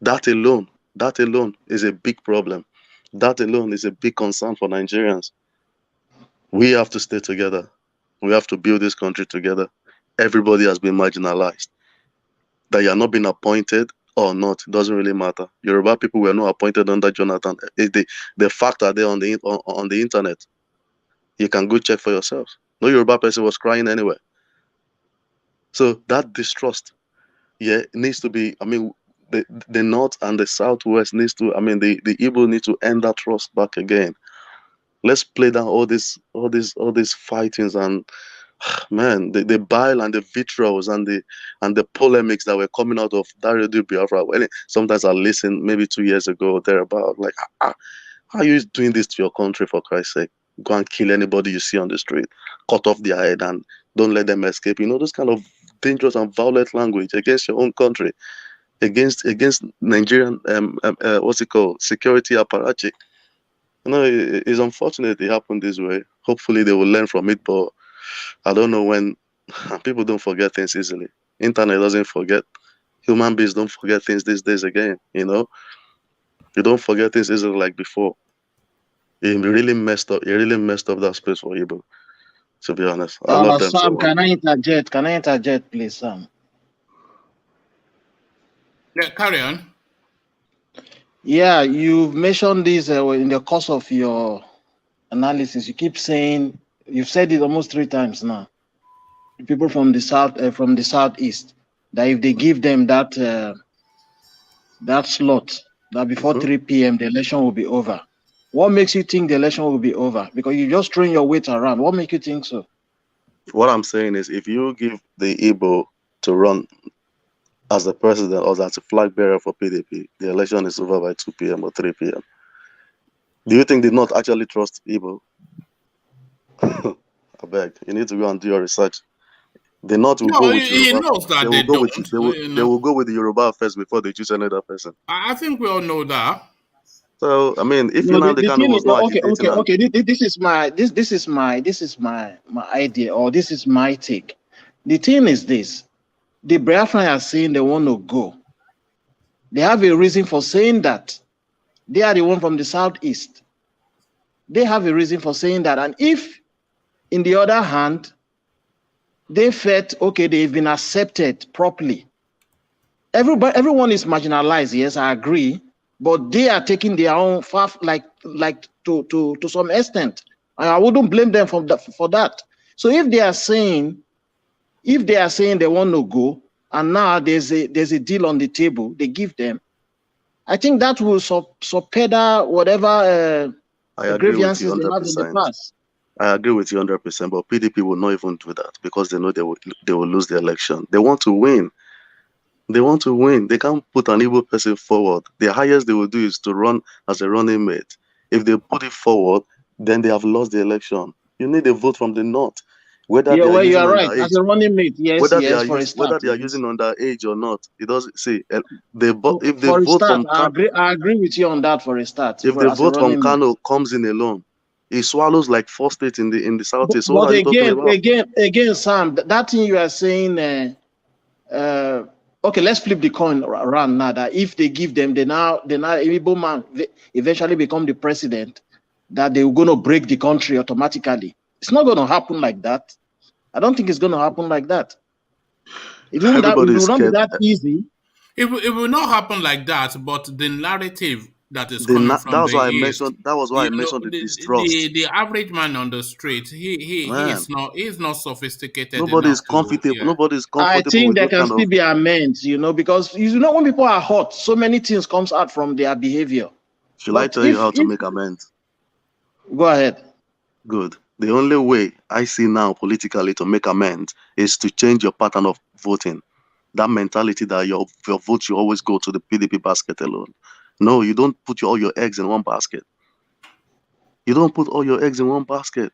That alone is a big problem. That alone is a big concern for Nigerians. We have to stay together. We have to build this country together. Everybody has been marginalized. That you are not being appointed or not, it doesn't really matter. Yoruba people were not appointed under Jonathan. The facts are there on the internet. You can go check for yourselves. No Yoruba person was crying anywhere. So that distrust, needs to be, the North and the Southwest needs to, the Igbo need to end that trust back again. Let's play down all these fightings and, man, the bile and the vitriol and the polemics that were coming out of that Radio Biafra. Sometimes I listen maybe 2 years ago or thereabout, like, how are you doing this to your country, for Christ's sake? Go and kill anybody you see on the street, cut off their head and don't let them escape. Those kind of dangerous and violent language against your own country, against Nigerian security apparatchik. It's unfortunate it happened this way. Hopefully they will learn from it, but I don't know when. People don't forget things easily. Internet doesn't forget. Human beings don't forget things these days again. You don't forget things easily like before. It really messed up. It really messed up that space for Igbo. To be honest, I love them. Sam, can I interject, please, Sam? Yeah, carry on. Yeah, you've mentioned this in the course of your analysis. You keep saying, you've said it almost 3 times now. People from the Southeast, that if they give them that slot, that before 3 p.m. the election will be over. What makes you think the election will be over? Because you're just throwing your weight around. What makes you think so? What I'm saying is, if you give the Igbo to run as the president or as a flag bearer for PDP, the election is over by 2 p.m. or 3 p.m. Do you think they not actually trust Igbo? I beg, you need to go and do your research. The North will go with Yoruba. He knows that they don't. They will go with the Yoruba first before they choose another person. I think we all know that. So if Nnamdi Kanu was not agitating, this is my idea, or this is my take. The thing is this: the Biafran are saying they want to go. They have a reason for saying that. They are the one from the Southeast. They have a reason for saying that. And if, in the other hand, they felt okay, they've been accepted properly. Everyone is marginalized. Yes, I agree. But they are taking their own path, like to some extent, and I wouldn't blame them for that. So if they are saying they want to go, and now there's a deal on the table, they give them, I think that will subpedal whatever grievances they have in the past. I agree with you 100%. But PDP will not even do that because they know they will lose the election. They want to win. They want to win. They can't put an Igbo person forward. The highest they will do is to run as a running mate. If they put it forward, then they have lost the election. You need a vote from the north. Whether Yeah, they are well, you using are right. underage, As a running mate, yes, whether yes, for a whether start. they are Yes. using underage or not, it doesn't say. If they For a vote start, from I agree with you on that for a start. if For the as a vote from running mate. Kano comes in alone, it swallows like 4 states in the southeast. So what But are you talking about? again, Sam, that thing you are saying, okay, let's flip the coin around now. That if they give them, they now Igbo man eventually become the president, that they're going to break the country automatically. It's not going to happen like that. I don't think it's going to happen like that. It will not be that easy. It will not happen like that, but the narrative that is coming from that was the why I east, mentioned. That was why I mentioned the distrust. The average man on the street, he is not sophisticated Nobody enough is comfortable. to. Nobody is comfortable. I think with there those can kind still be amends, because when people are hot, so many things comes out from their behavior. Shall I tell you how to make amends? Go ahead. Good. The only way I see now politically to make amends is to change your pattern of voting. That mentality that your vote should always go to the PDP basket alone. No, you don't put all your eggs in one basket. You don't put all your eggs in one basket.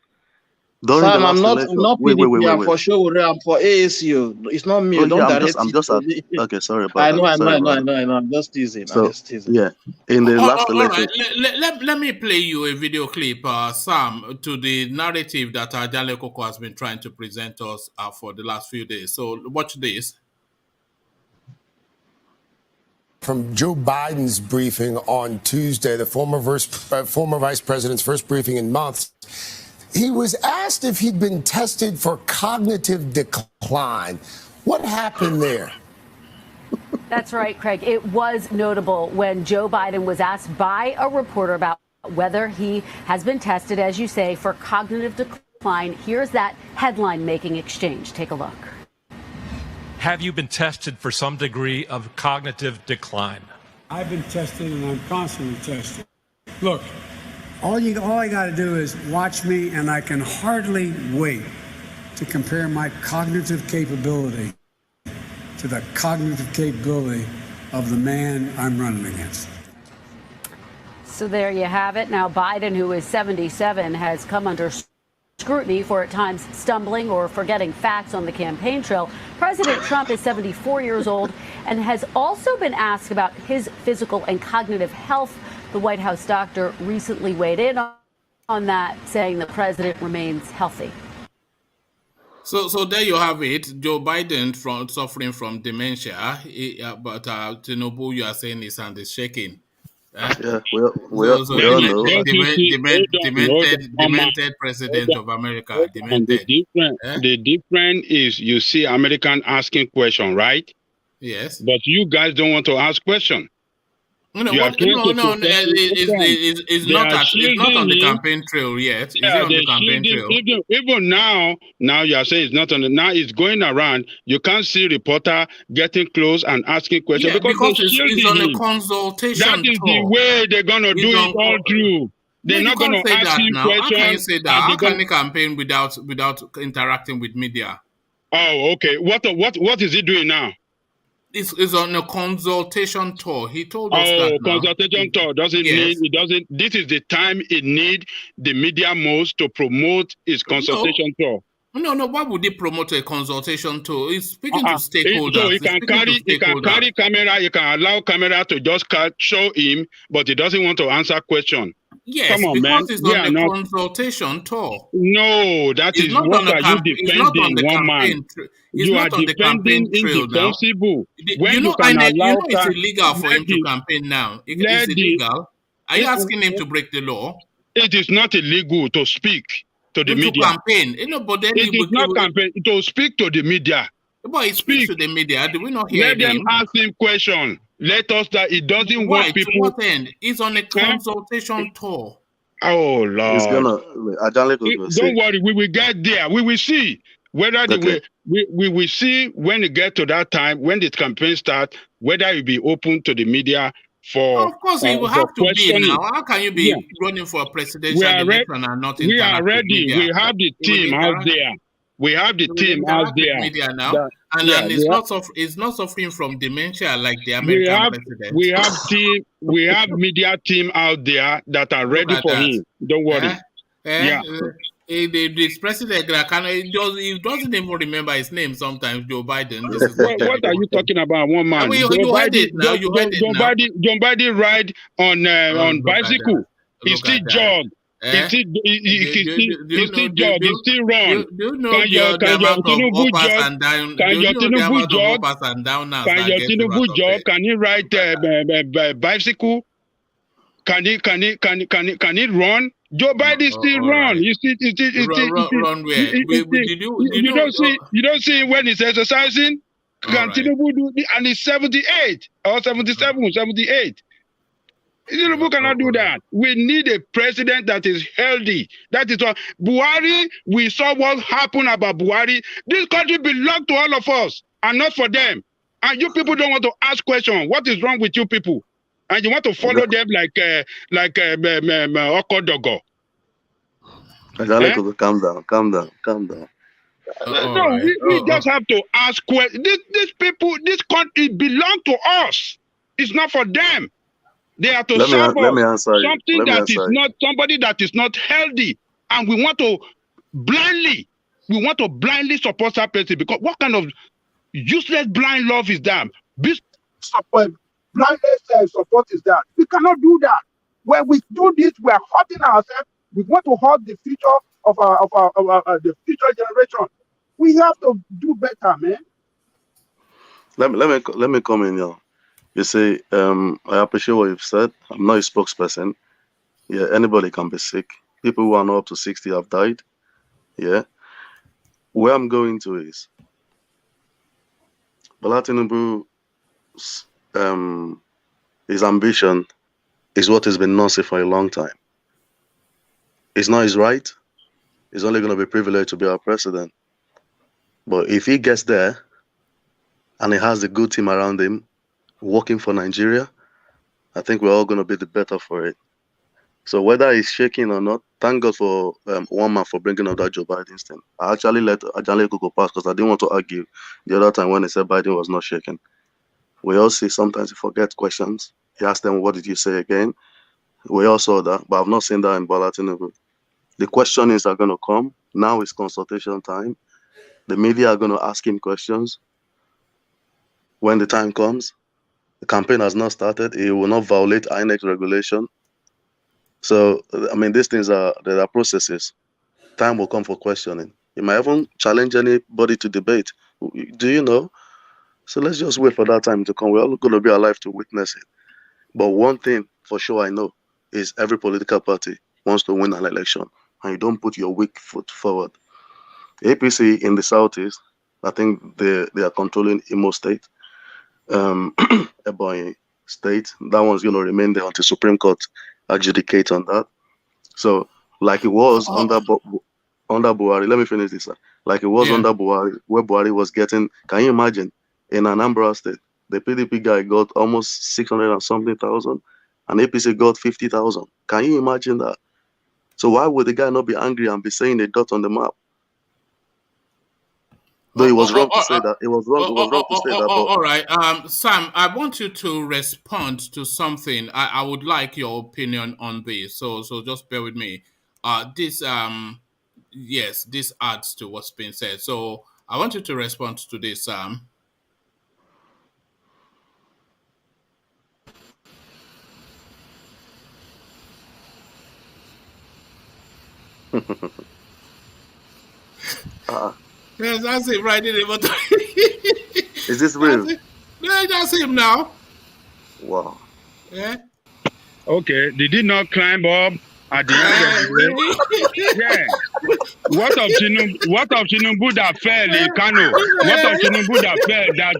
During Sam, the last I'm not PDP. wait. I'm for sure. I'm for ASU. It's not me. Oh, Don't yeah, direct I'm it just to me. okay. Sorry about that. I know. I'm just teasing. So yeah, in the last All election. right, let me play you a video clip, Sam, to the narrative that Ajale Koko has been trying to present us for the last few days. So watch this. From Joe Biden's briefing on Tuesday, the former vice president's first briefing in months, he was asked if he'd been tested for cognitive decline. What happened there? That's right, Craig. It was notable when Joe Biden was asked by a reporter about whether he has been tested, as you say, for cognitive decline. Here's that headline-making exchange. Take a look. Have you been tested for some degree of cognitive decline? I've been tested and I'm constantly tested. Look, all I got to do is watch me, and I can hardly wait to compare my cognitive capability to the cognitive capability of the man I'm running against. So there you have it. Now, Biden, who is 77, has come under scrutiny for at times stumbling or forgetting facts on the campaign trail. President Trump is 74 years old and has also been asked about his physical and cognitive health. The White House doctor recently weighed in on that, saying the president remains healthy. So there you have it. Joe Biden suffering from dementia, but Tinubu, you are saying his hand is shaking. Yeah, we all know. Demented president of America. Demented. The difference is, you see American asking question, right? Yes. But you guys don't want to ask question. It's not on the campaign trail yet. Is it on the campaign trail? Even now you are saying it's not on the. Now it's going around. You can't see reporter getting close and asking questions because it's on a consultation. That is the way they're gonna do it all through. They're not gonna ask you questions. How can you say that? How can they campaign without interacting with media? Oh, okay. What is he doing now? It's on a consultation tour. He told us that. Consultation tour doesn't need. It doesn't. This is the time it need the media most to promote his consultation tour. No. Why would he promote a consultation tour? He's speaking to stakeholders. So he can carry camera. He can allow camera to just show him, but he doesn't want to answer question. Yes, come on, because man. it's on the consultation tour. No, that is what are you defending, one man? You are defending indefensible. When you can allow, it's illegal for him to campaign now. It's illegal. Are you asking him to break the law? It is not illegal to speak to the media. To campaign. But then it is not campaign. To speak to the media. But he speaks to the media. Do we not hear him? Let them ask him question. Let us that it doesn't want people. To what end? It's on a consultation tour. Oh Lord! It's gonna. Don't worry. We will get there. We will see whether we will see when it get to that time when the campaign starts whether it will be open to the media for. Of course, it will have to be now. How can you be running for a presidential election and not interact with media? We are ready. We have the team out there. We have the team They out have big there. media now, and it's not suffering from dementia like the American president. We have media team out there that are ready for him. Don't worry. This president he doesn't even remember his name sometimes. Joe Biden. This is what are you talking about? One man. I mean, you heard it now. John Biden ride on bicycle. He still jog. He still jog. He still run. Do you know the amount of ups and downs? Can your Tinubu jog? Can he ride bicycle? Can he run? Joe Biden still run. Right. You run where? You don't see when he's exercising. Can Tinubu do? And he's 78 or 77, 78. Tinubu cannot do that. We need a president that is healthy. That is what Buhari. We saw what happened about Buhari. This country belongs to all of us and not for them. And you people don't want to ask questions. What is wrong with you people? And you want to follow them like Okodogo. Calm down. No, we just have to ask questions. These people, this country belongs to us. It's not for them. They are to serve us. Something that is not somebody that is not healthy, and we want to blindly support that person, because what kind of useless blind love is that? Blindness support is that. We cannot do that. When we do this, we are hurting ourselves. We want to hurt the future of the future generation. We have to do better, man. Let me come in here. You see, I appreciate what you've said. I'm not a spokesperson. Yeah, anybody can be sick. People who are not up to 60 have died. Yeah. Where I'm going to is Bola Tinubu's his ambition is what has been nonsense for a long time. It's not his right. He's only going to be privileged to be our president. But if he gets there and he has a good team around him working for Nigeria, I think we're all going to be the better for it. So whether he's shaking or not, thank God for one man for bringing up that Joe Biden's thing. I actually let Ajale go past because I didn't want to argue the other time when he said Biden was not shaking. We all see sometimes he forgets questions. He asked them, what did you say again? We all saw that, but I've not seen that in Bola Tinubu. The questionings are going to come. Now it's consultation time. The media are going to ask him questions. When the time comes, the campaign has not started. He will not violate INEC regulation. So, I mean, these things there are processes. Time will come for questioning. He might even challenge anybody to debate. Do you know? So let's just wait for that time to come. We're all going to be alive to witness it. But one thing for sure I know is every political party wants to win an election, and you don't put your weak foot forward. APC in the Southeast, I think they are controlling Imo State, Ebonyi State. That one's going to remain there until Supreme Court adjudicate on that. So, like it was under Buhari, let me finish this. Like it was under Buhari, where Buhari was getting, can you imagine, in Anambra State, the PDP guy got almost 600 and something thousand, and APC got 50,000. Can you imagine that? So why would the guy not be angry and be saying a dot on the map? Though it was wrong to say that. It was wrong to say that. All right. Sam, I want you to respond to something. I would like your opinion on this. So just bear with me. This adds to what's been said. So I want you to respond to this, Sam. Yes, that's it right in the Is this real? That's him now. Wow. Yeah. Okay. Did he not climb up at the end of the way? Yeah. What of Tinubu that fell in Kano? What of Tinubu that fell that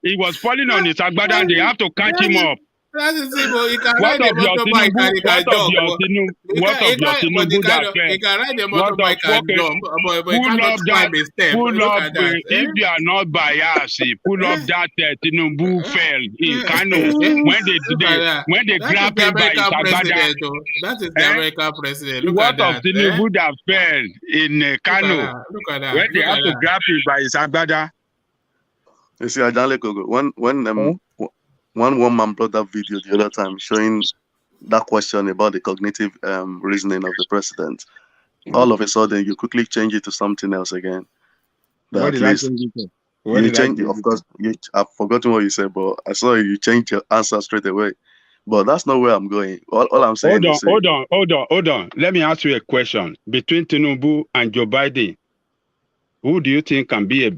he was falling on his agbada and they have to catch him up? That is it, but he can What ride a of your motorbike Tinubu? and he can What of jump. your Tinubu? What of your Tinubu that fell? He can ride a What of motorbike and okay? jump, but he Pull cannot up climb that. a step. Pull Look up. at that. If you are not biased, pull up that Tinubu fell in Kano when they Look at that. when they That is grab the him by his American agbada. president. Oh. That is the American president. Look What at that. of Tinubu that fell in Kano Look at that. when they Look have at to that. grab him by his agbada? You see, Ajale Kogo, one man brought that video the other time showing that question about the cognitive reasoning of the president. All of a sudden, you quickly change it to something else again. What did I change it to? You change it. Of course, I've forgotten what you said, but I saw you change your answer straight away. But that's not where I'm going. All I'm saying is... Hold on. Let me ask you a question. Between Tinubu and Joe Biden, who do you think can be a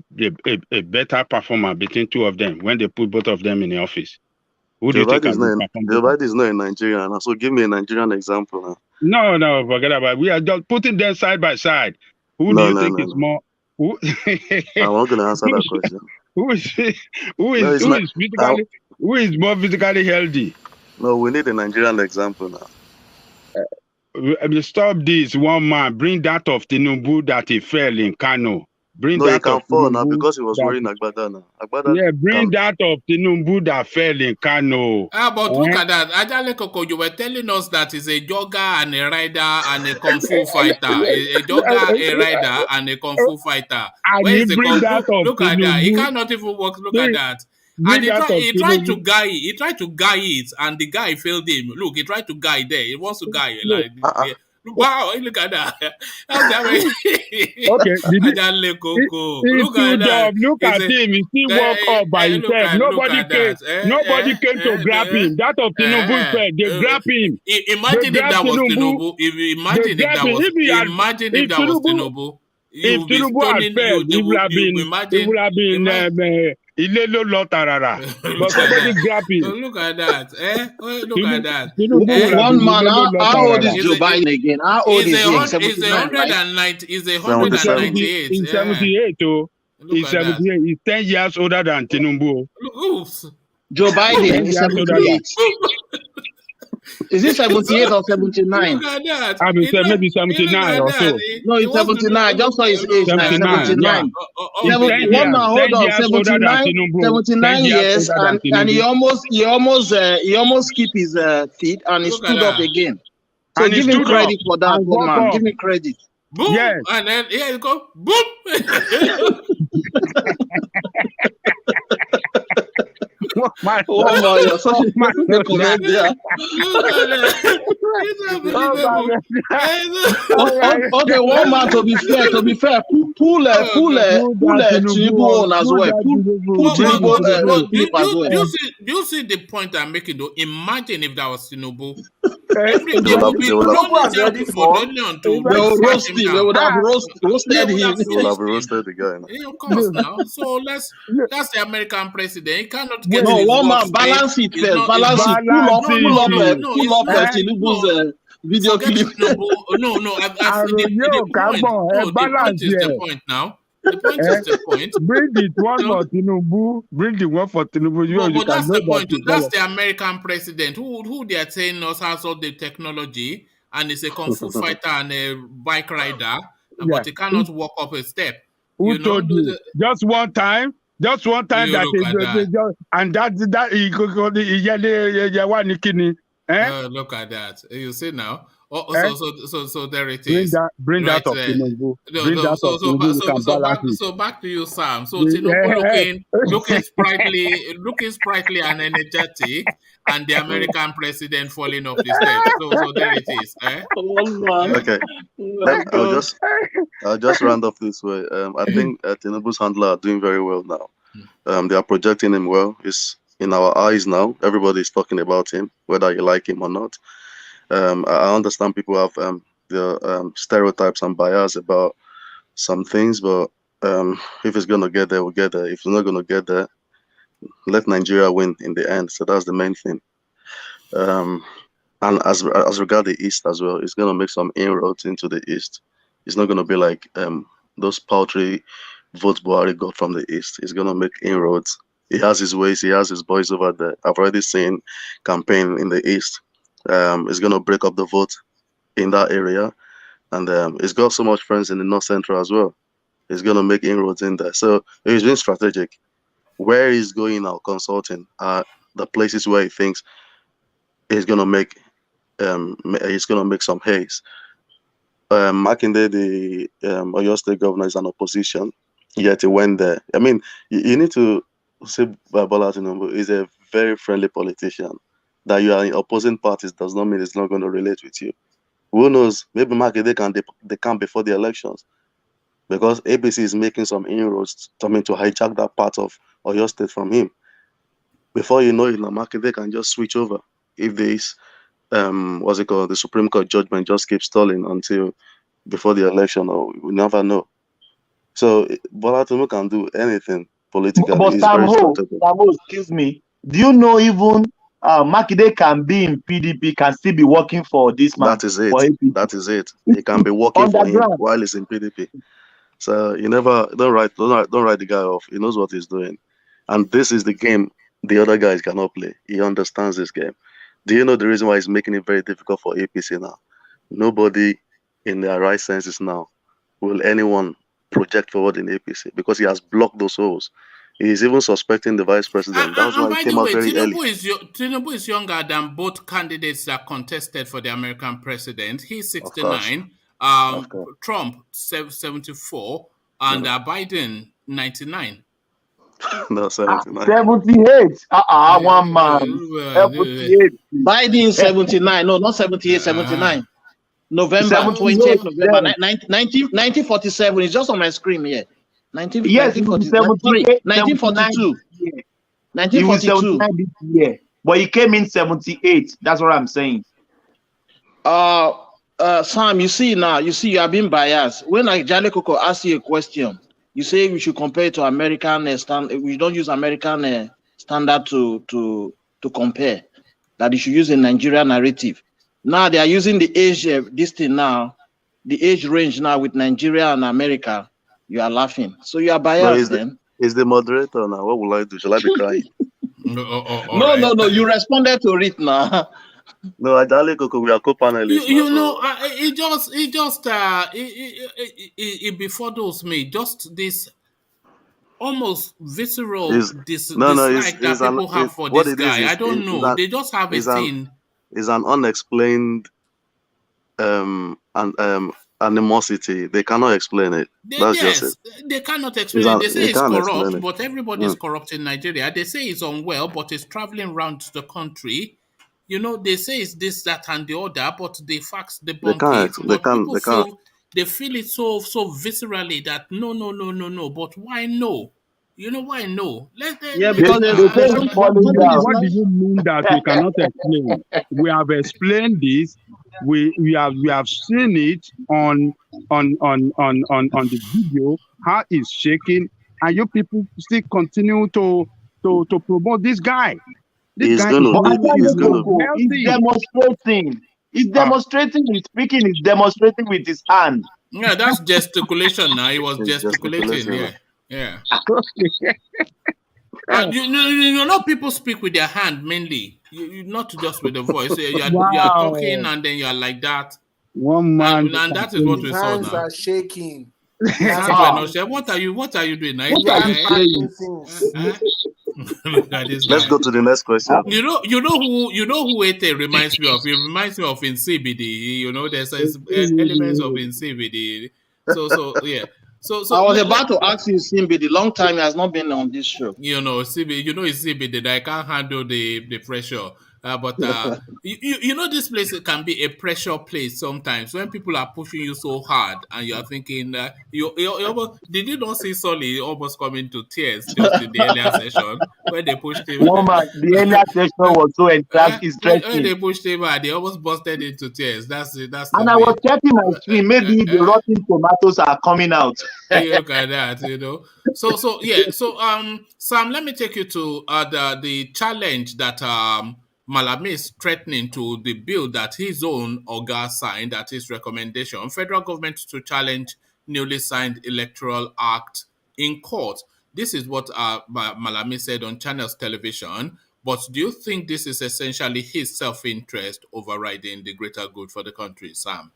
better performer between two of them when they put both of them in the office? Who do you think can perform Joe better? Biden is not a Nigerian, so give me a Nigerian example now. No, forget about it. We are just putting them side by side. Who do you think is more... Who... I'm not going to answer that question. Who is more physically healthy? No, we need a Nigerian example now. Stop this, one man. Bring that of Tinubu that he fell in Kano. Bring that he can of fall Tinubu now because he was wearing Agbada now. Bring that of Tinubu that fell in Kano. But look at that. Ajale Koko, you were telling us that he's a jogger and a rider and a kung fu fighter. A jogger, a rider, and a kung fu fighter. Where is the kung fu? Look at that. He cannot even walk. Look at that. And he tried to guy it, and the guy failed him. Look, he tried to guy there. He wants to guy like wow, look at that. That's the way. Okay, Look at that. Look at him. He still walk up by himself. Nobody came to grab him. That of Tinubu said they grab him. Imagine if that was Tinubu. Imagine if that was Tinubu. If Tinubu had failed, it would have been Ilelo Lotarara. But somebody grab him. Look at that. Look at that. One man, how old is Joe Biden again? How old is he? He's 198. He's 78, He's 78. He's 78. He's 10 years older than Tinubu. Oops. Joe Biden is 78. Is it 78 or 79? Look at that. I mean, maybe 79 or so. No, it's 79. Just saw his age now. 79. Yeah. One man, hold on. 79 years, and he almost keep his feet, and he stood up again. So and give him credit for that, one man. Give me credit. Boom. Yes. And then here you go. Boom. Okay, one man, to be fair, pull Tinubu on as well. Pull Tinubu clip as well. Do you see the point I'm making though? Imagine if that was Tinubu. They would have roasted him. They would have roasted the guy. Yeah, of course now. So that's the American president. He cannot get one man, balance it first. Balance it. Pull up Tinubu's video clip. No. The point is the point now. The point is the point. Bring the one for Tinubu. Bring the one for Tinubu. But that's the point. That's the American president who they are saying us has all the technology and is a kung fu fighter and a bike rider, but he cannot walk up a step. Who told you? Just one time that look at that. You see now. So there it is. Bring that up, Tinubu. So back to you, Sam. So Tinubu looking sprightly and energetic, and the American president falling off the step. So there it is. Okay. I'll just round off this way. I think Tinubu's handler are doing very well now. They are projecting him well. It's in our eyes now. Everybody is talking about him, whether you like him or not. I understand people have the stereotypes and bias about some things, but if it's gonna get there, we'll get there. If it's not gonna get there, let Nigeria win in the end. So that's the main thing. And as regard the East as well, it's gonna make some inroads into the East. It's not gonna be like those paltry votes Buhari got from the East. It's gonna make inroads He has his ways, he has his boys over there. I've already seen campaign in the east. He's gonna break up the vote in that area, and he's got so much friends in the north central as well. He's gonna make inroads in there. So he's been strategic. Where he's going now, consulting, are the places where he thinks he's gonna make some haze. Makinde, the Oyo State governor, is an opposition, yet he went there. I mean, you need to say Bola Tinubu is a very friendly politician. That you are in opposing parties does not mean it's not going to relate with you. Who knows? Maybe Makinde they come before the elections, because APC is making some inroads to hijack that part of Oyo State from him. Before you know it, Makinde can just switch over if this the Supreme Court judgment just keeps stalling until before the election, or we never know. So Bola Tinubu can do anything politically. But Samo, excuse me. Do you know even Makinde can be in PDP, can still be working for this man? That is it. That is it. He can be working for him while he's in PDP. So you never don't write the guy off. He knows what he's doing, and this is the game the other guys cannot play. He understands this game. Do you know the reason why he's making it very difficult for APC now? Nobody in their right senses now will anyone project forward in APC, because he has blocked those holes. He is even suspecting the vice president. That's why he came out very early. Tinubu is younger than both candidates that contested for the American president. He's 69, Trump 74, and Biden 99. No, 79. 78. One man. 78. Biden 79. No, not 78, 79. November 20th, November 1947. It's just on my screen here. 1942. 1942. Yeah. But he came in 78. That's what I'm saying. Sam, you see, you are being biased. When Jale Koko asks you a question, you say we should compare it to American standard. We don't use American standard to compare. That you should use a Nigerian narrative. Now they are using the age the age range now with Nigeria and America. You are laughing, so you are biased. Is the moderator now? What will I do? Shall I be crying? No. You responded to it now. No, Jale Koko, we are co-panelists. It befuddles me. Just this almost visceral dislike that people have for this guy. I don't know. They just have a thing. It's an unexplained animosity. They cannot explain it. Just it. They cannot explain it. They say he's corrupt, but everybody is corrupt in Nigeria. They say he's unwell, but he's traveling around the country. You know, they say it's this, that, and the other, but the facts debunk it. They feel it so viscerally that no. But why no? You know why no? Because what do you mean that we cannot explain? We have explained this. We have seen it on the video how he's shaking, and you people still continue to promote this guy. He's demonstrating. He's demonstrating. He's speaking. He's demonstrating with his hand. Yeah, that's gesticulation. Now he was gesticulating. Yeah. You know, people speak with their hand mainly. You not just with the voice. You are talking and then you are like that. One man, and that is what we saw now. Hands are shaking. What are you doing now? Let's go to the next question. You know who Ete reminds me of? It reminds me of in CBD. You know, there's elements of in CBD. So yeah. So I was about to ask you, Simbi, the long time he has not been on this show. You know, CB, it's CB that I can't handle the pressure. But you know, this place can be a pressure place sometimes when people are pushing you so hard and you're thinking, did you not see Solly almost coming to tears just in the earlier session when they pushed him? No, man, the earlier session was so interesting. When they pushed him, they almost busted into tears. That's and I was checking my screen. Maybe the rotten tomatoes are coming out. Look at that, you know. So Sam, let me take you to the challenge that Malami is threatening to the bill that his own Oga signed, that his recommendation. Federal government to challenge newly signed electoral act in court. This is what Malami said on Channels Television. But do you think this is essentially his self-interest overriding the greater good for the country, Sam?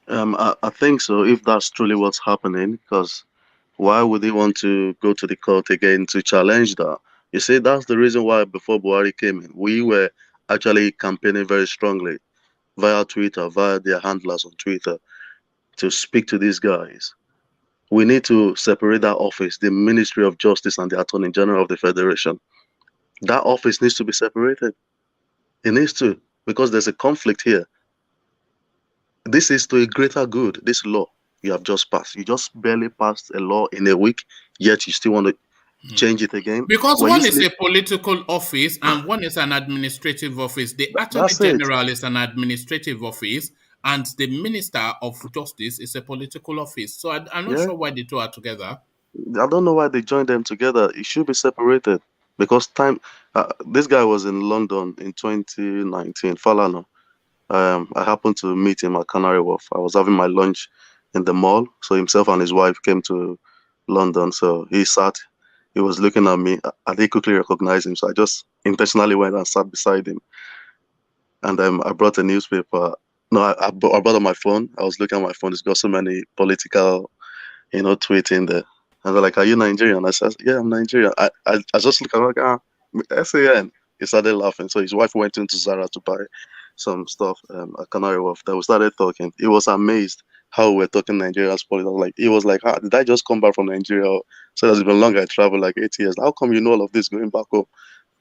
I think so, if that's truly what's happening, because why would he want to go to the court again to challenge that? You see, that's the reason why before Buhari came in, we were actually campaigning very strongly via Twitter, via their handlers on Twitter, to speak to these guys. We need to separate that office, the Ministry of Justice and the Attorney General of the Federation. That office needs to be separated. It needs to, because there's a conflict here. This is to a greater good, this law you have just passed. You just barely passed a law in a week, yet you still want to change it again. Because one is a political office and one is an administrative office. The Attorney General is an administrative office and the Minister of Justice is a political office. So I'm not sure why the two are together. I don't know why they joined them together. It should be separated because this guy was in London in 2019, Falana. I happened to meet him at Canary Wharf. I was having my lunch in the mall. So himself and his wife came to London. So he was looking at me. I didn't quickly recognize him. So I just intentionally went and sat beside him. And I brought a newspaper. No, I brought on my phone. I was looking at my phone. It's got so many political, tweets in there. And they're like, "Are you Nigerian?" I said, "Yeah, I'm Nigerian." I just looked at him like, SAN. He started laughing. So his wife went into Zara to buy some stuff at Canary Wharf. Then we started talking. He was amazed how we're talking Nigeria's politics. He was like, did I just come back from Nigeria? So it's been long. I traveled like 8 years. How come you know all of this going back home?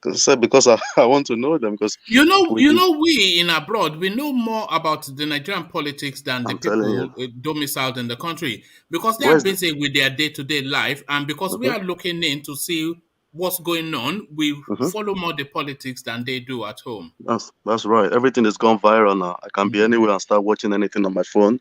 Because I want to know them. Because we in abroad, we know more about the Nigerian politics than the people domiciled in the country because they are busy with their day-to-day life, and because we are looking in to see what's going on, we follow more the politics than they do at home. That's right. Everything has gone viral now. I can be anywhere and start watching anything on my phone.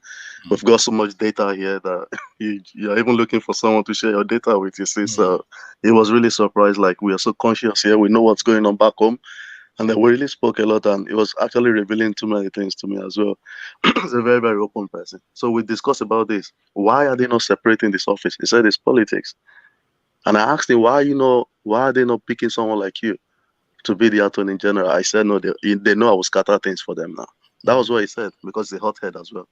We've got so much data here that you're even looking for someone to share your data with, you see. So he was really surprised, like we are so conscious here. We know what's going on back home. And then we really spoke a lot, and it was actually revealing too many things to me as well. He's a very, very open person. So we discussed about this. Why are they not separating this office? He said it's politics. And I asked him, why are they not picking someone like you to be the Attorney General? I said, no, they know I will scatter things for them now. That was what he said, because he's a hothead as well.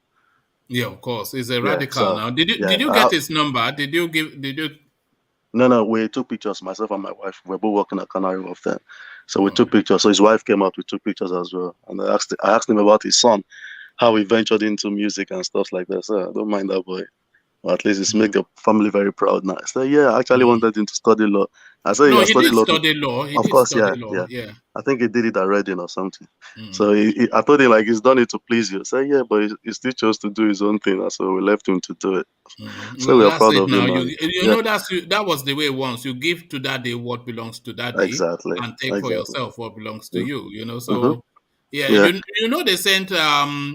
Yeah, of course. He's a radical now. Did you get his number? Did you? No, we took pictures, myself and my wife. We're both working at Canary Wharf then. So we took pictures. So his wife came out, we took pictures as well. And I asked him about his son, how he ventured into music and stuff like that. So I don't mind that boy. Or at least it's make the family very proud now. I said, I actually wanted him to study law. I said, he did study law. Of course, yeah. I think he did it at Reading or something. So I told him, like, he's done it to please you. I said, but he still chose to do his own thing. So we left him to do it. So we are proud of him. You know, that was the way once. You give to daddy what belongs to daddy. Exactly. And take for yourself what belongs to you, So... Yeah, you know they sent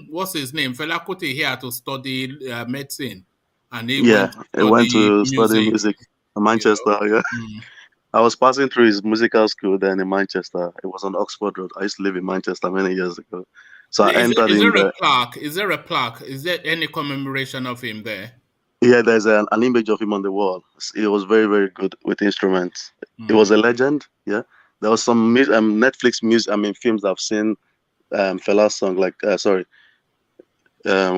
what's his name, Fela Kuti here to study medicine, and he went to study music in Manchester. I was passing through his musical school then in Manchester. It was on Oxford Road. I used to live in Manchester many years ago, so I entered in there. Is there a plaque? Is there any commemoration of him there? Yeah, there's an image of him on the wall. He was very, very good with instruments. He was a legend. Yeah, there was some Netflix music. Films I've seen. Fela's song,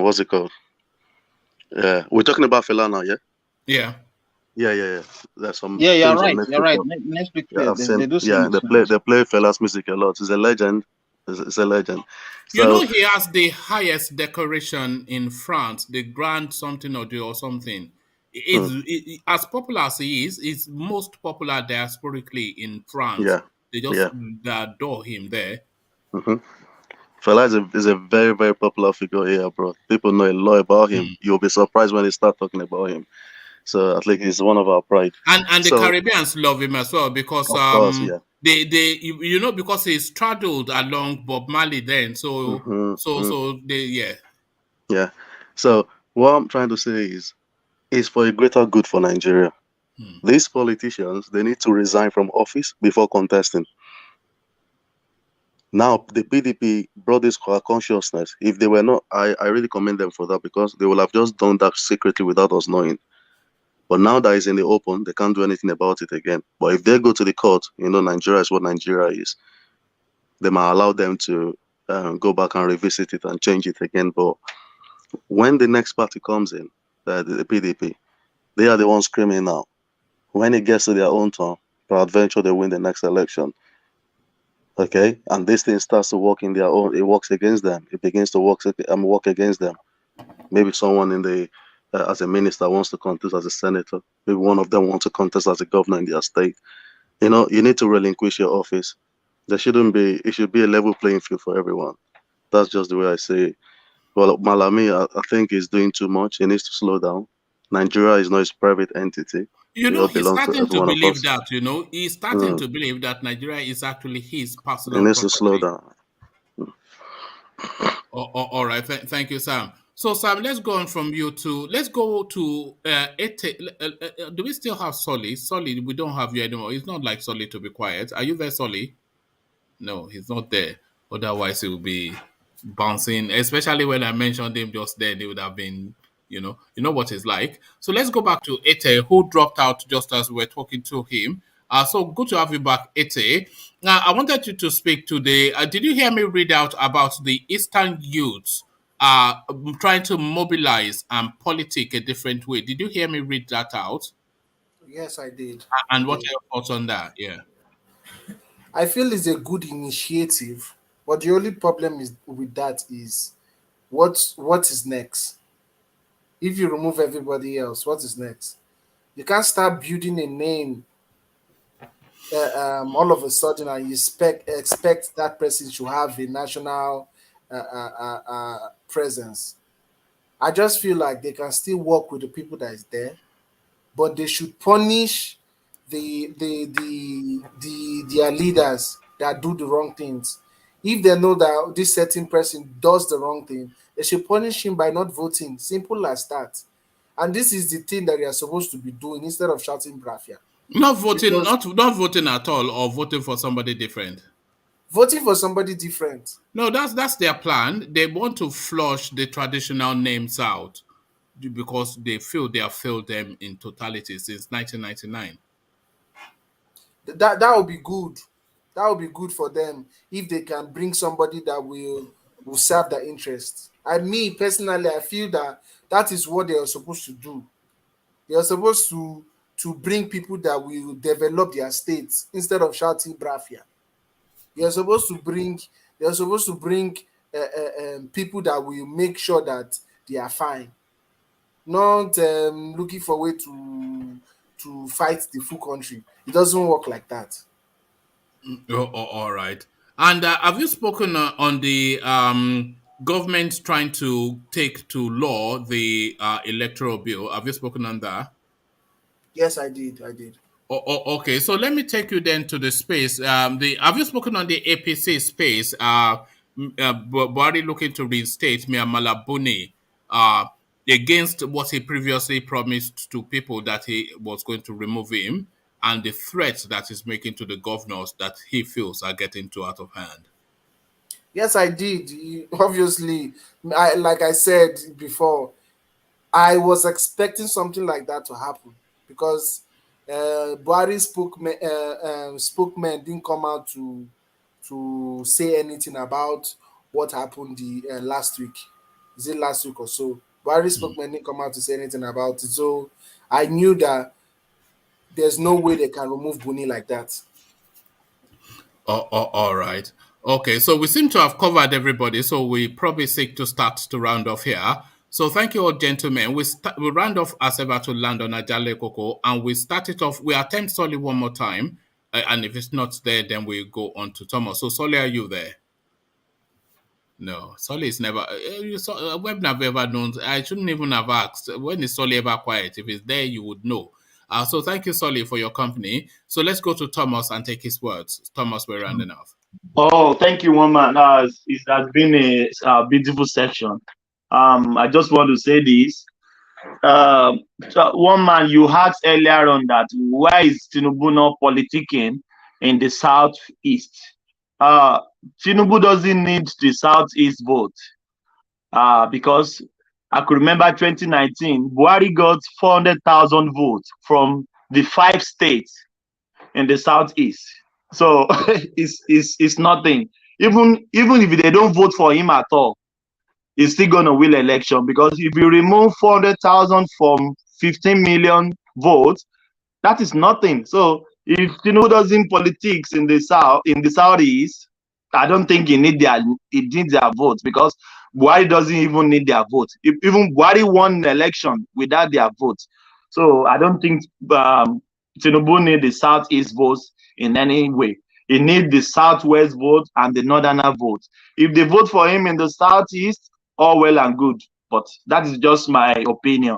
what's it called? We're talking about Fela now, yeah. There's some. Yeah, you're right. You're right. Next week, they do. They play Fela's music a lot. He's a legend. It's a legend. So, he has the highest decoration in France, the Grand something or something. As popular as he is, he's most popular diasporically in France. Yeah. They just adore him there. Fela is a very, very popular figure here, bro. People know a lot about him. You'll be surprised when they start talking about him. So at least he's one of our pride. And the Caribbeans love him as well because they because he's straddled along Bob Marley then. So So what I'm trying to say is for a greater good for Nigeria. These politicians, they need to resign from office before contesting. Now, the PDP brought this consciousness. If they were not, I really commend them for that because they will have just done that secretly without us knowing. But now that it's in the open, they can't do anything about it again. But if they go to the court, Nigeria is what Nigeria is. They might allow them to go back and revisit it and change it again. But when the next party comes in, the PDP, they are the ones screaming now. When it gets to their own turn, peradventure they win the next election. Okay, and this thing starts to work in their own. It works against them. It begins to work against them. Maybe someone in the as a minister wants to contest as a senator. Maybe one of them wants to contest as a governor in their state. You need to relinquish your office. There shouldn't be. It should be a level playing field for everyone. That's just the way I say it. Well, Malami, I think he's doing too much. He needs to slow down. Nigeria is not his private entity. He's belongs to starting every to one of believe us. that, he's starting to believe that Nigeria is actually his personal He needs property. to slow down. All right. Thank you, Sam. So, Sam, let's go on from you to, let's go to, do we still have Solly? Solly, we don't have you anymore. It's not like Solly to be quiet. Are you there, Solly? No, he's not there. Otherwise, he will be bouncing, especially when I mentioned him just then, he would have been, you know what it's like. So let's go back to Ete, who dropped out just as we were talking to him. So good to have you back, Ete. Now, I wanted you to speak to the, did you hear me read out about the Eastern youths trying to mobilize and politic a different way? Did you hear me read that out? Yes, I did. And what are your thoughts on that? Yeah. I feel it's a good initiative, but the only problem is with that is what is next? If you remove everybody else, what is next? You can't start building a name all of a sudden and you expect that person to have a national presence. I just feel like they can still work with the people that is there, but they should punish their leaders that do the wrong things. If they know that this certain person does the wrong thing, they should punish him by not voting. Simple as that. And this is the thing that they are supposed to be doing instead of shouting Brafia. Not voting, not voting at all, or voting for somebody different. Voting for somebody different. No, that's their plan. They want to flush the traditional names out because they feel they have failed them in totality since 1999. That would be good. That would be good for them if they can bring somebody that will serve their interests. Me personally, I feel that is what they are supposed to do. They are supposed to bring people that will develop their states instead of shouting Brafia. They are supposed to bring people that will make sure that they are fine, not looking for a way to fight the full country. It doesn't work like that. All right. And have you spoken on the government trying to take to law the electoral bill? Have you spoken on that? Yes, I did. Okay, so let me take you then to the space. Have you spoken on the APC space? Buhari looking to reinstate Mala Buni against what he previously promised to people that he was going to remove him, and the threats that he's making to the governors that he feels are getting too out of hand. Yes, I did. Obviously, like I said before, I was expecting something like that to happen because Buhari's spokesman didn't come out to say anything about what happened last week. Is it last week or so? Buhari's spokesman didn't come out to say anything about it. So I knew that there's no way they can remove Buni like that. All right. Okay, so we seem to have covered everybody, so we probably seek to start to round off here. So thank you all, gentlemen. We round off as ever to land on Ajale Koko, and we start it off. We attempt Solly one more time, and if it's not there, then we go on to Thomas. So Solly, are you there? No, Solly is never. We've never ever known. I shouldn't even have asked. When is Solly ever quiet? If it's there, you would know. So thank you, Solly, for your company. So let's go to Thomas and take his words. Thomas, we're rounding off. Oh, thank you, woman. It has been a beautiful section. I just want to say this. So one man, you asked earlier on that why is Tinubu not politicking in the southeast? Tinubu doesn't need the southeast vote because I could remember 2019, Buhari got 400,000 votes from the 5 states in the southeast. So it's nothing. Even if they don't vote for him at all, he's still gonna win election, because if you remove 400,000 from 15 million votes, that is nothing. So if Tinubu doesn't politics in the southeast, I don't think he needs their votes, because Buhari doesn't even need their votes. Even Buhari won the election without their votes. So I don't think Tinubu need the southeast votes in any way. He needs the southwest vote and the northerner vote. If they vote for him in the southeast, all well and good. But that is just my opinion.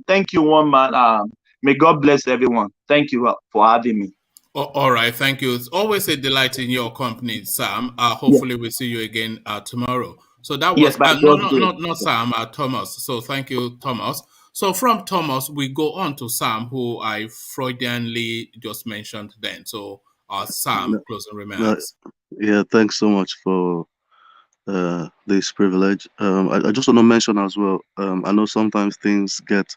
Thank you, one man. May God bless everyone. Thank you for having me. All right, thank you. It's always a delight in your company, Sam. Hopefully we'll see you again tomorrow. So that was not Sam, Thomas. So thank you, Thomas. So from Thomas, we go on to Sam, who I Freudianly just mentioned then. So Sam, closing remarks. Yeah, thanks so much for this privilege. I just want to mention as well, I know sometimes things get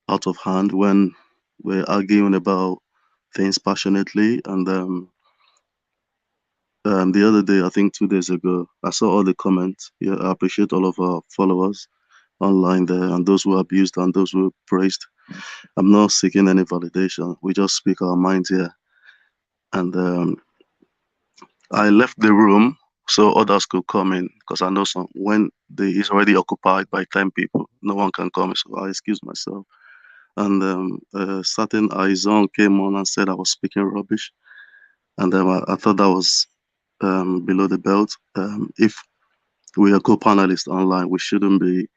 out of hand when we're arguing about things passionately, and the other day, I think 2 days ago, I saw all the comments. Yeah, I appreciate all of our followers online there, and those who abused and those who praised. I'm not seeking any validation. We just speak our minds here. And I left the room so others could come in, because I know when it's already occupied by 10 people, no one can come. So I excused myself. And certain Aizon came on and said I was speaking rubbish. And I thought that was below the belt. If we are co-panelists online, we shouldn't be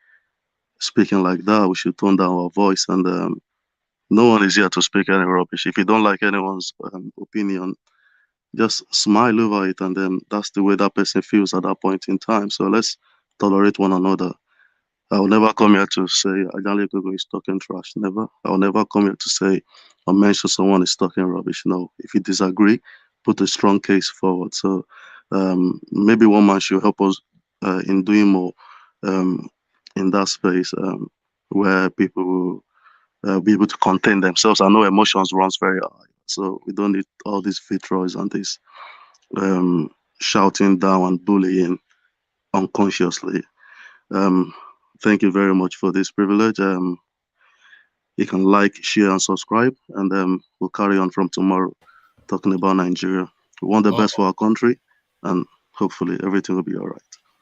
speaking like that. We should tone down our voice. And no one is here to speak any rubbish. If you don't like anyone's opinion, just smile over it, and then that's the way that person feels at that point in time. So let's tolerate one another. I will never come here to say Ajale Gogo is talking trash. Never. I will never come here to say or mention someone is talking rubbish. No. If you disagree, put a strong case forward. So maybe one man should help us in doing more in that space where people will be able to contain themselves. I know emotions runs very high, so we don't need all these vitriol and this shouting down and bullying unconsciously. Thank you very much for this privilege. You can like, share, and subscribe, and we'll carry on from tomorrow talking about Nigeria. We want the best for our country, and hopefully everything will be all right.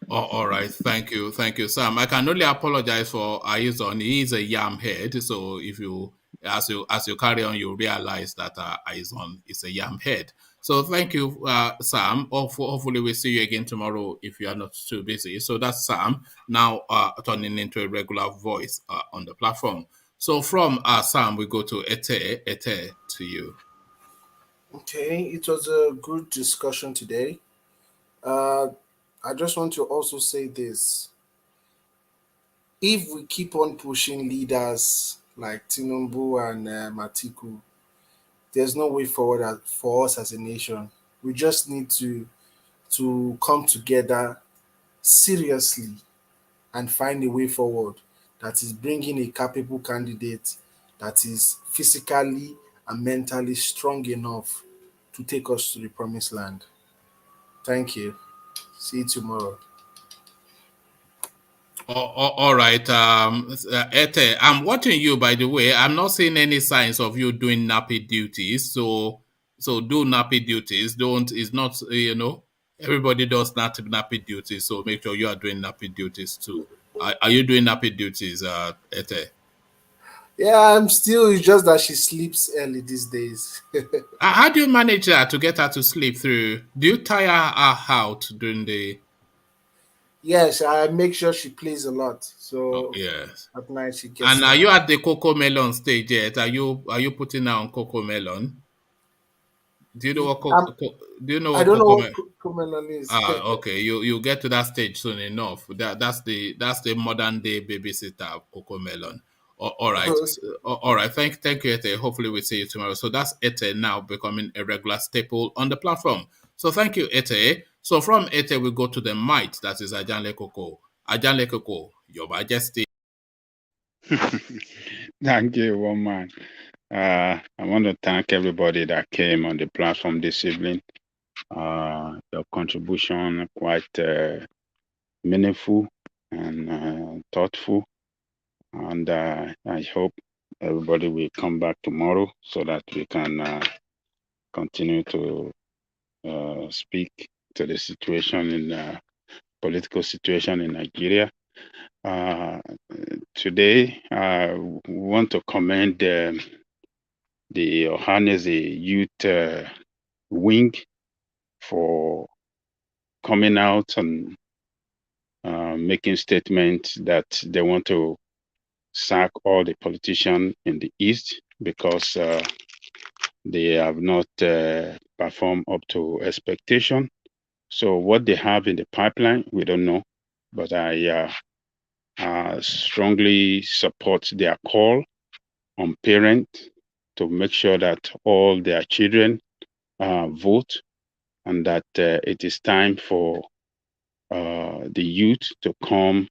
All right, thank you, Sam. I can only apologize for Aizon. He is a yam head, so if you, as you carry on, you realize that Aizon is a yam head. So thank you, Sam. Hopefully we'll see you again tomorrow if you are not too busy. So that's Sam now turning into a regular voice on the platform. So from Sam, we go to Ete. Ete, to you. Okay, it was a good discussion today. I just want to also say this. If we keep on pushing leaders like Tinubu and Matiku, there's no way forward for us as a nation. We just need to come together seriously and find a way forward that is bringing a capable candidate that is physically and mentally strong enough to take us to the promised land. Thank you. See you tomorrow. All right, Ete, I'm watching you, by the way. I'm not seeing any signs of you doing nappy duties. So do nappy duties. It's not, everybody does nappy duties. So make sure you are doing nappy duties too. Are you doing nappy duties, Ete? Yeah, I'm still. It's just that she sleeps early these days. How do you manage that to get her to sleep through? Do you tire her out during the... Yes, I make sure she plays a lot. So yes, at night she gets. And are you at the Coco Melon stage yet? Are you putting her on Coco Melon? Do you know what I don't know what Coco Melon is. Okay. You get to that stage soon enough. That's the modern day babysitter, Coco Melon. All right. All right. Thank you, Ete. Hopefully we'll see you tomorrow. So that's Ete now becoming a regular staple on the platform. So thank you, Ete. So from Ete, we go to the might, that is Ajanle Koko. Ajanle Koko, Your Majesty. Thank you, woman. I want to thank everybody that came on the platform this evening. Your contribution quite meaningful and thoughtful. And I hope everybody will come back tomorrow so that we can continue to speak to the situation in political situation in Nigeria. Today, we want to commend the Ohanese youth wing for coming out and making statements that they want to sack all the politicians in the East because they have not performed up to expectation. So what they have in the pipeline, we don't know. But I strongly support their call on parents to make sure that all their children vote and that it is time for the youth to come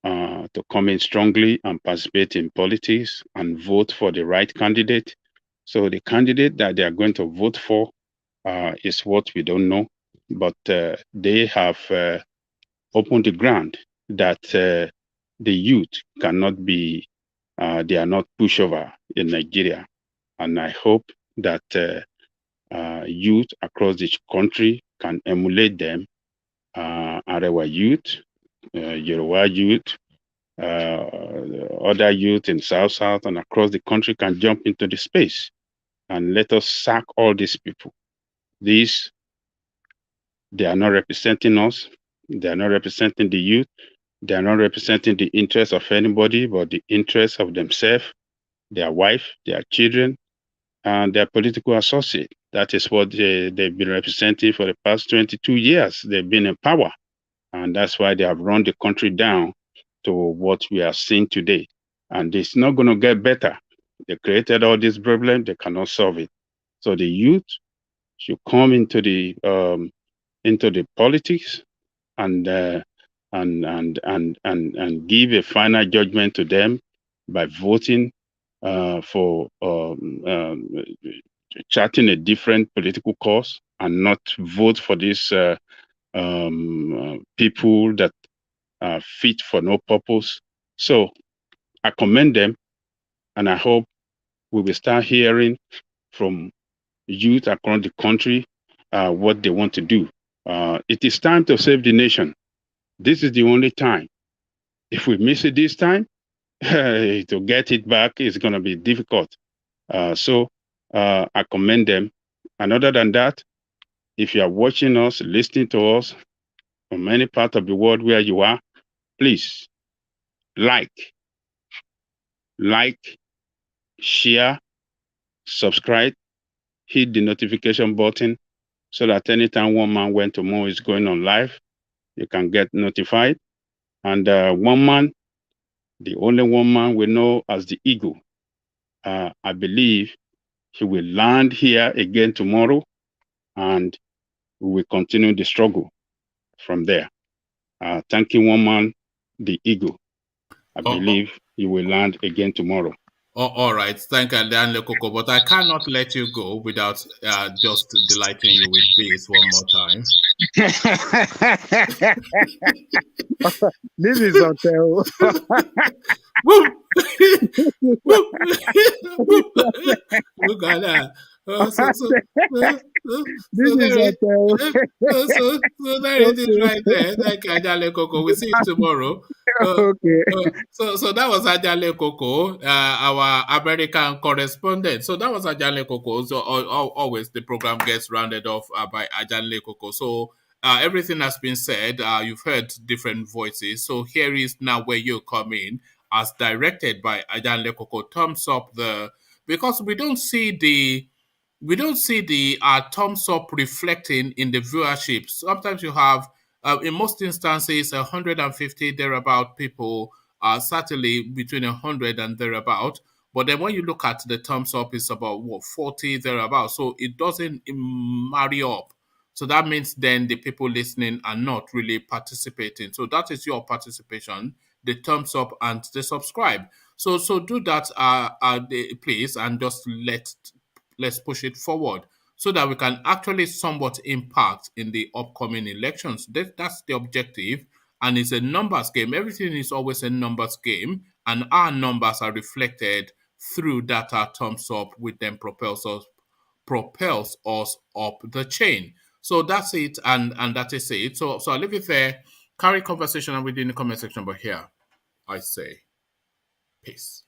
in strongly and participate in politics and vote for the right candidate. So the candidate that they are going to vote for is what we don't know, but they have opened the ground that the youth cannot be, they are not pushover in Nigeria. And I hope that youth across the country can emulate them. Arewa youth, Yoruba youth, other youth in South and across the country can jump into the space and let us sack all these people. They are not representing us. They are not representing the youth. They are not representing the interests of anybody, but the interests of themselves, their wife, their children, and their political associate. That is what they've been representing for the past 22 years. They've been in power. And that's why they have run the country down to what we are seeing today. And it's not going to get better. They created all this problem. They cannot solve it. So the youth should come into the politics and give a final judgment to them by voting for charting a different political course and not vote for these people that are fit for no purpose. So I commend them, and I hope we will start hearing from youth across the country what they want to do. It is time to save the nation. This is the only time. If we miss it this time, to get it back is going to be difficult. So I commend them. And other than that, if you are watching us, listening to us from any part of the world where you are, please like, share, subscribe, hit the notification button so that anytime One Man Went to More is going on live, you can get notified. And One Man, the only one man we know as the Eagle, I believe he will land here again tomorrow, and we will continue the struggle from there. Thank you, One Man, the Eagle. I believe he will land again tomorrow. All right. Thank you, Dan Lekoko. But I cannot let you go without just delighting you with this one more time. This is hotel. Look at that. This is hotel. So there it is right there. Thank you, Ajale Koko. We'll see you tomorrow. Okay. So that was Ajale Koko, our American correspondent. So that was Ajale Koko. So always the program gets rounded off by Ajale Koko. So everything has been said. You've heard different voices. So here is now where you come in, as directed by Ajale Koko. Thumbs up because we don't see the thumbs up reflecting in the viewership. Sometimes you have, in most instances, 150 thereabout people, certainly between 100 and thereabout. But then when you look at the thumbs up, it's about 40 thereabout. So it doesn't marry up So that means then the people listening are not really participating. So that is your participation, the thumbs up and the subscribe. So do that, please, and just let's push it forward so that we can actually somewhat impact in the upcoming elections. That's the objective, and it's a numbers game. Everything is always a numbers game, and our numbers are reflected through that thumbs up, which then propels us up the chain. So that's it, and that is it. So I'll leave it there. Carry conversation within the comment section, but here I say peace.